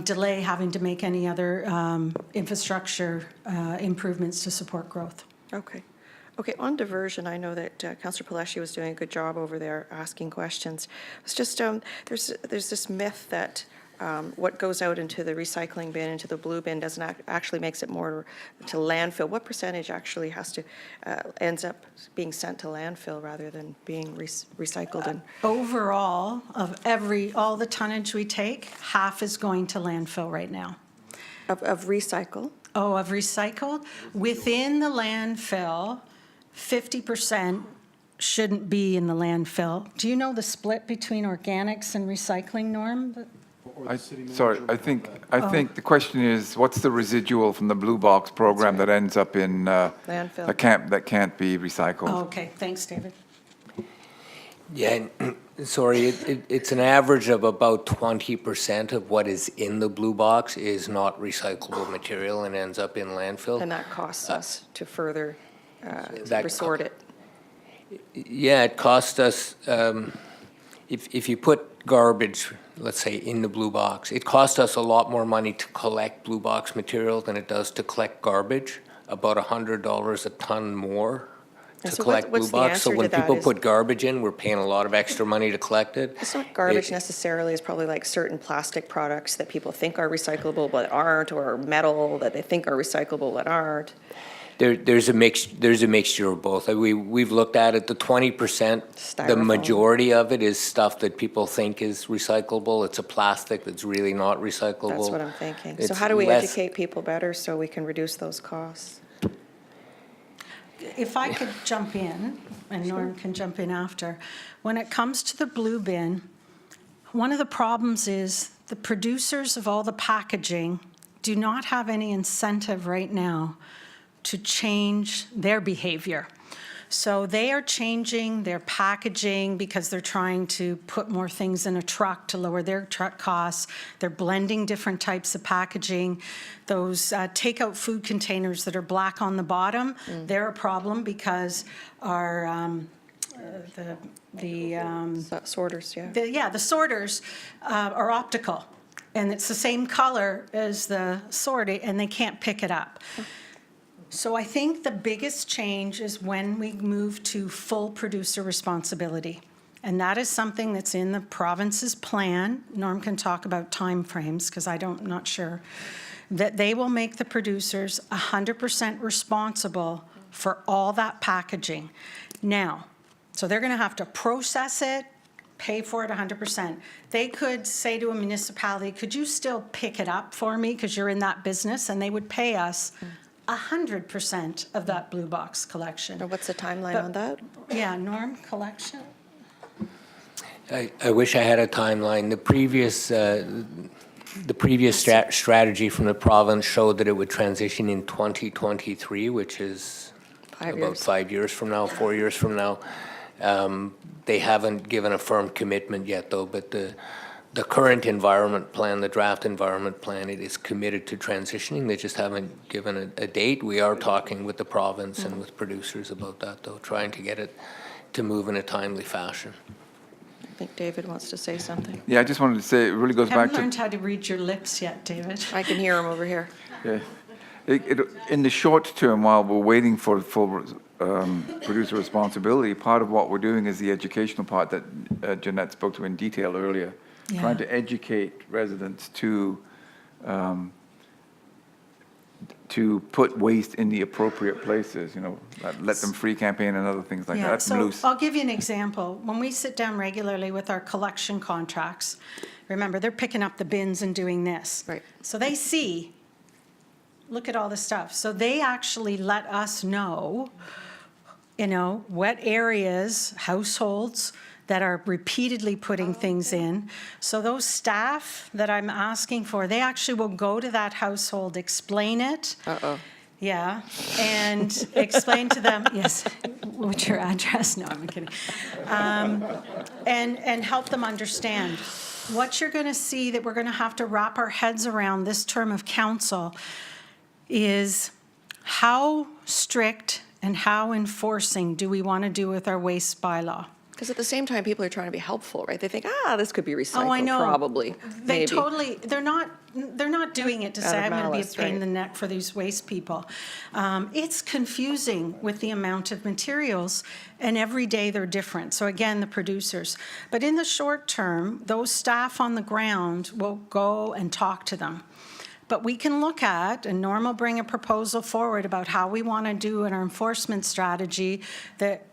delay having to make any other infrastructure improvements to support growth. Okay. Okay, on diversion, I know that Councillor Palashi was doing a good job over there asking questions. It's just, there's this myth that what goes out into the recycling bin, into the blue bin, doesn't actually makes it more to landfill. What percentage actually has to, ends up being sent to landfill rather than being recycled? And Overall, of all the tonnage we take, half is going to landfill right now. Of recycle? Oh, of recycled? Within the landfill, 50% shouldn't be in the landfill. Do you know the split between organics and recycling, Norm? I think the question is, what's the residual from the Blue Box program that ends up in landfill that can't be recycled? Oh, okay, thanks, David. Yeah, sorry, it's an average of about 20% of what is in the blue box is not recyclable material and ends up in landfill. And that costs us to further resort it. Yeah, it costs us, if you put garbage, let's say, in the blue box, it costs us a lot more money to collect blue box material than it does to collect garbage, about $100 a ton more to collect blue box. So when people put garbage in, we're paying a lot of extra money to collect it. It's not garbage necessarily. It's probably like certain plastic products that people think are recyclable but aren't, or metal that they think are recyclable but aren't. There's a mixture of both. We've looked at it. The 20%, the majority of it is stuff that people think is recyclable. It's a plastic that's really not recyclable. That's what I'm thinking. So how do we educate people better so we can reduce those costs? If I could jump in, and Norm can jump in after. When it comes to the blue bin, one of the problems is the producers of all the packaging do not have any incentive right now to change their behavior. So they are changing their packaging because they're trying to put more things in a truck to lower their truck costs. They're blending different types of packaging. Those takeout food containers that are black on the bottom, they're a problem because our sorters, yeah. The sorters are optical, and it's the same color as the sorting, and they can't pick it up. So I think the biggest change is when we move to full producer responsibility. And that is something that's in the province's plan. Norm can talk about timeframes, because not sure, that they will make the producers 100% responsible for all that packaging. Now, so they're going to have to process it, pay for it 100%. They could say to a municipality, could you still pick it up for me because you're in that business? And they would pay us 100% of that blue box collection. What's the timeline on that? Yeah, Norm, collection? I wish I had a timeline. The previous strategy from the province showed that it would transition in 2023, which is about 5 years from now, 4 years from now. They haven't given a firm commitment yet, though, but the current environment plan, the draft environment plan, it is committed to transitioning. They just haven't given a date. We are talking with the province and with producers about that, though, trying to get it to move in a timely fashion. I think David wants to say something. Yeah, I just wanted to say, it really goes back Haven't to... learned how to read your lips yet, David. I can hear him over here. Yeah. In the short term, while we're waiting for full producer responsibility, part of what we're doing is the educational part that Jeanette spoke to in detail earlier, trying to educate residents to put waste in the appropriate places, let them free campaign and other things like that. That's so loose. I'll give you an example. When we sit down regularly with our collection contracts, remember, they're picking up the bins and doing this. Right. So they see, look at all the stuff. So they actually let us know, what areas, households that are repeatedly putting things in. So those staff that I'm asking for, they actually will go to that household, explain it. Yeah, and explain to them, yes, what's your address? No, I'm kidding. And help them understand. What you're going to see that we're going to have to wrap our heads around this term of council is how strict and how enforcing do we want to do with our waste bylaw? Because at the same time, people are trying to be helpful, right? They think, this could be recycled, Oh, I know. probably, They maybe. totally, they're not doing it to say, I'm going to be a malice, pain in right. the neck for these waste people. It's confusing with the amount of materials, and every day they're different. So again, the producers. But in the short term, those staff on the ground will go and talk to them. But we can look at, and Norm will bring a proposal forward about how we want to do in our enforcement strategy, that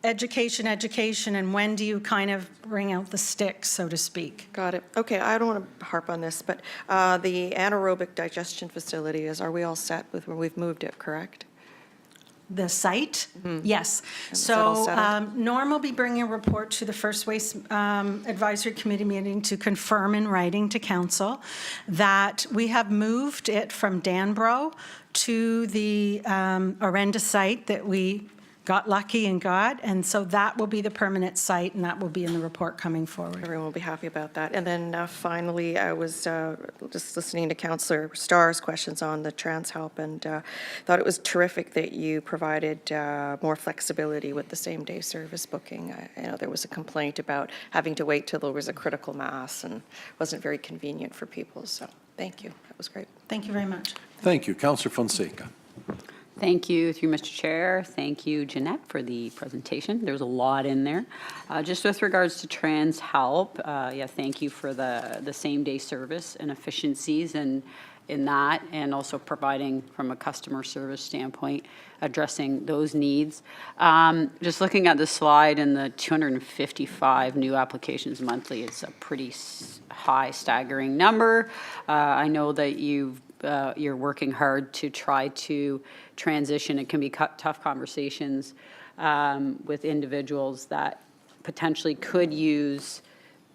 education, and when do you kind of bring out the sticks, so to speak? Got it. Okay, I don't want to harp on this, but the anaerobic digestion facility are we all set with where we've moved it, correct? The site? Yes. is that all So settled? Norm will be bringing a report to the First Waste Advisory Committee meeting to confirm in writing to council that we have moved it from Danbro to the Orenda site that we got lucky and got, and so that will be the permanent site, and that will be in the report coming forward. Everyone will be happy about that. And then finally, I was just listening to Councillor Starr's questions on the TransHelp, and thought it was terrific that you provided more flexibility with the same-day service booking. I know there was a complaint about having to wait till there was a critical mass, and wasn't very convenient for people, so thank you. That was great. Thank you very much. Thank you. Councillor Fonseca. Thank you, through Mr. Chair. Thank you, Jeanette, for the presentation. There's a lot in there. Just with regards to TransHelp, thank you for the same-day service and efficiencies in that, and also providing, from a customer service standpoint, addressing those needs. Just looking at the slide and the 255 new applications monthly, it's a pretty high, staggering number. I know that you're working hard to try to transition. It can be tough conversations with individuals that potentially could use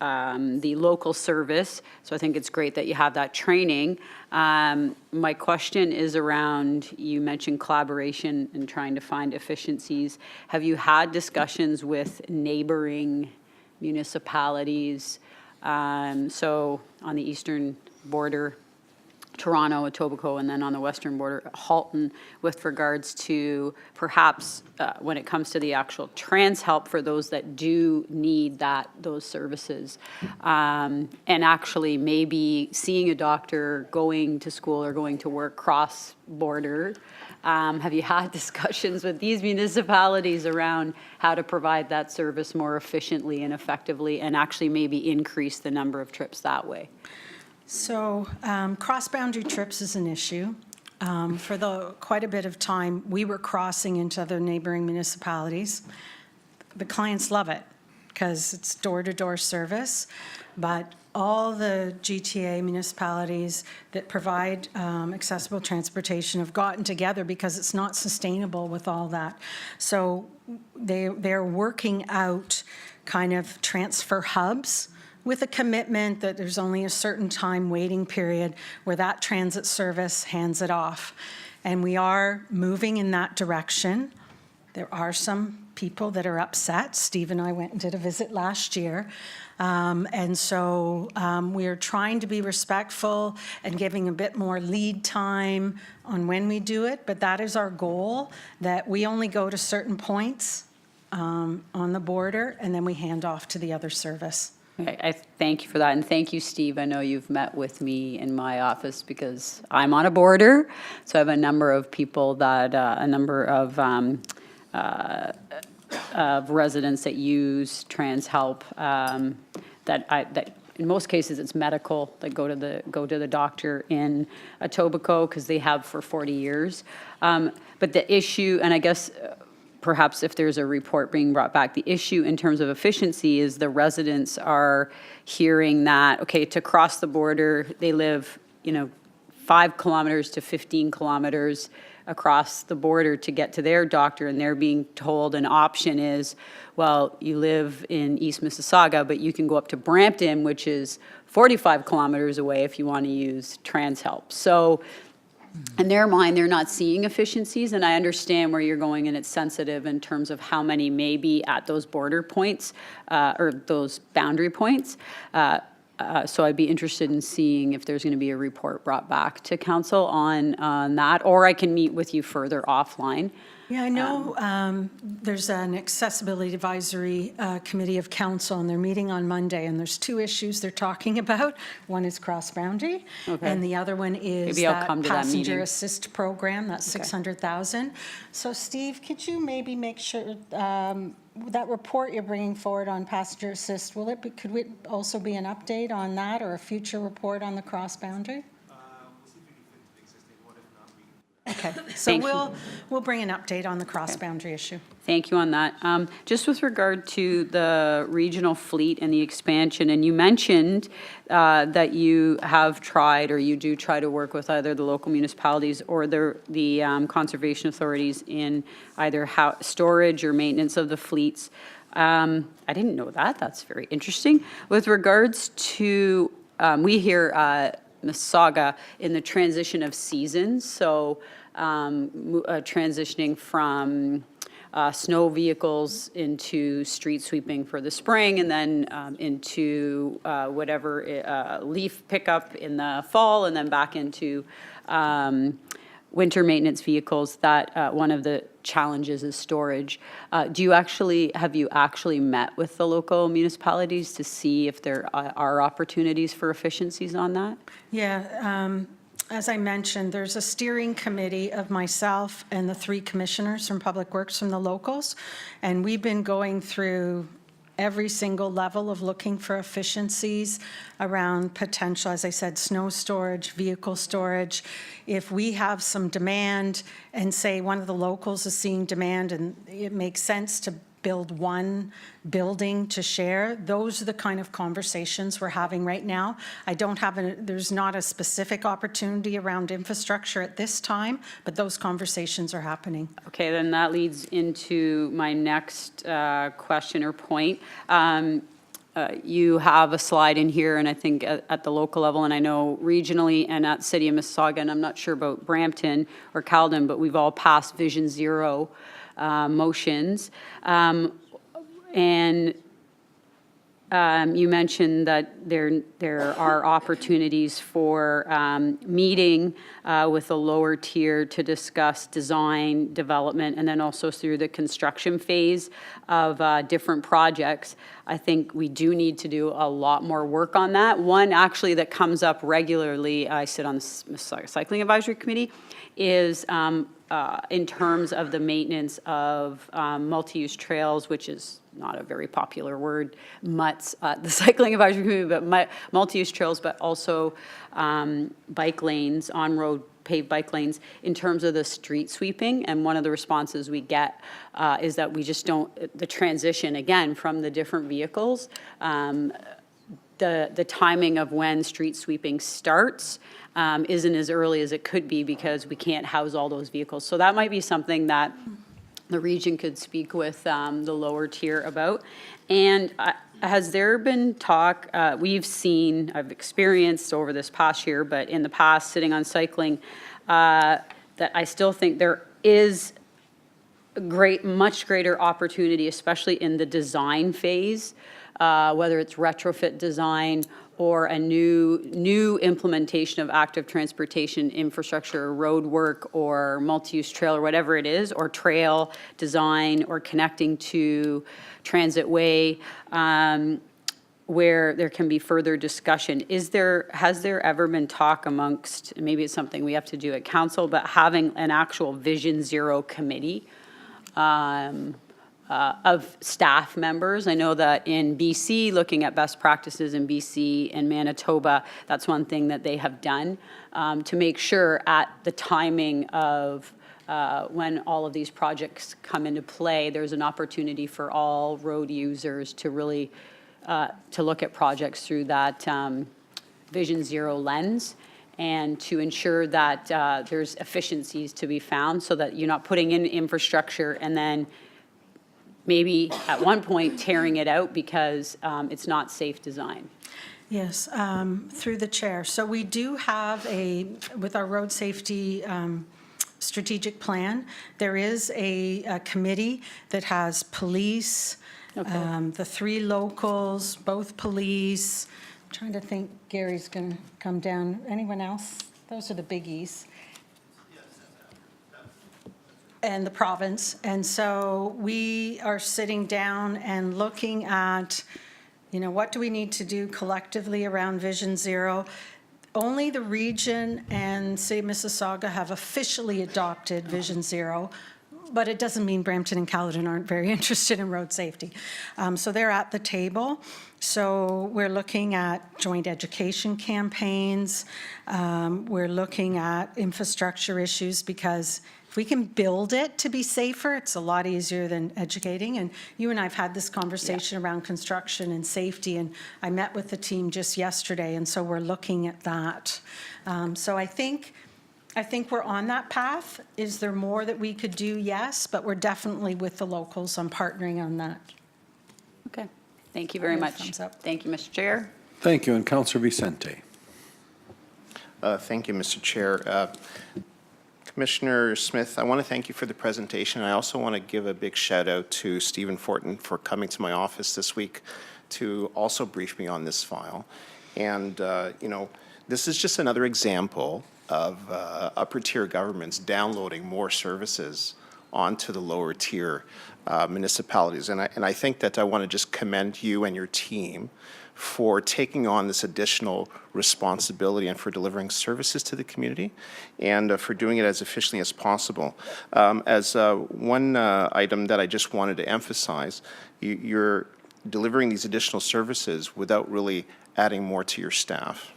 the local service. So I think it's great that you have that training. My question is around, you mentioned collaboration and trying to find efficiencies. Have you had discussions with neighboring municipalities? So on the eastern border, Toronto, Etobicoke, and then on the western border, Halton, with regards to perhaps when it comes to the actual TransHelp for those that do need those services, and actually maybe seeing a doctor, going to school or going to work cross-border, Have you had discussions with these municipalities around how to provide that service more efficiently and effectively and actually maybe increase the number of trips that way? So cross-boundary trips is an issue. For quite a bit of time, we were crossing into other neighboring municipalities. The clients love it because it's door-to-door service, but all the GTA municipalities that provide accessible transportation have gotten together because it's not sustainable with all that. So they're working out kind of transfer hubs with a commitment that there's only a certain time waiting period where that transit service hands it off. And we are moving in that direction. There are some people that are upset. Steve and I went and did a visit last year. And so we're trying to be respectful and giving a bit more lead time on when we do it. But that is our goal, that we only go to certain points on the border and then we hand off to the other service. I thank you for that, and thank you, Steve. I know you've met with me in my office because I'm on a border, so I have a number of people that, of residents that use TransHelp, that in most cases it's medical, that go to the doctor in Etobicoke because they have for 40 years. But the issue, and I guess perhaps if there's a report being brought back, the issue in terms of efficiency is the residents are hearing that, okay, to cross the border, they live, 5 kilometers to 15 kilometers across the border to get to their doctor, and they're being told an option is, well, you live in East Mississauga, but you can go up to Brampton, which is 45 kilometers away if you want to use TransHelp. So in their mind, they're not seeing efficiencies, and I understand where you're going, and it's sensitive in terms of how many may be at those border points or those boundary points. So I'd be interested in seeing if there's going to be a report brought back to council on that, or I can meet with you further offline. Yeah, I know there's an accessibility advisory committee of council, and they're meeting on Monday, and there's 2 issues they're talking about. One is cross-boundary, and the other one is Maybe I'll that come to that passenger meeting. assist program, that's 600,000. So Steve, could you maybe make sure that report you're bringing forward on passenger assist, could it also be an update on that or a future report on the cross-boundary? Okay, so Thank you. we'll bring an update on the cross-boundary issue. Thank you on that. Just with regard to the regional fleet and the expansion, and you mentioned that you have tried or you do try to work with either the local municipalities or the conservation authorities in either storage or maintenance of the fleets. I didn't know that. That's very interesting. With regards to, we hear Mississauga in the transition of seasons, so transitioning from snow vehicles into street sweeping for the spring, and then into whatever leaf pickup in the fall, and then back into winter maintenance vehicles. That one of the challenges is storage. Have you actually met with the local municipalities to see if there are opportunities for efficiencies on that? Yeah, as I mentioned, there's a steering committee of myself and the 3 commissioners from Public Works from the locals, and we've been going through every single level of looking for efficiencies around potential, as I said, snow storage, vehicle storage. If we have some demand and say one of the locals is seeing demand and it makes sense to build one building to share, those are the kind of conversations we're having right now. There's not a specific opportunity around infrastructure at this time, but those conversations are happening. Okay, then that leads into my next question or point. You have a slide in here, and I think at the local level, and I know regionally and at City of Mississauga, and I'm not sure about Brampton or Caledon, but we've all passed Vision Zero motions. And You mentioned that there are opportunities for meeting with a lower tier to discuss design, development, and then also through the construction phase of different projects. I think we do need to do a lot more work on that. One actually that comes up regularly, I sit on the Cycling Advisory Committee, is in terms of the maintenance of multi-use trails, which is not a very popular word, MUTs, the Cycling Advisory Committee, but multi-use trails, but also bike lanes, on-road paved bike lanes, in terms of the street sweeping. And one of the responses we get is that we just don't, the transition, again, from the different vehicles, the timing of when street sweeping starts isn't as early as it could be because we can't house all those vehicles. So that might be something that the region could speak with the lower tier about. And has there been talk, I've experienced over this past year, but in the past, sitting on cycling, that I still think there is much greater opportunity, especially in the design phase, whether it's retrofit design or a new implementation of active transportation infrastructure, road work, or multi-use trail, or whatever it is, or trail design, or connecting to transit way, where there can be further discussion. Has there ever been talk amongst, maybe it's something we have to do at council, but having an actual Vision Zero committee of staff members? I know that in BC, looking at best practices in BC and Manitoba, that's one thing that they have done to make sure at the timing of when all of these projects come into play, there's an opportunity for all road users to really to look at projects through that Vision Zero lens, and to ensure that there's efficiencies to be found so that you're not putting in infrastructure and then maybe at one point tearing it out because it's not safe design. Yes, through the chair. So we do have with our road safety strategic plan, there is a committee that has police, the three locals, both police. I'm trying to think, Gary's going to come down. Anyone else? Those are the biggies. And the province. And so we are sitting down and looking at, what do we need to do collectively around Vision Zero? Only the region and City of Mississauga have officially adopted Vision Zero, but it doesn't mean Brampton and Caledon aren't very interested in road safety. So they're at the table. So we're looking at joint education campaigns. We're looking at infrastructure issues, because if we can build it to be safer, it's a lot easier than educating. And you and I have had this conversation around construction and safety, and I met with the team just yesterday, and so we're looking at that. So I think we're on that path. Is there more that we could do? Yes, but we're definitely with the locals on partnering on that. Okay, thank you very much. Thumbs up. Thank you, Mr. Chair. Thank you. And Councillor Vicente. Thank you, Mr. Chair. Commissioner Smith, I want to thank you for the presentation. I also want to give a big shout out to Stephen Fortin for coming to my office this week to also brief me on this file. And, this is just another example of upper tier governments downloading more services onto the lower tier municipalities. And I think that I want to just commend you and your team for taking on this additional responsibility and for delivering services to the community, and for doing it as efficiently as possible. As one item that I just wanted to emphasize, you're delivering these additional services without really adding more to your staff.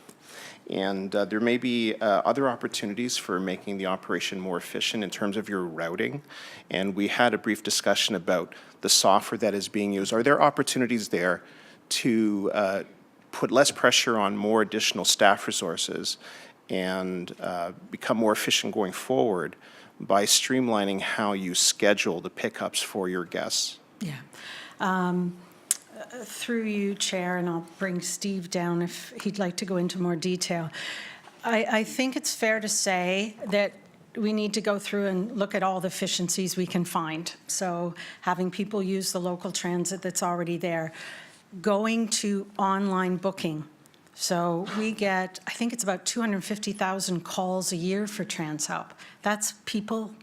And there may be other opportunities for making the operation more efficient in terms of your routing. And we had a brief discussion about the software that is being used. Are there opportunities there to put less pressure on more additional staff resources and become more efficient going forward by streamlining how you schedule the pickups for your guests? Yeah. Through you, Chair, and I'll bring Steve down if he'd like to go into more detail. I think it's fair to say that we need to go through and look at all the efficiencies we can find. So having people use the local transit that's already there. going to online booking. So we get, I think it's about 250,000 calls a year for TransHelp. That's people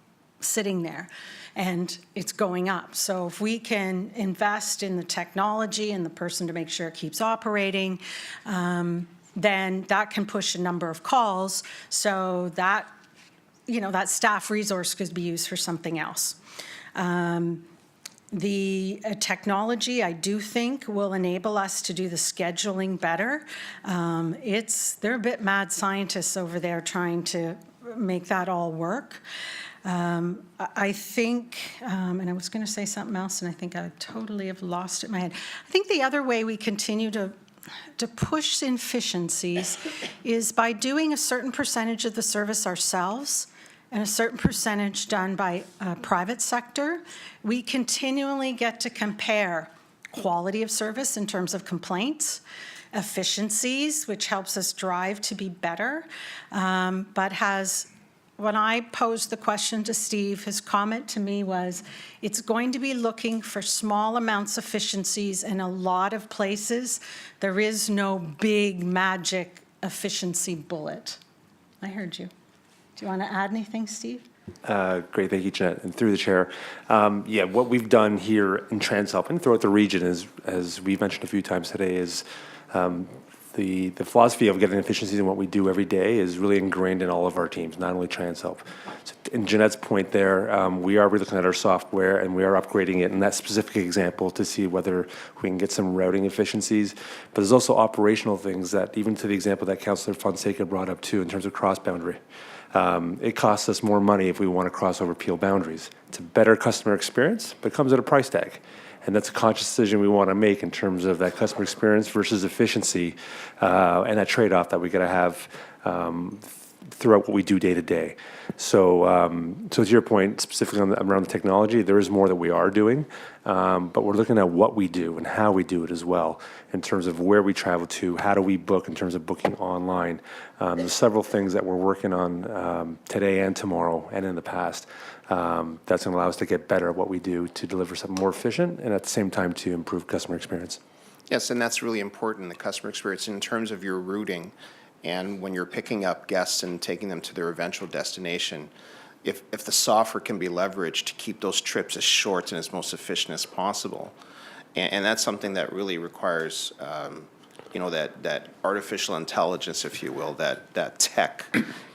sitting there, and it's going up. So if we can invest in the technology and the person to make sure it keeps operating, then that can push a number of calls, so that, you know, that staff resource could be used for something else. The technology, I do think, will enable us to do the scheduling better. They're a bit mad scientists over there trying to make that all work. I think, and I was going to say something else, and I think I totally have lost it in my head. I think the other way we continue to push efficiencies is by doing a certain percentage of the service ourselves and a certain percentage done by private sector. We continually get to compare quality of service in terms of complaints, efficiencies, which helps us drive to be better, when I posed the question to Steve, his comment to me was, it's going to be looking for small amounts of efficiencies in a lot of places. There is no big magic efficiency bullet. I heard you. Do you want to add anything, Steve? Great, thank you, Jeanette. And through the chair, yeah, what we've done here in TransHelp and throughout the region is, as we've mentioned a few times today, is the philosophy of getting efficiencies in what we do every day is really ingrained in all of our teams, not only TransHelp. So in Jeanette's point there, we are looking at our software and we are upgrading it in that specific example to see whether we can get some routing efficiencies. But there's also operational things that, even to the example that Councillor Fonseca brought up too, in terms of cross-boundary. It costs us more money if we want to cross over Peel boundaries. It's a better customer experience, but it comes at a price tag. And that's a conscious decision we want to make in terms of that customer experience versus efficiency, and that trade-off that we got to have throughout what we do day to day. So, to your point, specifically around the technology, there is more that we are doing, but we're looking at what we do and how we do it as well, in terms of where we travel to, how do we book in terms of booking online. There's several things that we're working on today and tomorrow and in the past that's going to allow us to get better at what we do to deliver something more efficient and at the same time to improve customer experience. Yes, and that's really important, the customer experience, in terms of your routing. And when you're picking up guests and taking them to their eventual destination, if the software can be leveraged to keep those trips as short and as most efficient as possible, and that's something that really requires, you know, that artificial intelligence, if you will, that tech.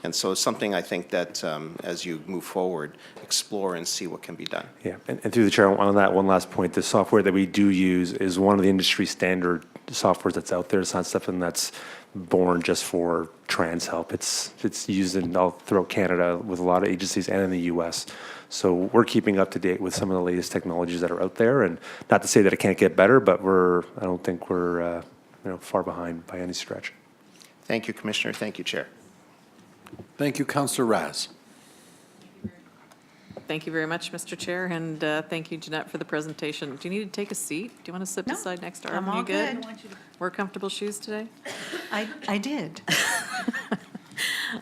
And so it's something I think that as you move forward, explore and see what can be done. Yeah, and through the chair, on that one last point, the software that we do use is one of the industry standard softwares that's out there. It's not something that's born just for TransHelp. It's used all throughout Canada with a lot of agencies and in the U.S. So we're keeping up to date with some of the latest technologies that are out there, and not to say that it can't get better, but I don't think we're far behind by any stretch. Thank you, Commissioner. Thank you, Chair. Thank you, Councillor Raz. Thank you very much, Mr. Chair, and thank you, Jeanette, for the presentation. Do you need to take a seat? Do you want to sit beside next to Arvin? I'm all You good? good. Wear comfortable shoes today? I did.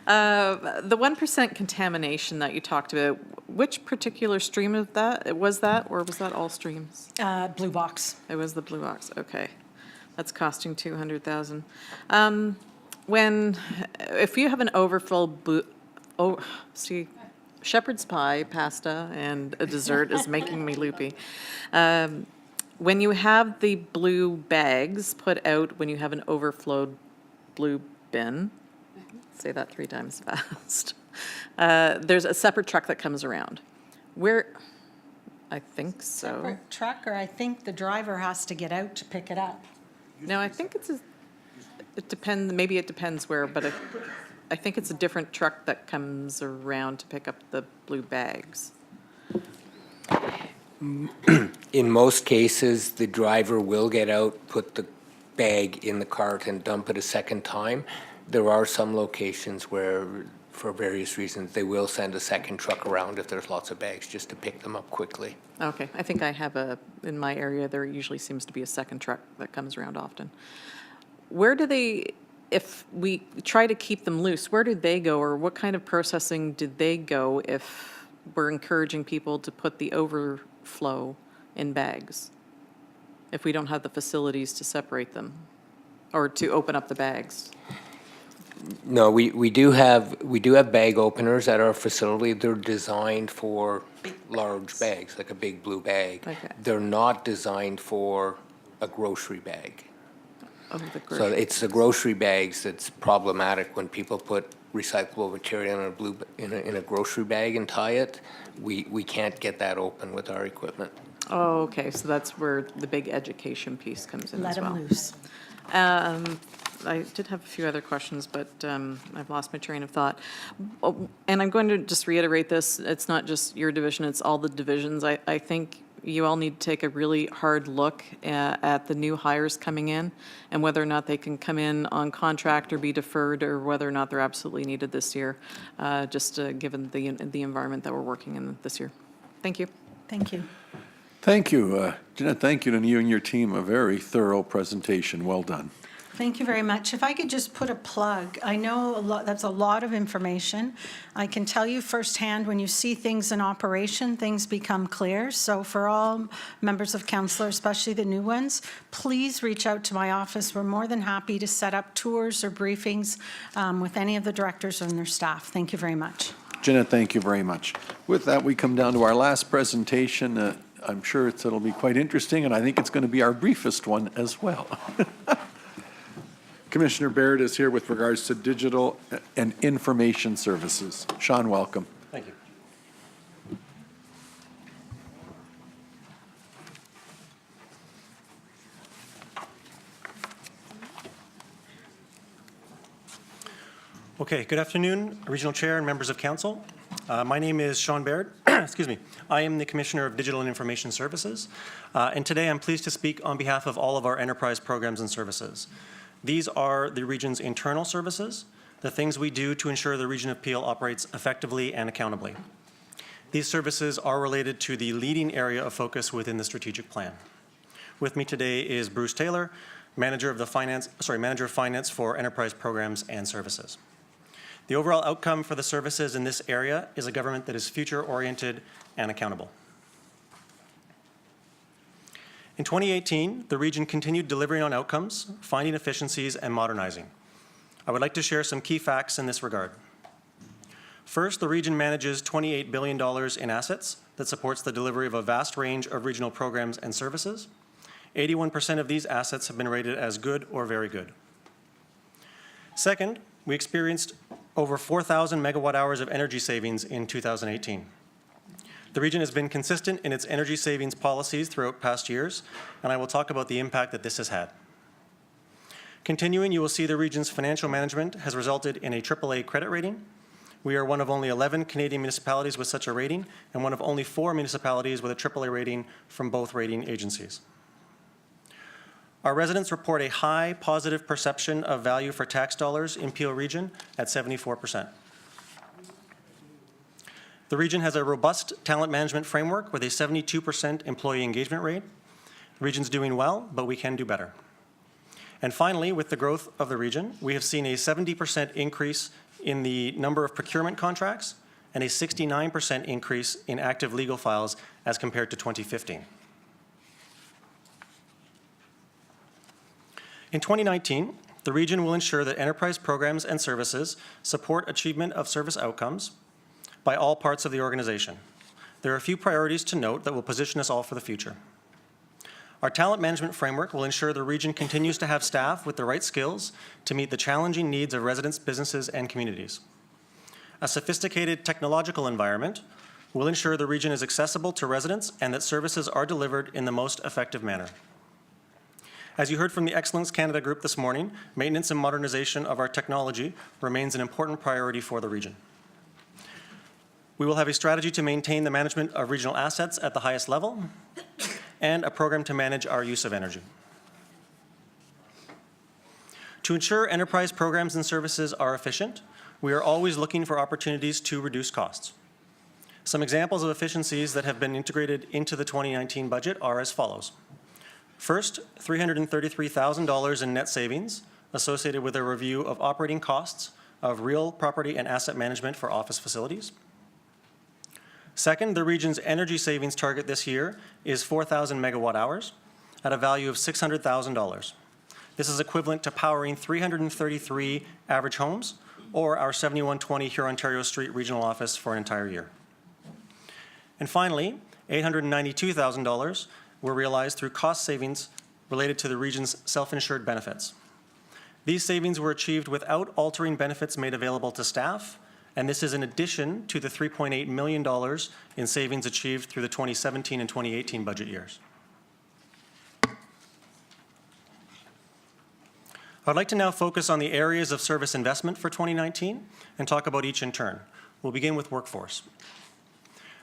The 1% contamination that you talked about, which particular stream of that, was that, or was that all streams? Blue box. It was the blue box, okay. That's costing $200,000. If you have an overflow, shepherd's pie, pasta, and a dessert is making me loopy. When you have the blue bags put out, when you have an overflowed blue bin, say that 3 times fast, there's a separate truck that comes around. I think so. Separate truck, or I think the driver has to get out to pick it up. No, I think it depends, maybe it depends where, but I think it's a different truck that comes around to pick up the blue bags. In most cases, the driver will get out, put the bag in the cart and dump it a second time. There are some locations where, for various reasons, they will send a second truck around if there's lots of bags, just to pick them up quickly. Okay, I think I have in my area, there usually seems to be a second truck that comes around often. Where do they, if we try to keep them loose, where do they go, or what kind of processing did they go if we're encouraging people to put the overflow in bags? if we don't have the facilities to separate them or to open up the bags? No, we do have bag openers at our facility. They're designed for large bags, like a big blue bag. Okay. They're not designed for a grocery bag. Oh, the So grocery- it's the grocery bags that's problematic when people put recyclable material in a grocery bag and tie it. We can't get that open with our equipment. Oh, okay, so that's where the big education piece comes in Let as well. 'em loose. I did have a few other questions, but I've lost my train of thought. Oh, and I'm going to just reiterate this, it's not just your division, it's all the divisions. I think you all need to take a really hard look at the new hires coming in and whether or not they can come in on contract or be deferred, or whether or not they're absolutely needed this year, just given the environment that we're working in this year. Thank you. Thank you. Thank you, Jeanette, thank you to you and your team. A very thorough presentation. Well done. Thank you very much. If I could just put a plug, I know that's a lot of information. I can tell you firsthand, when you see things in operation, things become clear. So for all members of council, especially the new ones, please reach out to my office. We're more than happy to set up tours or briefings with any of the directors and their staff. Thank you very much. Jeanette, thank you very much. With that, we come down to our last presentation. I'm sure it'll be quite interesting, and I think it's going to be our briefest one as well. Commissioner Baird is here with regards to digital and information services. Sean, welcome. Thank you. Okay, good afternoon, Regional Chair and members of Council. My name is Sean Baird. Excuse me. I am the Commissioner of Digital and Information Services, and today I'm pleased to speak on behalf of all of our enterprise programs and services. These are the region's internal services, the things we do to ensure the region of Peel operates effectively and accountably. These services are related to the leading area of focus within the strategic plan. With me today is Bruce Taylor, Manager of Finance for Enterprise Programs and Services. The overall outcome for the services in this area is a government that is future-oriented and accountable. In 2018, the region continued delivering on outcomes, finding efficiencies, and modernizing. I would like to share some key facts in this regard. First, the region manages $28 billion in assets that supports the delivery of a vast range of regional programs and services. 81% of these assets have been rated as good or very good. Second, we experienced over 4,000 megawatt hours of energy savings in 2018. The region has been consistent in its energy savings policies throughout past years, and I will talk about the impact that this has had. Continuing, you will see the region's financial management has resulted in a AAA credit rating. We are one of only 11 Canadian municipalities with such a rating, and one of only 4 municipalities with a AAA rating from both rating agencies. Our residents report a high positive perception of value for tax dollars in Peel Region at 74%. The region has a robust talent management framework with a 72% employee engagement rate. The region's doing well, but we can do better. And finally, with the growth of the region, we have seen a 70% increase in the number of procurement contracts and a 69% increase in active legal files as compared to 2015. In 2019, the region will ensure that enterprise programs and services support achievement of service outcomes by all parts of the organization. There are a few priorities to note that will position us all for the future. Our talent management framework will ensure the region continues to have staff with the right skills to meet the challenging needs of residents, businesses, and communities. A sophisticated technological environment will ensure the region is accessible to residents and that services are delivered in the most effective manner. As you heard from the Excellence Canada group this morning, maintenance and modernization of our technology remains an important priority for the region. We will have a strategy to maintain the management of regional assets at the highest level and a program to manage our use of energy. To ensure enterprise programs and services are efficient, we are always looking for opportunities to reduce costs. Some examples of efficiencies that have been integrated into the 2019 budget are as follows. First, $333,000 in net savings associated with a review of operating costs of real property and asset management for office facilities. Second, the region's energy savings target this year is 4,000 megawatt hours, at a value of $600,000. This is equivalent to powering 333 average homes or our 7120 Hurontario Street Regional Office for an entire year. And finally, $892,000 were realized through cost savings related to the region's self-insured benefits. These savings were achieved without altering benefits made available to staff, and this is in addition to the $3.8 million in savings achieved through the 2017 and 2018 budget years. I'd like to now focus on the areas of service investment for 2019 and talk about each in turn. We'll begin with workforce.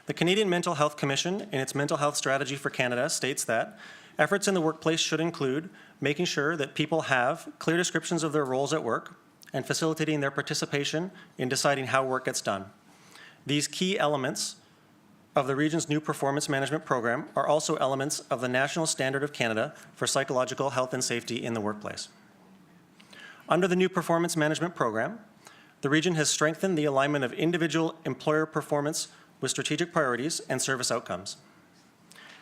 The Canadian Mental Health Commission, in its Mental Health Strategy for Canada, states that efforts in the workplace should include making sure that people have clear descriptions of their roles at work and facilitating their participation in deciding how work gets done. These key elements of the region's new performance management program are also elements of the National Standard of Canada for Psychological Health and Safety in the Workplace. Under the new performance management program, the region has strengthened the alignment of individual employer performance with strategic priorities and service outcomes.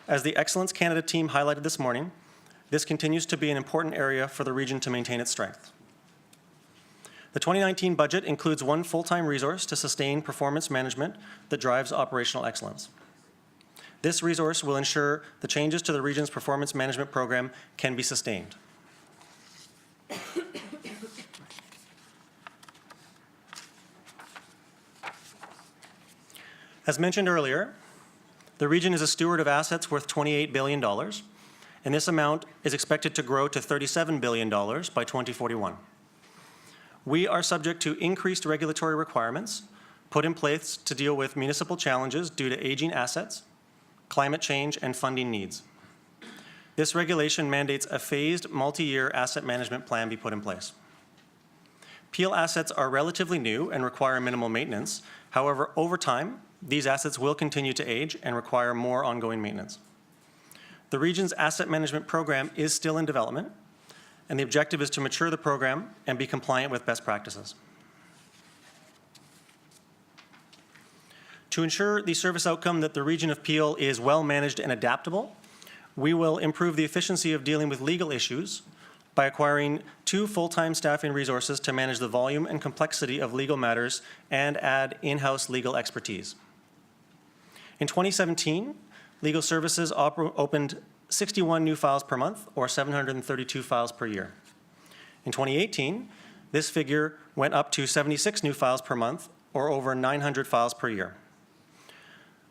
As the Excellence Canada team highlighted this morning, this continues to be an important area for the region to maintain its strength. The 2019 budget includes one full-time resource to sustain performance management that drives operational excellence. This resource will ensure the changes to the region's performance management program can be sustained. As mentioned earlier, the region is a steward of assets worth $28 billion, and this amount is expected to grow to $37 billion by 2041. We are subject to increased regulatory requirements put in place to deal with municipal challenges due to aging assets, climate change, and funding needs. This regulation mandates a phased multi-year asset management plan be put in place. Peel assets are relatively new and require minimal maintenance. However, over time, these assets will continue to age and require more ongoing maintenance. The region's asset management program is still in development, and the objective is to mature the program and be compliant with best practices. To ensure the service outcome that the region of Peel is well managed and adaptable, we will improve the efficiency of dealing with legal issues by acquiring 2 full-time staffing resources to manage the volume and complexity of legal matters and add in-house legal expertise. In 2017, legal services opened 61 new files per month, or 732 files per year. In 2018, this figure went up to 76 new files per month, or over 900 files per year.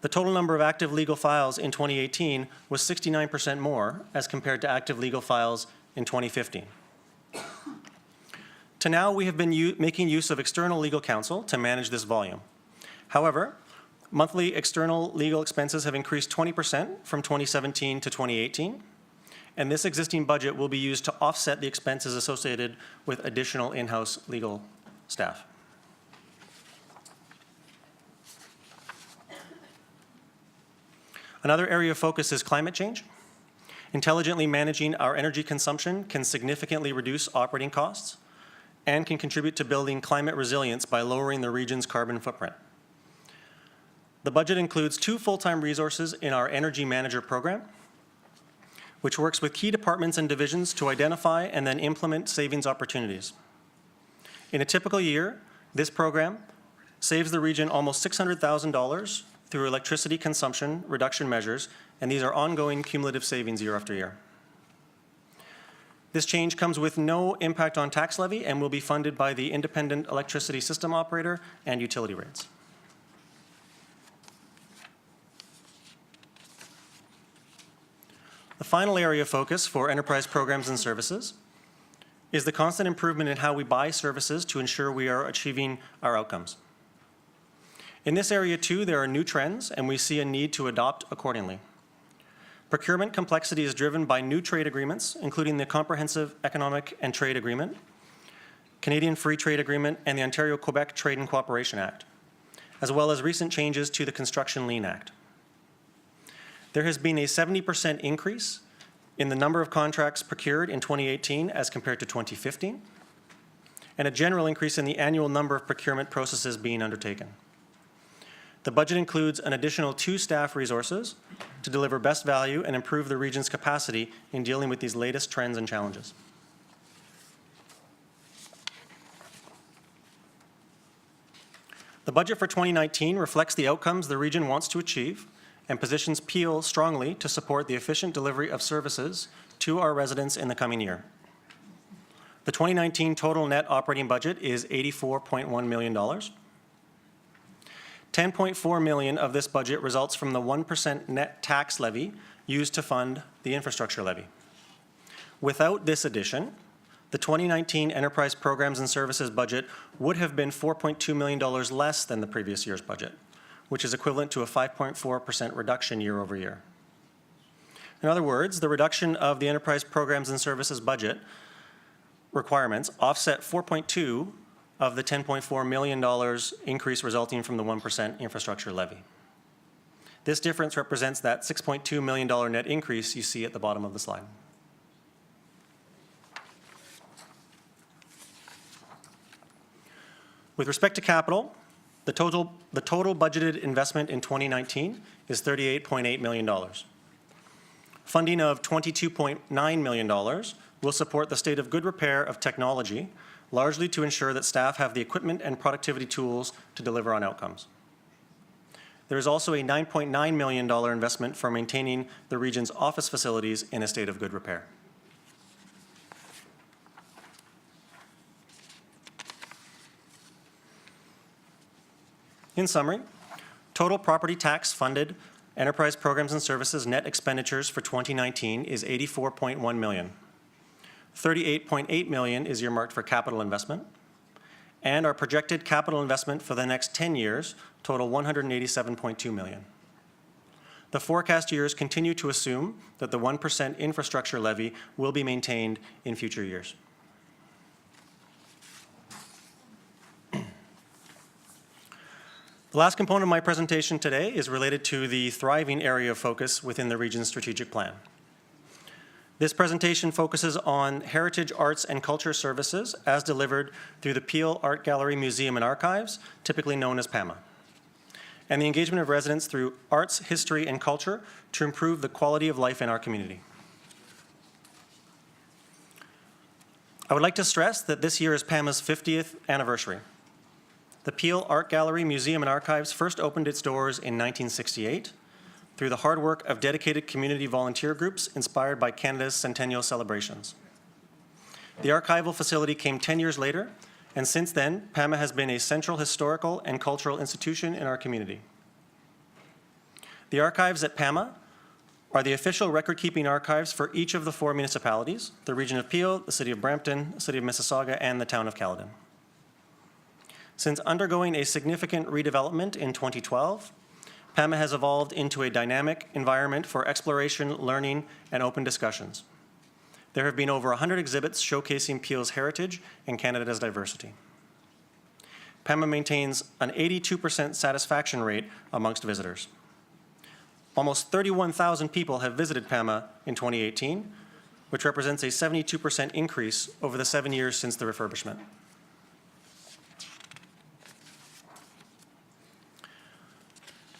The total number of active legal files in 2018 was 69% more as compared to active legal files in 2015. To now, we have been making use of external legal counsel to manage this volume. However, monthly external legal expenses have increased 20% from 2017 to 2018, and this existing budget will be used to offset the expenses associated with additional in-house legal staff. Another area of focus is climate change. Intelligently managing our energy consumption can significantly reduce operating costs and can contribute to building climate resilience by lowering the region's carbon footprint. The budget includes 2 full-time resources in our Energy Manager program, which works with key departments and divisions to identify and then implement savings opportunities. In a typical year, this program saves the region almost $600,000 through electricity consumption reduction measures, and these are ongoing cumulative savings year after year. This change comes with no impact on tax levy and will be funded by the independent electricity system operator and utility rates. The final area of focus for enterprise programs and services is the constant improvement in how we buy services to ensure we are achieving our outcomes. In this area too, there are new trends and we see a need to adopt accordingly. Procurement complexity is driven by new trade agreements, including the Comprehensive Economic and Trade Agreement, Canadian Free Trade Agreement, and the Ontario-Quebec Trade and Cooperation Act, as well as recent changes to the Construction Lien Act. There has been a 70% increase in the number of contracts procured in 2018 as compared to 2015, and a general increase in the annual number of procurement processes being undertaken. The budget includes an additional 2 staff resources to deliver best value and improve the region's capacity in dealing with these latest trends and challenges. The budget for 2019 reflects the outcomes the region wants to achieve and positions Peel strongly to support the efficient delivery of services to our residents in the coming year. The 2019 total net operating budget is $84.1 million. $10.4 million of this budget results from the 1% net tax levy used to fund the infrastructure levy. Without this addition, the 2019 Enterprise Programs and Services budget would have been $4.2 million less than the previous year's budget, which is equivalent to a 5.4% reduction year over year. In other words, the reduction of the Enterprise Programs and Services budget requirements offset 4.2 of the $10.4 million increase resulting from the 1% infrastructure levy. This difference represents that $6.2 million net increase you see at the bottom of the slide. With respect to capital, the total budgeted investment in 2019 is $38.8 million. Funding of $22.9 million will support the state of good repair of technology, largely to ensure that staff have the equipment and productivity tools to deliver on outcomes. There is also a $9.9 million investment for maintaining the region's office facilities in a state of good repair. In summary, total property tax funded Enterprise Programs and Services net expenditures for 2019 is $84.1 million. $38.8 million is earmarked for capital investment, and our projected capital investment for the next 10 years total $187.2 million. The forecast years continue to assume that the 1% infrastructure levy will be maintained in future years. The last component of my presentation today is related to the thriving area of focus within the region's strategic plan. This presentation focuses on heritage arts and culture services as delivered through the Peel Art Gallery Museum and Archives, typically known as PAMA, and the engagement of residents through arts, history, and culture to improve the quality of life in our community. I would like to stress that this year is PAMA's 50th anniversary. The Peel Art Gallery Museum and Archives first opened its doors in 1968 through the hard work of dedicated community volunteer groups inspired by Canada's centennial celebrations. The archival facility came 10 years later, and since then, PAMA has been a central historical and cultural institution in our community. The archives at PAMA are the official record-keeping archives for each of the 4 municipalities, the region of Peel, the city of Brampton, the city of Mississauga, and the town of Caledon. Since undergoing a significant redevelopment in 2012, PAMA has evolved into a dynamic environment for exploration, learning, and open discussions. There have been over 100 exhibits showcasing Peel's heritage and Canada's diversity. PAMA maintains an 82% satisfaction rate amongst visitors. Almost 31,000 people have visited PAMA in 2018, which represents a 72% increase over the 7 years since the refurbishment.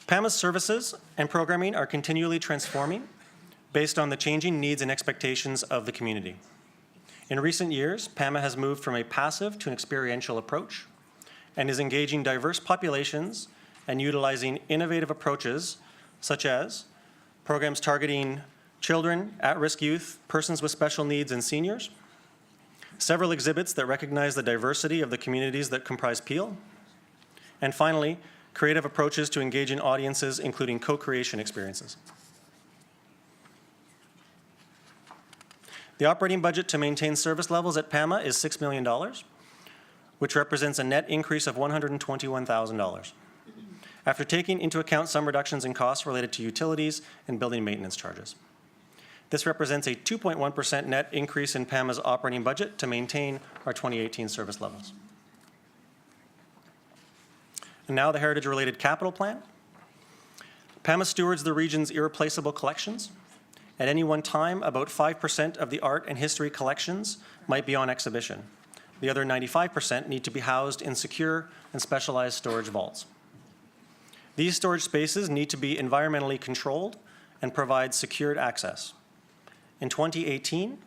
PAMA's services and programming are continually transforming based on the changing needs and expectations of the community. In recent years, PAMA has moved from a passive to an experiential approach and is engaging diverse populations and utilizing innovative approaches such as programs targeting children, at-risk youth, persons with special needs, and seniors, several exhibits that recognize the diversity of the communities that comprise Peel, and finally, creative approaches to engaging audiences, including co-creation experiences. The operating budget to maintain service levels at PAMA is $6 million, which represents a net increase of $121,000, after taking into account some reductions in costs related to utilities and building maintenance charges. This represents a 2.1% net increase in PAMA's operating budget to maintain our 2018 service levels. And now the heritage-related capital plan. PAMA stewards the region's irreplaceable collections. At any one time, about 5% of the art and history collections might be on exhibition. The other 95% need to be housed in secure and specialized storage vaults. These storage spaces need to be environmentally controlled and provide secured access. In 2018,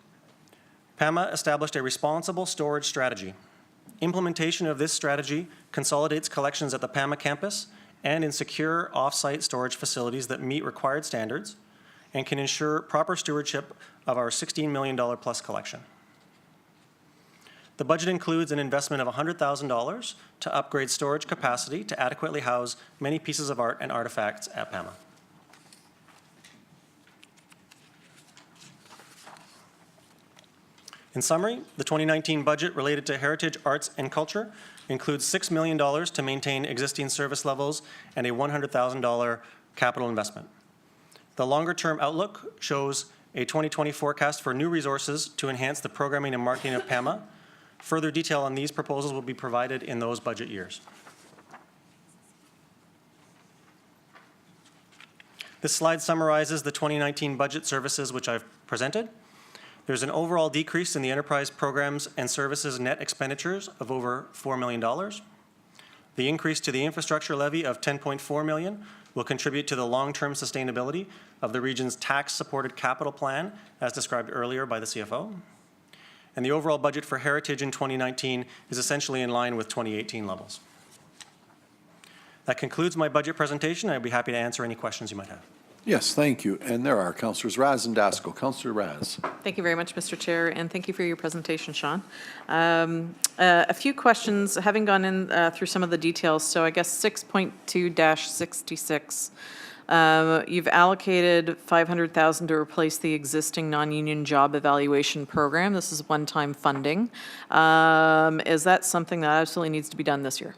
PAMA established a responsible storage strategy. Implementation of this strategy consolidates collections at the PAMA campus and in secure off-site storage facilities that meet required standards and can ensure proper stewardship of our $16 million plus collection. The budget includes an investment of $100,000 to upgrade storage capacity to adequately house many pieces of art and artifacts at PAMA. In summary, the 2019 budget related to heritage, arts, and culture includes $6 million to maintain existing service levels and a $100,000 capital investment. The longer-term outlook shows a 2020 forecast for new resources to enhance the programming and marketing of PAMA. Further detail on these proposals will be provided in those budget years. This slide summarizes the 2019 budget services which I've presented. There's an overall decrease in the enterprise programs and services net expenditures of over $4 million. The increase to the infrastructure levy of $10.4 million will contribute to the long-term sustainability of the region's tax-supported capital plan, as described earlier by the CFO. And the overall budget for heritage in 2019 is essentially in line with 2018 levels. That concludes my budget presentation. I'd be happy to answer any questions you might have. Yes, thank you. And there are Councillors Raz and Daskal. Councillor Raz. Thank you very much, Mr. Chair, and thank you for your presentation, Sean. A few questions, having gone in through some of the details. So I guess 6.2-66, you've allocated $500,000 to replace the existing non-union job evaluation program. This is one-time funding. Is that something that absolutely needs to be done this year?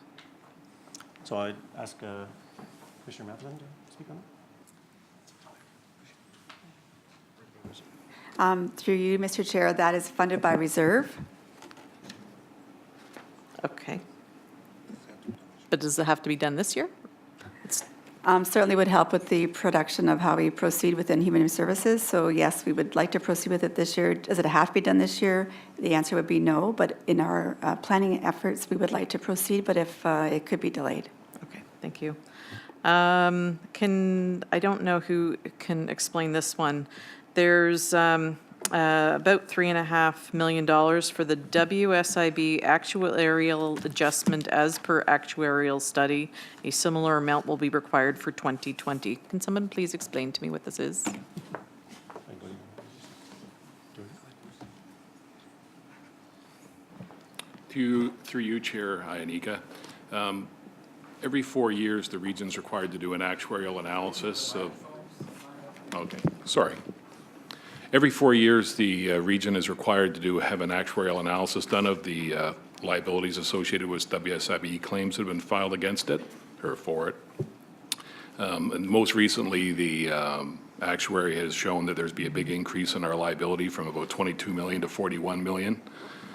So I'd ask Commissioner Matheson to speak on that. Through you, Mr. Chair, that is funded by reserve. Okay. But does it have to be done this year? Certainly would help with the production of how we proceed within Human Services. So yes, we would like to proceed with it this year. Does it have to be done this year? The answer would be no, but in our planning efforts, we would like to proceed, but if it could be delayed. Okay, thank you. I don't know who can explain this one. There's about $3.5 million for the WSIB actuarial adjustment as per actuarial study. A similar amount will be required for 2020. Can someone please explain to me what this is? Through you, Chair Ionika. Every 4 years, the region's required to do an actuarial analysis of, Every 4 years, the region is required to have an actuarial analysis done of the liabilities associated with WSIB claims that have been filed against it, or for it. And most recently, the actuary has shown that there's be a big increase in our liability from about 22 million to 41 million.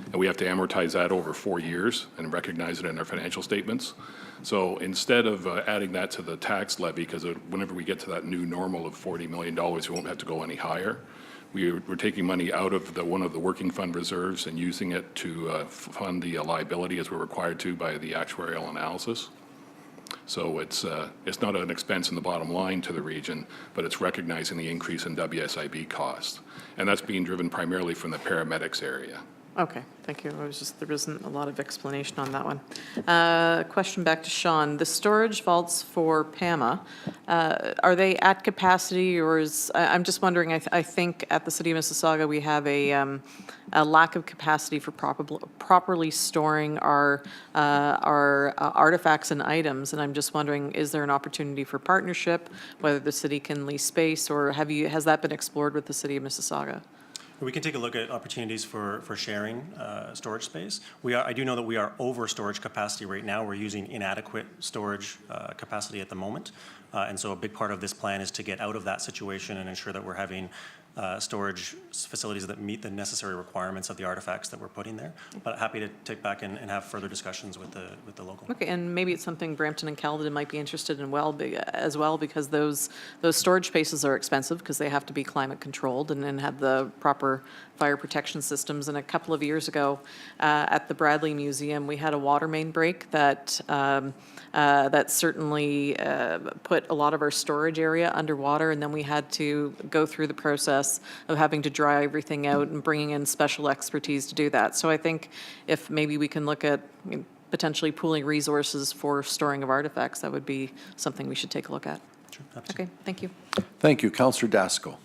And we have to amortize that over 4 years and recognize it in our financial statements. So instead of adding that to the tax levy, because whenever we get to that new normal of $40 million, we won't have to go any higher. We're taking money out of one of the working fund reserves and using it to fund the liability as we're required to by the actuarial analysis. So it's not an expense in the bottom line to the region, but it's recognizing the increase in WSIB cost. And that's being driven primarily from the paramedics area. Okay, thank you. There wasn't a lot of explanation on that one. Question back to Sean. The storage vaults for PAMA, are they at capacity, or I'm just wondering, I think at the City of Mississauga we have a lack of capacity for properly storing our artifacts and items, and I'm just wondering, is there an opportunity for partnership, whether the city can lease space, or has that been explored with the City of Mississauga? We can take a look at opportunities for sharing storage space. I do know that we are over storage capacity right now. We're using inadequate storage capacity at the moment. And so a big part of this plan is to get out of that situation and ensure that we're having storage facilities that meet the necessary requirements of the artifacts that we're putting there. But happy to take back and have further discussions with the local. Okay, and maybe it's something Brampton and Caledon might be interested in as well, because those storage spaces are expensive because they have to be climate controlled and have the proper fire protection systems. And a couple of years ago at the Bradley Museum, we had a water main break that that certainly put a lot of our storage area underwater, and then we had to go through the process of having to dry everything out and bringing in special expertise to do that. So I think if maybe we can look at potentially pooling resources for storing of artifacts, that would be something we should take a look at. Sure, absolutely. Okay, thank you. Thank you. Councillor Dasko.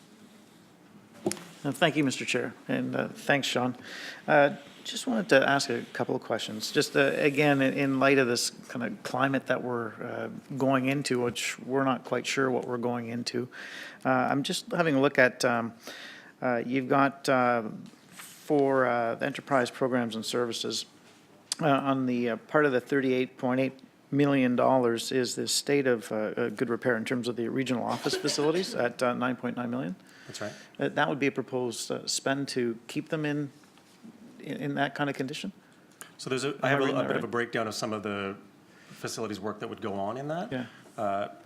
Thank you, Mr. Chair, and thanks, Sean. Just wanted to ask a couple of questions. Just again, in light of this kind of climate that we're going into, which we're not quite sure what we're going into, I'm just having a look at, you've got for the enterprise programs and services, on the part of the $38.8 million is the state of good repair in terms of the regional office facilities at $9.9 million. That's right. That would be a proposed spend to keep them in that kind of condition? So there's I have a bit of a breakdown of some of the facilities work that would go on in that. Yeah.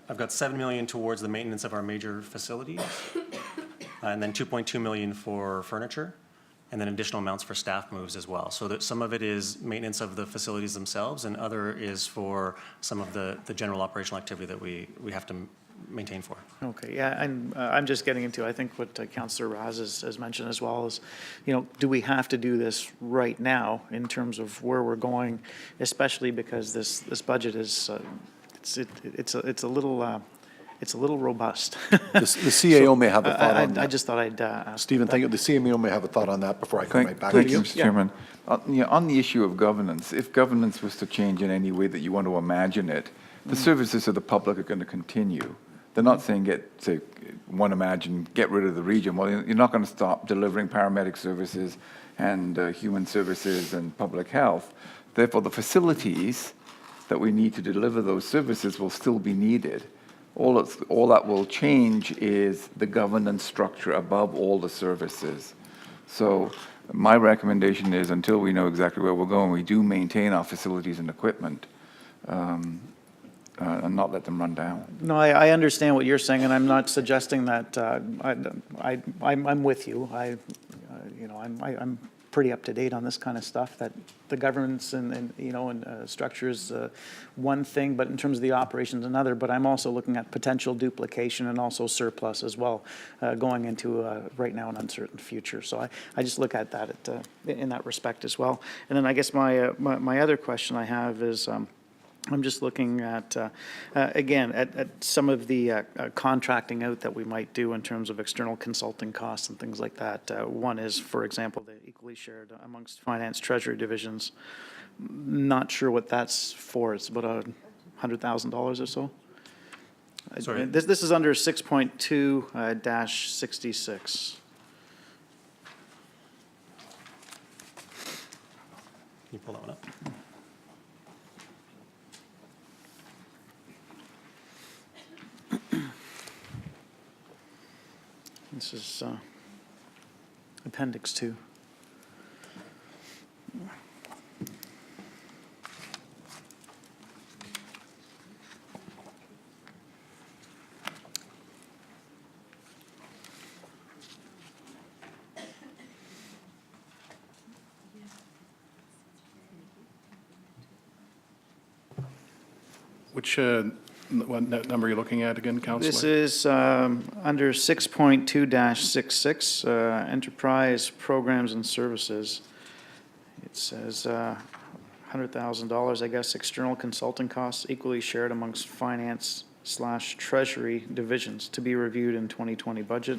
I've got $7 million towards the maintenance of our major facilities, and then $2.2 million for furniture, and then additional amounts for staff moves as well. So that some of it is maintenance of the facilities themselves, and other is for some of the general operational activity that we have to maintain for. Okay, yeah, and I'm just getting into, I think what Councillor Raz has mentioned as well is, do we have to do this right now in terms of where we're going, especially because this budget is, it's a little robust. The CAO may have a thought on that. I just thought I'd ask. Stephen, thank you. The CAO may have a thought on that before I come right back to Thank you. you, Mr. Chairman. On the issue of governance, if governance was to change in any way that you want to imagine it, the services to the public are going to continue. They're not saying get rid of the region. Well, you're not going to stop delivering paramedic services and human services and public health. Therefore, the facilities that we need to deliver those services will still be needed. All that will change is the governance structure above all the services. So my recommendation is, until we know exactly where we're going, we do maintain our facilities and equipment. And not let them run down. No, I understand what you're saying, and I'm not suggesting that. I'm with you. I'm pretty up to date on this kind of stuff. That the governance and structure is one thing, but in terms of the operations another. But I'm also looking at potential duplication and also surplus as well, going into right now an uncertain future. So I just look at that in that respect as well. And then I guess my other question I have is. I'm just looking at, again, at some of the contracting out that we might do in terms of external consulting costs and things like that. One is, for example, the equally shared amongst finance treasury divisions. Not sure what that's for. It's about $100,000 or so. Sorry. This is under 6.2-66. Can you pull that one up? This is Appendix 2. Which, what number are you looking at again, Councillor? This is under 6.2-66, Enterprise Programs and Services. It says $100,000, I guess, external consulting costs equally shared amongst finance/treasury divisions to be reviewed in 2020 budget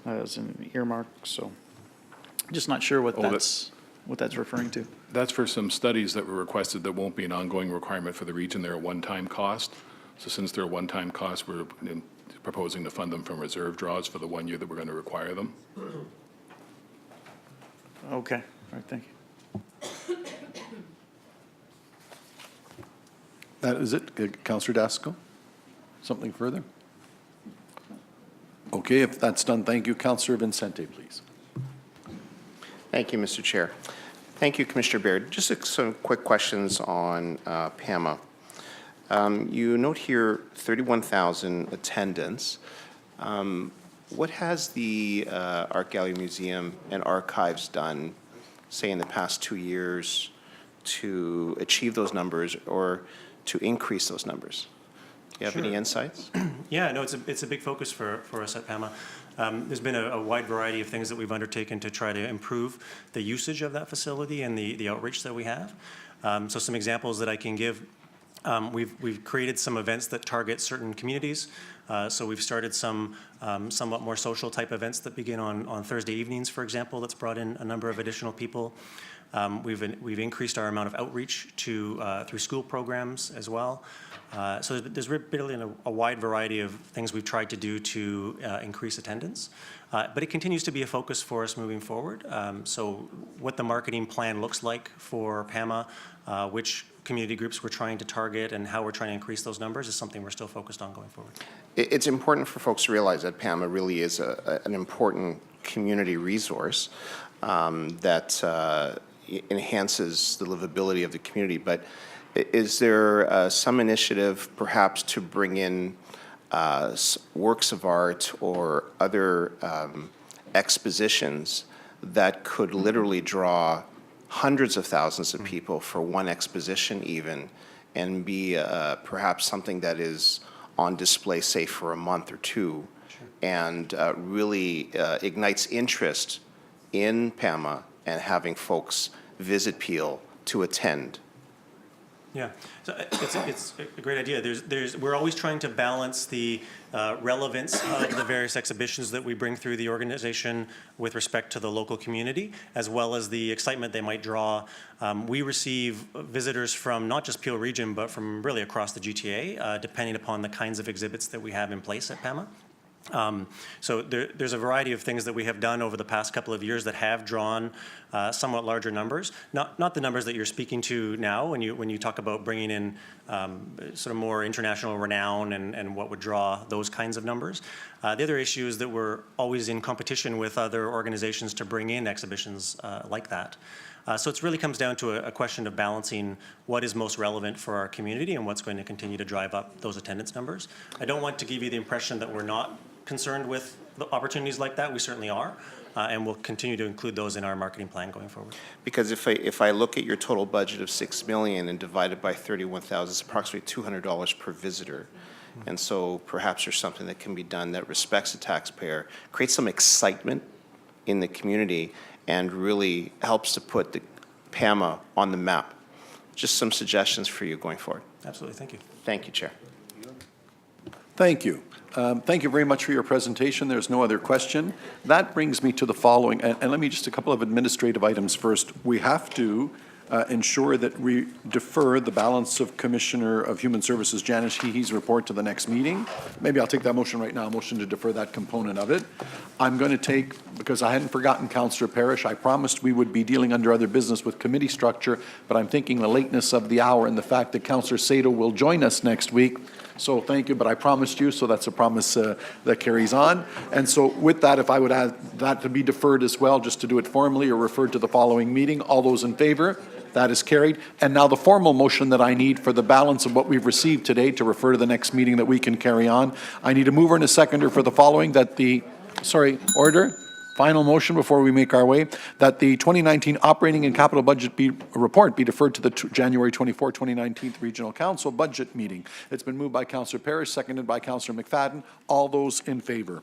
as an earmark. So just not sure what that's referring to. That's for some studies that were requested that won't be an ongoing requirement for the region. They're a one-time cost. So since they're a one-time cost, we're proposing to fund them from reserve draws for the 1 year that we're going to require them. Okay, all right, thank you. That is it. Councillor Dasko? Something further? Okay. Okay, if that's done, thank you. Councillor Vincente, please. Thank you, Mr. Chair. Thank you, Commissioner Baird. Just some quick questions on PAMA. You note here 31,000 attendance. What has the Art Gallery Museum and Archives done, say, in the past 2 years to achieve those numbers or to increase those numbers? Do you have any insights? Yeah, no, it's a big focus for us at PAMA. There's been a wide variety of things that we've undertaken to try to improve the usage of that facility and the outreach that we have. So some examples that I can give, we've created some events that target certain communities. So we've started some somewhat more social type events that begin on Thursday evenings, for example, that's brought in a number of additional people. We've increased our amount of outreach through school programs as well. So there's really a wide variety of things we've tried to do to increase attendance. But it continues to be a focus for us moving forward. So what the marketing plan looks like for PAMA, which community groups we're trying to target, and how we're trying to increase those numbers is something we're still focused on going forward. It's important for folks to realize that PAMA really is an important community resource that enhances the livability of the community. But is there some initiative perhaps to bring in works of art or other expositions that could literally draw hundreds of thousands of people for one exposition even, and be perhaps something that is on display, say, for a month or two, and really ignites interest in PAMA and having folks visit Peel to attend? Yeah, so it's a great idea. We're always trying to balance the relevance of the various exhibitions that we bring through the organization with respect to the local community, as well as the excitement they might draw. We receive visitors from not just Peel Region, but from really across the GTA, depending upon the kinds of exhibits that we have in place at PAMA. So there's a variety of things that we have done over the past couple of years that have drawn somewhat larger numbers. Not the numbers that you're speaking to now when you talk about bringing in sort of more international renown and what would draw those kinds of numbers. The other issue is that we're always in competition with other organizations to bring in exhibitions like that. So it really comes down to a question of balancing what is most relevant for our community and what's going to continue to drive up those attendance numbers. I don't want to give you the impression that we're not concerned with the opportunities like that. We certainly are, and we'll continue to include those in our marketing plan going forward. Because if I look at your total budget of $6 million and divide it by 31,000, it's approximately $200 per visitor. And so perhaps there's something that can be done that respects the taxpayer, creates some excitement in the community, and really helps to put the PAMA on the map. Just some suggestions for you going forward. Absolutely, thank you. Thank you, Chair. Thank you. Thank you very much for your presentation. There's no other question. That brings me to the following, and let me just a couple of administrative items first. We have to ensure that we defer the balance of Commissioner of Human Services Janice Hee's report to the next meeting. Maybe I'll take that motion right now, a motion to defer that component of it. I'm going to take, because I hadn't forgotten Councillor Parrish, I promised we would be dealing under other business with committee structure, but I'm thinking the lateness of the hour and the fact that Councillor Sato will join us next week. So thank you, but I promised you, so that's a promise that carries on. And so with that, if I would add that to be deferred as well, just to do it formally or referred to the following meeting, all those in favor? That is carried. And now the formal motion that I need for the balance of what we've received today to refer to the next meeting that we can carry on. I need a mover and a seconder for the following, that the, order. Final motion before we make our way, that the 2019 operating and capital budget report be deferred to the January 24, 2019 Regional Council budget meeting. It's been moved by Councillor Parrish, seconded by Councillor McFadden. All those in favor?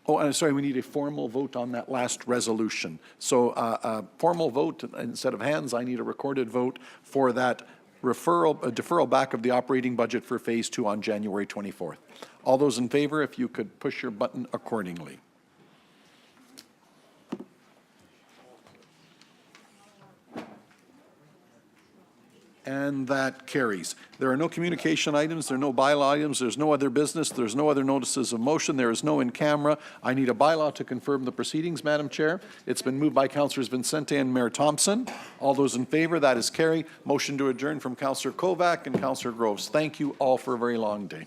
Oh, and sorry, we need a formal vote on that last resolution. So a formal vote, instead of hands, I need a recorded vote for that deferral back of the operating budget for Phase 2 on January 24th. All those in favor, if you could push your button accordingly. And that carries. There are no communication items, there are no bylaw items, there's no other business, there's no other notices of motion, there is no in camera. I need a bylaw to confirm the proceedings, Madam Chair. It's been moved by Councillors Vincente and Mayor Thompson. All those in favor, that is carried. Motion to adjourn from Councillor Kovac and Councillor Groves. Thank you all for a very long day.